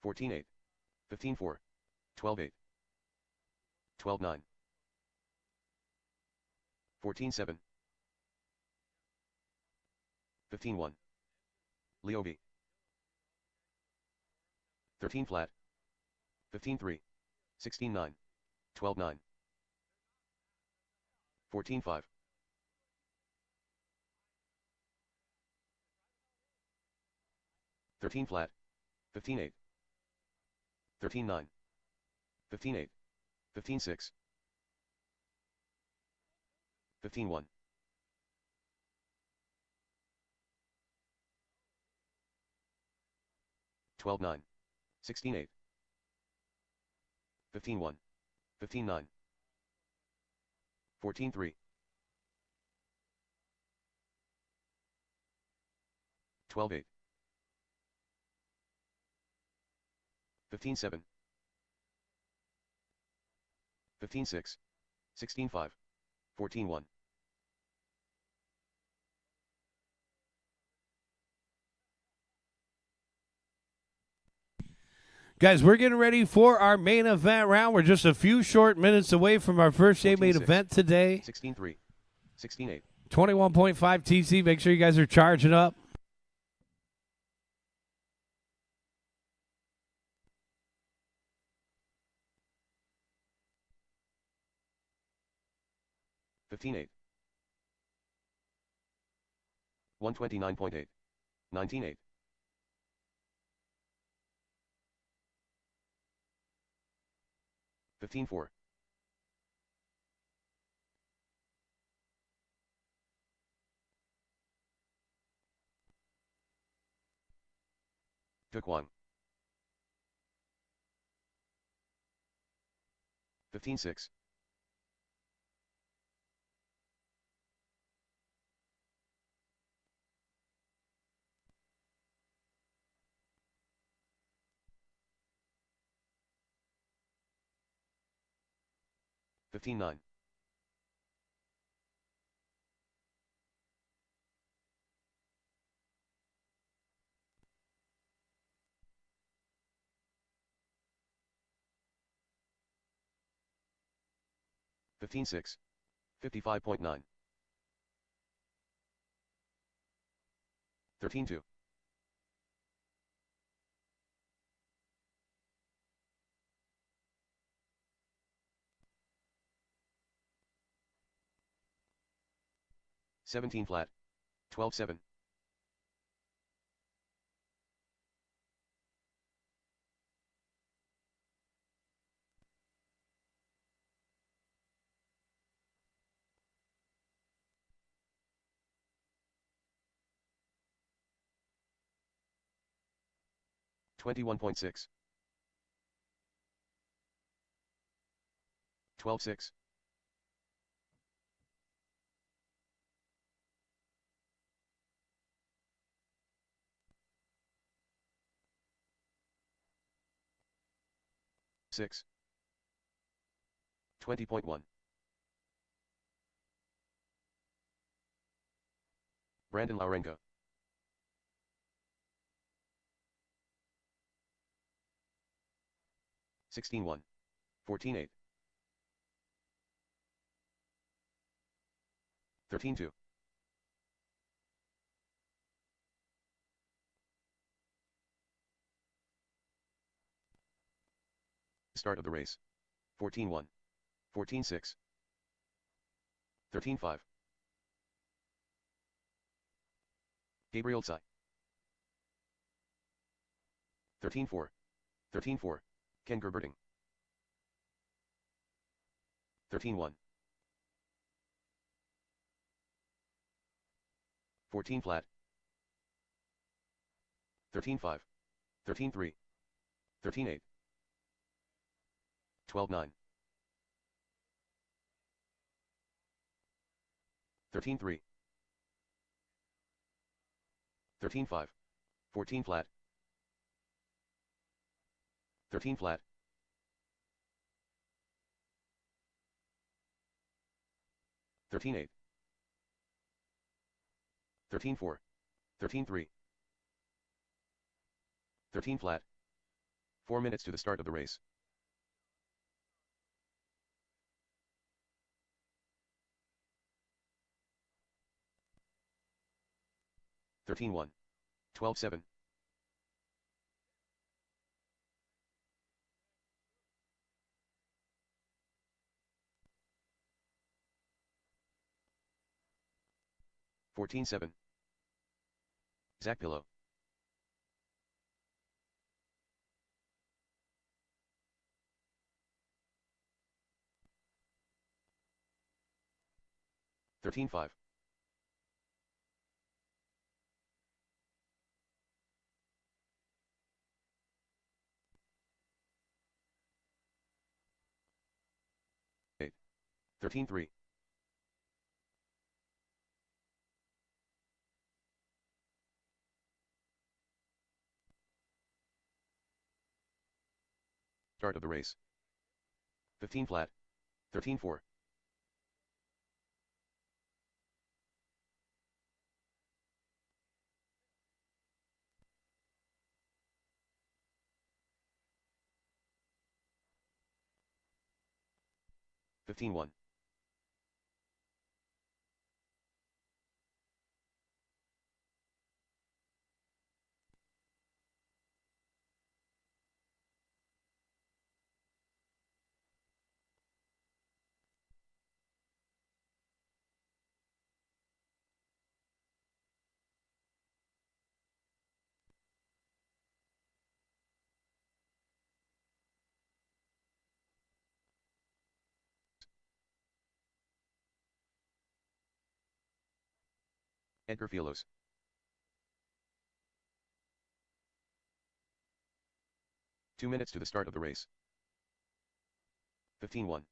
14-8, 15-4, 12-8, 12-9, 14-7, 15-1, Leo V, 13 flat, 15-3, 16-9, 12-9, 14-5, 13 flat, 15-8, 13-9, 15-8, 15-6, 15-1, 12-9, 16-8, 15-1, 15-9, 14-3, 12-8, 15-7, 15-6, 16-5, 14-1, Guys, we're getting ready for our main event round. We're just a few short minutes away from our first day main 14-6, event today. 16-3, 16-8, 21.5 TC. Make sure you guys are charging up. $15.8, 129.8, 19.8, 15-4, Duquan, 15-6. 15-9. 15-6. 55.9. 13-2. 17 flat. 12-7. 21.6. 12-6. 6. 20.1. Brandon Laurenko. 16-1. 14-8. 13-2. 'Start of the race. 14-1. 14-6. 13-5. Gabriel Tsai. 13-4. 13-4. Ken Gerberding. 13-1. 14 flat. 13-5. 13-3. 13-8. 12-9. 13-3. 13-5. 14 flat. 13 flat. 13-8. 13-4. 13-3. 13 flat. 4 minutes to the start of the race. Thirteen 1. 12-7. 14-7. Zach Pillow. 13-5. 8. 13-3. 'Start of the race. 15 flat. 13-4. 15-1. 'Edgar Fielos. 2 minutes to the start of the race. 15-1.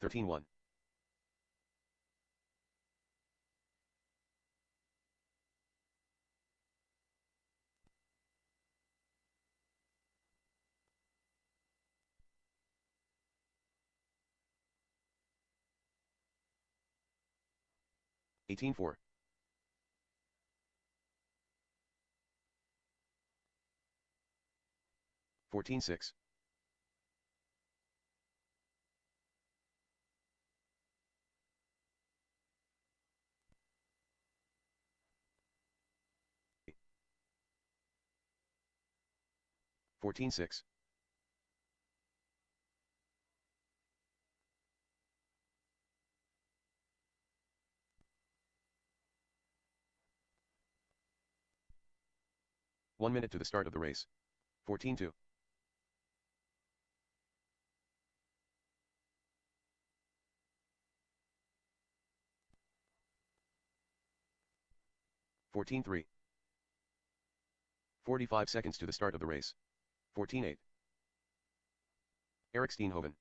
13-1. 18-4. 14-6. 14-6. 1 minute to the start of the race. 14-2. 14-3. 45 seconds to the start of the race. 14-8. Eric Steenhoven.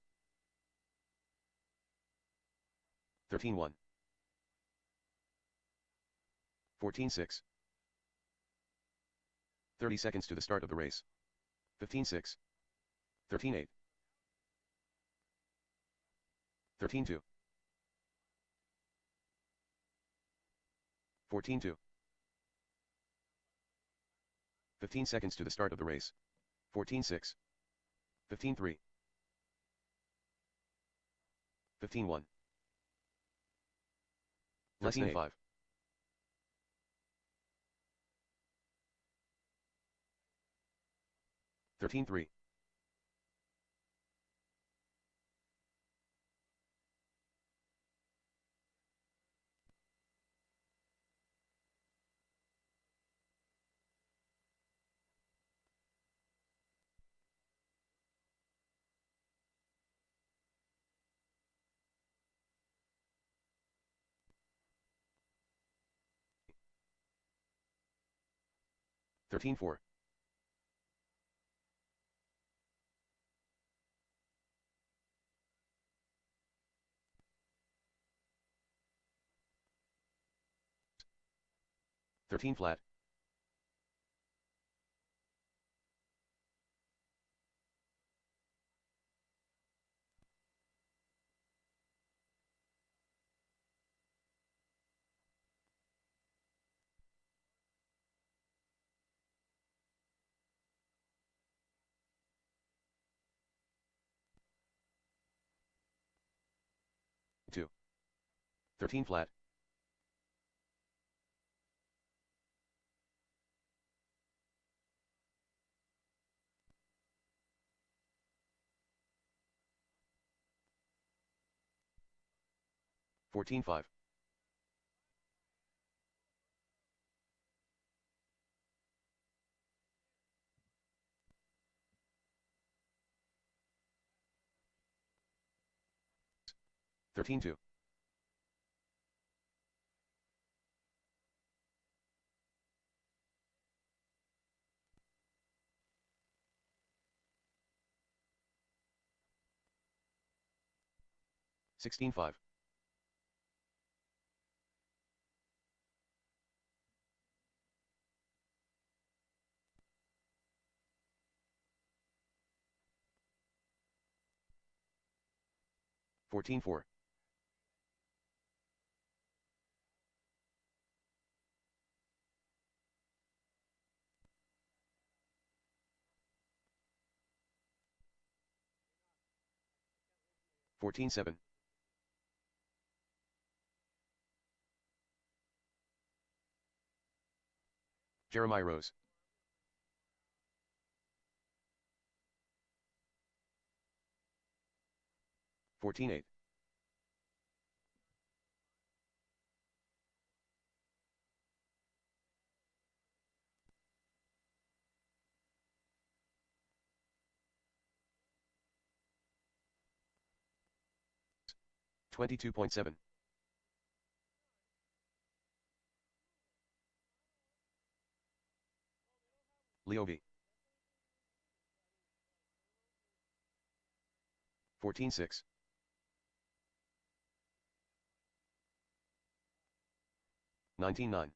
13-1. 14-6. 30 seconds to the start of the race. 15-6. 13-8. 13-2. 14-2. 15 seconds to the start of the race. 14-6. 15-3. 15-1. Less than 5. 13-3. 13-4. 13 flat. 2. 13 flat. 14-5. 13-2. 16-5. 14-4. 14-7. 'Jeremiah Rose. 14-8. 22.7. 'Leo V. 14-6. 19-9.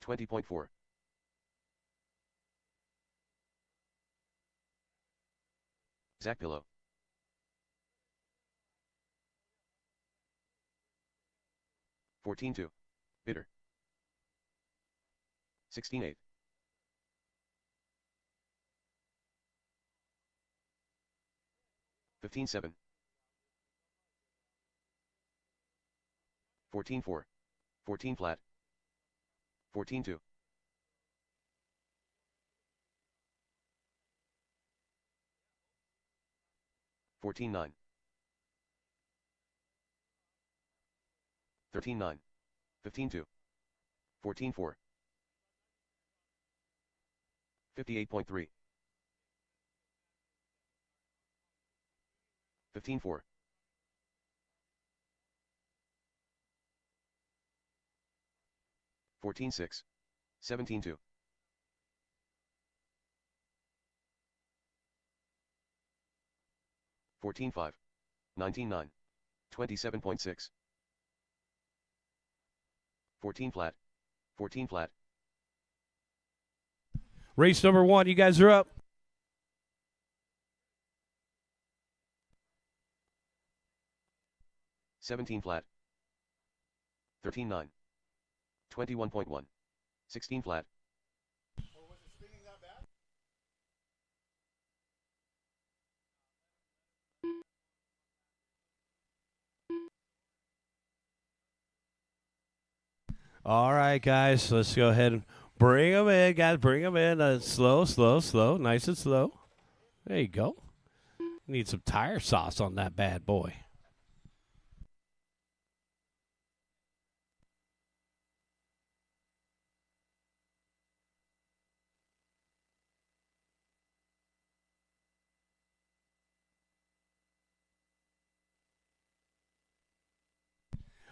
20.4. Zach Pillow. 14-2. Bitter. 16-8. 15-7. 14-4. 14 flat. 14-2. 14-9. 13-9. 15-2. 14-4. 58.3. 15-4. 14-6. 17-2. 14-5. 19-9. 27.6. 14 flat. 14 flat. Race number 1, you guys are up. Seventeen flat. 13-9. 21.1. 16 flat. All right, guys, let's go ahead and bring them in, guys. Bring them in. Slow, slow, slow. Nice and slow. There you go. Need some tire sauce on that bad boy.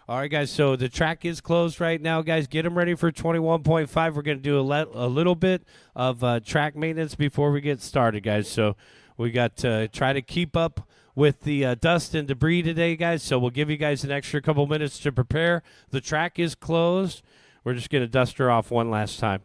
All right, guys, so the track is closed right now, guys. Get them ready for 21.5. We're going to do a little bit of track maintenance before we get started, guys. So we got to try to keep up with the dust and debris today, guys. So we'll give you guys an extra couple minutes to prepare. The track is closed. We're just going to dust her off one last time.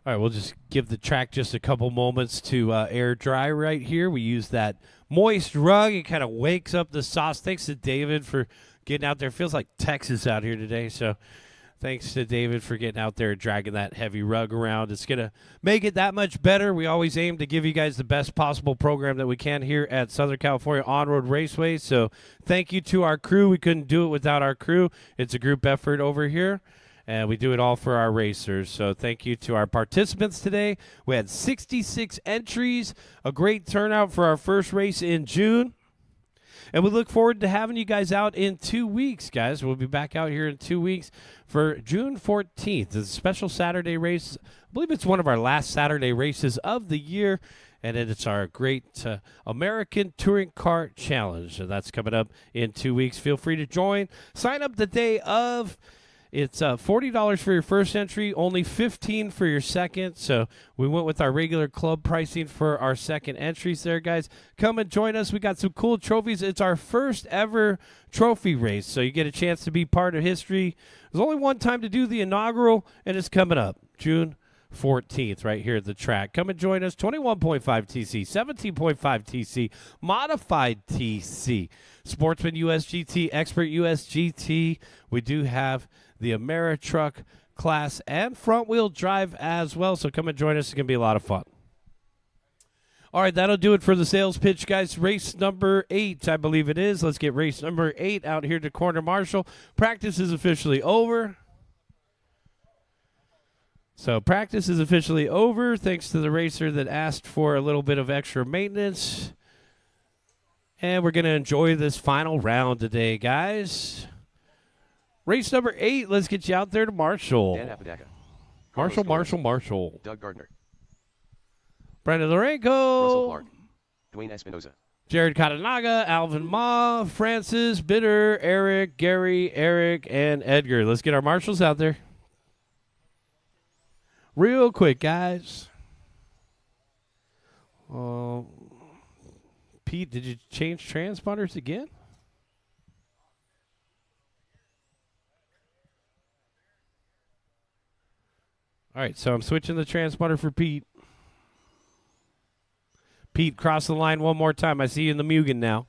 All right, we'll just give the track just a couple moments to air dry right here. We use that moist rug. It kind of wakes up the sauce. Thanks to David for getting out there. Feels like Texas out here today, so thanks to David for getting out there and dragging that heavy rug around. It's going to make it that much better. We always aim to give you guys the best possible program that we can here at Southern California On-Road Raceway, so thank you to our crew. We couldn't do it without our crew. It's a group effort over here. And we do it all for our racers. So thank you to our participants today. We had 66 entries, a great turnout for our first race in June. And we look forward to having you guys out in 2 weeks, guys. We'll be back out here in 2 weeks for June 14th. It's a special Saturday race. I believe it's one of our last Saturday races of the year. And it's our great American Touring Car Challenge. So that's coming up in 2 weeks. Feel free to join. Sign up the day of. It's $40 for your first entry, only $15 for your second. So we went with our regular club pricing for our second entries there, guys. Come and join us. We got some cool trophies. It's our first ever trophy race, so you get a chance to be part of history. There's only one time to do the inaugural, and it's coming up June 14th right here at the track. Come and join us. 21.5 TC, 17.5 TC, modified TC, Sportsman USGT, Expert USGT. We do have the Ameritruck class and front-wheel drive as well, so come and join us. It's going to be a lot of fun. All right, that'll do it for the sales pitch, guys. Race number 8, I believe it is. Let's get race number 8 out here to Corner Marshall. Practice is officially over. So practice is officially over, thanks to the racer that asked for a little bit of extra maintenance. And we're going to enjoy this final round today, guys. Race number 8, let's get you out there to Marshall. Dan Apodaca. Marshall. Doug Gardner. Brandon Russell Lorenco. Clark. Dwayne Espinoza. Jared Katanaga, Alvin Ma, Francis, Bitter, Eric, Gary, Eric, and Edgar. Let's get our marshals out there. Real quick, guys. Pete, did you change transponders again? All right, so I'm switching the transponder for Pete. Pete, cross the line one more time. I see you in the Mugen now.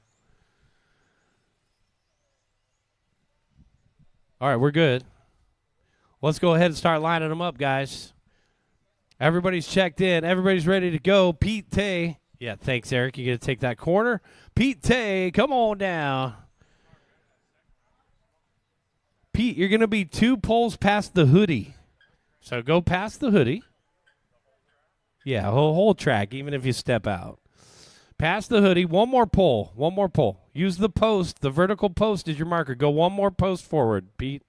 All right, we're good. Let's go ahead and start lining them up, guys. Everybody's checked in. Everybody's ready to go. Pete Tay. Yeah, thanks, Eric. You're going to take that corner. Pete Tay, come on down. Pete, you're going to be 2 poles past the hoodie. So go past the hoodie. Yeah, whole track, even if you step out. Past the hoodie. One more pole. Use the post. The vertical post is your marker. Go one more post forward, Pete.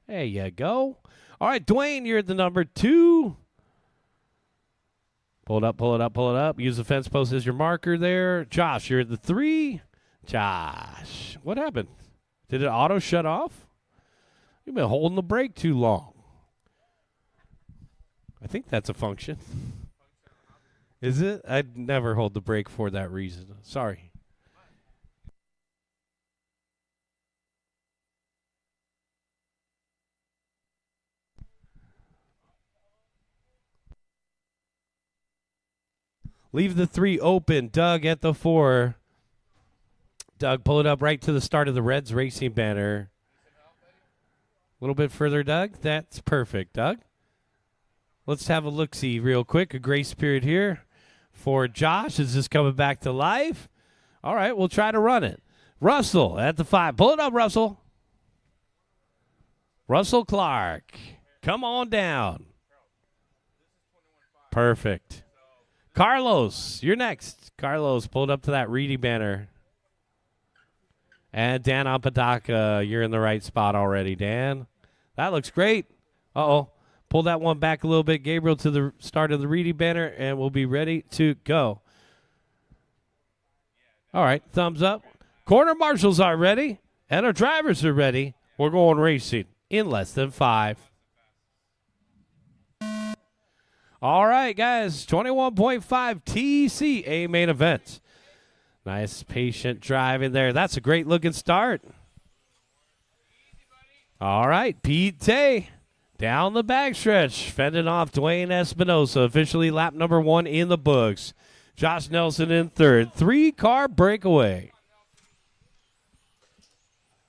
There you go. All right, Dwayne, you're at the number 2. Pull it up. Use the fence post as your marker there. Josh, you're at the 3. Josh, what happened? Did it auto shut off? You've been holding the brake too long. I think that's a function. Is it? I'd never hold the brake for that reason. Sorry. Leave the 3 open. Doug at the 4. Doug, pull it up right to the start of the Reds Racing banner. A little bit further, Doug. That's perfect, Doug. Let's have a look-see real quick. A grace period here for Josh. Is this coming back to life? All right, we'll try to run it. Russell at the 5. Pull it up, Russell. Russell Clark. Come on down. Perfect. Carlos, you're next. Carlos, pulled up to that Reedy banner. And Dan Apodaca, you're in the right spot already, Dan. That looks great. Uh-oh. Pull that one back a little bit, Gabriel, to the start of the Reedy banner, and we'll be ready to go. All right, thumbs up. Corner marshals are ready, and our drivers are ready. We're going racing in less than 5. All right, guys, 21.5 TC, A main event. Nice patient driving there. That's a great looking start. All right, Pete Tay. Down the backstretch, fending off Dwayne Espinosa. Officially lap number 1 in the books. Josh Nelson in third. 3-car breakaway.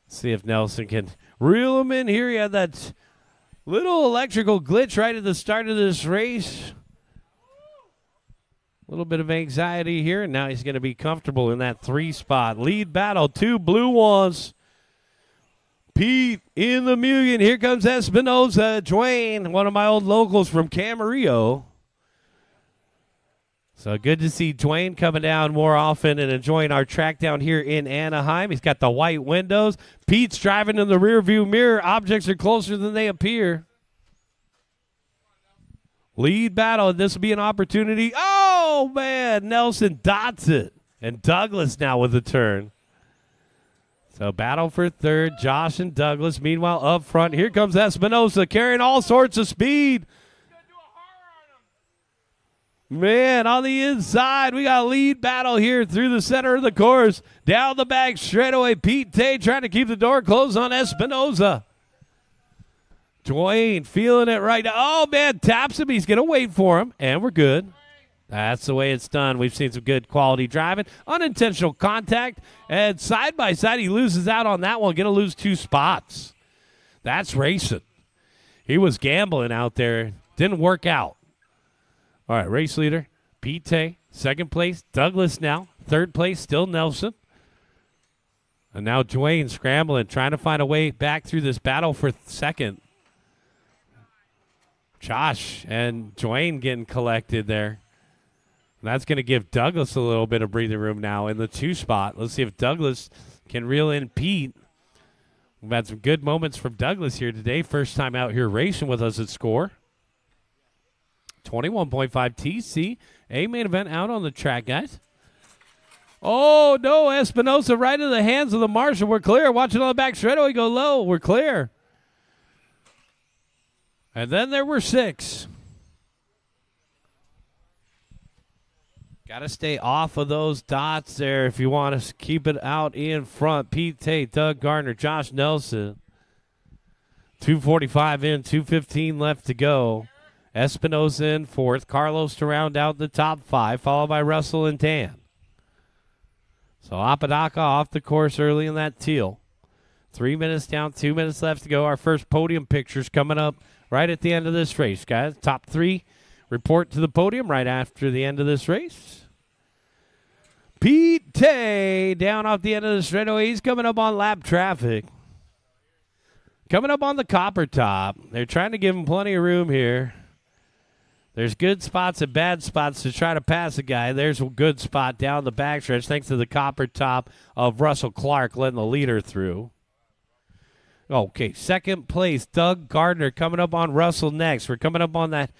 See if Nelson can reel him in here. He had that little electrical glitch right at the start of this race. A little bit of anxiety here, and now he's going to be comfortable in that 3 spot. Lead battle, 2 blue ones. Pete in the million. Here comes Espinosa. Dwayne, one of my old locals from Camarillo. So good to see Dwayne coming down more often and enjoying our track down here in Anaheim. He's got the white windows. Pete's driving in the rearview mirror. Objects are closer than they appear. Lead battle. This will be an opportunity. Oh, man. Nelson dots it. And Douglas now with the turn. So battle for third. Josh and Douglas. Meanwhile, up front, here comes Espinosa carrying all sorts of speed. Man, on the inside, we got a lead battle here through the center of the course. Down the back straightaway, Pete Tay trying to keep the door closed on Espinosa. Dwayne feeling it right now. Oh, man, taps him. He's going to wait for him, and we're good. That's the way it's done. We've seen some good quality driving. Unintentional contact, and side by side, he loses out on that one. Going to lose 2 spots. That's racing. He was gambling out there. Didn't work out. All right, race leader, Pete Tay. Second place, Douglas now. Third place, still Nelson. And now Dwayne scrambling, trying to find a way back through this battle for second. Josh and Dwayne getting collected there. And that's going to give Douglas a little bit of breathing room now in the 2 spot. Let's see if Douglas can reel in Pete. We've had some good moments from Douglas here today. First time out here racing with us at SCOR. 21.5 TC. A main event out on the track, guys. Oh, no. Espinosa right in the hands of the marshal. We're clear. Watch it on the back straightaway go low. We're clear. And then there were 6. Got to stay off of those dots there if you want to keep it out in front. Pete Tate, Doug Gardner, Josh Nelson. 2:45 in, 2:15 left to go. Espinosa in 4th. Carlos to round out the top 5, followed by Russell and Dan. So Apodaca off the course early in that teal. 3 minutes down, 2 minutes left to go. Our first podium pictures coming up right at the end of this race, guys. Top 3 report to the podium right after the end of this race. Pete Tay down off the end of the straightaway. He's coming up on lap traffic. Coming up on the copper top. They're trying to give him plenty of room here. There's good spots and bad spots to try to pass a guy. There's a good spot down the backstretch thanks to the copper top of Russell Clark letting the leader through. Okay, second place, Doug Gardner coming up on Russell next. We're coming up on that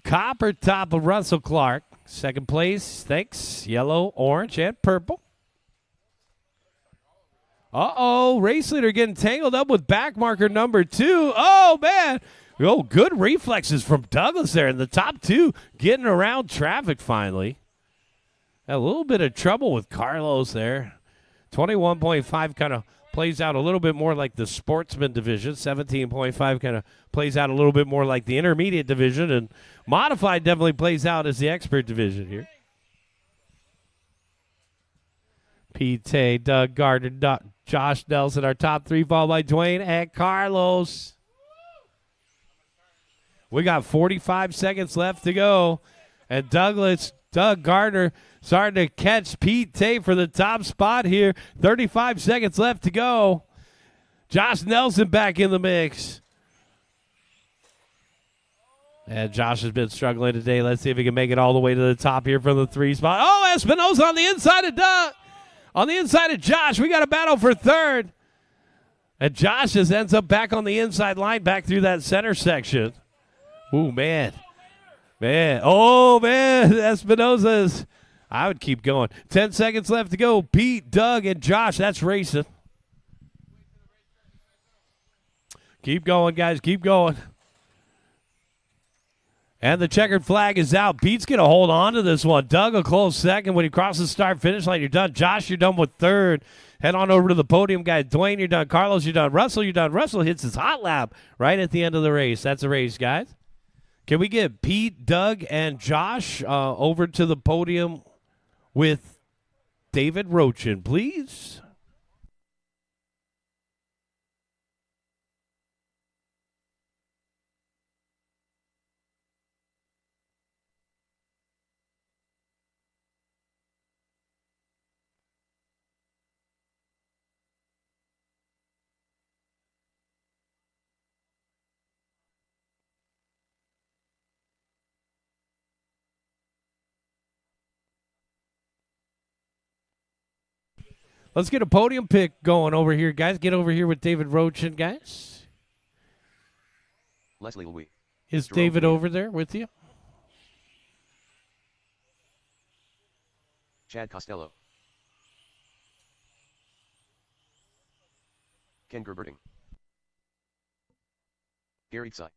copper top of Russell Clark. Second place, thanks, yellow, orange, and purple. Uh-oh, race leader getting tangled up with back marker number 2. Oh, man. Oh, good reflexes from Douglas there in the top 2, getting around traffic finally. A little bit of trouble with Carlos there. 21.5 kind of plays out a little bit more like the sportsman division. 17.5 kind of plays out a little bit more like the intermediate division. And modified definitely plays out as the expert division here. Pete Tay, Doug Gardner, Josh Nelson, our top 3, followed by Dwayne and Carlos. We got 45 seconds left to go. And Doug Gardner starting to catch Pete Tay for the top spot here. 35 seconds left to go. Josh Nelson back in the mix. And Josh has been struggling today. Let's see if he can make it all the way to the top here from the 3 spot. Oh, Espinosa on the inside of Doug. On the inside of Josh. We got a battle for third. And Josh just ends up back on the inside line, back through that center section. Ooh, man. Man. Oh, man. Espinosa's. I would keep going. 10 seconds left to go. Pete, Doug, and Josh. That's racing. Keep going, guys. Keep going. And the checkered flag is out. Pete's going to hold on to this one. Doug a close second. When he crosses the start-finish line, you're done. Josh, you're done with third. Head on over to the podium, guys. Dwayne, you're done. Carlos, you're done. Russell, you're done. Russell hits his hot lap right at the end of the race. That's a race, guys. Can we get Pete, Doug, and Josh over to the podium with David Rochin, please? Let's get a podium pick going over here, guys. Get over here with David Rochin, guys. Leslie Louis. Is Jerome David Lee. over there with you? Chad Costello. Ken Gerberding. Gary Tsai.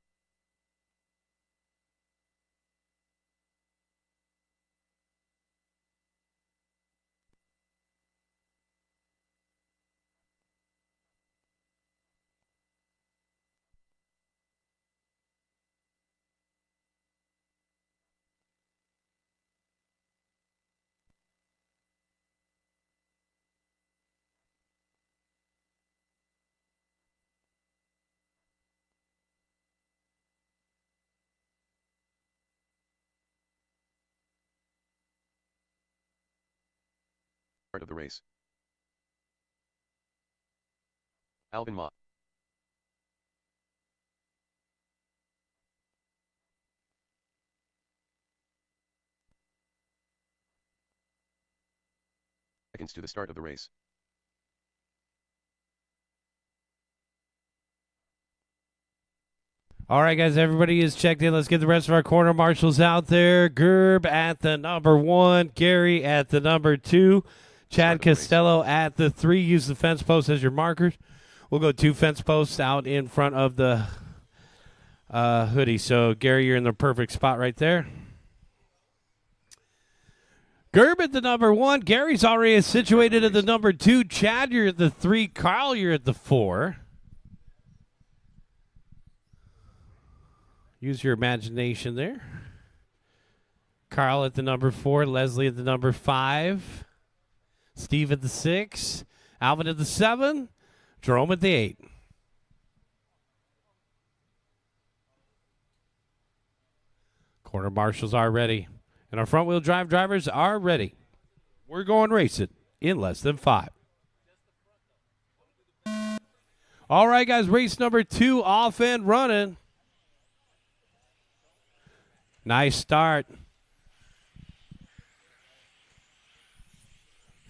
Part of the race. Alvin Ma. Seconds to the start of the race. All right, guys, everybody is checked in. Let's get the rest of our corner marshals out there. Gerb at the number 1, Gary at the number 2, Chad Costello at the 3. Use the fence post as your markers. We'll go 2 fence posts out in front of the hoodie. So, Gary, you're in the perfect spot right there. Gerb at the number 1. Gary's already situated at the number 2. Chad, you're at the 3. Carl, you're at the 4. Use your imagination there. Carl at the number 4. Leslie at the number 5. Steve at the 6. Alvin at the 7. Jerome at the 8. Corner marshals are ready. And our front-wheel drive drivers are ready. We're going racing in less than 5. All right, guys, race number 2 off and running. Nice start.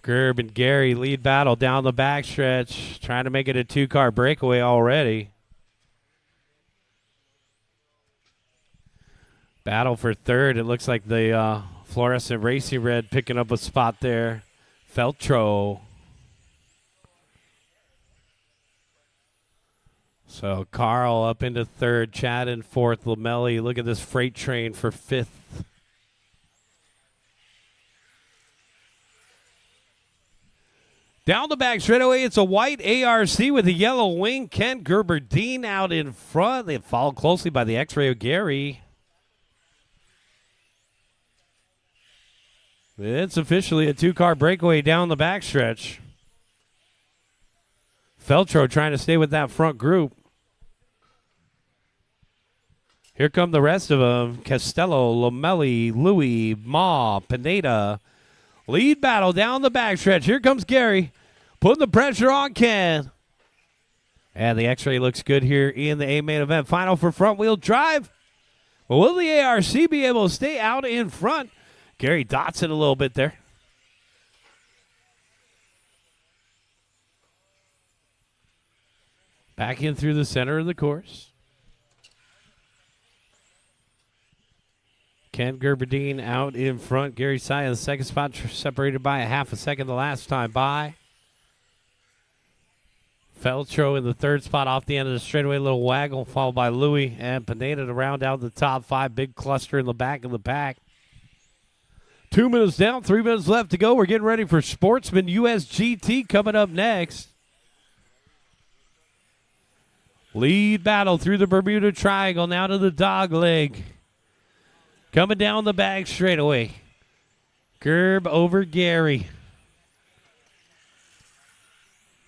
Gerb and Gary lead battle down the backstretch, trying to make it a 2-car breakaway already. Battle for third. It looks like the fluorescent racing red picking up a spot there. Feltro. So Carl up into third, Chad in fourth, Lamelli. Look at this freight train for 5th. Down the back straightaway, it's a white ARC with a yellow wing. Ken Gerberdine out in front. They followed closely by the X-ray of Gary. It's officially a 2-car breakaway down the backstretch. Feltro trying to stay with that front group. Here come the rest of them. Costello, Lamelli, Louis, Ma, Pineda. Lead battle down the backstretch. Here comes Gary. Putting the pressure on Ken. And the X-ray looks good here in the A-main event. Final for front-wheel drive. Well, will the ARC be able to stay out in front? Gary dots it a little bit there. Back in through the center of the course. Ken Gerberdine out in front. Gary Tsai in the second spot, separated by a half a second the last time by. Feltro in the third spot off the end of the straightaway. Little waggle, followed by Louis and Pineda to round out the top 5. Big cluster in the back of the pack. 2 minutes down, 3 minutes left to go. We're getting ready for Sportsman USGT coming up next. Lead battle through the Bermuda Triangle, now to the dog leg. Coming down the bag straightaway. Gerb over Gary.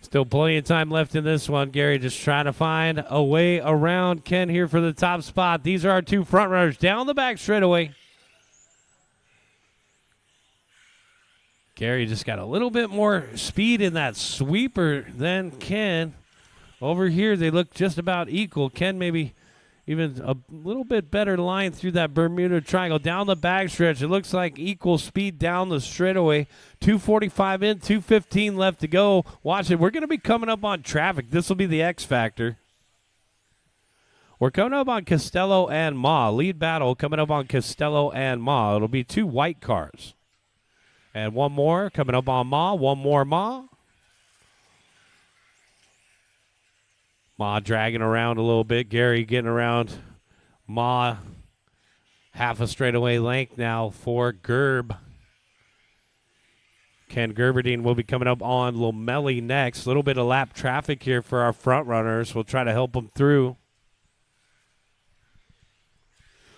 Still plenty of time left in this one. Gary just trying to find a way around Ken here for the top spot. These are our 2 front runners down the back straightaway. Gary just got a little bit more speed in that sweeper than Ken. Over here, they look just about equal. Ken maybe even a little bit better line through that Bermuda Triangle. Down the back stretch, it looks like equal speed down the straightaway. 2:45 in, 2:15 left to go. Watch it. We're going to be coming up on traffic. This will be the X factor. We're coming up on Costello and Ma. Lead battle coming up on Costello and Ma. It'll be 2 white cars. And one more coming up on Ma. One more Ma. Ma dragging around a little bit. Gary getting around Ma. Half a straightaway length now for Gerb. Ken Gerberdine will be coming up on Lomeli next. A little bit of lap traffic here for our front runners. We'll try to help them through.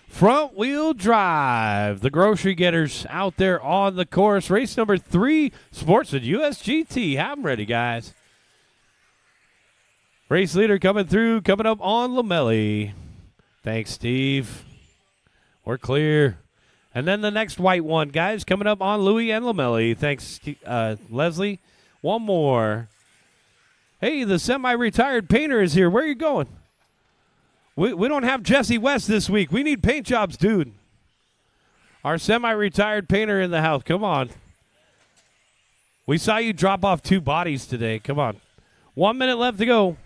Front wheel drive. The grocery getters out there on the course. Race number 3, Sportsman USGT. Have them ready, guys. Race leader coming through, coming up on Lomeli. Thanks, Steve. We're clear. And then the next white one, guys, coming up on Louis and Lomeli. Thanks, Leslie. One more. Hey, the semi-retired painter is here. Where are you going? We don't have Jesse West this week. We need paint jobs, dude. Our semi-retired painter in the house. Come on. We saw you drop off 2 bodies today. Come on. 1 minute left to go.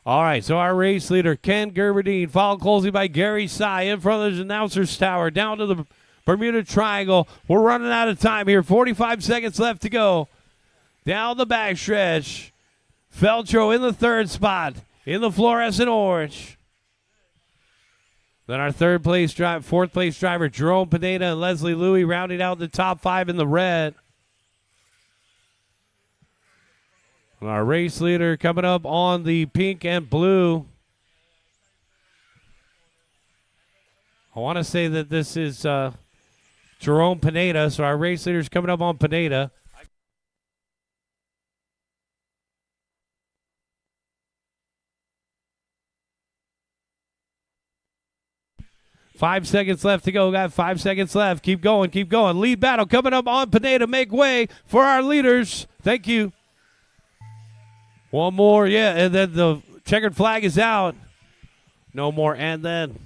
All right, so our race leader, Ken Gerberdine, followed closely by Gary Sy in front of the announcer's tower, down to the Bermuda Triangle. We're running out of time here. 45 seconds left to go. Down the backstretch. Feltro in the 3rd spot in the fluorescent orange. Then our 4th place driver, Jerome Pineda and Leslie Louis, rounding out the top 5 in the red. And our race leader coming up on the pink and blue. I want to say that this is Jerome Pineda, so our race leader is coming up on Pineda. Five seconds left to go. Got 5 seconds left. Keep going, keep going. Lead battle coming up on Pineda. Make way for our leaders. Thank you. One more, yeah, and then the checkered flag is out. No more, and then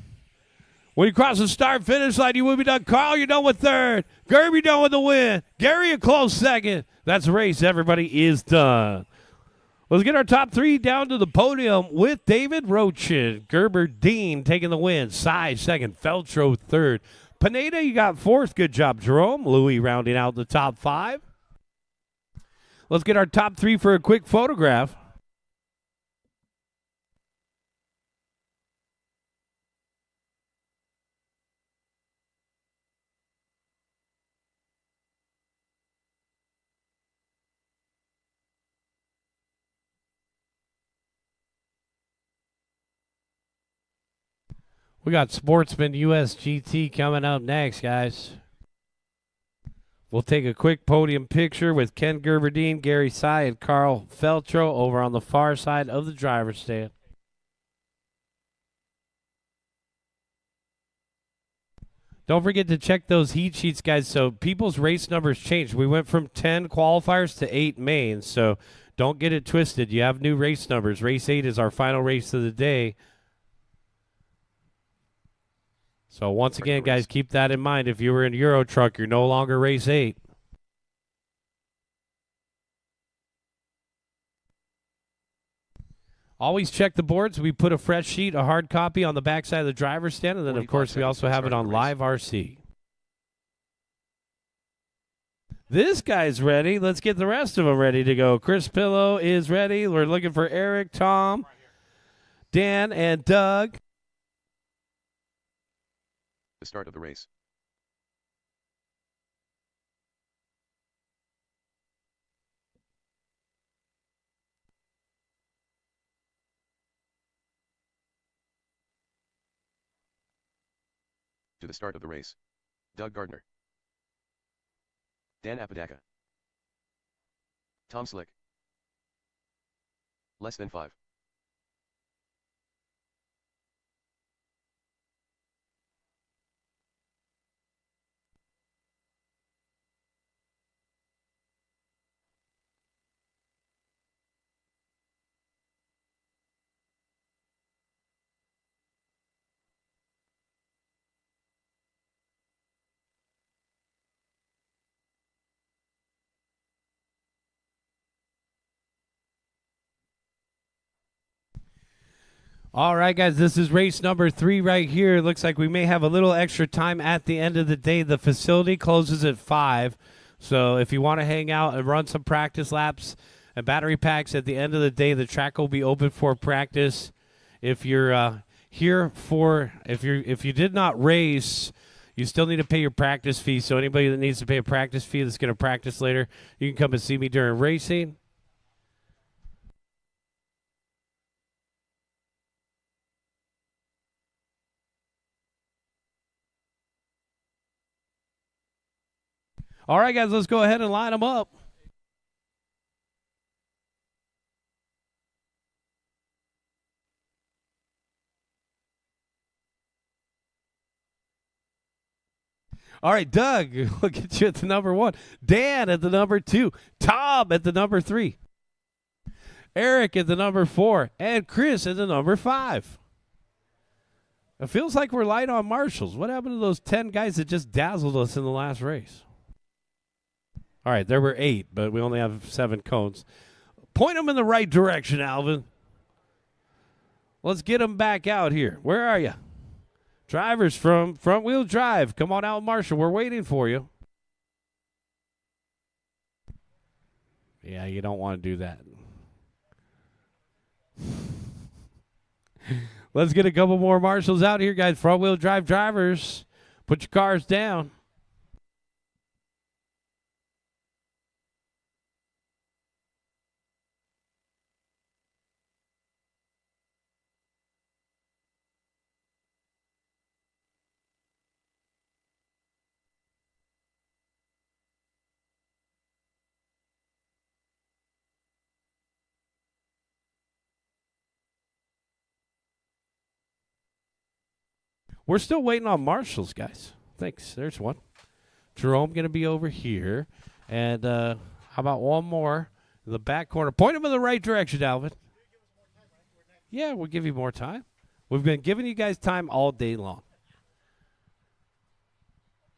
when you cross the start-finish line, you will be done. Carl, you're done with 3rd. Gerb, you're done with the win. Gary, a close 2nd. That's the race. Everybody is done. Let's get our top 3 down to the podium with David Rochin. Gerberdine taking the win. Sy 2nd. Feltro 3rd. Pineda, you got 4th. Good job, Jerome. Louis rounding out the top 5. Let's get our top 3 for a quick photograph. We got Sportsman USGT coming up next, guys. We'll take a quick podium picture with Ken Gerberdine, Gary Sy, and Carl Feltro over on the far side of the driver's stand. Don't forget to check those heat sheets, guys. So people's race numbers changed. We went from 10 qualifiers to 8 mains. So don't get it twisted. You have new race numbers. Race 8 is our final race of the day. So once again, guys, keep that in mind. If you were in Euro Truck, you're no longer race 8. Always check the boards. We put a fresh sheet, a hard copy on the backside of the driver's stand, and then, of course, we also have it on Live RC. This guy's ready. Let's get the rest of them ready to go. Chris Pillow is ready. We're looking for Eric, Tom, Dan, and Doug. The start of the race. To the start of the race. Doug Gardner. Dan Apodaca. Tom Slick. Less than 5. All right, guys, this is race number 3 right here. It looks like we may have a little extra time at the end of the day. The facility closes at 5, so if you want to hang out and run some practice laps and battery packs at the end of the day, the track will be open for practice. If you're here for if you did not race, you still need to pay your practice fee. So anybody that needs to pay a practice fee that's going to practice later, you can come and see me during racing. All right, guys, let's go ahead and line them up. All right, Doug, we'll get you at the number 1. Dan at the number 2. Tom at the number 3. Eric at the number 4. And Chris at the number 5. It feels like we're light on marshals. What happened to those 10 guys that just dazzled us in the last race? All right, there were 8, but we only have 7 cones. Point them in the right direction, Alvin. Let's get them back out here. Where are you? Drivers from Front Wheel Drive, come on out, Marshall. We're waiting for you. Yeah, you don't want to do that. Let's get a couple more marshals out here, guys. Front Wheel Drive drivers, put your cars down. We're still waiting on marshals, guys. Thanks. There's one. Jerome going to be over here. And how about one more in the back corner? Point them in the right direction, Alvin. Yeah, we'll give you more time. We've been giving you guys time all day long.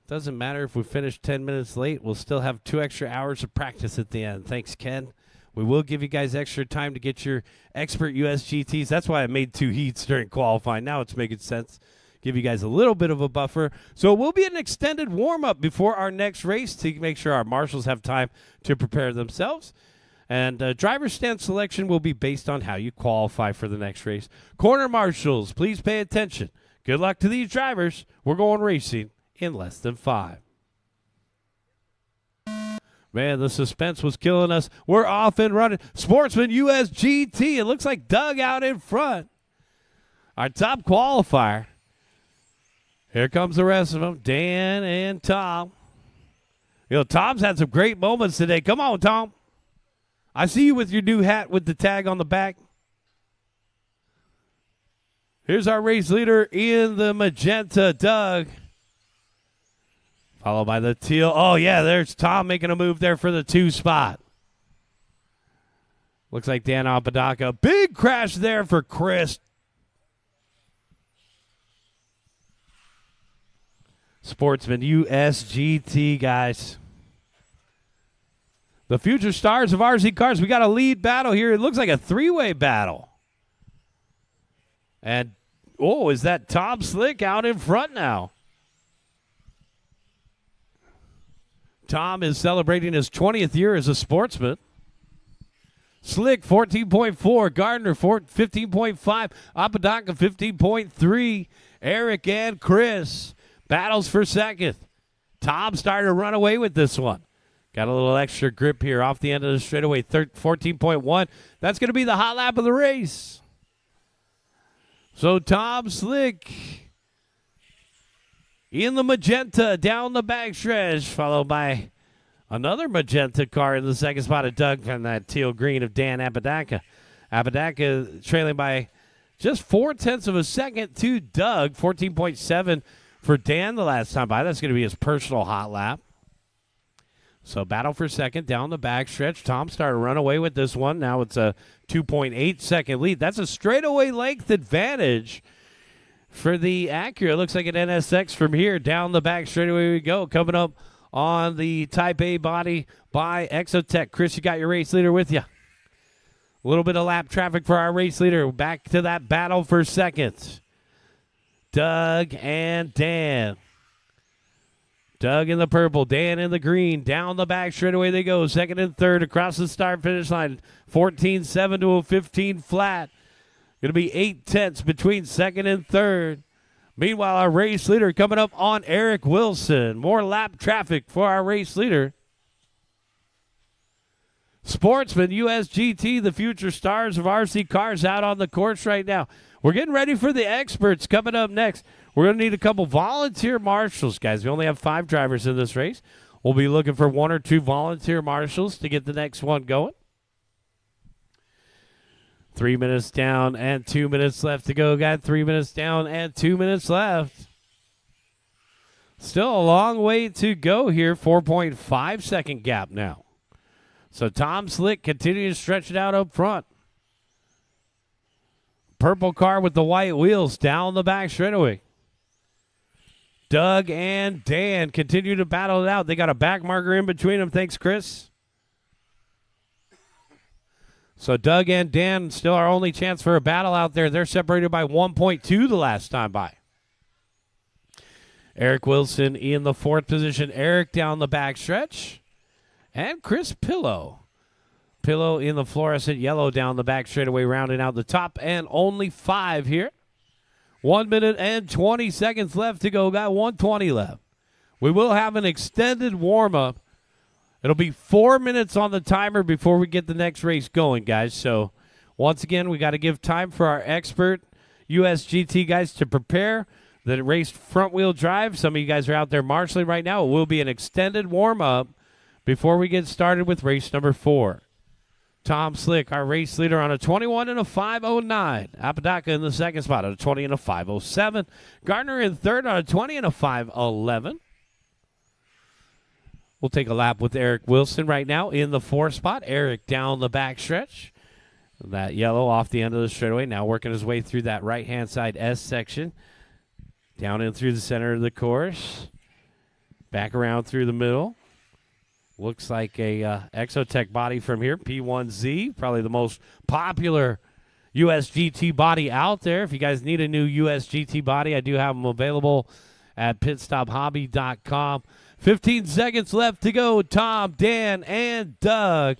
Doesn't matter if we finish 10 minutes late. We'll still have 2 extra hours of practice at the end. Thanks, Ken. We will give you guys extra time to get your expert USGTs. That's why I made 2 heats during qualifying. Now it's making sense. Give you guys a little bit of a buffer. So it will be an extended warm-up before our next race to make sure our marshals have time to prepare themselves. And driver stand selection will be based on how you qualify for the next race. Corner marshals, please pay attention. Good luck to these drivers. We're going racing in less than 5. Man, the suspense was killing us. We're off and running. Sportsman USGT. It looks like Doug out in front. Our top qualifier. Here comes the rest of them, Dan and Tom. You know, Tom's had some great moments today. Come on, Tom. I see you with your new hat with the tag on the back. Here's our race leader in the magenta, Doug. Followed by the teal. Oh, yeah, there's Tom making a move there for the 2 spot. Looks like Dan Apodaca. Big crash there for Chris. Sportsman USGT, guys. The future stars of RC cars. We got a lead battle here. It looks like a 3-way battle. And, oh, is that Tom Slick out in front now? Tom is celebrating his 20th year as a sportsman. Slick, 14.4. Gardner, 15.5. Apodaca, 15.3. Eric and Chris, battles for second. Tom started to run away with this one. Got a little extra grip here off the end of the straightaway, 14.1. That's going to be the hot lap of the race. So Tom Slick in the magenta down the backstretch, followed by another magenta car in the second spot of Doug on that teal green of Dan Apodaca. Apodaca trailing by just 0.4 of a second to Doug, 14.7 for Dan the last time by. That's going to be his personal hot lap. So battle for second down the backstretch. Tom started to run away with this one. Now it's a 2.8 second lead. That's a straightaway length advantage for the Acura. It looks like an NSX from here. Down the back straightaway we go. Coming up on the Type A body by Exotech. Chris, you got your race leader with you. A little bit of lap traffic for our race leader. Back to that battle for second. Doug and Dan. Doug in the purple, Dan in the green. Down the back straightaway they go. Second and third across the start-finish line. 14.7 to a 15 flat. Going to be 0.8 between second and third. Meanwhile, our race leader coming up on Eric Wilson. More lap traffic for our race leader. Sportsman, USGT, the future stars of RC cars out on the course right now. We're getting ready for the experts coming up next. We're going to need a couple volunteer marshals, guys. We only have 5 drivers in this race. We'll be looking for 1 or 2 volunteer marshals to get the next one going. 3 minutes down and 2 minutes left to go. Got 3 minutes down and 2 minutes left. Still a long way to go here. 4.5 second gap now. So Tom Slick continuing to stretch it out up front. Purple car with the white wheels down the back straightaway. Doug and Dan continue to battle it out. They got a back marker in between them. Thanks, Chris. So Doug and Dan still our only chance for a battle out there. They're separated by 1.2 the last time by. Eric Wilson in the 4th position. Eric down the back stretch. And Chris Pillow. Pillow in the fluorescent yellow down the back straightaway, rounding out the top, and only 5 here. 1 minute and 20 seconds left to go. Got 1:20 left. We will have an extended warm-up. It'll be 4 minutes on the timer before we get the next race going, guys. So, once again, we got to give time for our expert USGT guys to prepare the race front-wheel drive. Some of you guys are out there marshaling right now. It will be an extended warm-up before we get started with race number 4. Tom Slick, our race leader, on a 21 and a 5:09. Apodaca in the second spot on a 20 and a 5:07. Gardner in third on a 20 and a 5:11. We'll take a lap with Eric Wilson right now in the 4th spot. Eric down the back stretch. That yellow off the end of the straightaway. Now working his way through that right-hand side S section. Down in through the center of the course. Back around through the middle. Looks like a Exotech body from here, P1Z, probably the most popular USGT body out there. If you guys need a new USGT body, I do have them available at pitstophobby.com. 15 seconds left to go. Tom, Dan, and Doug,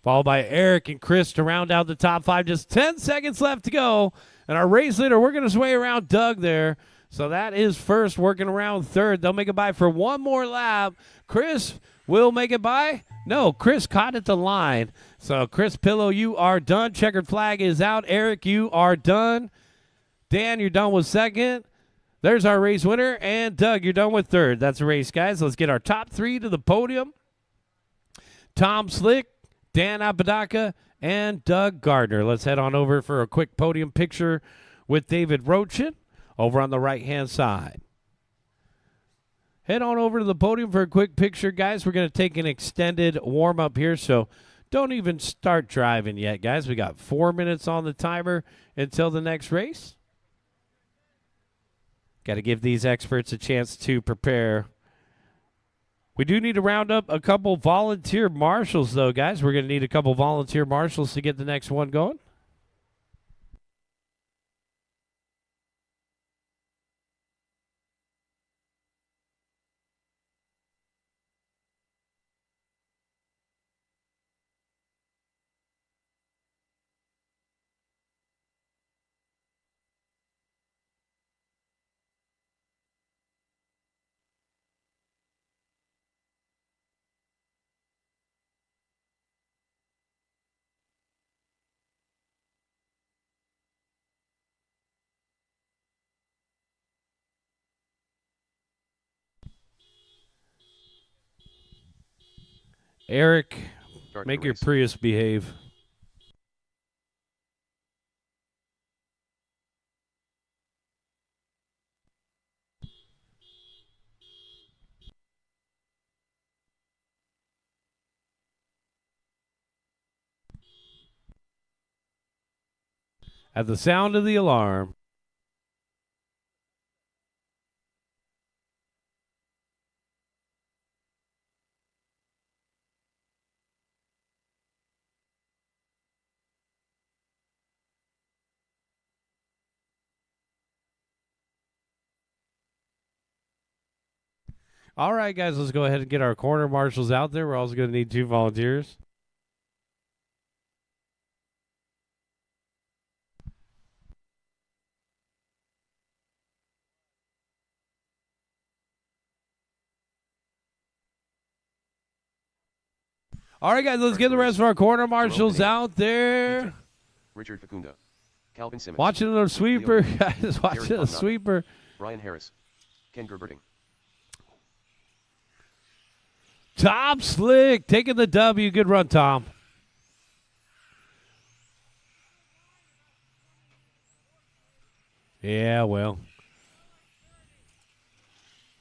followed by Eric and Chris to round out the top 5. Just 10 seconds left to go. And our race leader, we're going to sway around Doug there. So that is first, working around third. They'll make it by for one more lap. Chris will make it by. No, Chris caught at the line. So, Chris Pillow, you are done. Checkered flag is out. Eric, you are done. Dan, you're done with second. There's our race winner. And, Doug, you're done with third. That's a race, guys. Let's get our top 3 to the podium. Tom Slick, Dan Apodaca, and Doug Gardner. Let's head on over for a quick podium picture with David Rochin over on the right-hand side. Head on over to the podium for a quick picture, guys. We're going to take an extended warm-up here, so don't even start driving yet, guys. We got 4 minutes on the timer until the next race. Got to give these experts a chance to prepare. We do need to round up a couple volunteer marshals, though, guys. We're going to need a couple volunteer marshals to get the next one going. Eric, Start make the your race. Prius behave. At the sound of the alarm. All right, guys, let's go ahead and get our corner marshals out there. We're also going to need 2 volunteers. All right, guys, let's get the rest of our corner marshals out there. Richard Facunda. Calvin Simmons. Watching the sweeper, guys. Watching the sweeper. Brian Harris. Ken Gerberding. Tom Slick taking the W. Good run, Tom. Yeah, well.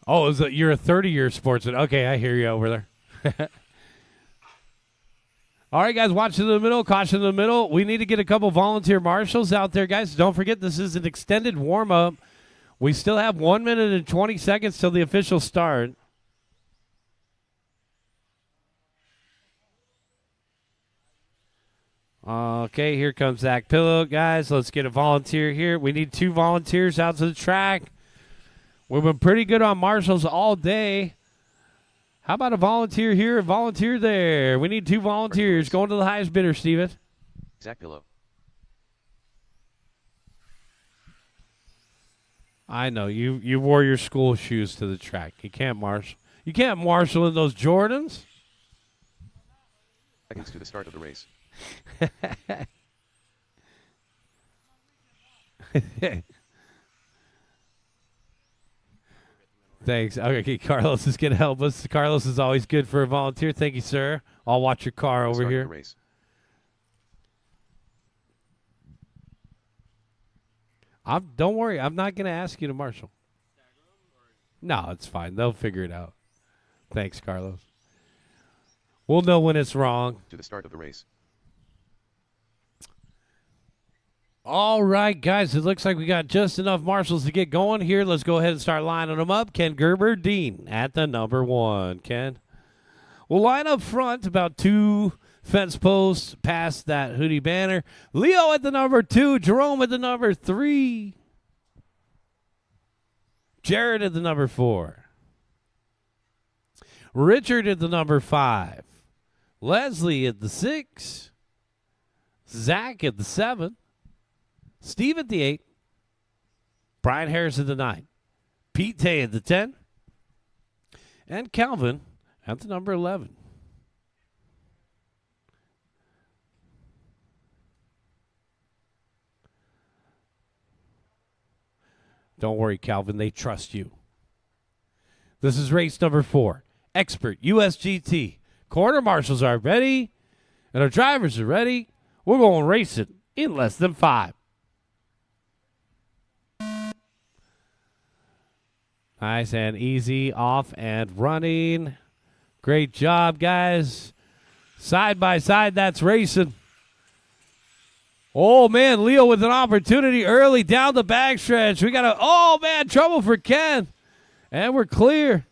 Oh, you're a 30-year sportsman. Okay, I hear you over there. All right, guys, watch in the middle. Caution in the middle. We need to get a couple volunteer marshals out there, guys. Don't forget, this is an extended warm-up. We still have 1 minute and 20 seconds till the official start. Okay, here comes Zach Pillow, guys. Let's get a volunteer here. We need 2 volunteers out to the track. We've been pretty good on marshals all day. How about a volunteer here, a volunteer there? We need 2 volunteers. Going to the highest bidder, Steven. Zach Pillow. I know. You wore your school shoes to the track. You can't marshal. You can't marshal in those Jordans. Seconds to the start of the race. Thanks. Okay, Carlos is going to help us. Carlos is always good for a volunteer. Thank you, sir. I'll watch your car over Start of here. the race. Don't worry. I'm not going to ask you to marshal. No, it's fine. They'll figure it out. Thanks, Carlos. We'll know when it's wrong. To the start of the race. All right, guys. It looks like we got just enough marshals to get going here. Let's go ahead and start lining them up. Ken Gerberding at the number 1. Ken. We'll line up front about 2 fence posts past that hoodie banner. Leo at the number 2. Jerome at the number 3. Jared at the number 4. Richard at the number 5. Leslie at the 6. Zach at the 7. Steve at the 8. Brian Harris at the 9. Pete Tay at the 10. And Calvin at the number 11. Don't worry, Calvin. They trust you. This is race number 4. Expert USGT. Quarter marshals are ready, and our drivers are ready. We're going racing in less than 5. Nice and easy, off and running. Great job, guys. Side by side, that's racing. Oh, man, Leo with an opportunity early down the backstretch. We got oh, man, trouble for Ken. And we're clear.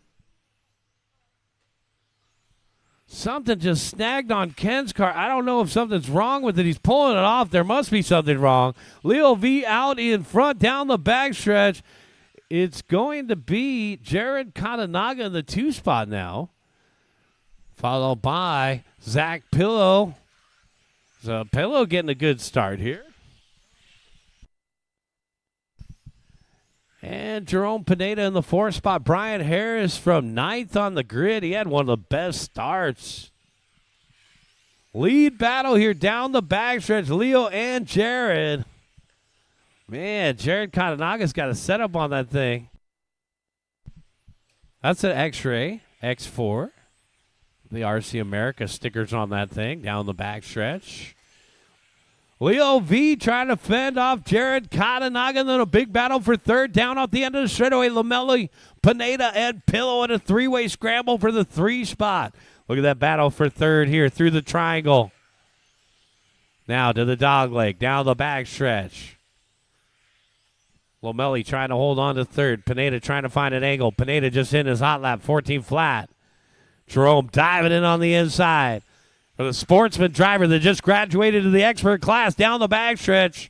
Something just snagged on Ken's car. I don't know if something's wrong with it. He's pulling it off. There must be something wrong. Leo V out in front down the backstretch. It's going to be Jared Katanaga in the 2 spot now, followed by Zach Pillow. So Pillow getting a good start here. And Jerome Pineda in the 4 spot. Brian Harris from 9th on the grid. He had one of the best starts. Lead battle here down the backstretch. Leo and Jared. Man, Jared Katanaga's got a setup on that thing. That's an X-ray, X4. The RC America stickers on that thing down the back stretch. Leo V trying to fend off Jared Katanaga, and then a big battle for third down off the end of the straightaway. Lamelli, Pineda, and Pillow in a three-way scramble for the 3 spot. Look at that battle for third here through the triangle. Now to the dog leg, down the back stretch. Lamelli trying to hold on to third. Pineda trying to find an angle. Pineda just in his hot lap, 14 flat. Jerome diving in on the inside. For the sportsman driver that just graduated to the expert class down the backstretch.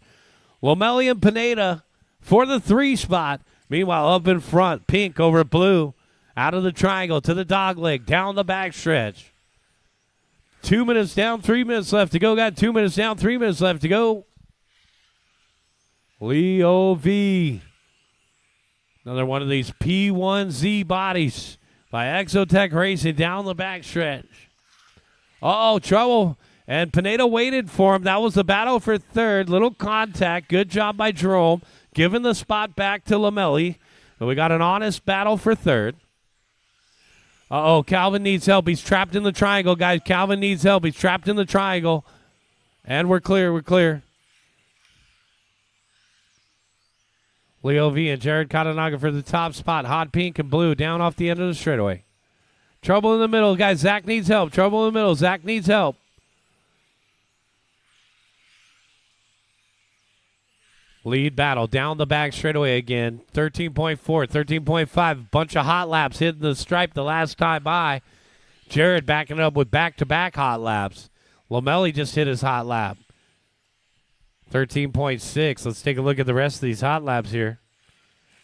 Lamelli and Pineda for the 3 spot. Meanwhile, up in front, pink over blue. Out of the triangle to the dog leg, down the backstretch. 2 minutes down, 3 minutes left to go. Got 2 minutes down, 3 minutes left to go. Leo V. Another one of these P1Z bodies by Exotech Racing down the backstretch. Uh-oh, trouble. And Pineda waited for him. That was the battle for third. Little contact. Good job by Jerome. Giving the spot back to Lamelli. And we got an honest battle for third. Uh-oh, Calvin needs help. He's trapped in the triangle, guys. Calvin needs help. He's trapped in the triangle. And we're clear. We're clear. Leo V and Jared Katanaga for the top spot. Hot pink and blue down off the end of the straightaway. Trouble in the middle, guys. Zach needs help. Trouble in the middle. Zach needs help. Lead battle down the back straightaway again. 13.4, 13.5. Bunch of hot laps hitting the stripe the last time by. Jared backing up with back-to-back hot laps. Lamelli just hit his hot lap. 13.6. Let's take a look at the rest of these hot laps here.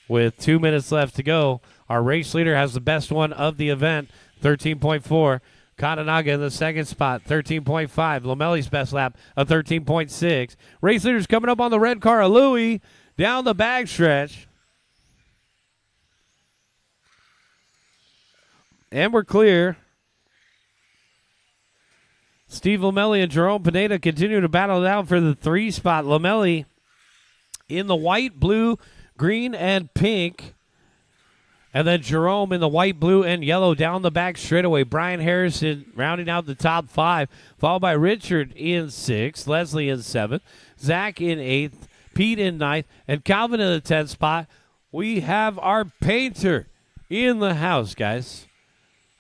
With 2 minutes left to go, our race leader has the best one of the event, 13.4. Katanaga in the second spot, 13.5. Lamelli's best lap, a 13.6. Race leaders coming up on the red car, Louis, down the backstretch. And we're clear. Steve Lamelli and Jerome Pineda continue to battle it out for the 3 spot. Lamelli in the white, blue, green, and pink. And then Jerome in the white, blue, and yellow down the back straightaway. Brian Harrison rounding out the top 5, followed by Richard in 6th, Leslie in 7th, Zach in 8th, Pete in 9th, and Calvin in the 10th spot. We have our painter in the house, guys.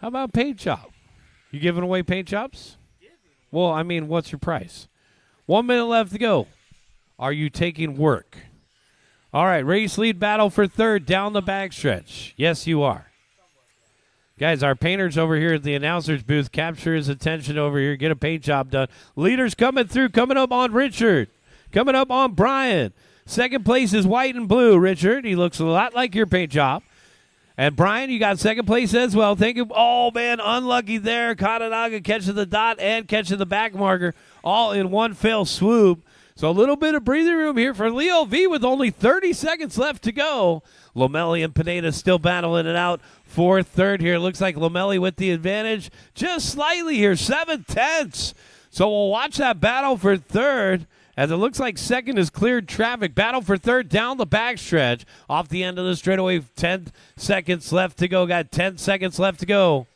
How about paint job? You giving away paint jobs? Well, I mean, what's your price? 1 minute left to go. Are you taking work? All right, race lead battle for third down the backstretch. Yes, you are. Guys, our painters over here at the announcer's booth, capture his attention over here, get a paint job done. Leaders coming through, coming up on Richard, coming up on Brian. Second place is white and blue, Richard. He looks a lot like your paint job. And Brian, you got second place as well. Thank you. Oh, man, unlucky there. Katanaga catching the dot and catching the back marker all in one fell swoop. So a little bit of breathing room here for Leo V with only 30 seconds left to go. Lamelli and Pineda still battling it out for third here. Looks like Lamelli with the advantage just slightly here, 7/10. So we'll watch that battle for third. As it looks like second is cleared traffic. Battle for third down the backstretch. Off the end of the straightaway, 10 seconds left to go. Got 10 seconds left to go.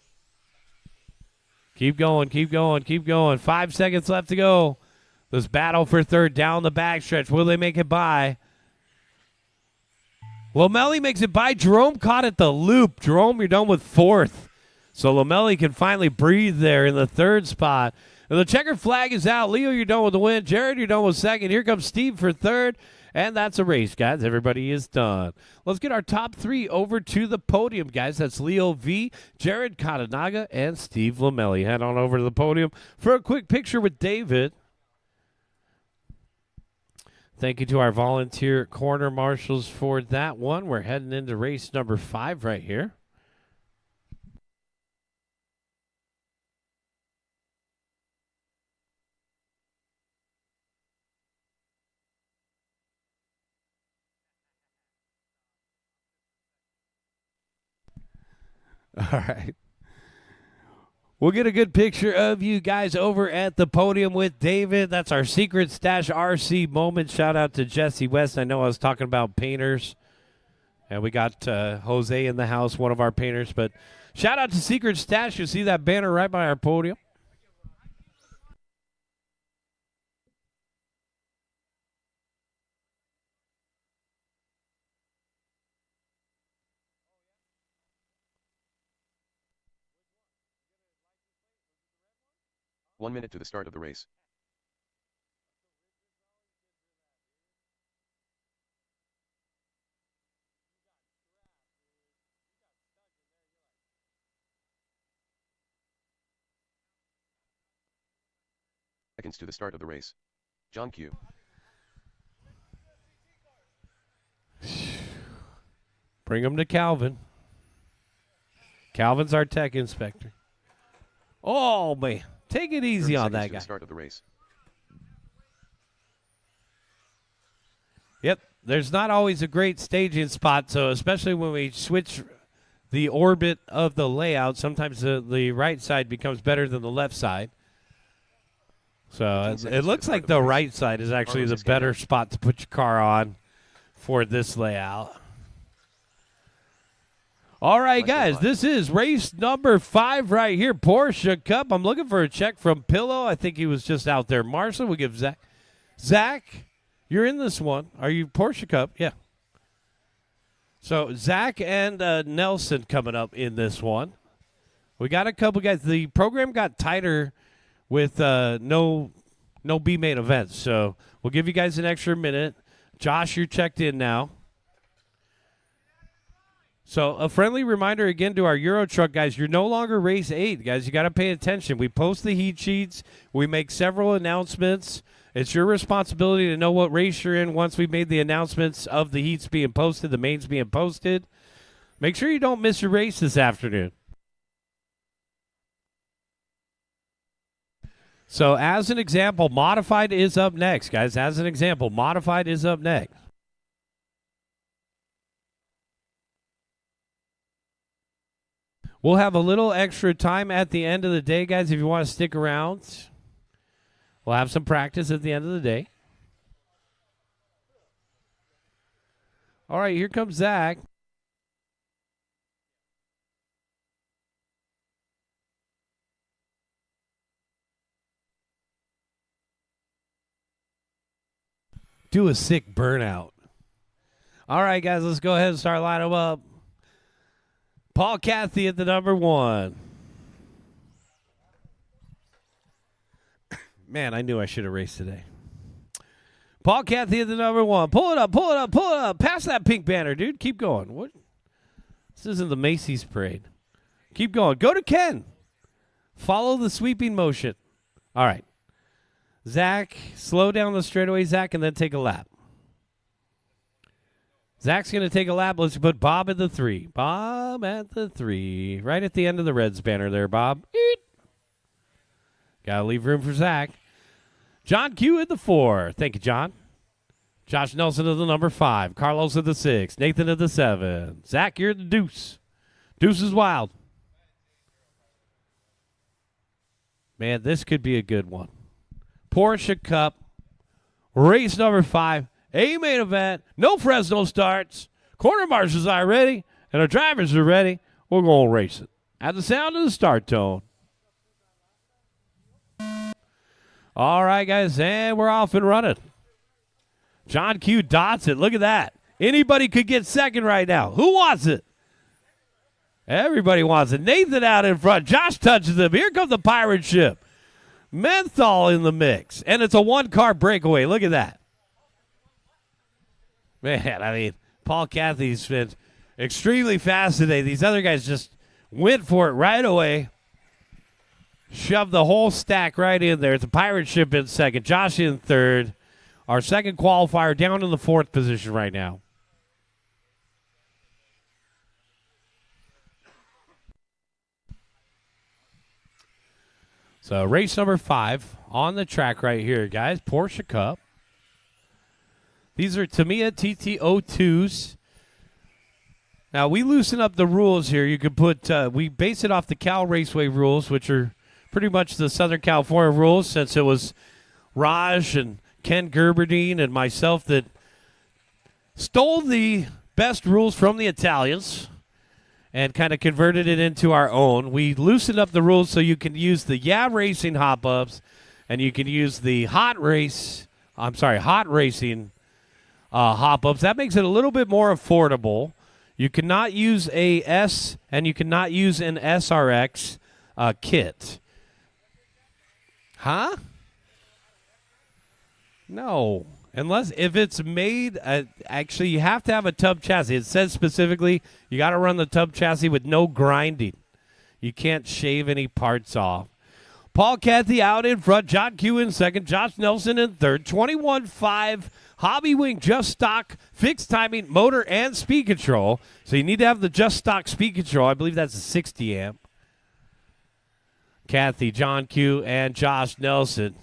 Keep going, keep going, keep going. 5 seconds left to go. This battle for third down the backstretch. Will they make it by? Lamelli makes it by. Jerome caught at the loop. Jerome, you're done with fourth. So Lamelli can finally breathe there in the third spot. And the checkered flag is out. Leo, you're done with the win. Jared, you're done with second. Here comes Steve for third. And that's a race, guys. Everybody is done. Let's get our top 3 over to the podium, guys. That's Leo V, Jared Katanaga, and Steve Lamelli. Head on over to the podium for a quick picture with David. Thank you to our volunteer corner marshals for that one. We're heading into race number 5 right here. All right. We'll get a good picture of you guys over at the podium with David. That's our Secret Stash RC moment. Shout out to Jesse West. I know I was talking about painters And we got Jose in the house, one of our painters. But shout out to Secret Stash. You see that banner right by our podium? One minute to the start of the race. Seconds to the start of the race. John Q. Bring him to Calvin. Calvin's our tech inspector. Oh, man. Take it easy 30 on seconds that to guy. the start of the race. Yep. There's not always a great staging spot, so especially when we switch the orbit of the layout, sometimes the right side becomes better than the left side. So 15 it seconds looks to the like start the of the race. right side is actually Carlos the is coming better up. spot to put your car on for this layout. All right, Let's go guys, live. this is race number 5 right here, Porsche Cup. I'm looking for a check from Pillow. I think he was just out there. Marshall, we'll give Zach. Zach, you're in this one. Are you Porsche Cup? Yeah. So Zach and Nelson coming up in this one. We got a couple guys. The program got tighter with no B main events, so we'll give you guys an extra minute. Josh, you're checked in now. So a friendly reminder again to our Euro Truck guys, you're no longer race 8, guys. You got to pay attention. We post the heat sheets. We make several announcements. It's your responsibility to know what race you're in once we've made the announcements of the heats being posted, the mains being posted. Make sure you don't miss your race this afternoon. So as an example, Modified is up next, guys. As an example, Modified is up next. We'll have a little extra time at the end of the day, guys, if you want to stick around. We'll have some practice at the end of the day. All right, here comes Zach. Do a sick burnout. All right, guys, let's go ahead and start lining them up. Paul Cathy at the number 1. Man, I knew I should have raced today. Paul Cathy at the number 1. Pull it up, pull it up, pull it up. Pass that pink banner, dude. Keep going. What? This isn't the Macy's parade. Keep going. Go to Ken. Follow the sweeping motion. All right. Zach, slow down the straightaway, Zach, and then take a lap. Zach's going to take a lap. Let's put Bob at the 3. Bob at the 3. Right at the end of the Reds banner there, Bob. Eat. Got to leave room for Zach. John Q at the 4. Thank you, John. Josh Nelson at the number 5. Carlos at the 6. Nathan at the 7. Zach, you're the deuce. Deuce is wild. Man, this could be a good one. Porsche Cup, race number 5. A main event, no Fresno starts. Corner marshals are ready, and our drivers are ready. We're going to race it. At the sound of the start tone. All right, guys, and we're off and running. John Q dots it. Look at that. Anybody could get second right now. Who wants it? Everybody wants it. Nathan out in front. Josh touches him. Here comes the pirate ship. Menthol in the mix, and it's a one-car breakaway. Look at that. Man, I mean, Paul Cathy's been extremely fast today. These other guys just went for it right away. Shoved the whole stack right in there. It's a pirate ship in second. Josh in third. Our second qualifier down in the 4th position right now. So race number 5 on the track right here, guys. Porsche Cup. These are Tamiya TT02s. Now, we loosen up the rules here. You could put, we base it off the Cal Raceway rules, which are pretty much the Southern California rules, since it was Raj and Ken Gerberdine and myself that stole the best rules from the Italians and kind of converted it into our own. We loosened up the rules so you can use the Racing hop-ups and you can use the hot racing hop-ups. That makes it a little bit more affordable. You cannot use a S and you cannot use an SRX kit. Huh? No. Unless if it's made, actually you have to have a tub chassis. It says specifically you got to run the tub chassis with no grinding. You can't shave any parts off. Paul Cathy out in front, John Q in second, Josh Nelson in third, 21.5 Hobby Wing Just Stock, fixed timing, motor, and speed control. So you need to have the Just Stock speed control. I believe that's a 60 amp. Cathy, John Q, and Josh Nelson.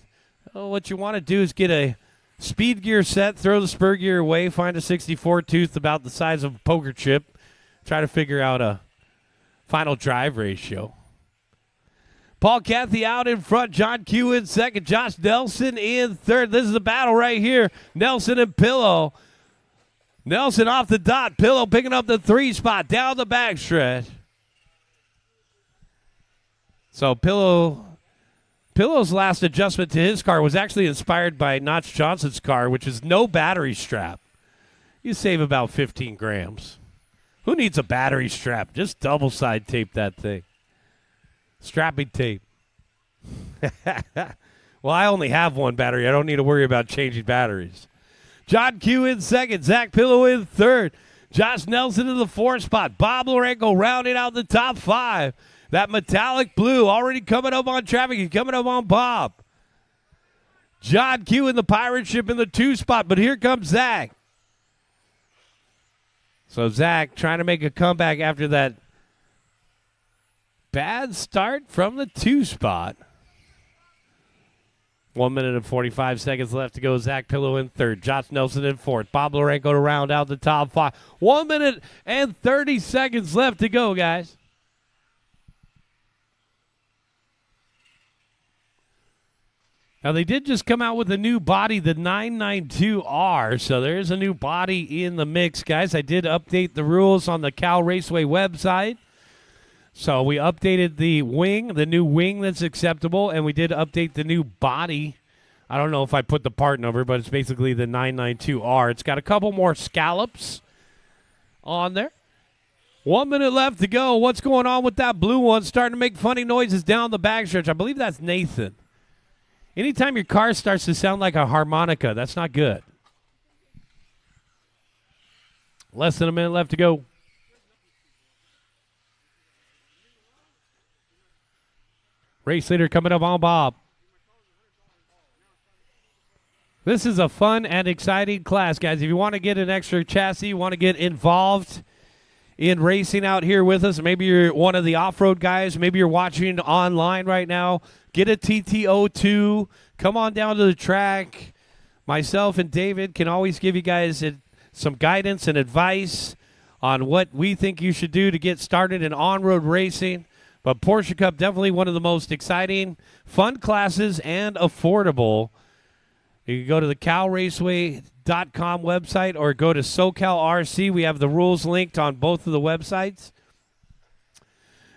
What you want to do is get a speed gear set, throw the spur gear away, find a 64 tooth about the size of a poker chip, try to figure out a final drive ratio. Paul Cathy out in front, John Q in second, Josh Nelson in third. This is a battle right here. Nelson and Pillow. Nelson off the dot. Pillow picking up the 3 spot down the backstretch. So Pillow's last adjustment to his car was actually inspired by Notch Johnson's car, which is no battery strap. You save about 15 grams. Who needs a battery strap? Just double side tape that thing. Strapping tape. Well, I only have one battery. I don't need to worry about changing batteries. John Q in second. Zach Pillow in third. Josh Nelson in the 4th spot. Bob Lorenko rounding out the top 5. That metallic blue already coming up on traffic. He's coming up on Bob. John Q in the pirate ship in the 2 spot. But here comes Zach. So Zach trying to make a comeback after that bad start from the 2 spot. 1 minute and 45 seconds left to go. Zach Pillow in third. Josh Nelson in fourth. Bob Lorenko to round out the top 5. 1 minute and 30 seconds left to go, guys. Now, they did just come out with a new body, the 992R, so there's a new body in the mix, guys. I did update the rules on the Cal Raceway website. So we updated the wing, the new wing that's acceptable, and we did update the new body. I don't know if I put the part number, but it's basically the 992R. It's got a couple more scallops on there. 1 minute left to go. What's going on with that blue one? Starting to make funny noises down the backstretch. I believe that's Nathan. Anytime your car starts to sound like a harmonica, that's not good. Less than a minute left to go. Race leader coming up on Bob. This is a fun and exciting class, guys. If you want to get an extra chassis, you want to get involved in racing out here with us, maybe you're one of the off-road guys, maybe you're watching online right now, get a TT02, come on down to the track. Myself and David can always give you guys some guidance and advice on what we think you should do to get started in on-road racing. But Porsche Cup, definitely one of the most exciting, fun classes and affordable. You can go to the calraceway.com website or go to SoCalRC. We have the rules linked on both of the websites.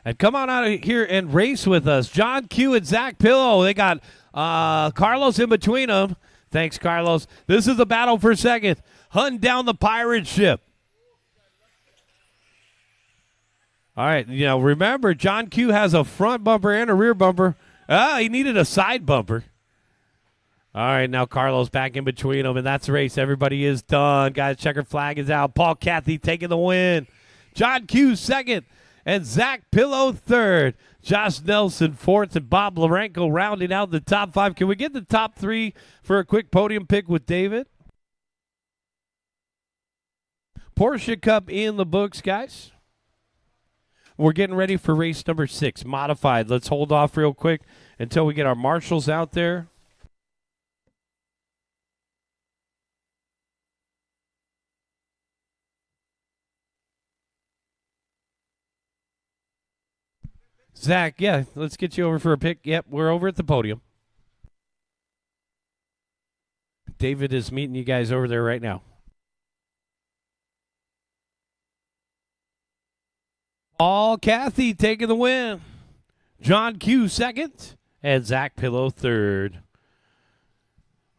And come on out here and race with us. John Q and Zach Pillow. They got Carlos in between them. Thanks, Carlos. This is the battle for second. Hunting down the pirate ship. All right, remember, John Q has a front bumper and a rear bumper. He needed a side bumper. All right, now Carlos back in between them, and that's the race. Everybody is done. Guys, checkered flag is out. Paul Cathy taking the win. John Q second, and Zach Pillow third. Josh Nelson fourth, and Bob Lorenko rounding out the top 5. Can we get the top 3 for a quick podium pick with David? Porsche Cup in the books, guys. We're getting ready for race number 6, modified. Let's hold off real quick until we get our marshals out there. Zach, yeah, let's get you over for a pick. Yep, we're over at the podium. David is meeting you guys over there right now. Paul Cathy taking the win. John Q second, and Zach Pillow third.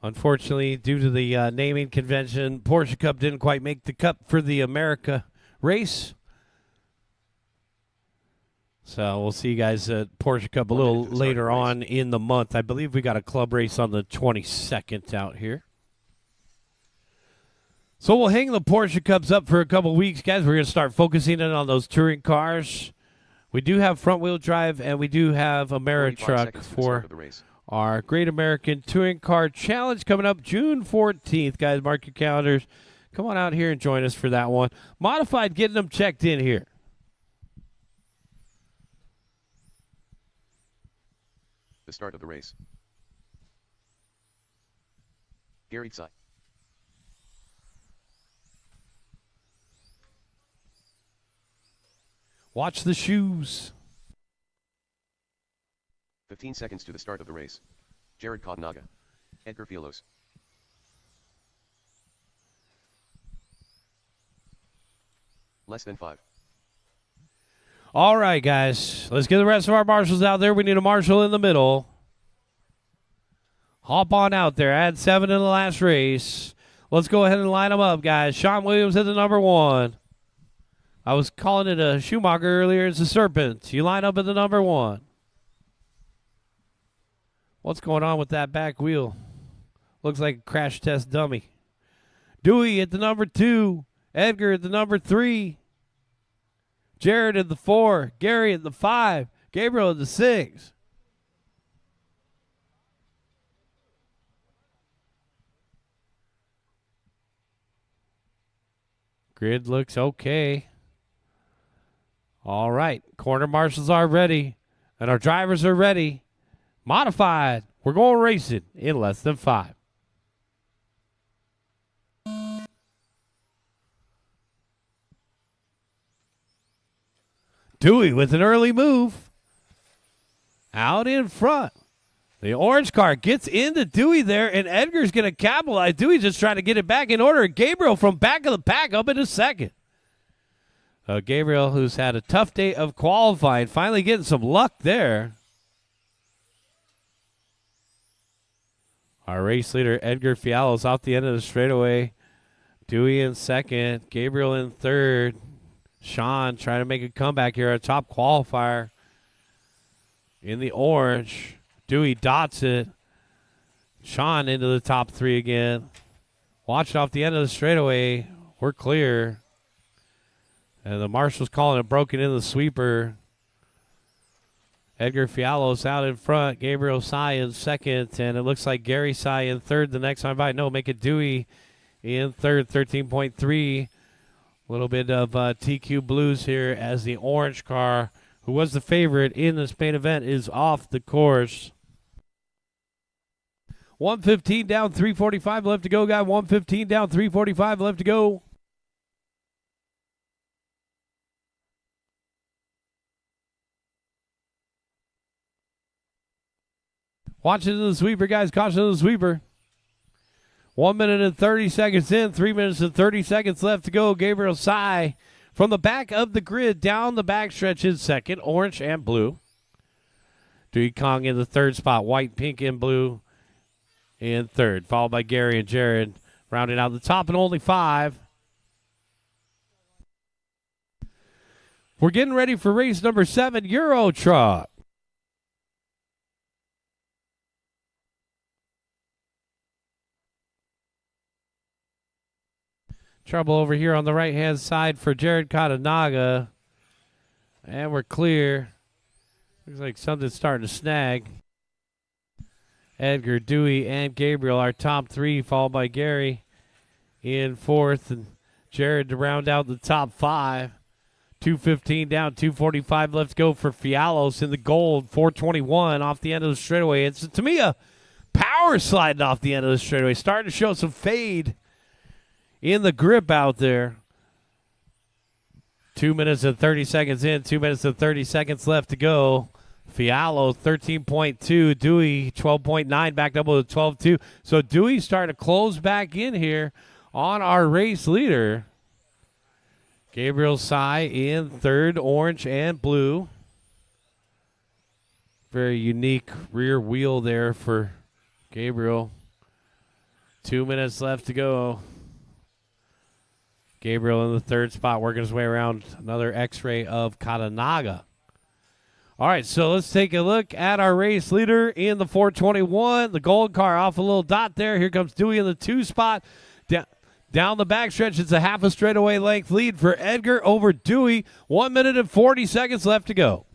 Unfortunately, due to the naming convention, Porsche Cup didn't quite make the cut for the America race. So we'll see you guys at Porsche Cup a little later on in the month. I believe we got a club race on the 22nd out here. So we'll hang the Porsche Cups up for a couple weeks, guys. We're going to start focusing in on those touring cars. We do have front-wheel drive, and we do have Ameritruck for our Great American Touring Car Challenge coming up June 14th. Guys, mark your calendars. Come on out here and join us for that one. Modified, getting them checked in here. The start of the race. Gary Tsai. Watch the shoes. 15 seconds to the start of the race. Jared Kotnaga. Edgar Fielos. Less than 5. All right, guys. Let's get the rest of our marshals out there. We need a marshal in the middle. Hop on out there. I had 7 in the last race. Let's go ahead and line them up, guys. Sean Williams at the number 1. I was calling it a Schumacher earlier. It's a Serpent. You line up at the number 1. What's going on with that back wheel? Looks like a crash test dummy. Dewey at the number 2. Edgar at the number 3. Jared at the 4. Gary at the 5. Gabriel at the 6. Grid looks okay. All right. Corner marshals are ready. And our drivers are ready. Modified. We're going racing in less than 5. Dewey with an early move. Out in front. The orange car gets into Dewey there, and Edgar's going to capitalize. Dewey just trying to get it back in order. Gabriel from back of the pack up into second. Gabriel, who's had a tough day of qualifying, finally getting some luck there. Our race leader, Edgar Fiallo's out the end of the straightaway. Dewey in second. Gabriel in third. Sean trying to make a comeback here, a top qualifier in the orange. Dewey dots it. Sean into the top 3 again. Watch off the end of the straightaway. We're clear. And the marshal's calling it broken in the sweeper. Edgar Fiallo's out in front. Gabriel Sy in second. And it looks like Gary Sy in third the next time by. No, make it Dewey in third, 13.3. A little bit of TQ blues here as the orange car, who was the favorite in this main event, is off the course. 115 down, 345 left to go, guy. 115 down, 345 left to go. Watch it in the sweeper, guys. Caution in the sweeper. 1 minute and 30 seconds in. 3 minutes and 30 seconds left to go. Gabriel Sy from the back of the grid down the backstretch in second. Orange and blue. Dewey Kong in the third spot. White, pink, and blue in third. Followed by Gary and Jared rounding out the top and only 5. We're getting ready for race number 7, Euro Truck. Trouble over here on the right-hand side for Jared Katanaga. And we're clear. Looks like something's starting to snag. Edgar, Dewey, and Gabriel are top 3, followed by Gary in 4th. And Jared to round out the top 5. 2:15 down, 2:45 left to go for Fiallos in the gold. 4:21 off the end of the straightaway. It's to me a power sliding off the end of the straightaway. Starting to show some fade in the grip out there. 2 minutes and 30 seconds in. 2 minutes and 30 seconds left to go. Fiallo 13.2. Dewey 12.9. Backed up with a 12.2. So Dewey starting to close back in here on our race leader. Gabriel Sy in third, orange and blue. Very unique rear wheel there for Gabriel. 2 minutes left to go. Gabriel in the third spot, working his way around another X-ray of Katanaga. All right, so let's take a look at our race leader in the 421. The gold car off a little dot there. Here comes Dewey in the 2 spot. Down the backstretch, it's a half a straightaway length lead for Edgar over Dewey. 1 minute and 40 seconds left to go.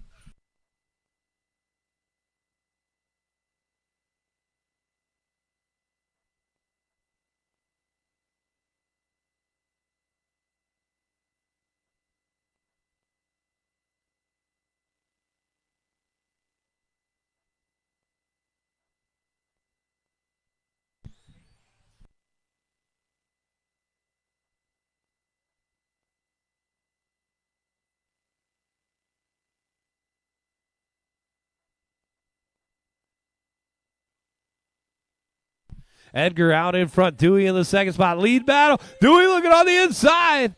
Edgar out in front. Dewey in the second spot. Lead battle. Dewey looking on the inside.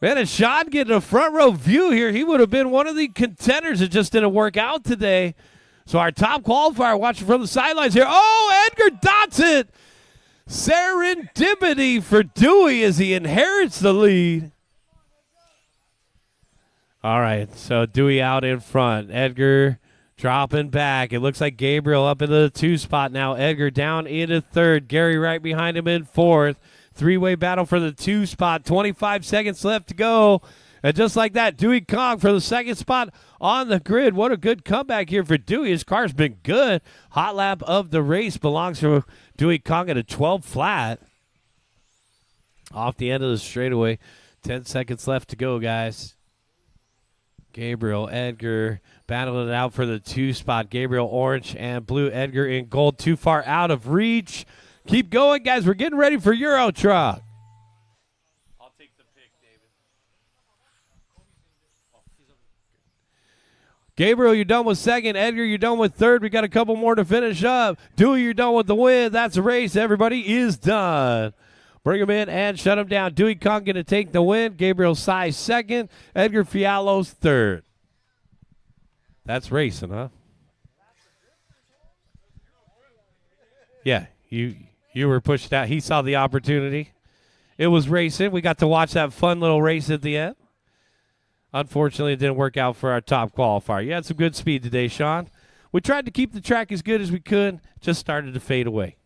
Man, and Sean getting a front row view here. He would have been one of the contenders. It just didn't work out today. So our top qualifier watching from the sidelines here. Oh, Edgar dots it. Serendipity for Dewey as he inherits the lead. All right, so Dewey out in front. Edgar dropping back. It looks like Gabriel up into the 2 spot now. Edgar down into third. Gary right behind him in fourth. 3-way battle for the 2 spot. 25 seconds left to go. And just like that, Dewey Kong for the second spot on the grid. What a good comeback here for Dewey. His car's been good. Hot lap of the race belongs to Dewey Kong at a 12 flat. Off the end of the straightaway. 10 seconds left to go, guys. Gabriel, Edgar battling it out for the 2 spot. Gabriel orange and blue. Edgar in gold. Too far out of reach. Keep going, guys. We're getting ready for Euro Truck. I'll take the pick, David. Gabriel, you're done with second. Edgar, you're done with third. We got a couple more to finish up. Dewey, you're done with the win. That's a race. Everybody is done. Bring him in and shut him down. Dewey Kong going to take the win. Gabriel Sy second. Edgar Fialo's third. That's racing, huh? Yeah, you were pushed out. He saw the opportunity. It was racing. We got to watch that fun little race at the end. Unfortunately, it didn't work out for our top qualifier. You had some good speed today, Sean. We tried to keep the track as good as we could. Just started to fade away.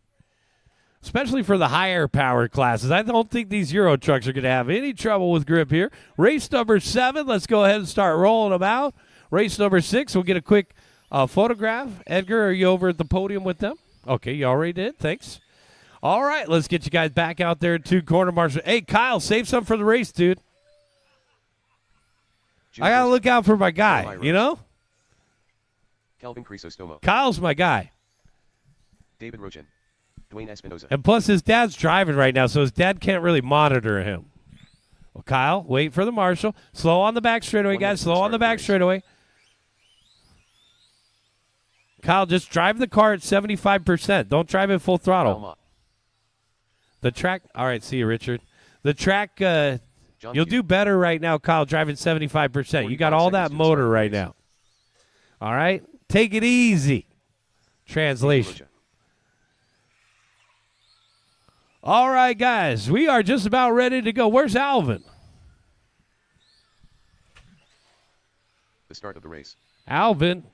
Especially for the higher power classes. I don't think these Euro trucks are going to have any trouble with grip here. Race number 7, let's go ahead and start rolling them out. Race number 6, we'll get a quick photograph. Edgar, are you over at the podium with them? Okay, you already did. Thanks. All right, let's get you guys back out there to corner marshal. Hey, Kyle, save some for the race, dude. I got to look out for my guy, you know? Calvin Crisostomo. Kyle's my guy. David Rogen. Dwayne Espinoza. And plus, his dad's driving right now, so his dad can't really monitor him. Well, Kyle, wait for the marshal. Slow on the back straightaway, guys. Slow on the back straightaway. Kyle, just drive the car at 75%. Don't drive it full throttle. The track. All right, see you, Richard. The track, you'll do better right now, Kyle, driving 75%. You got all that motor right now. All right? Take it easy. Translation. All right, guys, we are just about ready to go. Where's Alvin? The start of the race. Alvin.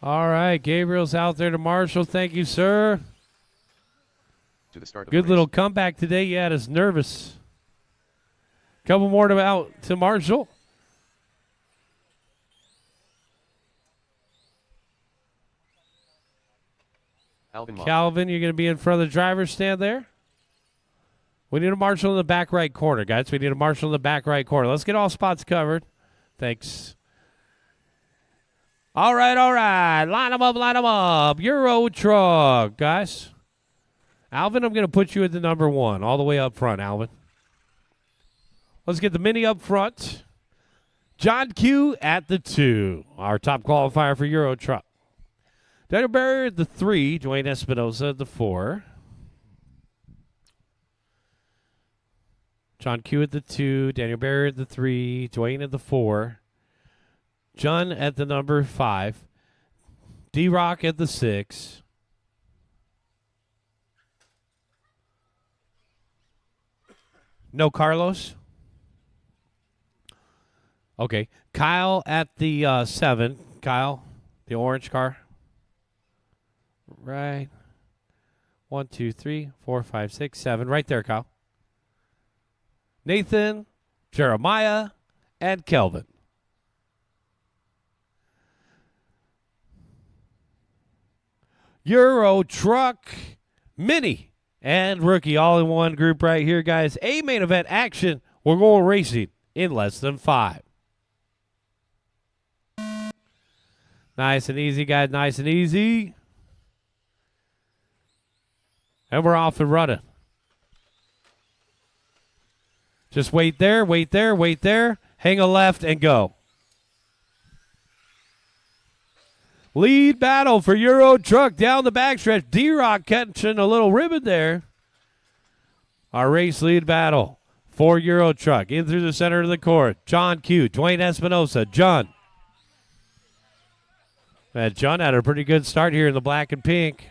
All right, Gabriel's out there to marshal. Thank you, sir. To the start of Good the race. little comeback today. You had us nervous. Couple more to out to marshal. Calvin, you're going to be in front of the driver's stand there. We need a marshal in the back right corner, guys. We need a marshal in the back right corner. Let's get all spots covered. Thanks. All right, all right. Line them up. Euro truck, guys. Alvin, I'm going to put you at the number 1, all the way up front, Alvin. Let's get the Mini up front. John Q at the 2, our top qualifier for Euro truck. Daniel Barrier at the 3. Dwayne Espinosa at the 4. John Q at the 2. Daniel Barrier at the 3. Dwayne at the 4. John at the number 5. D-Rock at the 6. No Carlos? Okay. Kyle at the 7. Kyle, the orange car. Right. 1, 2, 3, 4, 5, 6, 7. Right there, Kyle. Nathan, Jeremiah, and Kelvin. Euro Truck Mini and Rookie all in one group right here, guys. A main event action. We're going racing in less than 5. Nice and easy, guys. Nice and easy. And we're off and running. Just wait there, wait there, wait there. Hang a left and go. Lead battle for Euro Truck down the backstretch. D-Rock catching a little ribbon there. Our race lead battle for Euro Truck. In through the center of the court. John Q, Dwayne Espinosa, John. And John had a pretty good start here in the black and pink.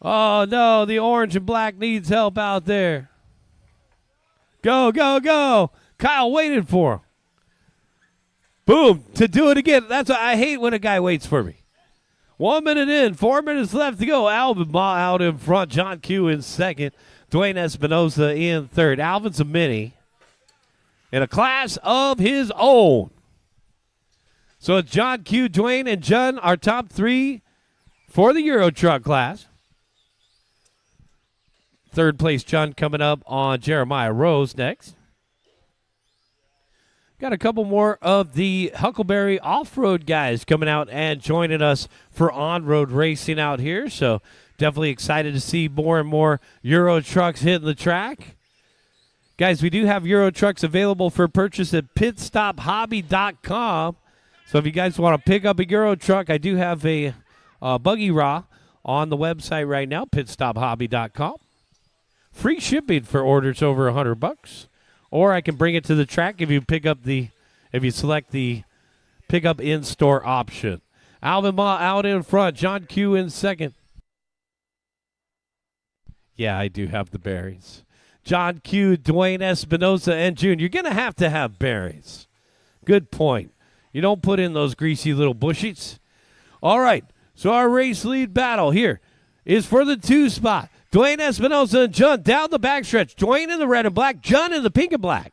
Oh, no, the orange and black needs help out there. Go, go, go. Kyle waited for him. Boom, to do it again. That's what I hate when a guy waits for me. 1 minute in, 4 minutes left to go. Alvin Ma out in front. John Q in second. Dwayne Espinosa in third. Alvin's a mini in a class of his own. So it's John Q, Dwayne, and John, our top 3 for the Euro Truck class. Third place, John, coming up on Jeremiah Rose next. Got a couple more of the Huckleberry off-road guys coming out and joining us for on-road racing out here. So definitely excited to see more and more Euro trucks hitting the track. Guys, we do have Euro trucks available for purchase at pitstophobby.com. So if you guys want to pick up a Euro truck, I do have a buggy raw on the website right now, pitstophobby.com. Free shipping for orders over $100. Or I can bring it to the track if you select the pickup in-store option. Alvin Ma out in front. John Q in second. Yeah, I do have the berries. John Q, Dwayne Espinosa, and June. You're going to have berries. Good point. You don't put in those greasy little bushies. All right, so our race lead battle here is for the 2 spot. Dwayne Espinosa and John down the backstretch. Dwayne in the red and black. John in the pink and black.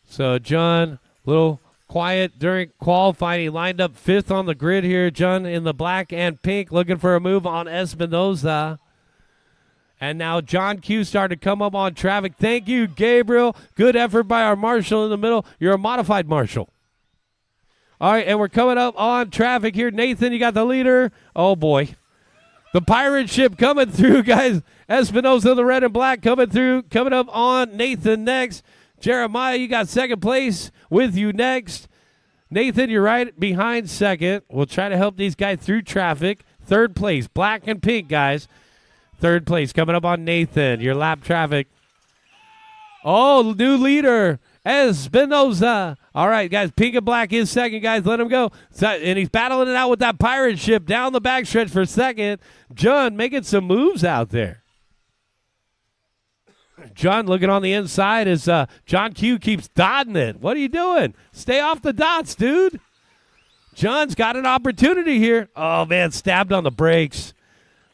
So John, a little quiet during qualifying. He lined up 5th on the grid here. John in the black and pink looking for a move on Espinosa. And now John Q started to come up on traffic. Thank you, Gabriel. Good effort by our marshal in the middle. You're a modified marshal. All right, and we're coming up on traffic here. Nathan, you got the leader. Oh, boy. The pirate ship coming through, guys. Espinosa, the red and black, coming through. Coming up on Nathan next. Jeremiah, you got second place with you next. Nathan, you're right behind second. We'll try to help these guys through traffic. Third place, black and pink, guys. Third place coming up on Nathan. Your lap traffic. Oh, new leader. Espinosa. All right, guys, pink and black is second, guys. Let him go. And he's battling it out with that pirate ship down the backstretch for second. John making some moves out there. John looking on the inside as John Q keeps dotting it. What are you doing? Stay off the dots, dude. John's got an opportunity here. Oh, man, stabbed on the brakes.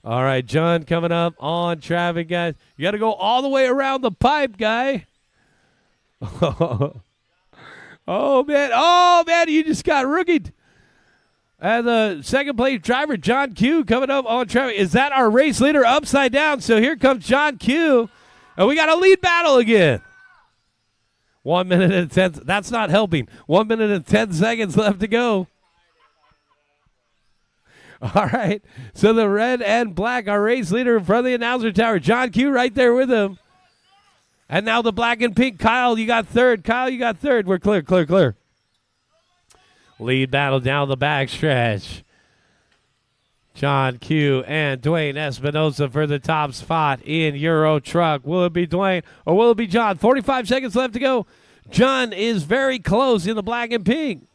All right, John coming up on traffic, guys. You got to go all the way around the pipe, guy. Oh, man, you just got rookied. And the second place driver, John Q, coming up on traffic. Is that our race leader upside down? So here comes John Q. And we got a lead battle again. 1 minute and 10. That's not helping. 1 minute and 10 seconds left to go. All right. So the red and black, our race leader in front of the announcer tower. John Q right there with him. And now the black and pink. Kyle, you got third. Kyle, you got third. We're clear, clear, clear. Lead battle down the backstretch. John Q and Dwayne Espinosa for the top spot in Euro Truck. Will it be Dwayne or will it be John? 45 seconds left to go. John is very close in the black and pink.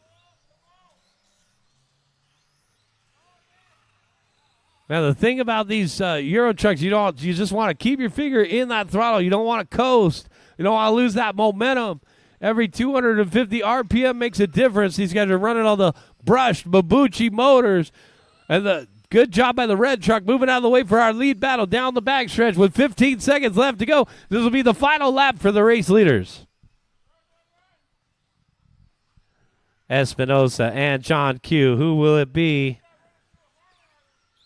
Now the thing about these Euro trucks, you just want to keep your finger in that throttle. You don't want to coast. You don't want to lose that momentum. Every 250 RPM makes a difference. These guys are running on the brushed Mabuchi motors. And the good job by the red truck moving out of the way for our lead battle down the backstretch with 15 seconds left to go. This will be the final lap for the race leaders. Espinosa and John Q. Who will it be?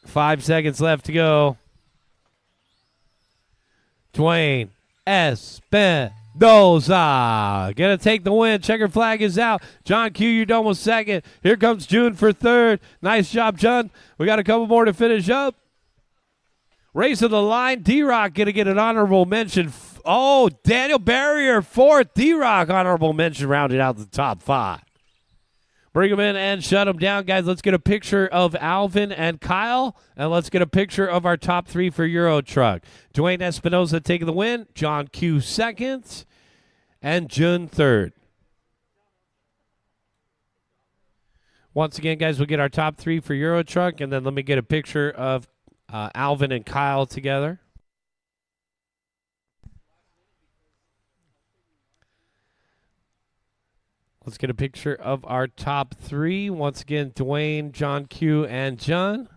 5 seconds left to go. Dwayne Espinosa gonna take the win. Checker flag is out. John Q, you're done with second. Here comes June for third. Nice job, John. We got a couple more to finish up. Race of the line. D-Rock gonna get an honorable mention. Oh, Daniel Barrier fourth. D-Rock honorable mention rounded out the top 5. Bring them in and shut them down, guys. Let's get a picture of Alvin and Kyle, and let's get a picture of our top 3 for Euro Truck. Dwayne Espinosa taking the win, John Q second, and June third. Once again, guys, we'll get our top 3 for Euro Truck, and then let me get a picture of Alvin and Kyle together. Let's get a picture of our top 3. Once again, Dwayne, John Q, and John.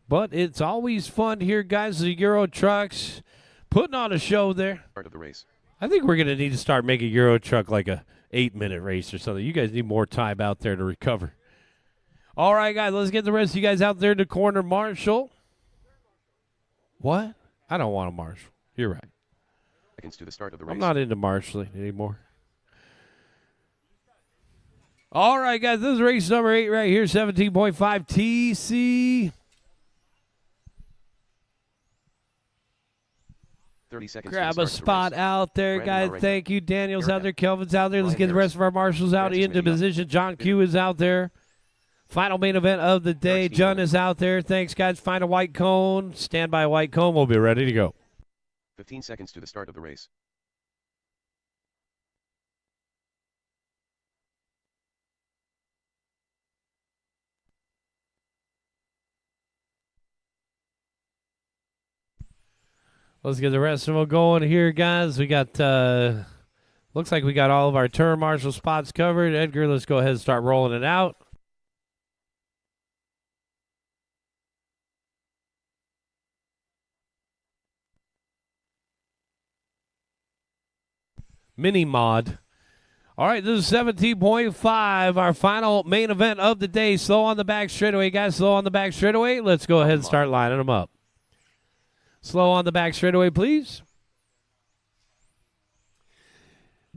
But it's always fun here, guys. The Euro Trucks putting on a show there. Start of the race. I think we're going to need to start making Euro Truck like a 8-minute race or something. You guys need more time out there to recover. All right, guys, let's get the rest of you guys out there to corner Marshall. What? I don't want a Marshall. You're right. Seconds to the start of the race. I'm not into marshalling anymore. All right, guys, this is race number 8 right here, 17.5 TC. 30 seconds. Grab to a the start spot of the race. out there, Brandon guys. Already. Thank you. Daniel's Eric out there. Kelvin's out there. Let's Ryan get the rest Harris. of our marshals out Francis into Medina. position. John Q is out there. Final main event of the day. Eric John Steele. is out there. Thanks, guys. Find a white cone. Stand by a white cone. We'll be ready to go. 15 seconds to the start of the race. Let's get the rest of them going here, guys. We got, looks like we got all of our turn marshal spots covered. Edgar, let's go ahead and start rolling it out. Mini mod. All right, this is 17.5, our final main event of the day. Slow on the back straightaway, guys. Slow on the back straightaway. Let's go ahead and start lining them up. Slow on the back straightaway, please.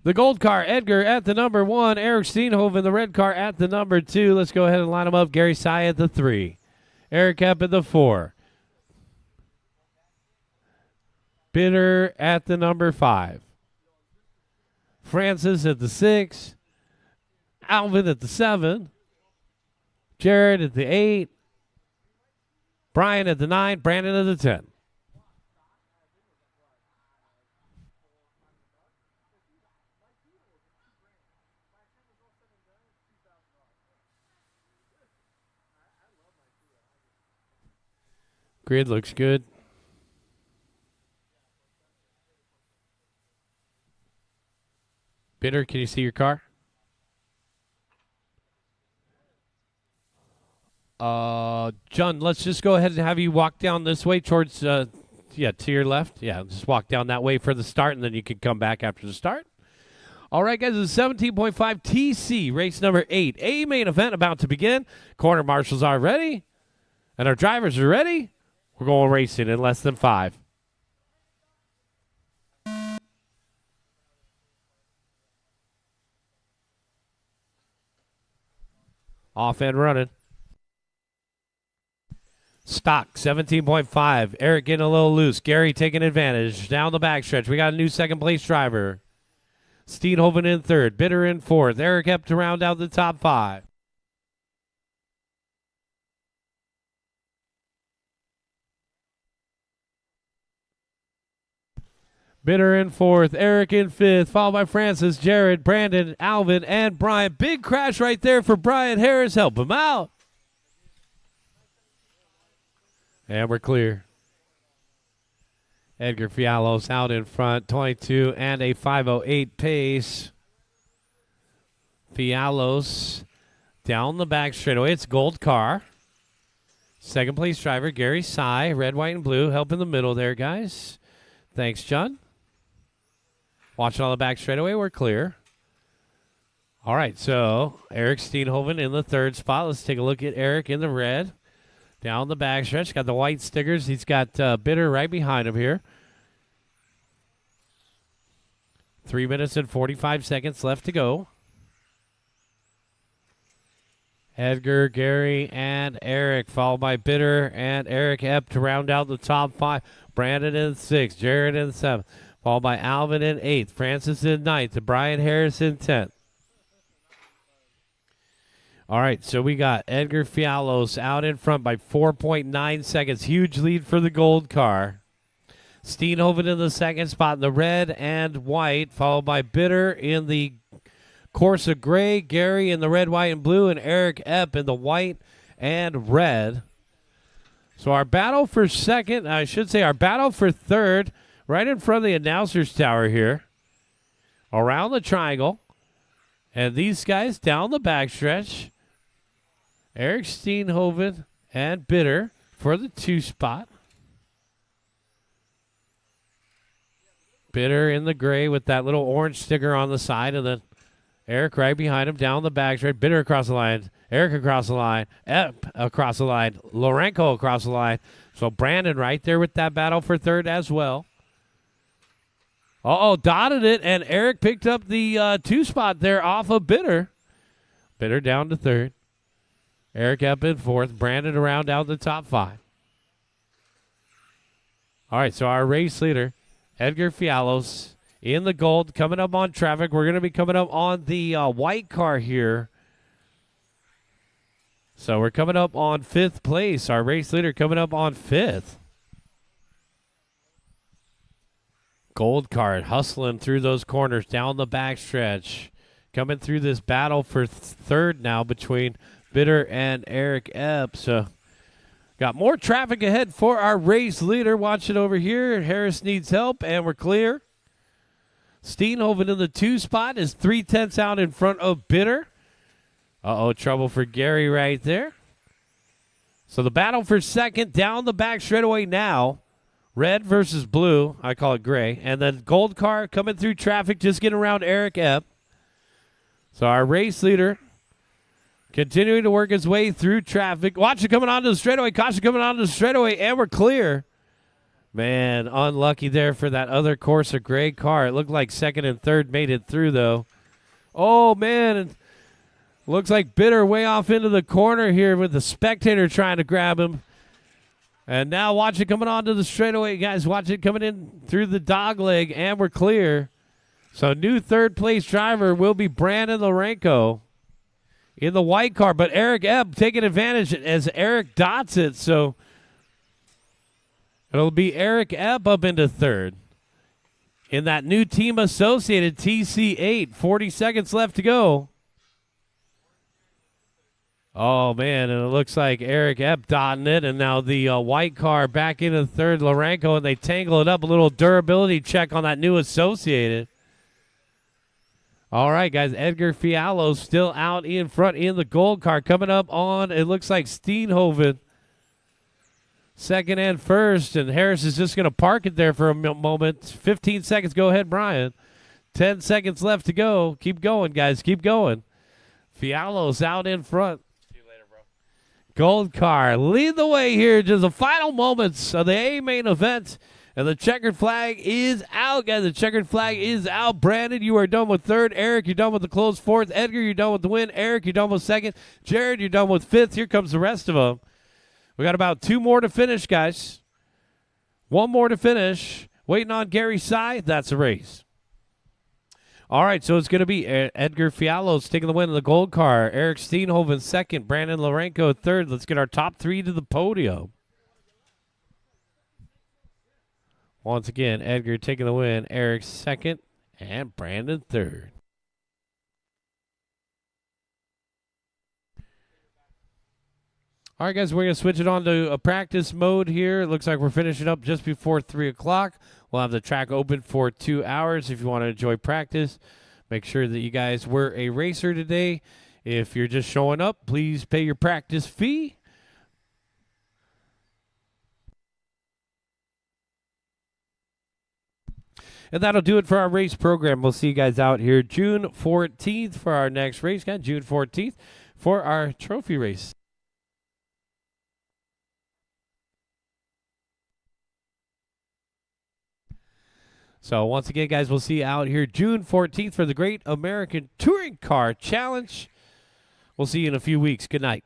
The gold car, Edgar at the number 1. Eric Steenhoven, the red car at the number 2. Let's go ahead and line them up. Gary Sy at the 3. Eric Epp at the 4. Bitter at the number 5. Francis at the 6. Alvin at the 7. Jared at the 8. Brian at the 9. Brandon at the 10. Grid looks good. Bitter, can you see your car? John, let's just go ahead and have you walk down this way towards, to your left. Yeah, just walk down that way for the start, and then you can come back after the start. All right, guys, it's 17.5 TC, race number 8. A main event about to begin. Corner marshals are ready, and our drivers are ready. We're going racing in less than 5. Off and running. Stock, 17.5. Eric getting a little loose. Gary taking advantage. Down the backstretch. We got a new second-place driver. Steenhoven in third. Bitter in fourth. Eric Epp to round out the top 5. Bitter in fourth. Eric in fifth. Followed by Francis, Jared, Brandon, Alvin, and Brian. Big crash right there for Brian Harris. Help him out. And we're clear. Edgar Fialos out in front, 22 and a 5:08 pace. Fialos down the back straightaway. It's Gold Car. Second place driver, Gary Sy, red, white, and blue. Help in the middle there, guys. Thanks, John. Watching on the back straightaway, we're clear. All right, so Eric Steenhoven in the third spot. Let's take a look at Eric in the red. Down the backstretch, got the white stickers. He's got Bitter right behind him here. 3 minutes and 45 seconds left to go. Edgar, Gary, and Eric, followed by Bitter and Eric Epp to round out the top 5. Brandon in 6th, Jared in 7th, followed by Alvin in 8th, Francis in 9th, and Brian Harris in 10th. All right, so we got Edgar Fialos out in front by 4.9 seconds. Huge lead for the Gold Car. Steenhoven in the second spot in the red and white, followed by Bitter in the Corsa gray, Gary in the red, white, and blue, and Eric Epp in the white and red. So our battle for second, I should say our battle for third, right in front of the announcer's tower here, around the triangle. And these guys down the backstretch. Eric Steenhoven and Bitter for the 2 spot. Bitter in the gray with that little orange sticker on the side, and then Eric right behind him down the backstretch. Bitter across the line. Eric across the line. Epp across the line. Lorenko across the line. So Brandon right there with that battle for third as well. Dotted it, and Eric picked up the 2 spot there off of Bitter. Bitter down to third. Eric up in fourth. Brandon around out the top 5. All right, so our race leader, Edgar Fialos, in the gold, coming up on traffic. We're going to be coming up on the white car here. So we're coming up on 5th place. Our race leader coming up on 5th. Gold card hustling through those corners down the backstretch. Coming through this battle for third now between Bitter and Eric Epp. So got more traffic ahead for our race leader. Watch it over here. Harris needs help, and we're clear. Steenhoven in the 2 spot is 3/10 out in front of Bitter. Trouble for Gary right there. So the battle for second down the back straightaway now. Red versus blue. I call it gray. And then Gold Car coming through traffic, just getting around Eric Epp. So our race leader continuing to work his way through traffic. Watch it coming onto the straightaway. Caution coming onto the straightaway, and we're clear. Man, unlucky there for that other Corsa gray car. It looked like second and third made it through, though. Oh, man. It looks like Bitter way off into the corner here with the spectator trying to grab him. And now watch it coming onto the straightaway, guys. Watch it coming in through the dog leg, and we're clear. So new third-place driver will be Brandon Lorenko in the white car. But Eric Epp taking advantage as Eric dots it. So it'll be Eric Epp up into third in that new team associated TC8. 40 seconds left to go. Oh, man, and it looks like Eric Epp dotting it, and now the white car back into third, Lorenko, and they tangle it up. A little durability check on that new associated. All right, guys. Edgar Fialo still out in front in the gold car. Coming up on, it looks like Steenhoven. Second and first, and Harris is just going to park it there for a moment. 15 seconds. Go ahead, Brian. 10 seconds left to go. Keep going, guys. Keep going. Fialo's out in front. See you later, bro. Gold car lead the way here to the final moments of the A main event. And the checkered flag is out, guys. The checkered flag is out. Brandon, you are done with third. Eric, you're done with the close fourth. Edgar, you're done with the win. Eric, you're done with second. Jared, you're done with fifth. Here comes the rest of them. We got about 2 more to finish, guys. 1 more to finish. Waiting on Gary Sy. That's a race. All right, so it's going to be Edgar Fialo's taking the win in the gold car. Eric Steenhoven second. Brandon Lorenko third. Let's get our top 3 to the podium. Once again, Edgar taking the win. Eric second. And Brandon third. All right, guys, we're going to switch it on to a practice mode here. It looks like we're finishing up just before 3 o'clock. We'll have the track open for 2 hours if you want to enjoy practice. Make sure that you guys were a racer today. If you're just showing up, please pay your practice fee. And that'll do it for our race program. We'll see you guys out here June 14th for our next race, guys. June 14th for our trophy race. So once again, guys, we'll see you out here June 14th for the Great American Touring Car Challenge. We'll see you in a few weeks. Good night.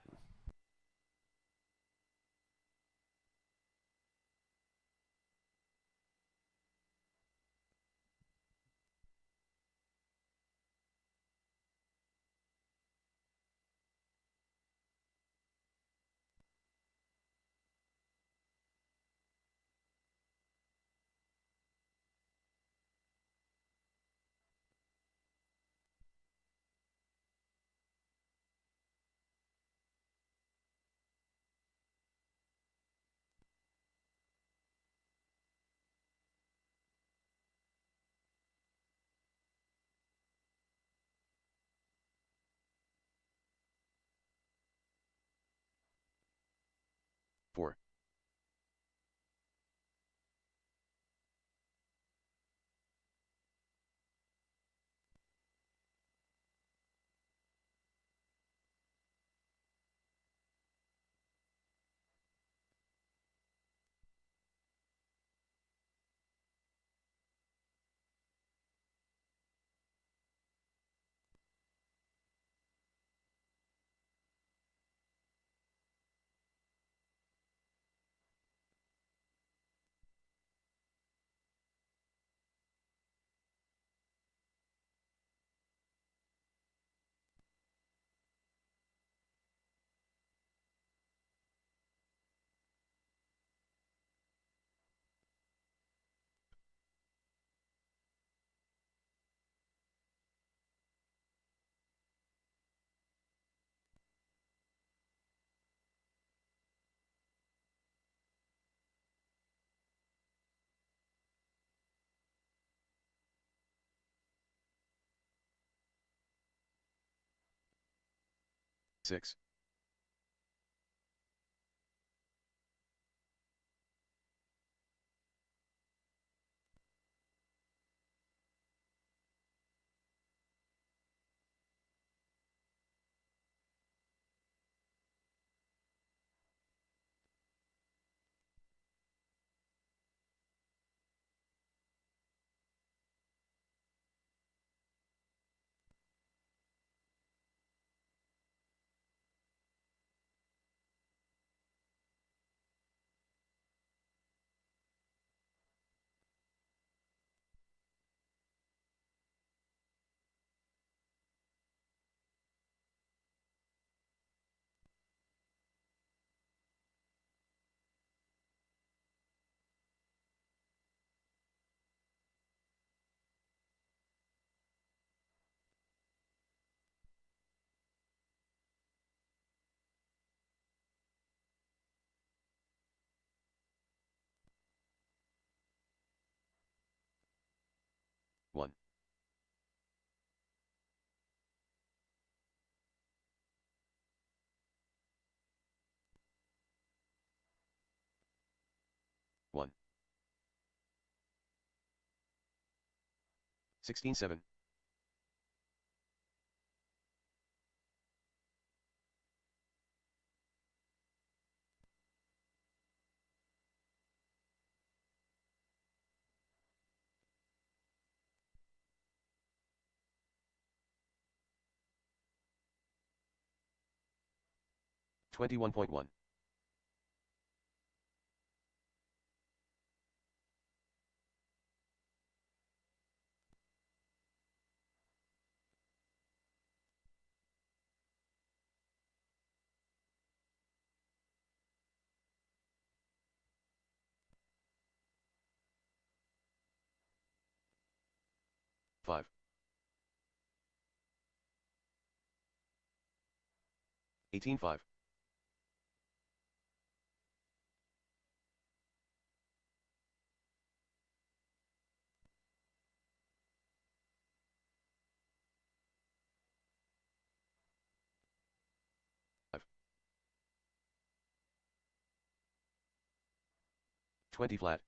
Four. Six. One. 1. 16-7. 21.1. 5. 18-5. 20 flat.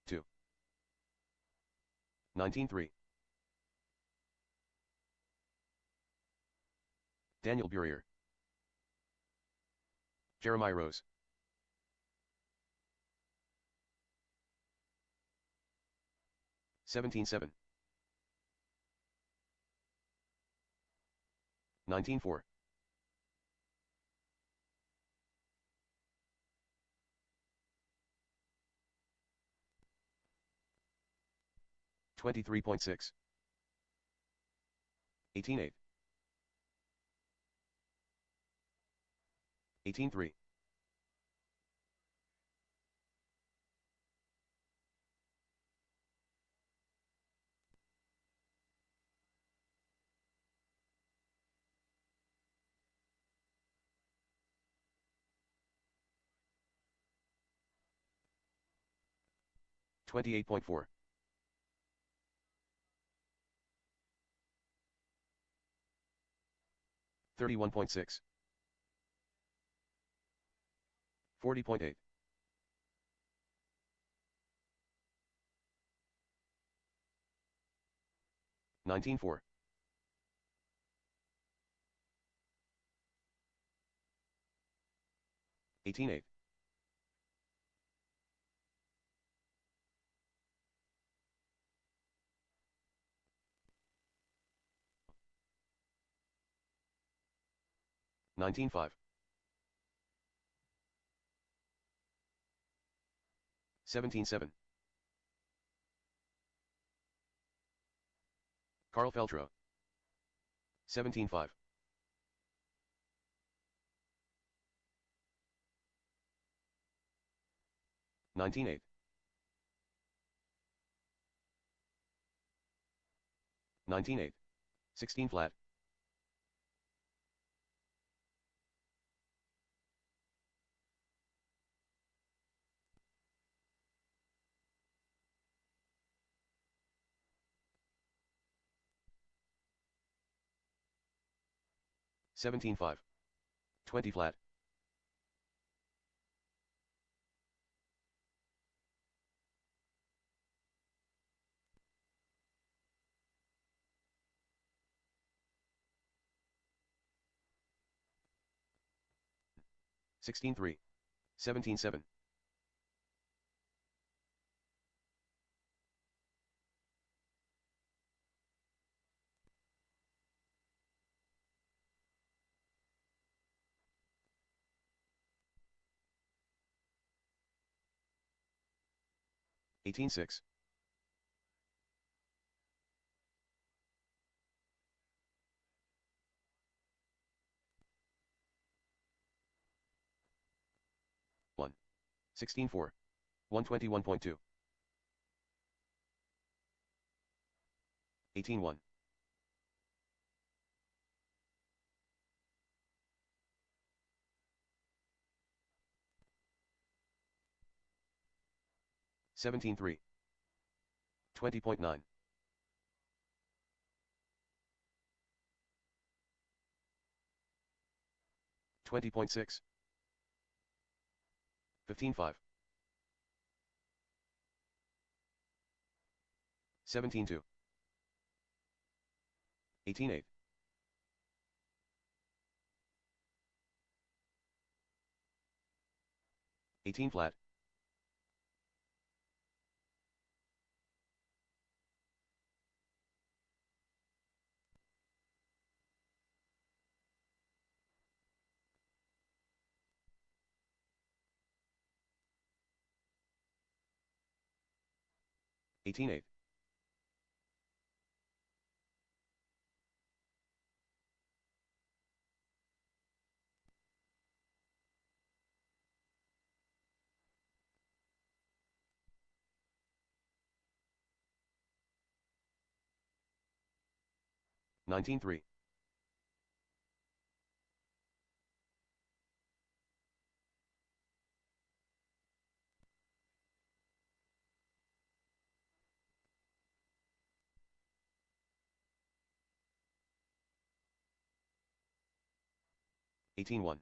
2. 19-3. Daniel Burier. Jeremiah Rose. 17-7. 19-4. 23.6. 18-8. 18-3. 28.4. 31.6. 40.8. 19-4. 18-8. 19-5. 17-7. Carl Feltro. 17-5. 19-8. 19-8. 16 flat. 17-5. 20 flat. 16-3. 17-7. 18-6. 1. 16-4. 121.2. 18-1. 17-3. 20.9. 20.6. 15-5. 17-2. 18-8. 18 flat. 18-8. 19-3. 18-1.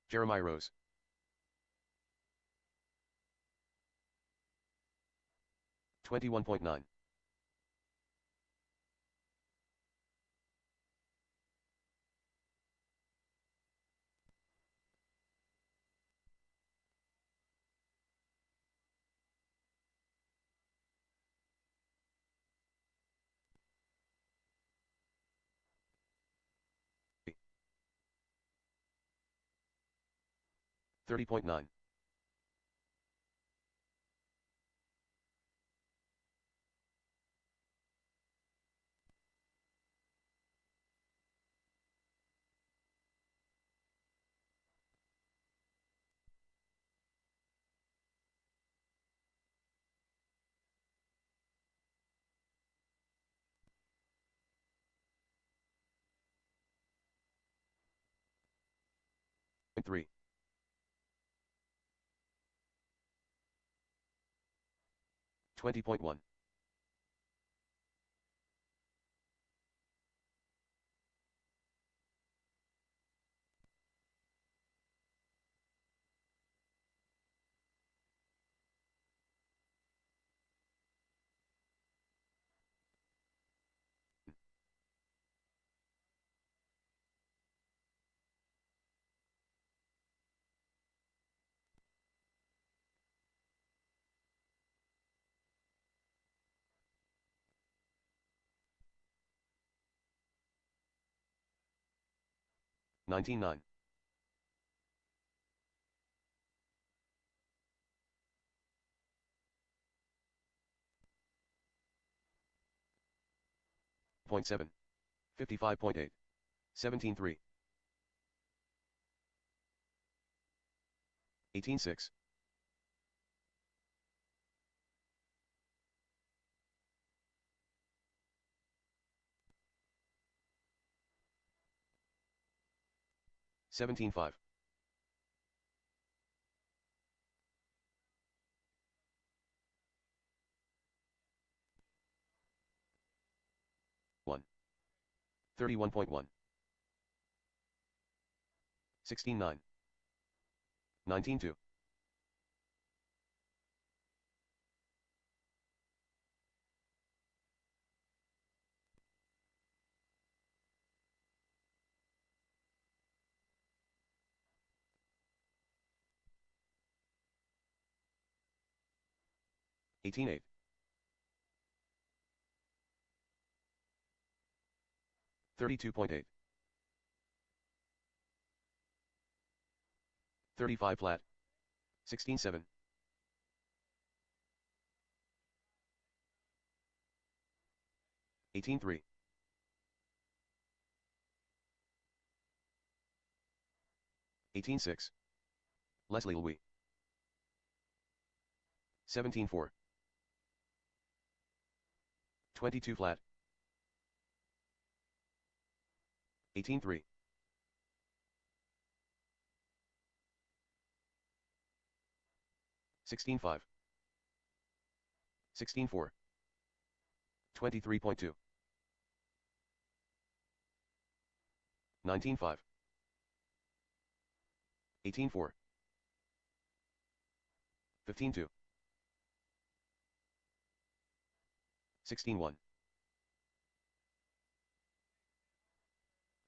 'Jeremiah Rose. 21.9. 30.9. 3. 20.1. 19-9. 0.7. 55.8. 17-3. 18-6. 17-5. 1. 31.1. 16-9. 19-2. 18-8. 32.8. 35 flat. 16-7. 18-3. 18-6. Leslie Louis. 17-4. 22 flat. 18-3. 16-5. 16-4. 23.2. 19-5. 18-4. 15-2. 16-1.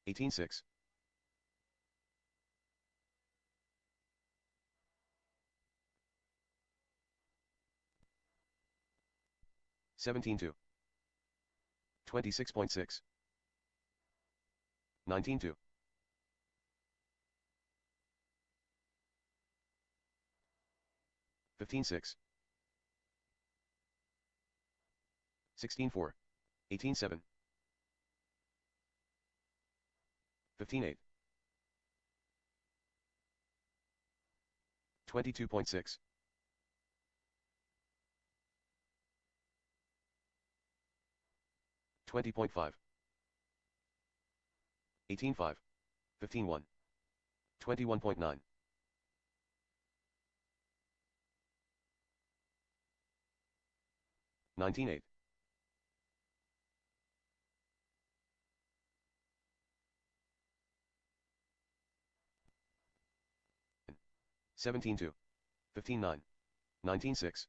18-6. 17-2. 26.6. 19-2. 15-6. 16-4. 18-7. 15-8. 22.6. 20.5. 18-5. 15-1. 21.9. 19-8. 17-2. 15-9. 19-6.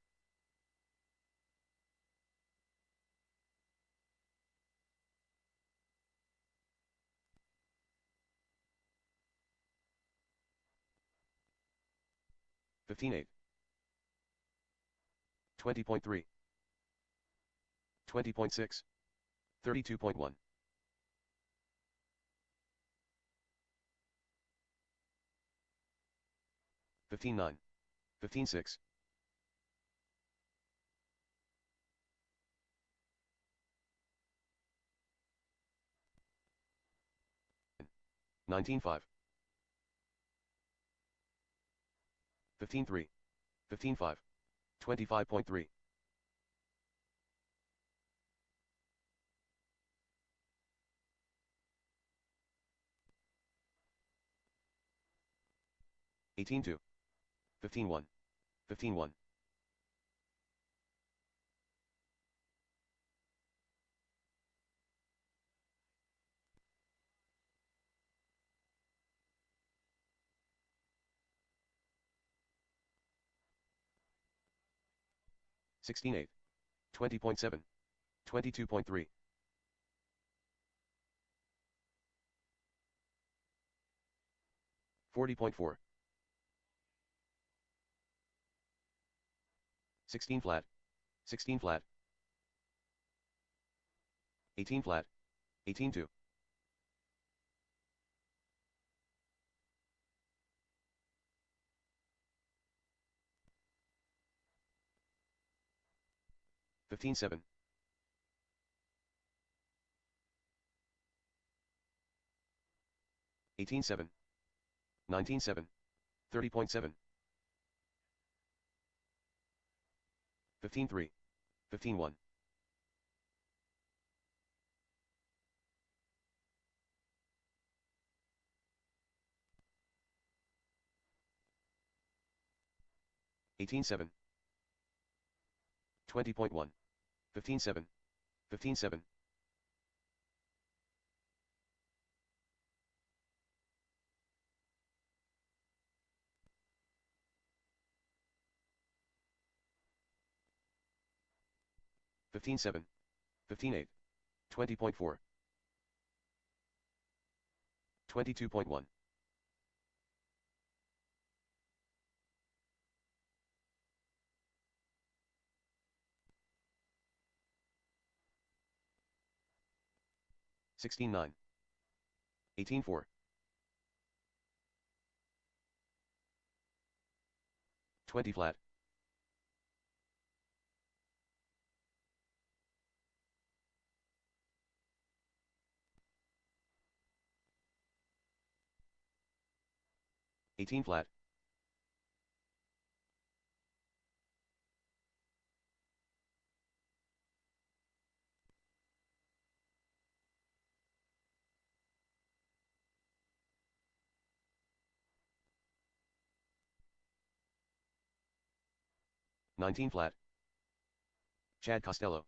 15-8. 20.3. 20.6. 32.1. 15-9. 15-6. 19-5. 15-3. 15-5. 25.3. 18-2. 15-1. 15-1. 16-8. 20.7. 22.3. 40.4. 16 flat. 16 flat. 18 flat. 18-2. 15-7. 18-7. 19-7. 30.7. 15-3. 15-1. 18-7. 20.1. 15-7. 15-7. 15-7. 15-8. 20.4. 22.1. 16-9. 18-4. 20 flat. 18 flat. 19 flat. Chad Costello.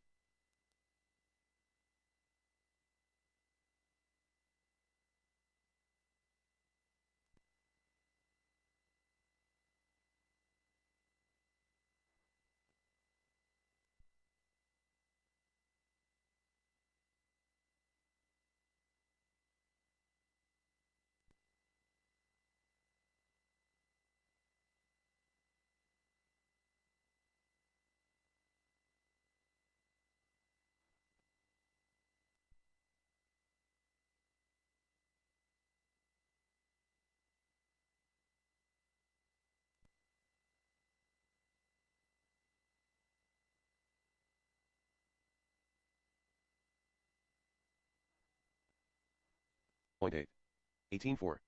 Point 8. 18 4.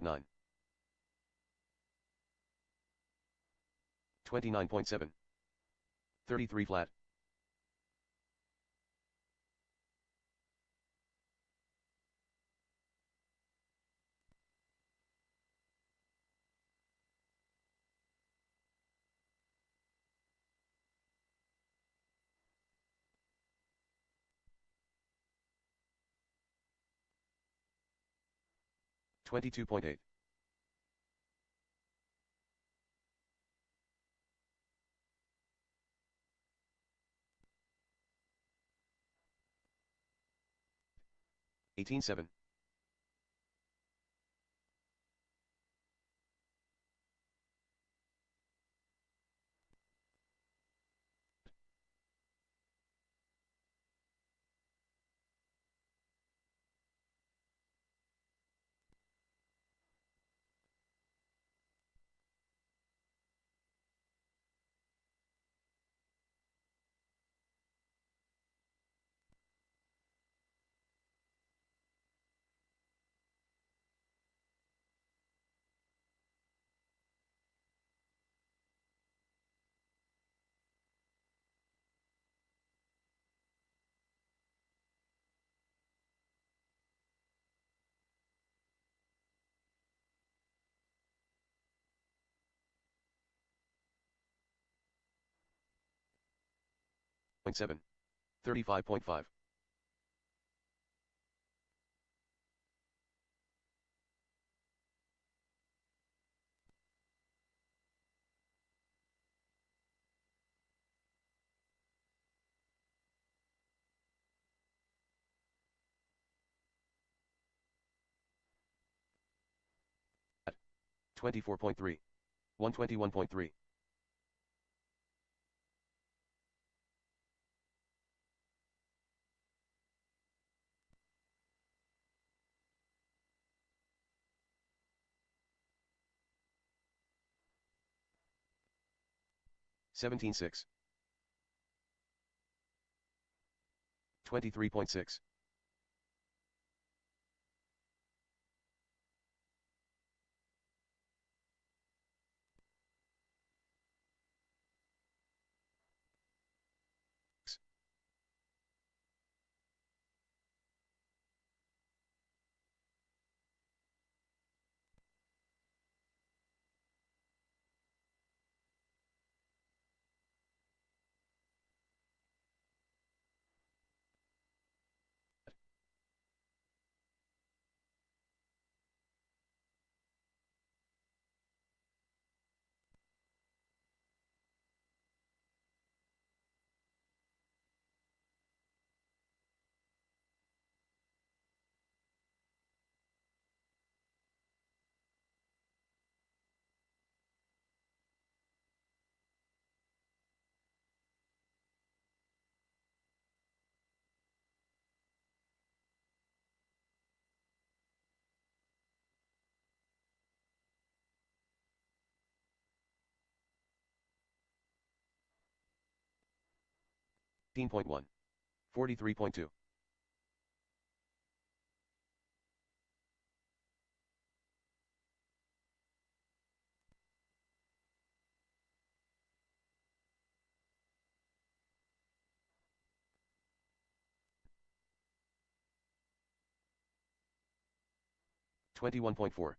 Nine. 29.7. 33 flat. Twenty-two point eight. 18-7. 7. 35.5. 24.3. 121.3. 17-6. 23.6. 15.1. 43.2. 21.4.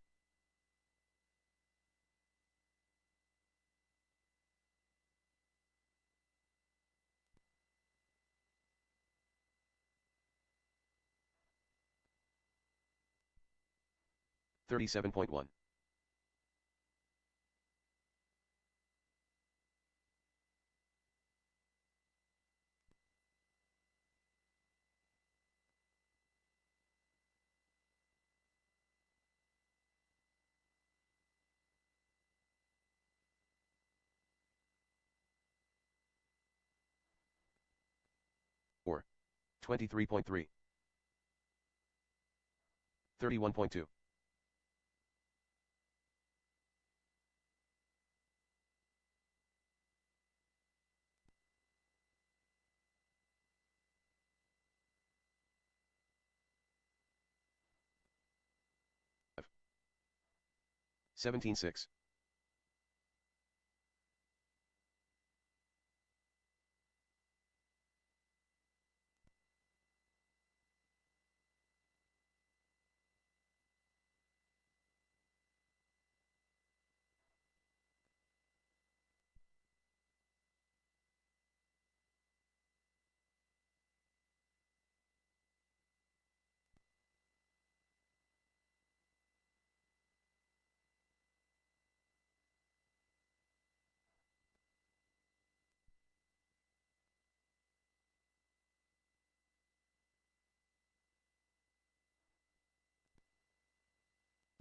37.1. 4. 23.3. 31.2. 17.6.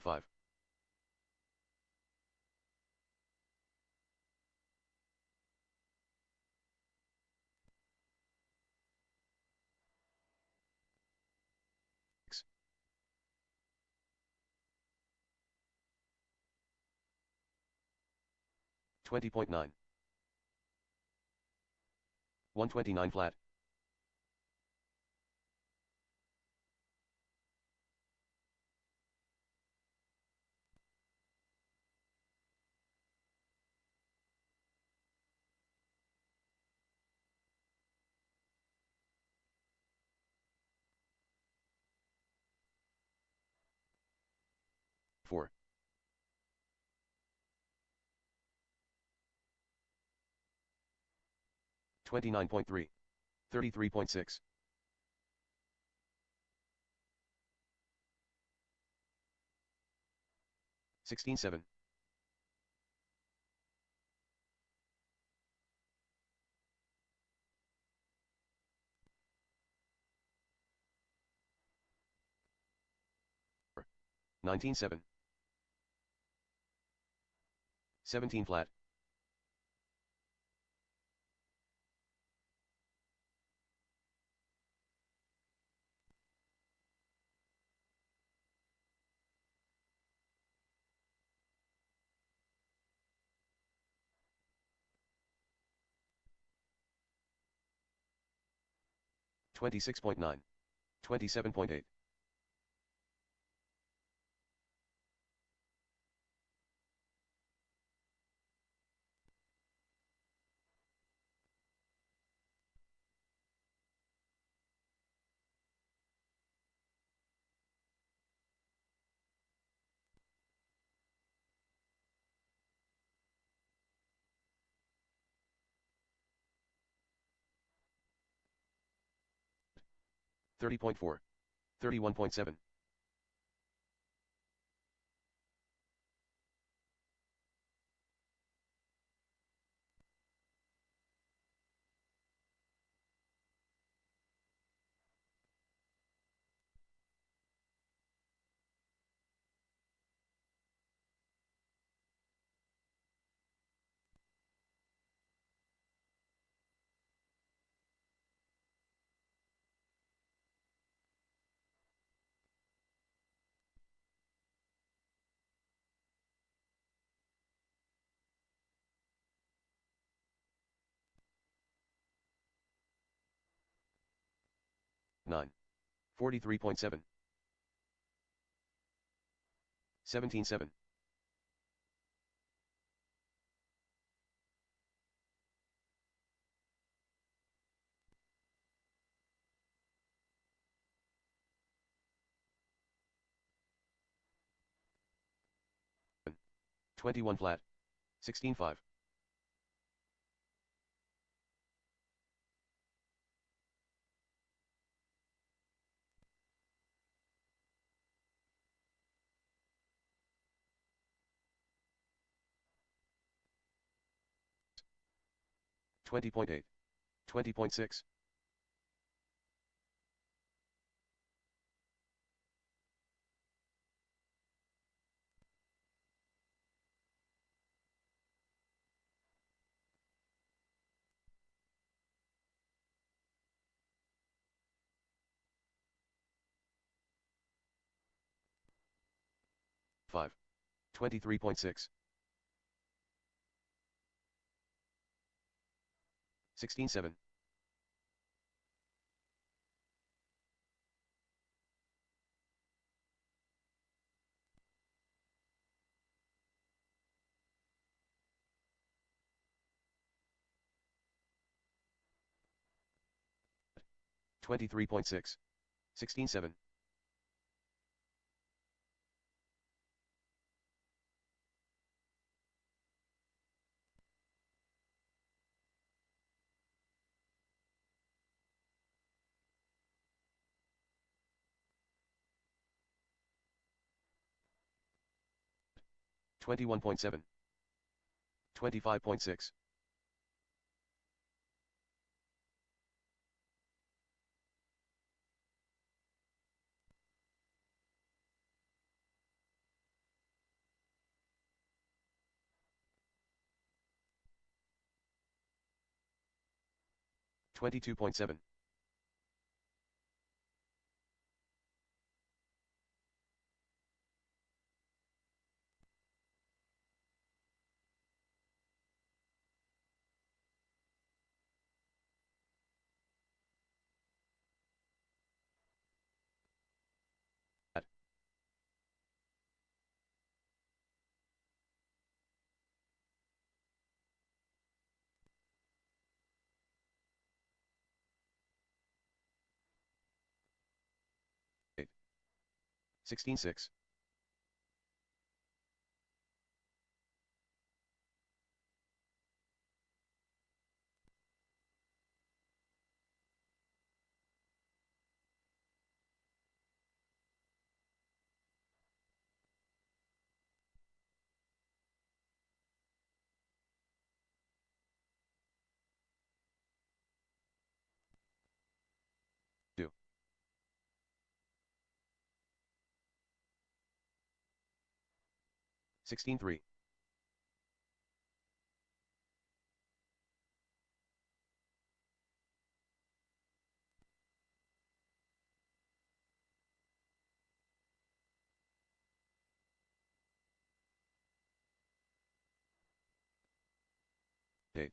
5. 6. 20.9. 129 flat. 4. 29.3. 33.6. 16.7. 19.7. 17 flat. 26.9. 27.8. 30.4. 31.7. 9. 43.7. 17.7. 21 flat. 16-5. 20.8. 20.6. 5. 23.6. 16-7. 23.6. 16-7. 21.7. 25.6. 22.7. 16-6. 2. 16-3. 8.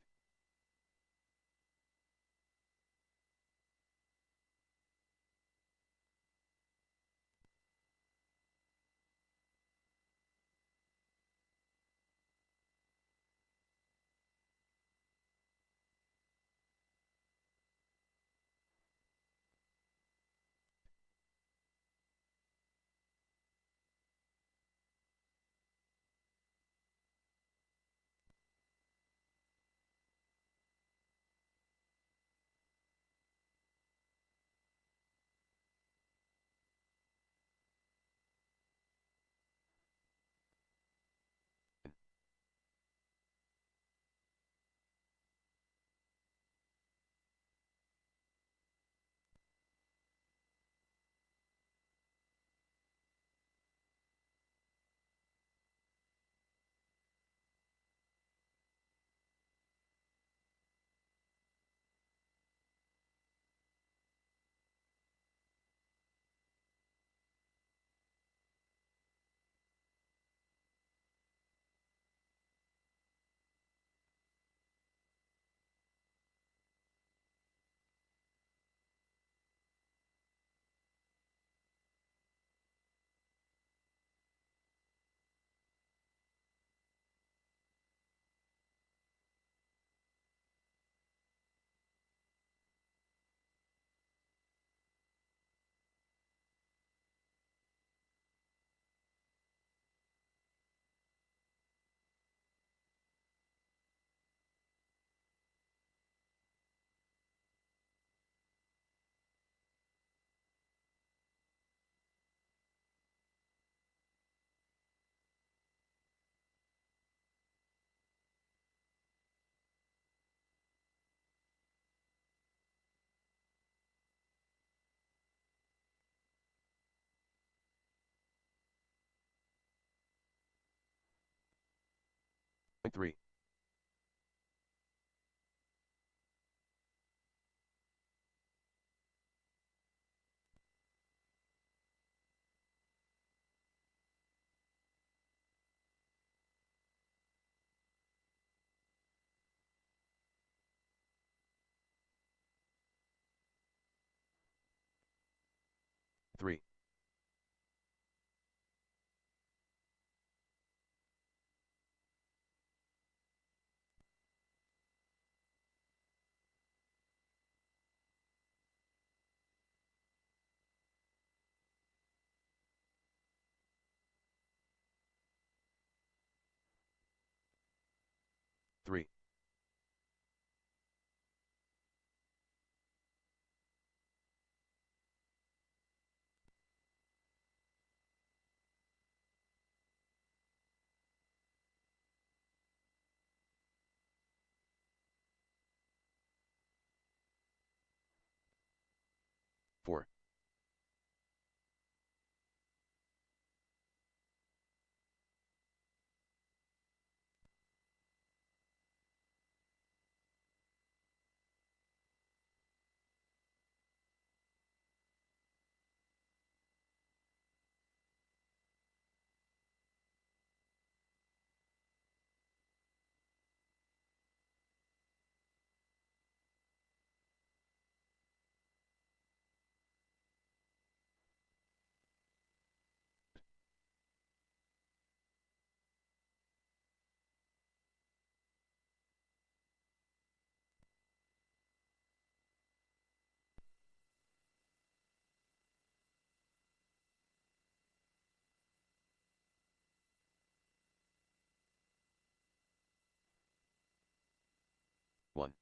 3. 3. 3. 4. 1.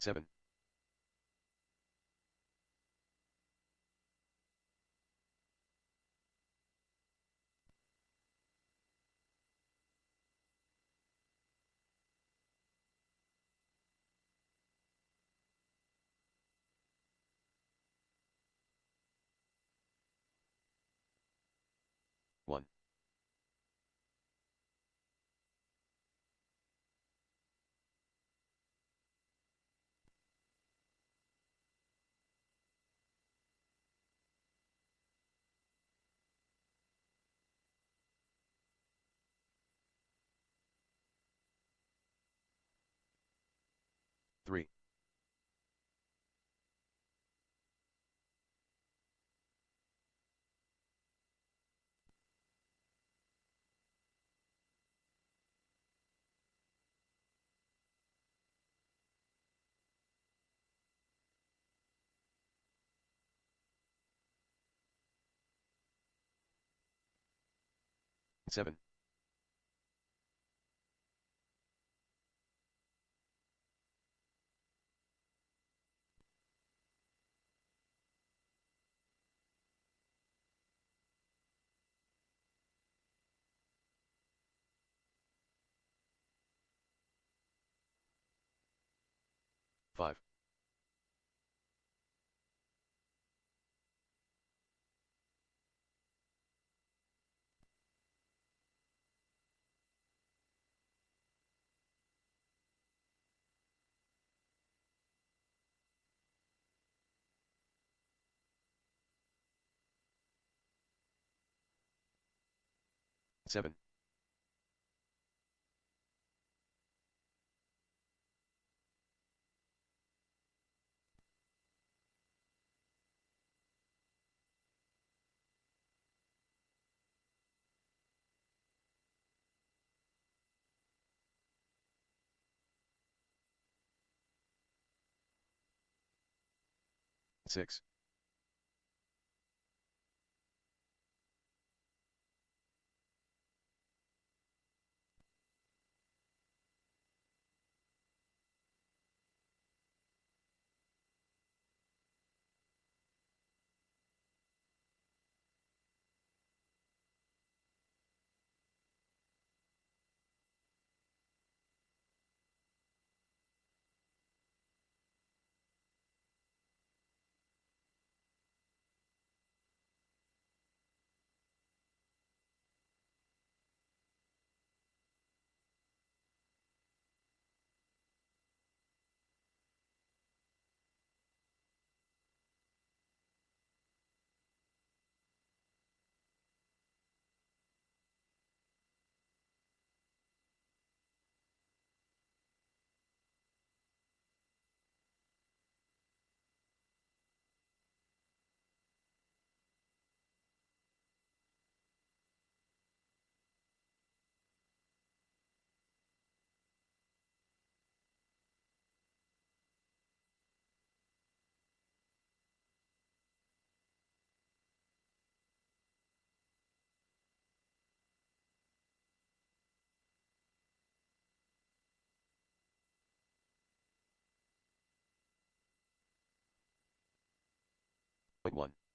7. 1. 3. 7. 5. 7. 6. Point 1.